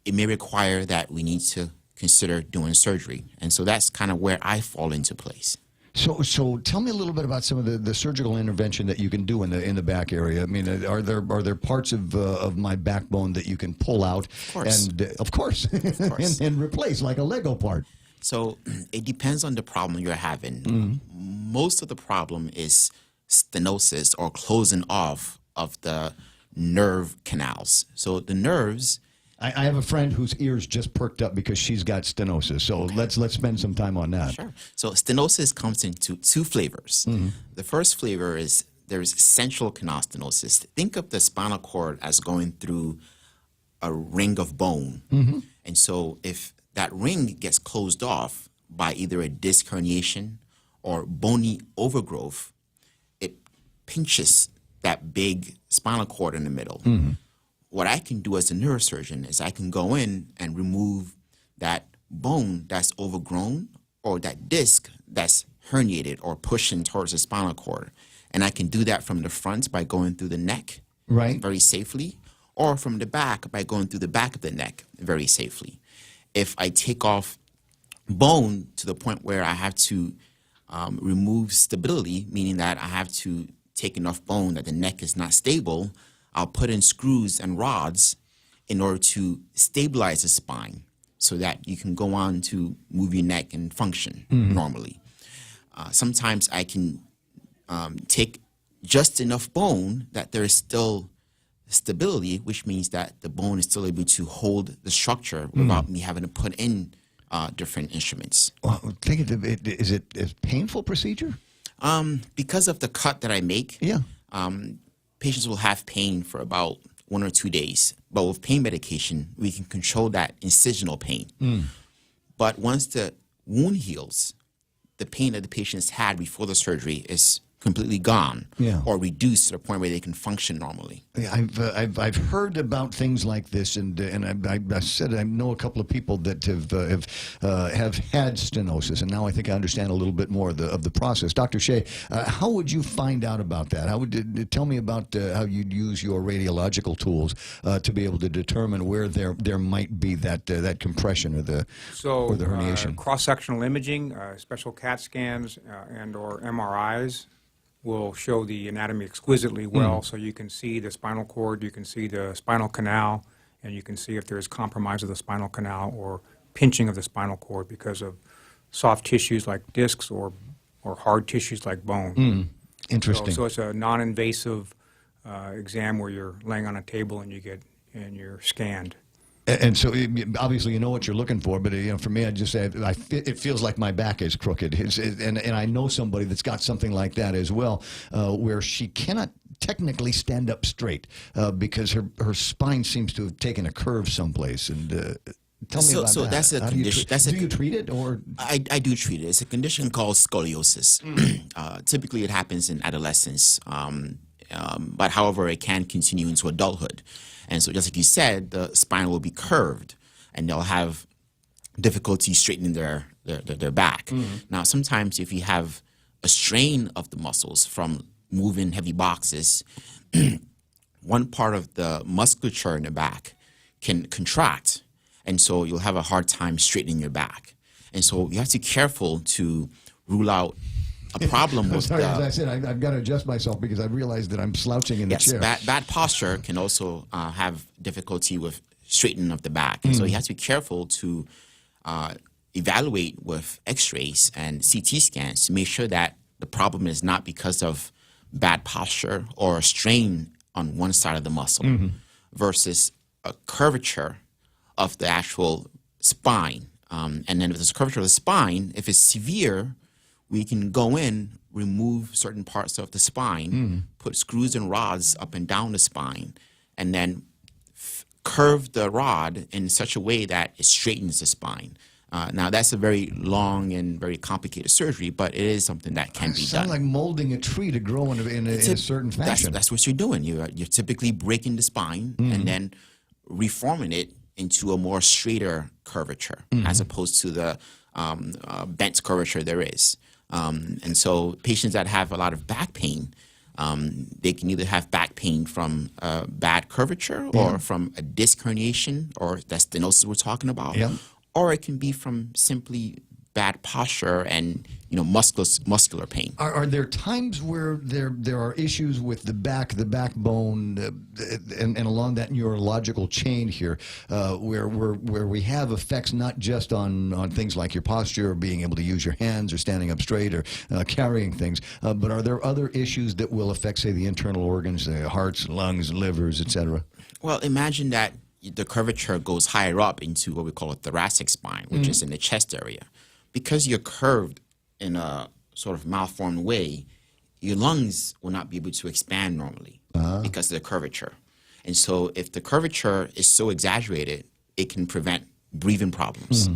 it may require that we need to consider doing surgery. And so that's kind of where I fall into place. So tell me a little bit about some of the surgical intervention that you can do in the back area. I mean, are there parts of my backbone that you can pull out of course and replace like a Lego part? So it depends on the problem you're having. Most of the problem is stenosis or closing off of the nerve canals. So the nerves. I have a friend whose ears just perked up because she's got stenosis. So let's spend some time on that. Sure. So stenosis comes into two flavors. The first flavor is there's central canal stenosis. Think of the spinal cord as going through a ring of bone. And so if that ring gets closed off by either a disc herniation or bony overgrowth, it pinches that big spinal cord in the middle. What I can do as a neurosurgeon is I can go in and remove that bone that's overgrown or that disc that's herniated or pushing towards the spinal cord. And I can do that from the front by going through the neck very safely, or from the back by going through the back of the neck very safely. If I take off bone to the point where I have to remove stability, meaning that I have to take enough bone that the neck is not stable, I'll put in screws and rods in order to stabilize the spine so that you can go on to move your neck and function normally. Sometimes I can take just enough bone that there is still stability, which means that the bone is still able to hold the structure without me having to put in different instruments. Well, is it a painful procedure? Because of the cut that I make, patients will have pain for about 1 or 2 days. But with pain medication, we can control that incisional pain. But once the wound heals, the pain that the patients had before the surgery is completely gone or reduced to the point where they can function normally. I've heard about things like this, and I said I know a couple of people that have had stenosis, and now I think I understand a little bit more of the process. Dr. Shea, how would you find out about that? How would tell me about how you'd use your radiological tools to be able to determine where there might be that compression or the herniation? Cross-sectional imaging, special CAT scans and or MRIs will show the anatomy exquisitely well, so you can see the spinal cord, you can see the spinal canal, and you can see if there's compromise of the spinal canal or pinching of the spinal cord because of soft tissues like discs or hard tissues like bone. Interesting. So it's a non-invasive exam where you're laying on a table and you're scanned. And so, obviously, you know what you're looking for, but for me, I just say it feels like my back is crooked, and I know somebody that's got something like that as well, where she cannot technically stand up straight because her spine seems to have taken a curve someplace. And tell me about that. So that's a condition. Do you treat it, or I do treat it. It's a condition called scoliosis. Typically, it happens in adolescence, but however, it can continue into adulthood. And so, just like you said, the spine will be curved, and they'll have difficulty straightening their back. Now, sometimes if you have a strain of the muscles from moving heavy boxes, one part of the musculature in the back can contract, and so you'll have a hard time straightening your back. And so you have to be careful to rule out a problem with sorry, as I said, I've got to adjust myself because I realized that I'm slouching in the chair. Bad posture can also have difficulty with straightening of the back. And so you have to be careful to evaluate with x-rays and CT scans to make sure that the problem is not because of bad posture or a strain on one side of the muscle versus a curvature of the actual spine. And then if there's a curvature of the spine, if it's severe, we can go in, remove certain parts of the spine, put screws and rods up and down the spine, and then curve the rod in such a way that it straightens the spine. Now, that's a very long and very complicated surgery, but it is something that can be done. Sounds like molding a tree to grow in a certain fashion. That's what you're doing. You're typically breaking the spine and then reforming it into a more straighter curvature as opposed to the bent curvature there is. And so patients that have a lot of back pain, they can either have back pain from bad curvature or from a disc herniation, or that stenosis we're talking about, or it can be from simply bad posture and muscular pain. Are there times where there are issues with the backbone, and along that neurological chain here, where we have effects not just on things like your posture or being able to use your hands or standing up straight or carrying things, but are there other issues that will affect, say, the internal organs, the hearts, lungs, livers, etc.? Well, imagine that the curvature goes higher up into what we call a thoracic spine, which is in the chest area. Because you're curved in a sort of malformed way, your lungs will not be able to expand normally because of the curvature. And so if the curvature is so exaggerated, it can prevent breathing problems.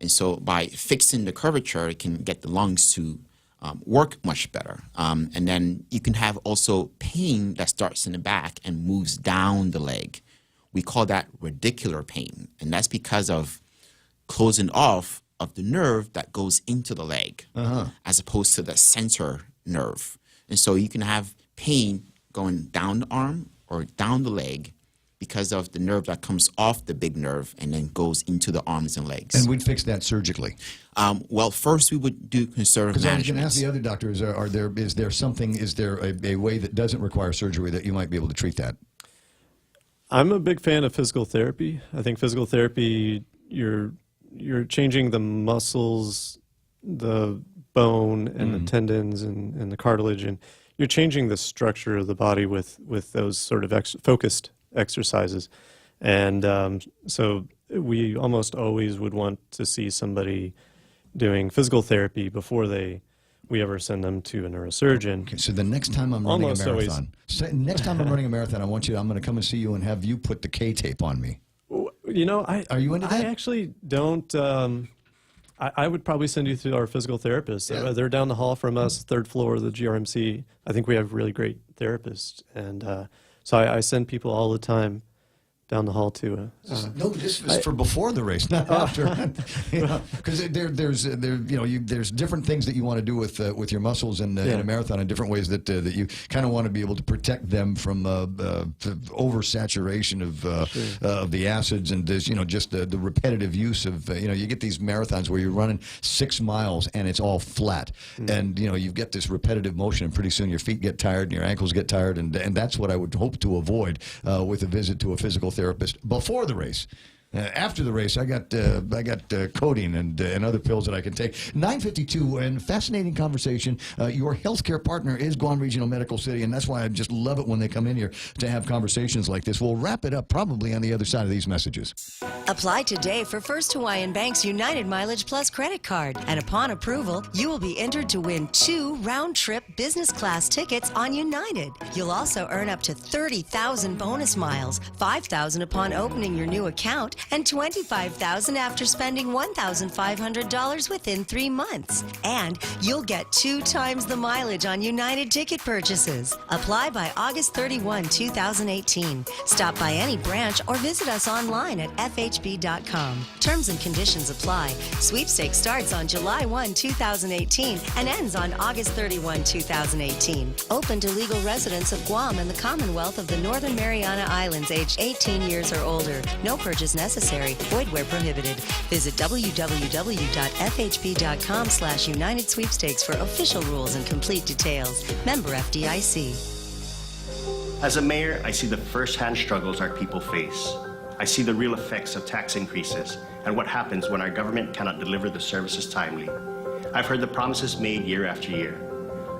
And so by fixing the curvature, it can get the lungs to work much better. And then you can have also pain that starts in the back and moves down the leg. We call that radicular pain. And that's because of closing off of the nerve that goes into the leg as opposed to the center nerve. And so you can have pain going down the arm or down the leg because of the nerve that comes off the big nerve and then goes into the arms and legs. And we'd fix that surgically? Well, first we would do conservative management. Because I was going to ask the other doctors, is there a way that doesn't require surgery that you might be able to treat that? I'm a big fan of physical therapy. I think physical therapy, you're changing the muscles, the bone, and the tendons and the cartilage, and you're changing the structure of the body with those sort of focused exercises. And so we almost always would want to see somebody doing physical therapy before we ever send them to a neurosurgeon. Okay, so the next time I'm running a marathon, I'm going to come and see you and have you put the K-tape on me. Are you into that? I actually don't. I would probably send you to our physical therapist. They're down the hall from us, third floor of the GRMC. I think we have really great therapists, and so I send people all the time down the hall to. No, this was for before the race, not after. Because there's different things that you want to do with your muscles in a marathon in different ways that you kind of want to be able to protect them from oversaturation of the acids and just the repetitive use of you get these marathons where you're running 6 miles and it's all flat, and you've got this repetitive motion, and pretty soon your feet get tired and your ankles get tired, and that's what I would hope to avoid with a visit to a physical therapist before the race. After the race, I got codeine and other pills that I can take. 9:52, and fascinating conversation. Your healthcare partner is Guam Regional Medical City, and that's why I just love it when they come in here to have conversations like this. We'll wrap it up probably on the other side of these messages. Apply today for First Hawaiian Bank's United Mileage Plus credit card, and upon approval, you will be entered to win 2 round-trip business class tickets on United. You'll also earn up to 30,000 bonus miles, 5,000 upon opening your new account, and $25,000 after spending $1,500 within 3 months. And you'll get 2 times the mileage on United ticket purchases. Apply by August 31, 2018. Stop by any branch or visit us online at FHB.com. Terms and conditions apply. Sweepstakes starts on July 1, 2018 and ends on August 31, 2018. Open to legal residents of Guam and the Commonwealth of the Northern Mariana Islands aged 18 years or older. No purchase necessary. Void where prohibited. Visit www.fhb.com/United Sweepstakes for official rules and complete details. Member FDIC. As a mayor, I see the first-hand struggles our people face. I see the real effects of tax increases and what happens when our government cannot deliver the services timely. I've heard the promises made year after year.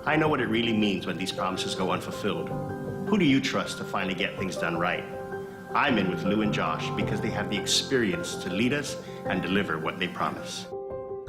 I know what it really means when these promises go unfulfilled. Who do you trust to finally get things done right? I'm in with Lou and Josh because they have the experience to lead us and deliver what they promise.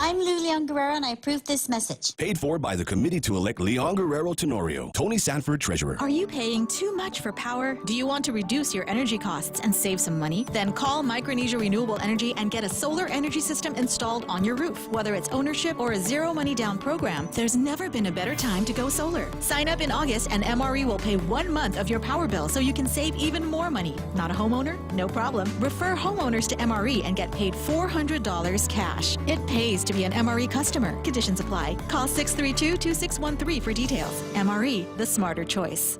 I'm Lou Leon Guerrero, and I approve this message. Paid for by the committee to elect Leon Guerrero Tenorio. Tony Sanford, Treasurer. Are you paying too much for power? Do you want to reduce your energy costs and save some money? Then call Micronesia Renewable Energy and get a solar energy system installed on your roof. Whether it's ownership or a zero money down program, there's never been a better time to go solar. Sign up in August and MRE will pay 1 month of your power bill so you can save even more money. Not a homeowner? No problem. Refer homeowners to MRE and get paid $400 cash. It pays to be an MRE customer. Conditions apply. Call 632-2613 for details. MRE, the smarter choice.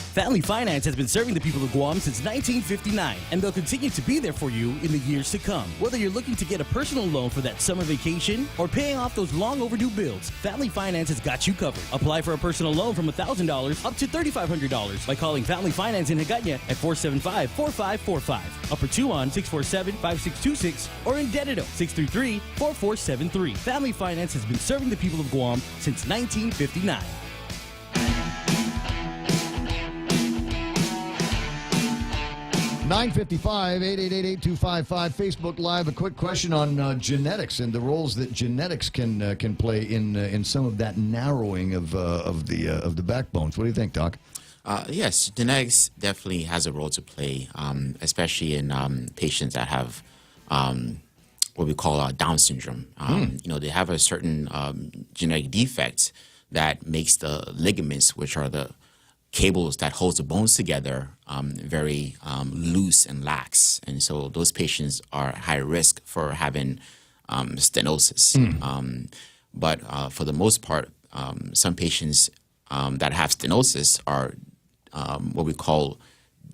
Family Finance has been serving the people of Guam since 1959, and they'll continue to be there for you in the years to come. Whether you're looking to get a personal loan for that summer vacation or paying off those long overdue bills, Family Finance has got you covered. Apply for a personal loan from $1,000 up to $3,500 by calling Family Finance in Hagåtña at 475-4545, Upper Tuon 647-5626, or in Dededo 633-4473. Family Finance has been serving the people of Guam since 1959. 955 888 Facebook Live. A quick question on genetics and the roles that genetics can play in some of that narrowing of the backbones. What do you think, Doc? Yes, genetics definitely has a role to play, especially in patients that have what we call Down syndrome. You know, they have a certain genetic defect that makes the ligaments, which are the cables that holds the bones together, very loose and lax, and so those patients are at high risk for having stenosis. But for the most part, some patients that have stenosis are what we call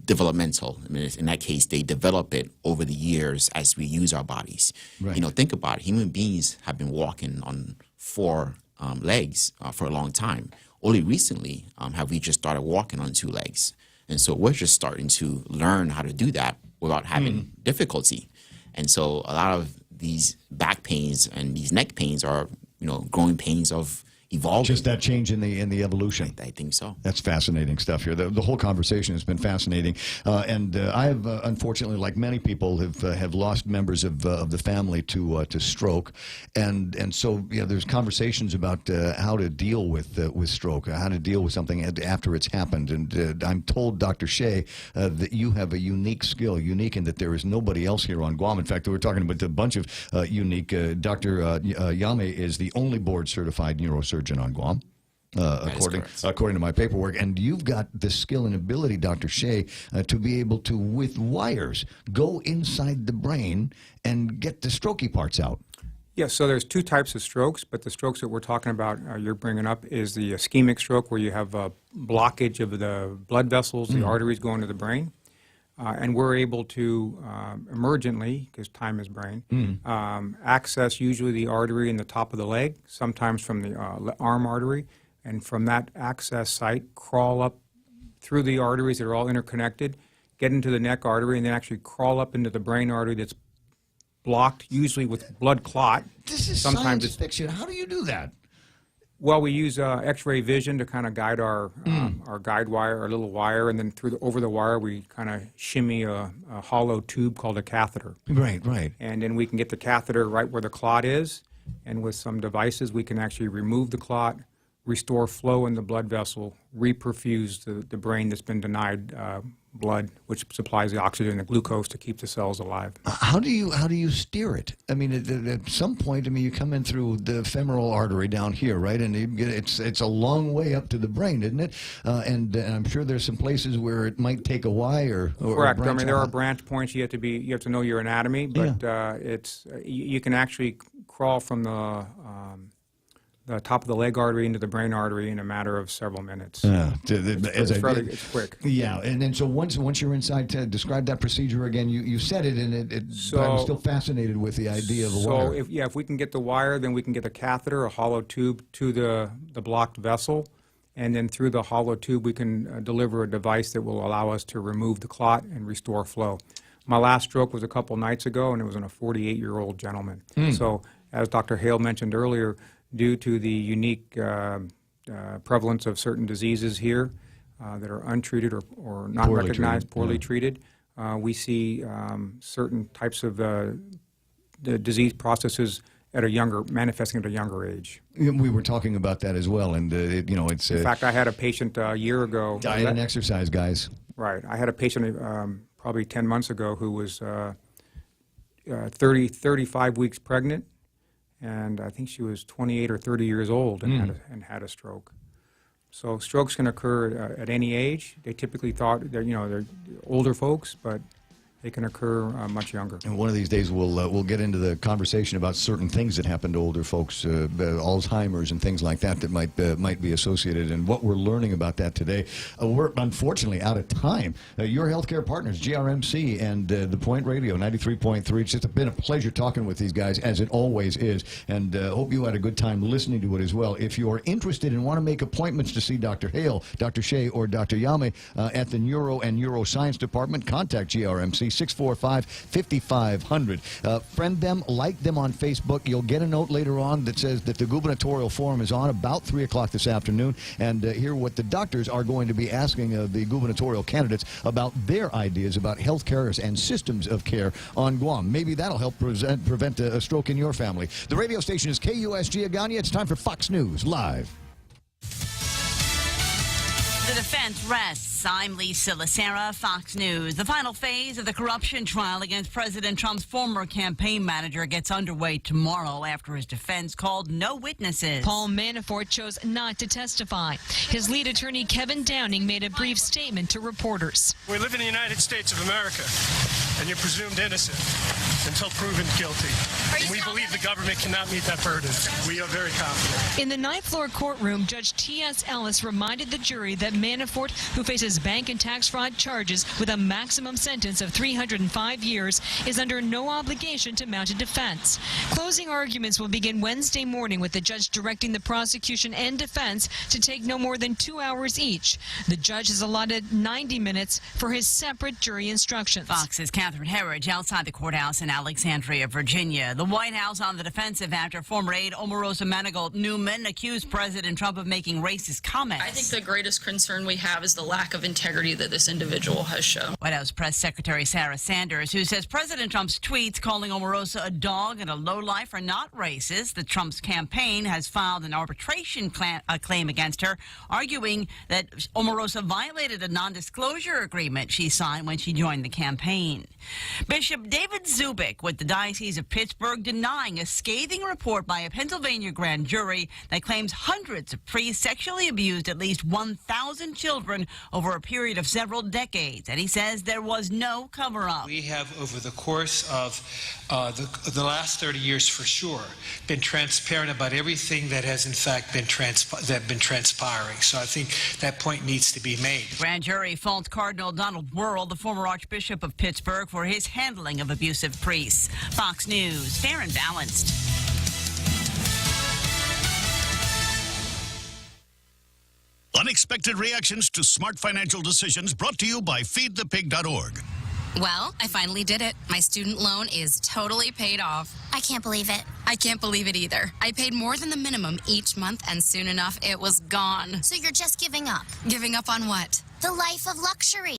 developmental. I mean, in that case, they develop it over the years as we use our bodies. Right. You know, think about it. Human beings have been walking on 4 legs for a long time. Only recently have we just started walking on 2 legs. And so we're just starting to learn how to do that without having difficulty. And so a lot of these back pains and these neck pains are, you know, growing pains of evolving. Just that change in the evolution. I think so. That's fascinating stuff here. The whole conversation has been fascinating, and I have unfortunately, like many people, have lost members of the family to stroke, and so there's conversations about how to deal with stroke, how to deal with something after it's happened. And I'm told, Dr. Shea, that you have a unique skill, unique in that there is nobody else here on Guam. In fact, we're talking about a bunch of unique. Dr. Yame is the only board-certified neurosurgeon on Guam, according to my paperwork. And you've got the skill and ability, Dr. Shea, to be able to, with wires, go inside the brain and get the strokey parts out. Yes, so there's 2 types of strokes, but the strokes that we're talking about, you're bringing up, is the ischemic stroke, where you have a blockage of the blood vessels, the arteries going to the brain. And we're able to emergently, because time is brain, access usually the artery in the top of the leg, sometimes from the arm artery, and from that access site, crawl up through the arteries that are all interconnected, get into the neck artery, and then actually crawl up into the brain artery that's blocked, usually with blood clot. This is Sometimes science fiction. How do you do that? Well, we use X-ray vision to kind of guide our guide wire, our little wire, and then over the wire we kind of shimmy a hollow tube called a catheter. Right. And then we can get the catheter right where the clot is, and with some devices we can actually remove the clot, restore flow in the blood vessel, reperfuse the brain that's been denied blood, which supplies the oxygen and the glucose to keep the cells alive. How do you steer it? I mean, at some point, I mean, you come in through the femoral artery down here, right? And you get, it's a long way up to the brain, isn't it? And I'm sure there's some places where it might take a wire. Correct. I mean, there are out. branch points. You have to know your anatomy, but you can actually crawl from the top of the leg artery into the brain artery in a matter of several minutes. It's quick. Yeah, and then so once you're inside, to describe that procedure again. You said it, and but I'm still fascinated with the idea of a wire. So if we can get the wire, then we can get a catheter, a hollow tube to the blocked vessel, and then through the hollow tube we can deliver a device that will allow us to remove the clot and restore flow. My last stroke was a couple nights ago, and it was in a 48-year-old gentleman. So as Dr. Hale mentioned earlier, due to the unique prevalence of certain diseases here that are untreated or not Poorly recognized, treated. poorly treated, we see certain types of the disease processes manifesting at a younger age. We were talking about that as well, and it's. In fact, I had a patient a year ago. Diet and exercise, guys. Right. I had a patient probably 10 months ago who was 35 weeks pregnant, and I think she was 28 or 30 years old and had a stroke. So strokes can occur at any age. They typically thought they're older folks, but they can occur much younger. And one of these days we'll get into the conversation about certain things that happen to older folks, Alzheimer's and things like that might be associated, and what we're learning about that today. We're unfortunately out of time. Your healthcare partners, GRMC and The Point Radio 93.3. It's just been a pleasure talking with these guys, as it always is, and hope you had a good time listening to it as well. If you're interested and want to make appointments to see Dr. Hale, Dr. Shea, or Dr. Yame at the Neuro and Neuroscience Department, contact GRMC. 645-5500. Friend them, like them on Facebook. You'll get a note later on that says that the gubernatorial forum is on about 3 o'clock this afternoon, and hear what the doctors are going to be asking the gubernatorial candidates about their ideas about health care and systems of care on Guam. Maybe that'll help prevent a stroke in your family. The radio station is KUSG Agania. It's time for Fox News Live. The defense rests. I'm Lisa Lacera, Fox News. The final phase of the corruption trial against President Trump's former campaign manager gets underway tomorrow after his defense called no witnesses. Paul Manafort chose not to testify. His lead attorney, Kevin Downing, made a brief statement to reporters. We live in the United States of America, and you're presumed innocent until proven guilty. We believe the government cannot meet that burden. We are very confident. In the ninth floor courtroom, Judge T.S. Ellis reminded the jury that Manafort, who faces bank and tax fraud charges with a maximum sentence of 305 years, is under no obligation to mount a defense. Closing arguments will begin Wednesday morning, with the judge directing the prosecution and defense to take no more than 2 hours each. The judge has allotted 90 minutes for his separate jury instructions. Fox's Catherine Herridge outside the courthouse in Alexandria, Virginia. The White House on the defensive after former aide Omarosa Manigault Newman accused President Trump of making racist comments. I think the greatest concern we have is the lack of integrity that this individual has shown. White House Press Secretary Sarah Sanders, who says President Trump's tweets calling Omarosa a dog and a lowlife are not racist. The Trump's campaign has filed an arbitration claim against her, arguing that Omarosa violated a non-disclosure agreement she signed when she joined the campaign. Bishop David Zubik with the Diocese of Pittsburgh denying a scathing report by a Pennsylvania grand jury that claims hundreds of priests sexually abused at least 1,000 children over a period of several decades, and he says there was no cover-up. We have, over the course of the last 30 years for sure, been transparent about everything that has in fact been transpiring. So I think that point needs to be made. The grand jury faults Cardinal Donald Wuerl, the former Archbishop of Pittsburgh, for his handling of abusive priests. Fox News, fair and balanced. Unexpected reactions to smart financial decisions, brought to you by feedthepig.org. Well, I finally did it. My student loan is totally paid off. I can't believe it. I can't believe it either. I paid more than the minimum each month, and soon enough, it was gone. So you're just giving up? Giving up on what? The life of luxury.